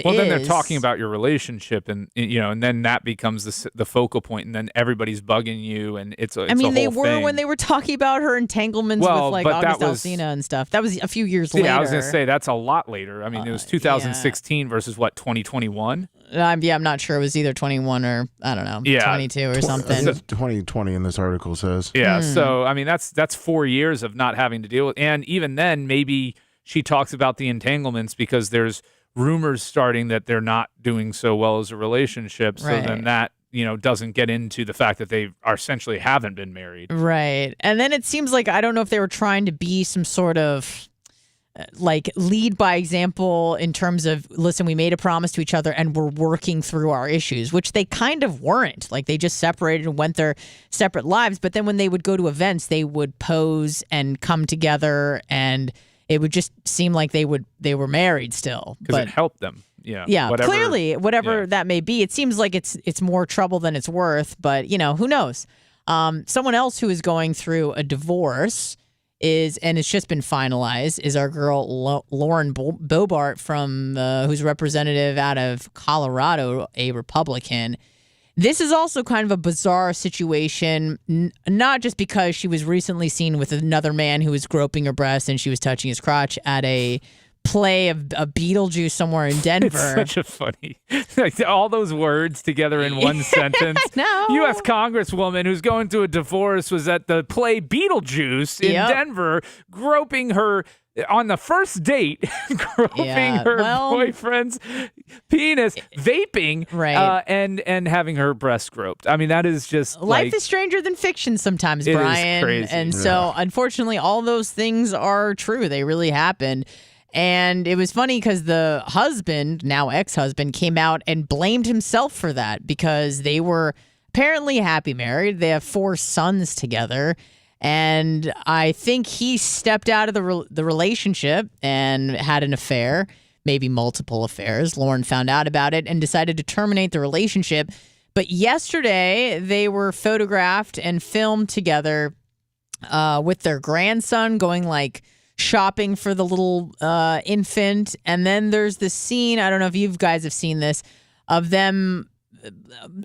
Well, then they're talking about your relationship, and and then that becomes the focal point, and then everybody's bugging you, and it's a they whole were thing. when they were talking about her entanglements with August Alsina and stuff. That was a few years later. Yeah, I was going to say that's a lot later. I mean, it was 2016 versus 2021. I'm not sure. It was either 21 or I don't know, 22 or something. 2020 in this article says. Yeah, so I mean that's 4 years of not having to deal with, and even then maybe she talks about the entanglements because there's rumors starting that they're not doing so well as a relationship. So then that, doesn't get into the fact that they are essentially haven't been married. Right. And then it seems like, I don't know if they were trying to be some sort of lead by example in terms of, listen, we made a promise to each other and we're working through our issues, which they kind of weren't. Like they just separated and went their separate lives. But then when they would go to events, they would pose and come together, and it would just seem like they were married still. Because it helped them. Yeah. Yeah. Clearly, whatever that may be, it seems like it's more trouble than it's worth. But who knows? Someone else who is going through a divorce and it's just been finalized, is our girl Lauren Boebert from who's representative out of Colorado, a Republican. This is also kind of a bizarre situation, not just because she was recently seen with another man who was groping her breast and she was touching his crotch at a play of Beetlejuice somewhere in Denver. It's such a funny, all those words together in one sentence. No. U.S. Congresswoman who's going through a divorce was at the play Beetlejuice in Denver, groping her on the first date, groping her boyfriend's penis, vaping, and having her breast groped. I mean, that is just life is stranger than fiction sometimes, Brian. Is crazy. And so, unfortunately, all those things are true. They really happened. And it was funny because the husband, now ex-husband, came out and blamed himself for that because they were apparently happy married. They have 4 sons together. And I think he stepped out of the relationship and had an affair, maybe multiple affairs. Lauren found out about it and decided to terminate the relationship. But yesterday, they were photographed and filmed together with their grandson going shopping for the little infant. And then there's this scene, I don't know if you guys have seen this, of them.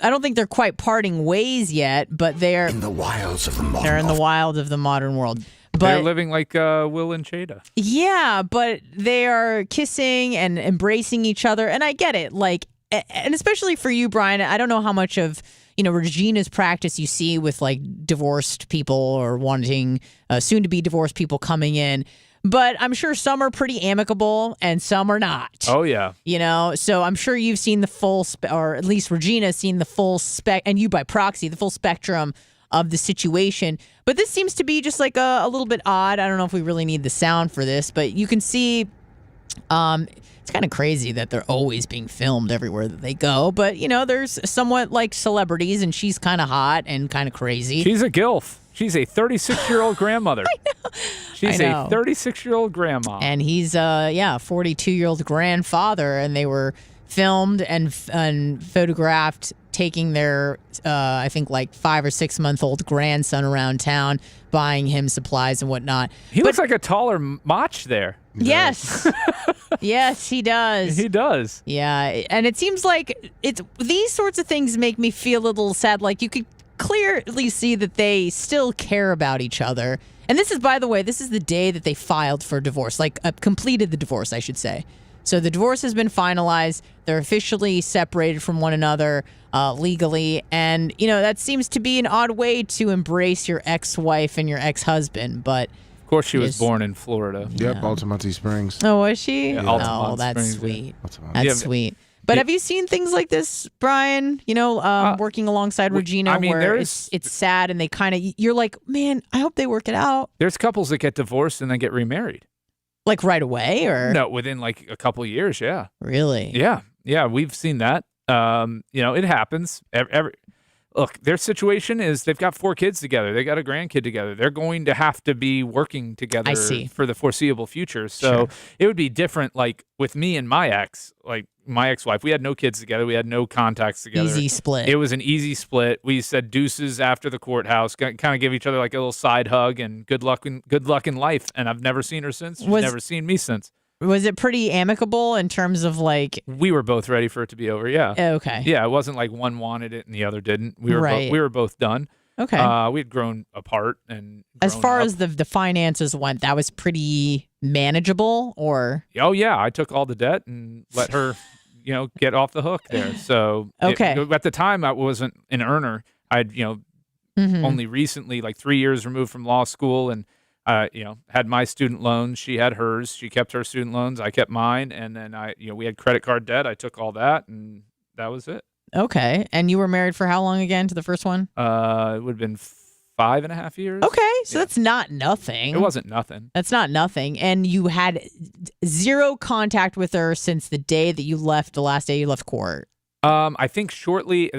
I don't think they're quite parting ways yet, but they're in the wilds of the modern They're in the wild of the modern world. But they're living like Will and Chada. Yeah, but they are kissing and embracing each other, and I get it. And especially for you, Brian, I don't know how much of Regina's practice you see with divorced people or wanting soon to be divorced people coming in. But I'm sure some are pretty amicable and some are not. Oh, yeah. So I'm sure you've seen the full or at least Regina's seen the full and you by proxy, the full spectrum of the situation. But this seems to be just like a little bit odd. I don't know if we really need the sound for this, but you can see it's kind of crazy that they're always being filmed everywhere that they go. But, there's somewhat like celebrities, and she's kind of hot and kind of crazy. She's a gilf. She's a 36-year-old grandmother. I know. She's a 36-year-old grandma. And he's a 42-year-old grandfather, and they were filmed and photographed taking their, I think, like 5 or 6 month old grandson around town, buying him supplies and whatnot. He looks like a taller Mach there. Yes. Yes, he does. He does. Yeah. And it seems like these sorts of things make me feel a little sad. Like, you could clearly see that they still care about each other. And this is, by the way, this is the day that they filed for divorce, like completed the divorce, I should say. So the divorce has been finalized. They're officially separated from one another legally. And, that seems to be an odd way to embrace your ex-wife and your ex-husband. But of course, she was born in Florida. Yep, Altamonte Springs. Oh, was she? Yeah, oh, that's sweet. That's sweet. But have you seen things like this, Brian? Working alongside Regina, where it's sad, and they kind of, you're like, man, I hope they work it out. There's couples that get divorced and then get remarried. Like right away, or no, within like a couple of years. Yeah. Really? Yeah, we've seen that. It happens. Look, their situation is they've got 4 kids together. They got a grandkid together. They're going to have to be working together for the foreseeable future. So It would be different, like with me and my ex, like my ex-wife. We had no kids together. We had no contacts together. Easy split. It was an easy split. We said deuces after the courthouse, kind of give each other like a little side hug and good luck in life. And I've never seen her since. She's never seen me since. Was it pretty amicable in terms of like? We were both ready for it to be over. Yeah. Okay. Yeah, it wasn't like one wanted it and the other didn't. We were both done. Okay. We had grown apart and. As far as the finances went, that was pretty manageable, or? Oh yeah, I took all the debt and let her, get off the hook there. So okay. At the time, I wasn't an earner. I'd only recently, like 3 years removed from law school, and. Had my student loans. She had hers. She kept her student loans. I kept mine. And then we had credit card debt. I took all that, and that was it. Okay. And you were married for how long again to the first one? It would have been 5.5 years. Okay. So that's not nothing. It wasn't nothing. That's not nothing. And you had zero contact with her since the day that you left, the last day you left court. I think shortly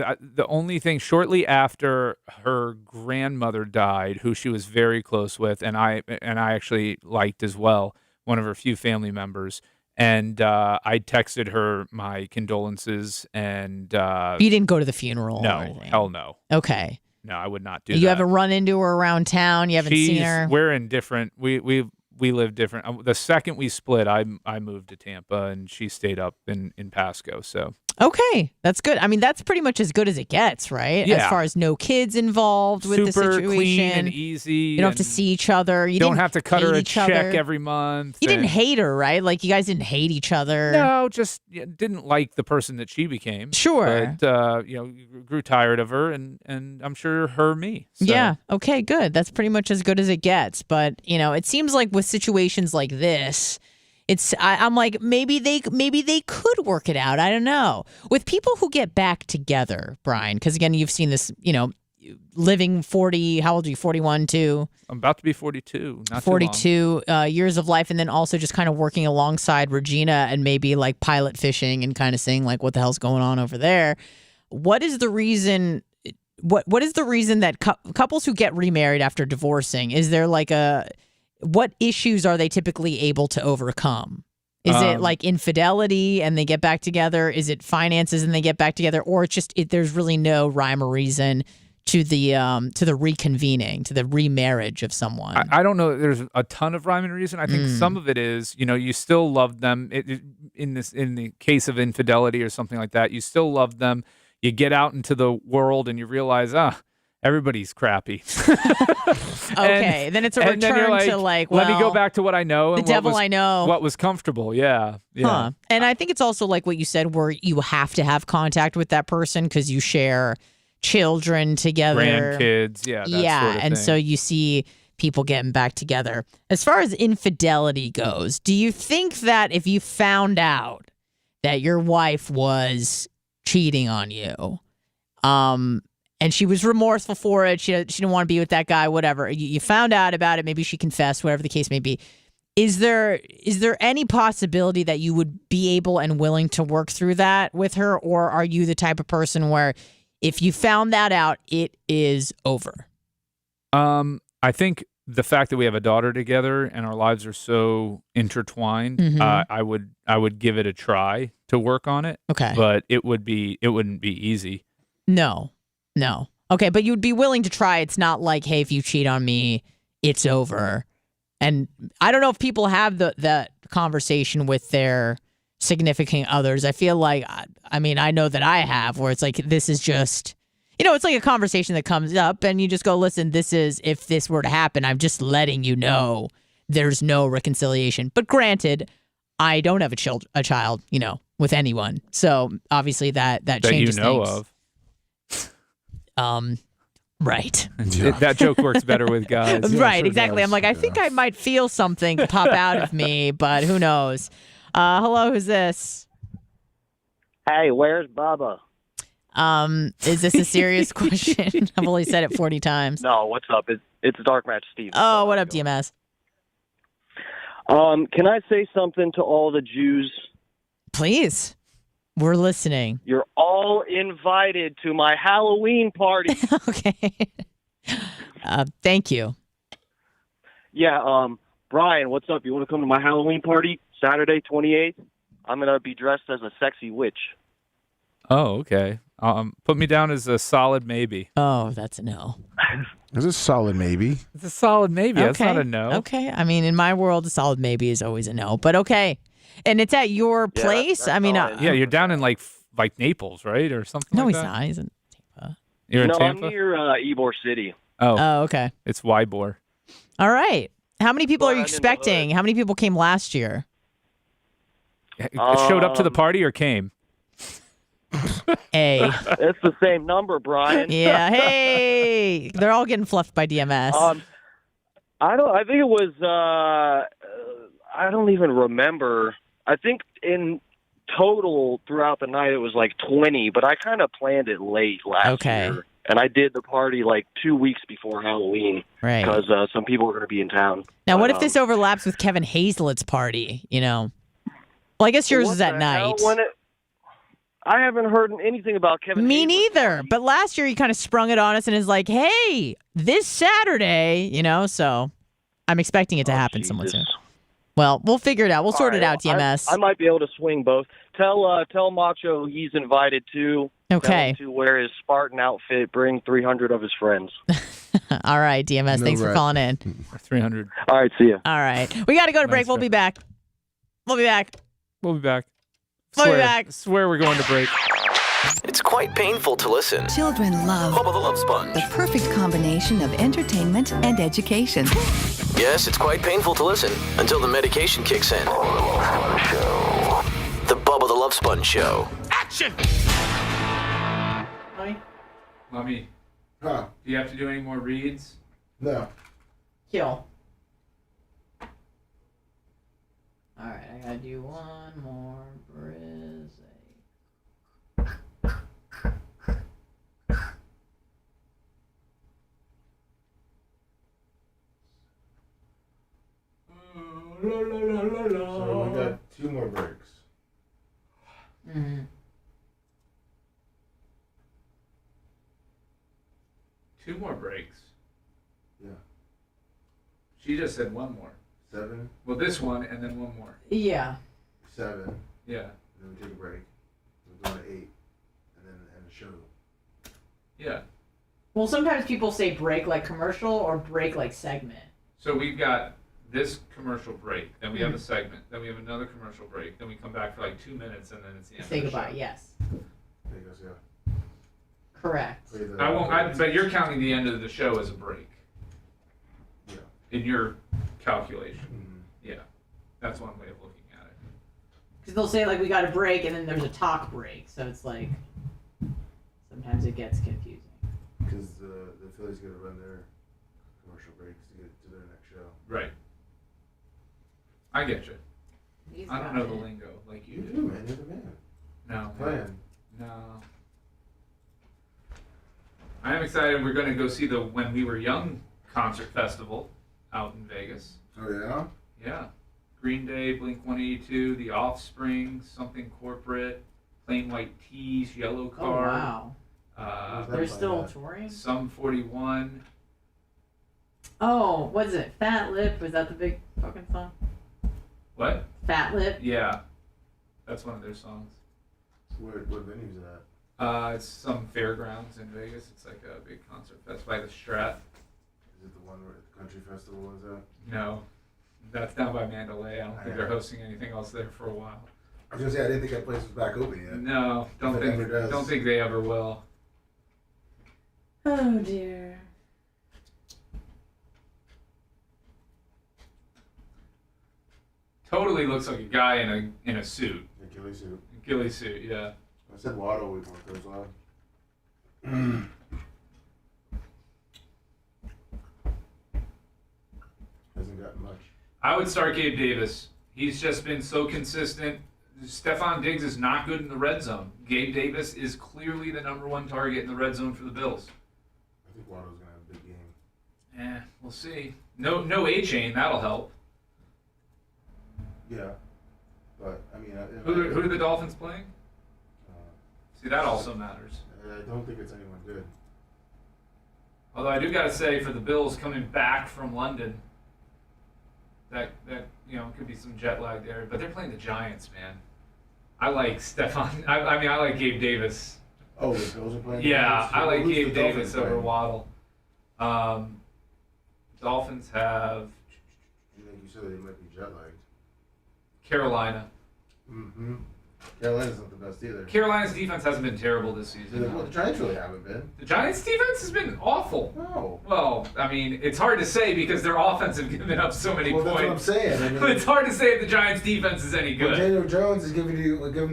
after her grandmother died, who she was very close with, and I actually liked as well, one of her few family members, and I texted her my condolences, and you didn't go to the funeral? No, or anything? hell no. Okay. No, I would not do that. You haven't run into her around town? You haven't seen her? We're in different. We live different. The second we split, I moved to Tampa, and she stayed up in Pasco. So. Okay, that's good. I mean, that's pretty much as good as it gets, right? Yeah. As far as no kids involved with the situation. Super clean and easy. You don't have to see each other. You don't have to cut her a check other. Every month. You didn't hate her, right? Like, you guys didn't hate each other. No, just didn't like the person that she became. Sure. But, grew tired of her, and I'm sure her me. So. Yeah, okay, good. That's pretty much as good as it gets. But, it seems like with situations like this, I'm like, maybe they could work it out. I don't know. With people who get back together, Brian, because again, you've seen this, living 40, how old are you, 41 too? I'm about to be 42. Not 42 years of life, and then also just kind of working alongside Regina and maybe like pilot fishing and kind of seeing like what the hell's going on over there. What is the reason? What is the reason that couples who get remarried after divorcing, is there like what issues are they typically able to overcome? Is it like infidelity and they get back together? Is it finances and they get back together? Or it's just there's really no rhyme or reason to the reconvening, to the remarriage of someone? I don't know. There's a ton of rhyme and reason. I think some of it is, you still love them. In the case of infidelity or something like that, you still love them. You get out into the world and you realize, everybody's crappy. Okay, then it's a return to like, well, let me go back to what I know. The devil I know. What was comfortable, yeah. Huh. And I think it's also like what you said, where you have to have contact with that person because you share children together. Grandkids, that sort of and thing. so you see people getting back together. As far as infidelity goes, do you think that if you found out that your wife was cheating on you, and she was remorseful for it. She didn't want to be with that guy, whatever. You found out about it. Maybe she confessed, whatever the case may be. Is there any possibility that you would be able and willing to work through that with her? Or are you the type of person where if you found that out, it is over? I think the fact that we have a daughter together and our lives are so intertwined, I would give it a try to work on it. Okay. But it wouldn't be easy. No. Okay, but you'd be willing to try. It's not like, hey, if you cheat on me, it's over. And I don't know if people have that conversation with their significant others. I feel like, I mean, I know that I have, where it's like, this is just, it's like a conversation that comes up and you just go, listen, this is, if this were to happen, I'm just letting you know there's no reconciliation. But granted, I don't have a child, with anyone. So obviously that changes things. Of. Right. That joke works better with guys. Right, exactly. I'm like, I think I might feel something pop out of me, but who knows? Hello, who's this? Hey, where's Bubba? Is this a serious question? I've only said it 40 times. No, what's up? It's Dark Match Steve. Oh, what up, DMS? Can I say something to all the Jews? Please. We're listening. You're all invited to my Halloween party. Okay. Thank you. Yeah, Brian, what's up? You want to come to my Halloween party? Saturday, 28th? I'm going to be dressed as a sexy witch. Oh, okay. Put me down as a solid maybe. Oh, that's a no. It's a solid maybe. It's a solid maybe. Okay. That's not a no. Okay. I mean, in my world, a solid maybe is always a no, but okay. And it's at your place? That's yeah, you're down in like Naples, right? Or something no, like he's that? not. He's in Tampa. You're in Tampa? I'm near Ybor City. Oh, okay. It's Ybor. All right. How many people are you expecting? How many people came last year? Showed up to the party or came? Hey. It's the same number, Brian. Yeah. Hey. They're all getting fluffed by DMS. I think it was, I don't even remember. I think in total throughout the night it was like 20, but I kind of planned it late last year. And I did the party like 2 weeks before Halloween. Right. Because some people were going to be in town. Now, what if this overlaps with Kevin Hazlett's party, Well, I guess yours is at night. I haven't heard anything about Kevin Me Hazlett's neither. party. But last year he kind of sprung it on us and is like, hey, this Saturday, so I'm expecting it to happen somewhat soon. Well, we'll figure it out. We'll sort it out, DMS. I might be able to swing both. Tell Macho he's invited too. Okay. Tell him to wear his Spartan outfit. Bring 300 of his friends. All right, DMS. Thanks for calling in. 300. All right, see ya. All right. We got to go to break. We'll be back. We'll be back. We'll be back. We'll be back. Swear we're going to break. It's quite painful to listen. Children love Bubba the Love Sponge. the perfect combination of entertainment and education. Yes, it's quite painful to listen until the medication kicks in. The Bubba the Love Sponge Show. Action! Mommy, do you have to do any more reads? No. Kill. All right, I gotta do one more brizzy. So we got 2 more breaks. Mm-hmm. 2 more breaks. Yeah. She just said 1 more. 7. Well, this one and then 1 more. Yeah. 7. Yeah. And then we take a break. We're going to 8. And then end the show. Yeah. Well, sometimes people say break like commercial or break like segment. So we've got this commercial break, then we have a segment, then we have another commercial break, then we come back for like 2 minutes, and then it's the end Say of the goodbye, show. yes. There you go, yeah. Correct. I won't. But you're counting the end of the show as a break. Yeah. In your calculation. Mm-hmm. Yeah. That's one way of looking at it. Because they'll say, like, we got a break, and then there's a talk break. So it's like, sometimes it gets confusing. Because the Phillies got to run their commercial breaks to get to their next show. Right. I get you. I don't know the lingo like you do. Man. You're the man. No. Plan. No. I am excited. We're going to go see the When We Were Young concert festival out in Vegas. Oh, yeah? Yeah. Green Day, Blink-182, The Offspring, Something Corporate, Plain White Tees, Yellow Card. Oh, wow. They're still touring? Sum 41. Oh, what is it? Fat Lip? Was that the big fucking song? What? Fat Lip? Yeah. That's one of their songs. What venue is that? It's some fairgrounds in Vegas. It's like a big concert fest by the Strat. Is it the one where the country festival is at? No. That's down by Mandalay. I don't think they're hosting anything else there for a while. I was gonna say I didn't think that place was back open yet. No, don't think they ever will. Oh dear. Totally looks like a guy in a suit. A ghillie suit. A ghillie suit, yeah. I said Waddle we want those on. Hasn't gotten much. I would start Gabe Davis. He's just been so consistent. Stephon Diggs is not good in the red zone. Gabe Davis is clearly the number one target in the red zone for the Bills. I think Waddle's gonna have a big game. We'll see. No A-Chain, that'll help. Yeah, but I mean, who are the Dolphins playing? See, that also matters. I don't think it's anyone good. Although I do gotta say, for the Bills coming back from London, that could be some jet lag there. But they're playing the Giants, man. I like Stephon. I like Gabe Davis. Oh, the Bills are playing. Yeah, I like Gabe Davis over Waddle. Dolphins have. I think you said they might be jet lagged. Carolina. Mm-hmm. Carolina's not the best either. Carolina's defense hasn't been terrible this season. Well, the Giants really haven't been. The Giants' defense has been awful. No. Well, I mean, it's hard to say because their offense have given up so many points. That's what I'm saying. I mean, it's hard to say if the Giants' defense is any good. Daniel Jones is giving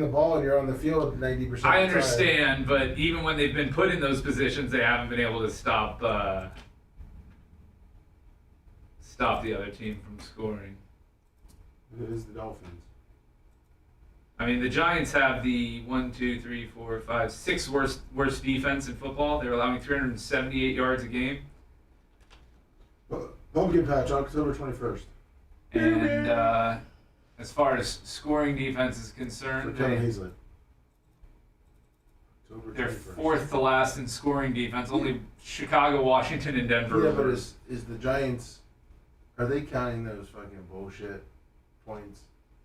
the ball and you're on the field 90%. I understand, but even when they've been put in those positions, they haven't been able to stop the other team from scoring. It is the Dolphins. I mean, the Giants have the 6th worst defense in football. They're allowing 378 yards a game. Pumpkin Patch, October 21st. And as far as scoring defense is concerned, they're 4th to last in scoring defense. Only Chicago, Washington, and Denver. Yeah, but is the Giants, are they counting those fucking bullshit points?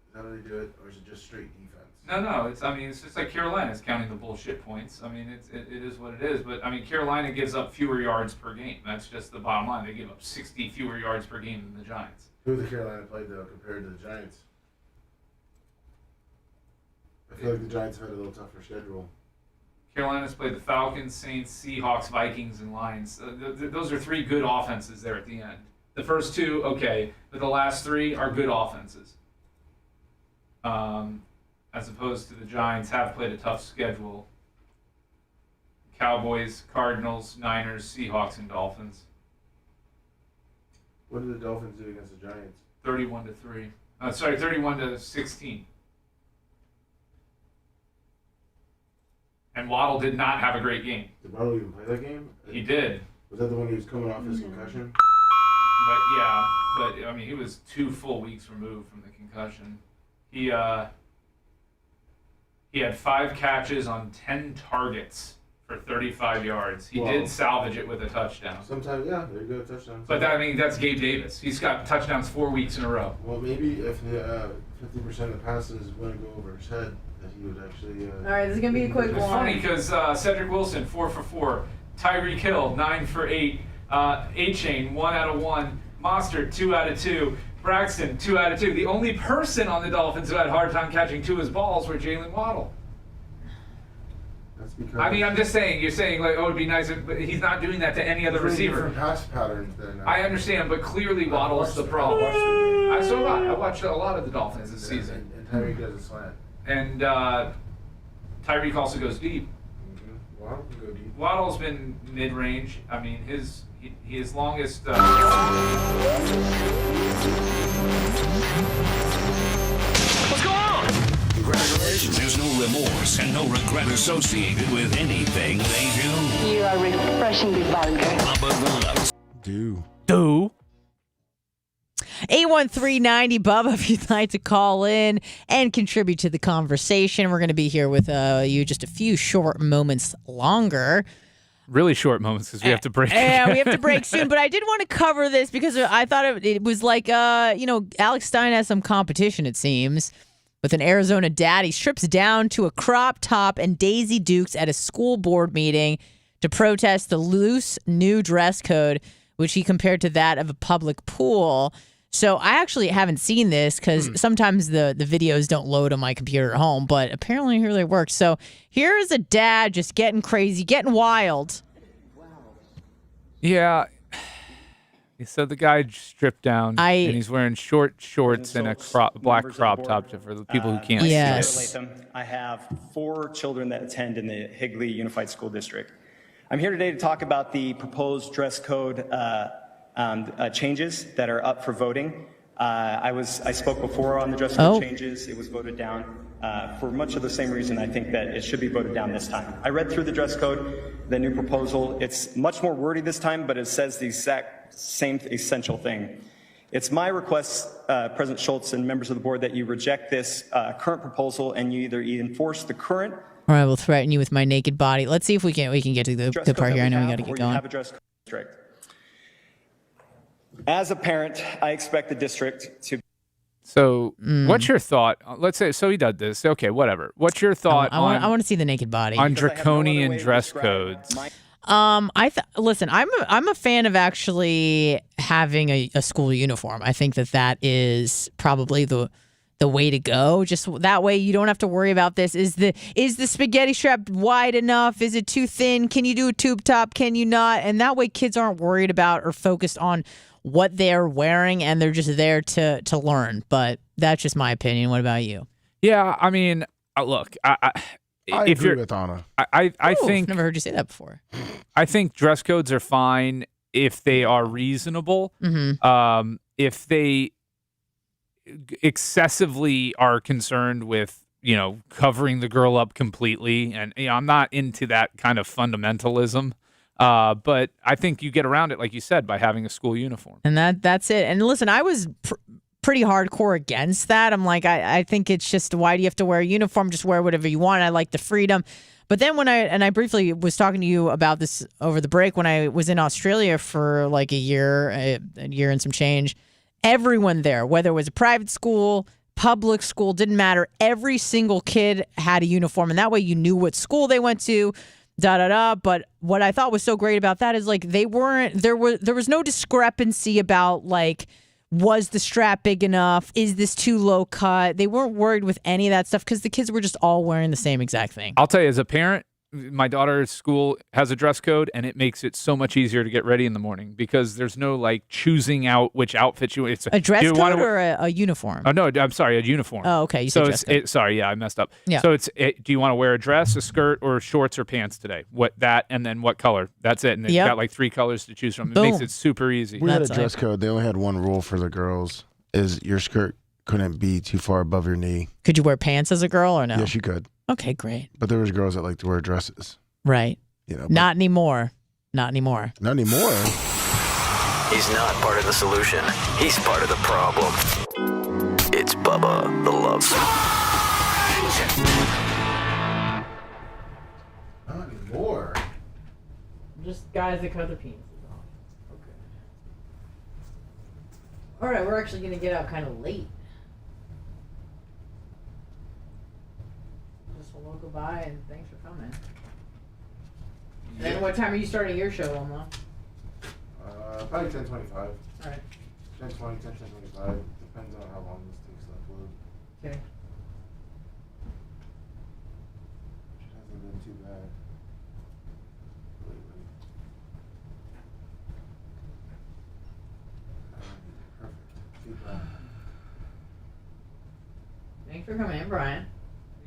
Is that how they do it, or is it just straight defense? No. It's just like Carolina's counting the bullshit points. I mean, it is what it is. But I mean, Carolina gives up fewer yards per game. That's just the bottom line. They give up 60 fewer yards per game than the Giants. Who the Carolina played though compared to the Giants? I feel like the Giants have had a little tougher schedule. Carolina's played the Falcons, Saints, Seahawks, Vikings, and Lions. Those are 3 good offenses there at the end. The first 2, okay, but the last 3 are good offenses. As opposed to the Giants have played a tough schedule. Cowboys, Cardinals, Niners, Seahawks, and Dolphins. What did the Dolphins do against the Giants? 31-3. 31-16. And Waddle did not have a great game. Did Waddle even play that game? He did. Was that the one he was coming off his concussion? But I mean, he was 2 full weeks removed from the concussion. He had 5 catches on 10 targets for 35 yards. He did salvage it with a touchdown. Sometimes, yeah, there you go, touchdown. But that's Gabe Davis. He's got touchdowns 4 weeks in a row. Well, maybe if 50% of the passes wouldn't go over his head, that he would actually. All right, this is gonna be a quick one. It's funny because Cedric Wilson 4 for 4, Tyreek Hill 9 for 8, A-Chain 1 out of 1, Mostert 2 out of 2. Braxton, 2 out of 2. The only person on the Dolphins who had a hard time catching Tua's balls were Jalen Waddle. That's because. I mean, I'm just saying. You're saying like, oh, it'd be nice, but he's not doing that to any other receiver. Different pass patterns then. I understand, but clearly Waddle's the problem. I watched a lot of the Dolphins this season. And Tyreek does a slant. And Tyreek also goes deep. Mm-hmm. Waddle can go deep. Waddle's been mid-range. I mean, his longest. What's going on? Congratulations. There's no remorse and no regret associated with anything they do. You are refreshingly vulgar. Bubba the Love Do. 813-90 Bubba, if you'd like to call in and contribute to the conversation. We're going to be here with you just a few short moments longer. Really short moments because we have to break. Yeah, we have to break soon. But I did want to cover this because I thought it was like, Alex Stein has some competition, it seems, with an Arizona dad. He strips down to a crop top and Daisy Dukes at a school board meeting to protest the loose new dress code, which he compared to that of a public pool. So I actually haven't seen this because sometimes the videos don't load on my computer at home, but apparently here they work. So here's a dad just getting crazy, getting wild. Yeah. So the guy stripped down and he's wearing short shorts and a black crop top for the people who can't see it. I have 4 children that attend in the Higley Unified School District. I'm here today to talk about the proposed dress code changes that are up for voting. I spoke before on the dress code changes. It was voted down for much of the same reason. I think that it should be voted down this time. I read through the dress code, the new proposal. It's much more wordy this time, but it says the exact same essential thing. It's my request, President Schultz and members of the board, that you reject this current proposal and you either enforce the current. Or I will threaten you with my naked body. Let's see if we can get to the part here. I know we got to get going. Have a dress code district. As a parent, I expect the district to. So, what's your thought? Let's say, so he did this. Okay, whatever. What's your thought I want to see the naked body. On draconian dress codes? Listen, I'm a fan of actually having a school uniform. I think that is probably the way to go. Just that way you don't have to worry about this. Is the spaghetti strap wide enough? Is it too thin? Can you do a tube top? Can you not? And that way kids aren't worried about or focused on what they're wearing, and they're just there to learn. But that's just my opinion. What about you? Yeah, I mean, look, I agree with Anna. I think I've never heard you say that before. I think dress codes are fine if they are reasonable. Mm-hmm. If they excessively are concerned with, covering the girl up completely, and I'm not into that kind of fundamentalism. But I think you get around it, like you said, by having a school uniform. And that's it. And listen, I was pretty hardcore against that. I'm like, I think it's just, why do you have to wear a uniform? Just wear whatever you want. I like the freedom. But then I briefly was talking to you about this over the break when I was in Australia for like a year and some change. Everyone there, whether it was a private school, public school, didn't matter. Every single kid had a uniform. And that way you knew what school they went to. But what I thought was so great about that is like there was no discrepancy about like, was the strap big enough? Is this too low cut? They weren't worried with any of that stuff because the kids were just all wearing the same exact thing. I'll tell you, as a parent, my daughter's school has a dress code, and it makes it so much easier to get ready in the morning because there's no like choosing out which outfit you. It's a dress code or a uniform. Oh no, I'm sorry, a uniform. Oh, okay. You said dress code. Sorry, I messed up. Yeah. So do you want to wear a dress, a skirt, or shorts or pants today? And then what color? That's it. And they've got like 3 colors to choose from. It makes it super easy. We had a dress code. They only had one rule for the girls: is your skirt couldn't be too far above your knee. Could you wear pants as a girl or no? Yes, you could. Okay, great. But there was girls that liked to wear dresses. Right. Not anymore. Not anymore. Not anymore. He's not part of the solution. He's part of the problem. It's Bubba the Love Sponge. Not anymore. Just guys that cut their penises off. Okay. All right, we're actually going to get out kind of late. Just a local by, and thanks for coming. And what time are you starting your show, Wilma? Probably 10:25. All right. 10:20, 10:25. Depends on how long this takes to upload. Okay. It hasn't been too bad lately. Perfect. Feedback. Thanks for coming in, Brian.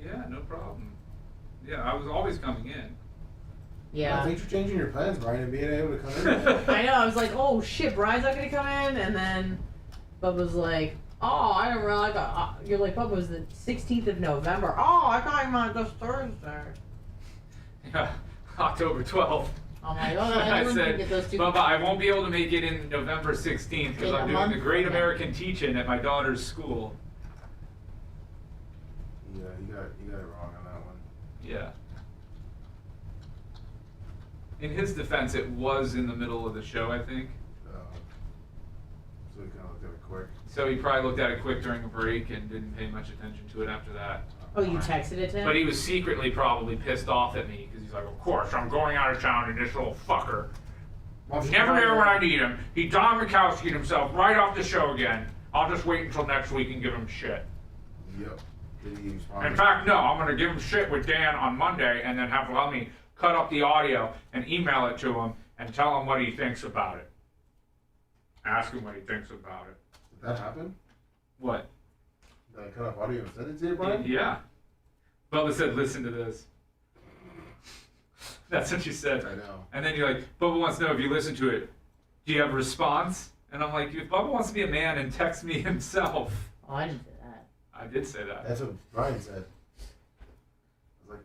Yeah, no problem. Yeah, I was always coming in. Yeah. Well, thanks for changing your plans, Brian, and being able to come in. I know. I was like, oh shit, Brian's not gonna come in, and then Bubba's like, Oh, I didn't realize that. You're like, Bubba, was the 16th of November. Oh, I thought you meant this Thursday. Yeah, October 12th. Oh my God, I I said, get those two. Bubba, I won't be able to make it in November 16th because I'm doing the Great American Teach-In at my daughter's school. Yeah, you got it wrong on that one. Yeah. In his defense, it was in the middle of the show, I think. So he kind of looked at it quick. So he probably looked at it quick during a break and didn't pay much attention to it after that. Oh, you texted it to him? But he was secretly probably pissed off at me because he's like, of course, I'm going out of town and this little fucker. He's never there when I need him. He Don Mikowski'd himself right off the show again. I'll just wait until next week and give him shit. Yep. Did he respond? In fact, no, I'm going to give him shit with Dan on Monday and then have Lummy cut up the audio and email it to him and tell him what he thinks about it. Ask him what he thinks about it. Did that happen? What? Did I cut off audio and send it to you, Brian? Yeah. Bubba said, listen to this. That's what you said. I know. And then you're like, Bubba wants to know if you listen to it, do you have a response? And I'm like, if Bubba wants to be a man and text me himself. Oh, I didn't say that. I did say that. That's what Brian said. I was like,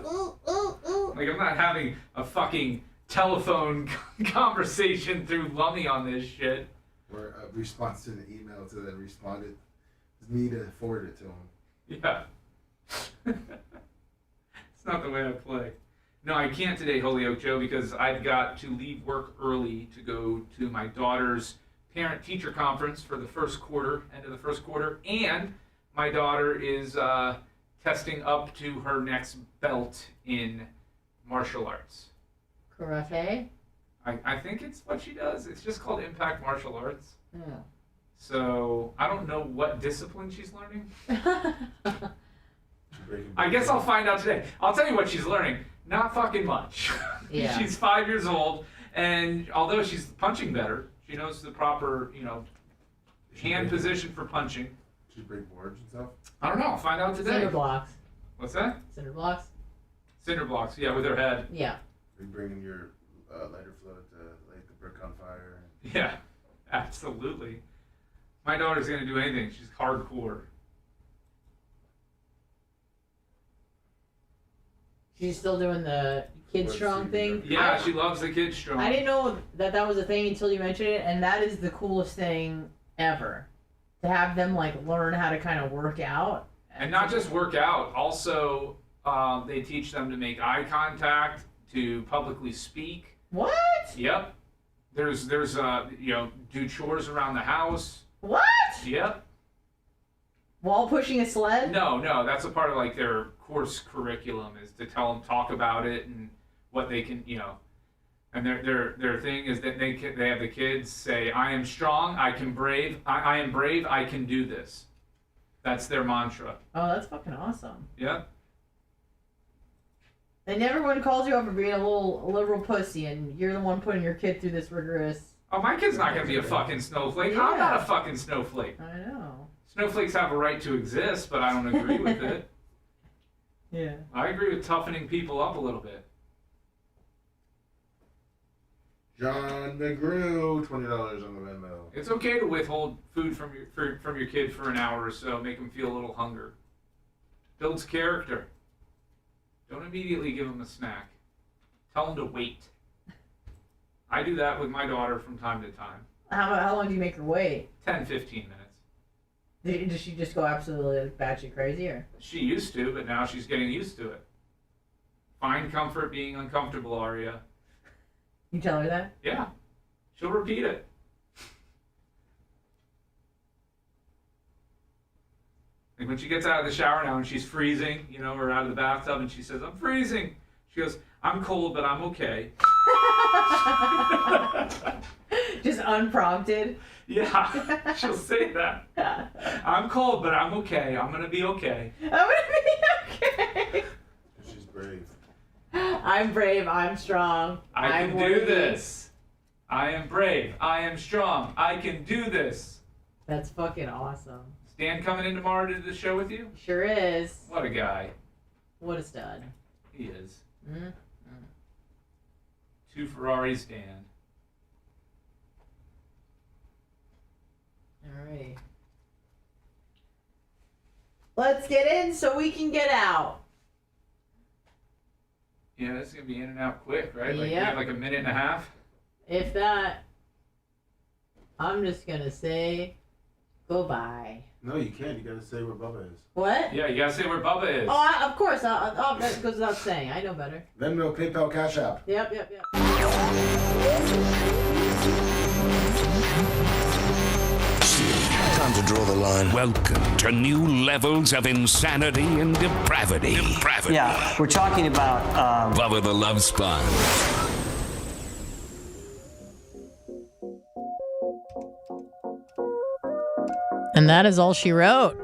oh. Like, I'm not having a fucking telephone conversation through Lummy on this shit. Or a response to the email to then responded. It's me to forward it to him. Yeah. It's not the way I play. No, I can't today, Holyoke Joe, because I've got to leave work early to go to my daughter's parent-teacher conference for the first quarter, end of the first quarter, and my daughter is testing up to her next belt in martial arts. Karate? I think it's what she does. It's just called Impact Martial Arts. Yeah. So I don't know what discipline she's learning. I guess I'll find out today. I'll tell you what she's learning. Not fucking much. Yeah. She's 5 years old, and although she's punching better, she knows the proper, hand position for punching. She break boards and stuff? I don't know. I'll find out today. Cinder blocks. What's that? Cinder blocks? Cinder blocks, yeah, with her head. Yeah. Are you bringing your lighter float to light the brick on fire? Yeah, absolutely. My daughter's going to do anything. She's hardcore. She's still doing the Kid Strong thing? Yeah, she loves the Kid Strong. I didn't know that was a thing until you mentioned it, and that is the coolest thing ever. To have them, learn how to kind of work out. And not just work out. Also, they teach them to make eye contact, to publicly speak. What? Yep. There's do chores around the house. What? Yep. While pushing a sled? No, that's a part of their course curriculum is to tell them, talk about it and what they can, and their thing is that they have the kids say, I am strong, I am brave, I can do this. That's their mantra. Oh, that's fucking awesome. Yep. And everyone calls you out for being a little liberal pussy, and you're the one putting your kid through this rigorous. Oh, my kid's not gonna be a fucking snowflake. Yeah. I'm not a fucking snowflake. I know. Snowflakes have a right to exist, but I don't agree with it. Yeah. I agree with toughening people up a little bit. John McGrew, $20 on the Venmo. It's okay to withhold food from your kid for an hour or so, make him feel a little hunger. Builds character. Don't immediately give him a snack. Tell him to wait. I do that with my daughter from time to time. How long do you make her wait? 10, 15 minutes. Does she just go absolutely batshit crazy, or? She used to, but now she's getting used to it. Find comfort being uncomfortable, Aria. You tell her that? Yeah. She'll repeat it. Like when she gets out of the shower now and she's freezing, or out of the bathtub and she says, I'm freezing. She goes, I'm cold, but I'm okay. Just unprompted? Yeah, she'll say that. I'm cold, but I'm okay. I'm going to be okay. I'm going to be okay. She's brave. I'm brave. I'm strong. I can do this. I am brave. I am strong. I can do this. That's fucking awesome. Dan coming in tomorrow to do the show with you? Sure is. What a guy. What a stud. He is. Mm-hmm. 2 Ferraris, Dan. Alrighty. Let's get in so we can get out. Yeah, this is going to be in and out quick, right? Like, Yep. we have like a minute and a half. If that, I'm just going to say goodbye. No, you can't. You got to say where Bubba is. What? Yeah, you got to say where Bubba is. Oh, of course. That goes without saying. I know better. Venmo, PayPal, Cash App. Yep. Time to draw the line. Welcome to new levels of insanity and depravity. Yeah, we're talking about Bubba the Love Sponge. And that is all she wrote.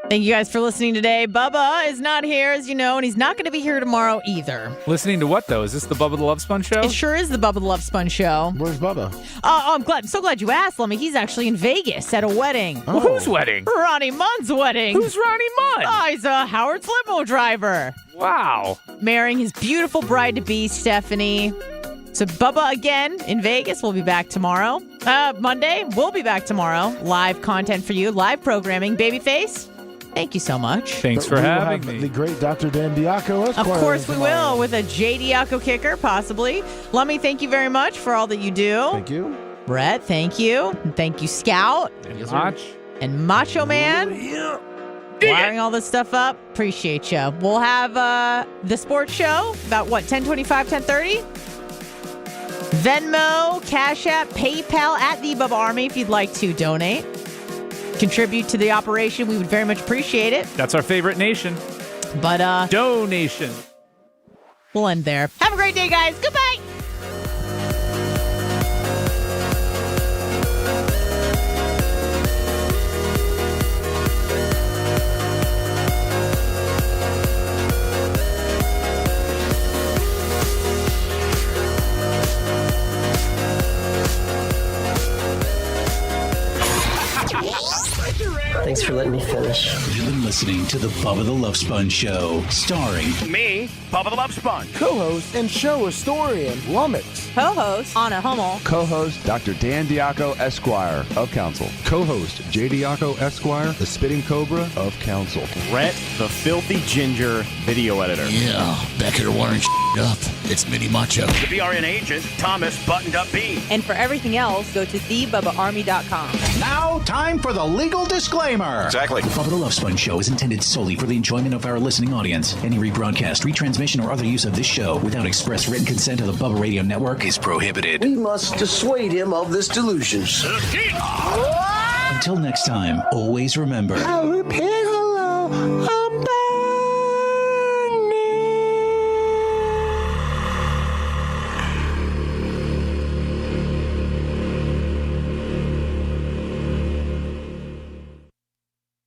Thank you guys for listening today. Bubba is not here, as you know, and he's not going to be here tomorrow either. Listening to what, though? Is this the Bubba the Love Sponge show? It sure is the Bubba the Love Sponge show. Where's Bubba? I'm so glad you asked, Lemmy. He's actually in Vegas at a wedding. Well, whose wedding? Ronnie Munn's wedding. Who's Ronnie Munn? Oh, he's a Howard's limo driver. Wow. Marrying his beautiful bride-to-be, Stephanie. So Bubba again in Vegas. We'll be back tomorrow. Monday, we'll be back tomorrow. Live content for you, live programming. Babyface, thank you so much. Thanks for having me. The great Dr. Dan Diaco. Of course we will, with a J. Diaco kicker, possibly. Lummy, thank you very much for all that you do. Thank you. Brett, thank you. And thank you, Scout. And Mach. And Macho Man. Wiring all this stuff up. Appreciate you. We'll have the sports show about, 10:25, 10:30? Venmo, Cash App, PayPal at the Bubba Army if you'd like to donate. Contribute to the operation. We would very much appreciate it. That's our favorite nation. But donation. We'll end there. Have a great day, guys. Goodbye. Thanks for letting me finish. You've been listening to the Bubba the Love Sponge Show, starring me, Bubba the Love Sponge. Co-host and show historian, Lummox. Co-host, Anna Hummel. Co-host, Dr. Dan Diaco, Esquire, of Council. Co-host, J. Diaco, Esquire, the Spitting Cobra, of Council. Rhett, the filthy ginger video editor. Yeah, back here wiring up. It's Mini Macho. The BRN agent, Thomas Buttoned Up B. And for everything else, go to thebubbaarmy.com. Now, time for the legal disclaimer. Exactly. The Bubba the Love Sponge Show is intended solely for the enjoyment of our listening audience. Any rebroadcast, retransmission, or other use of this show without express written consent of the Bubba Radio Network is prohibited. We must dissuade him of this delusion. Until next time, always remember. I'll repeat hello.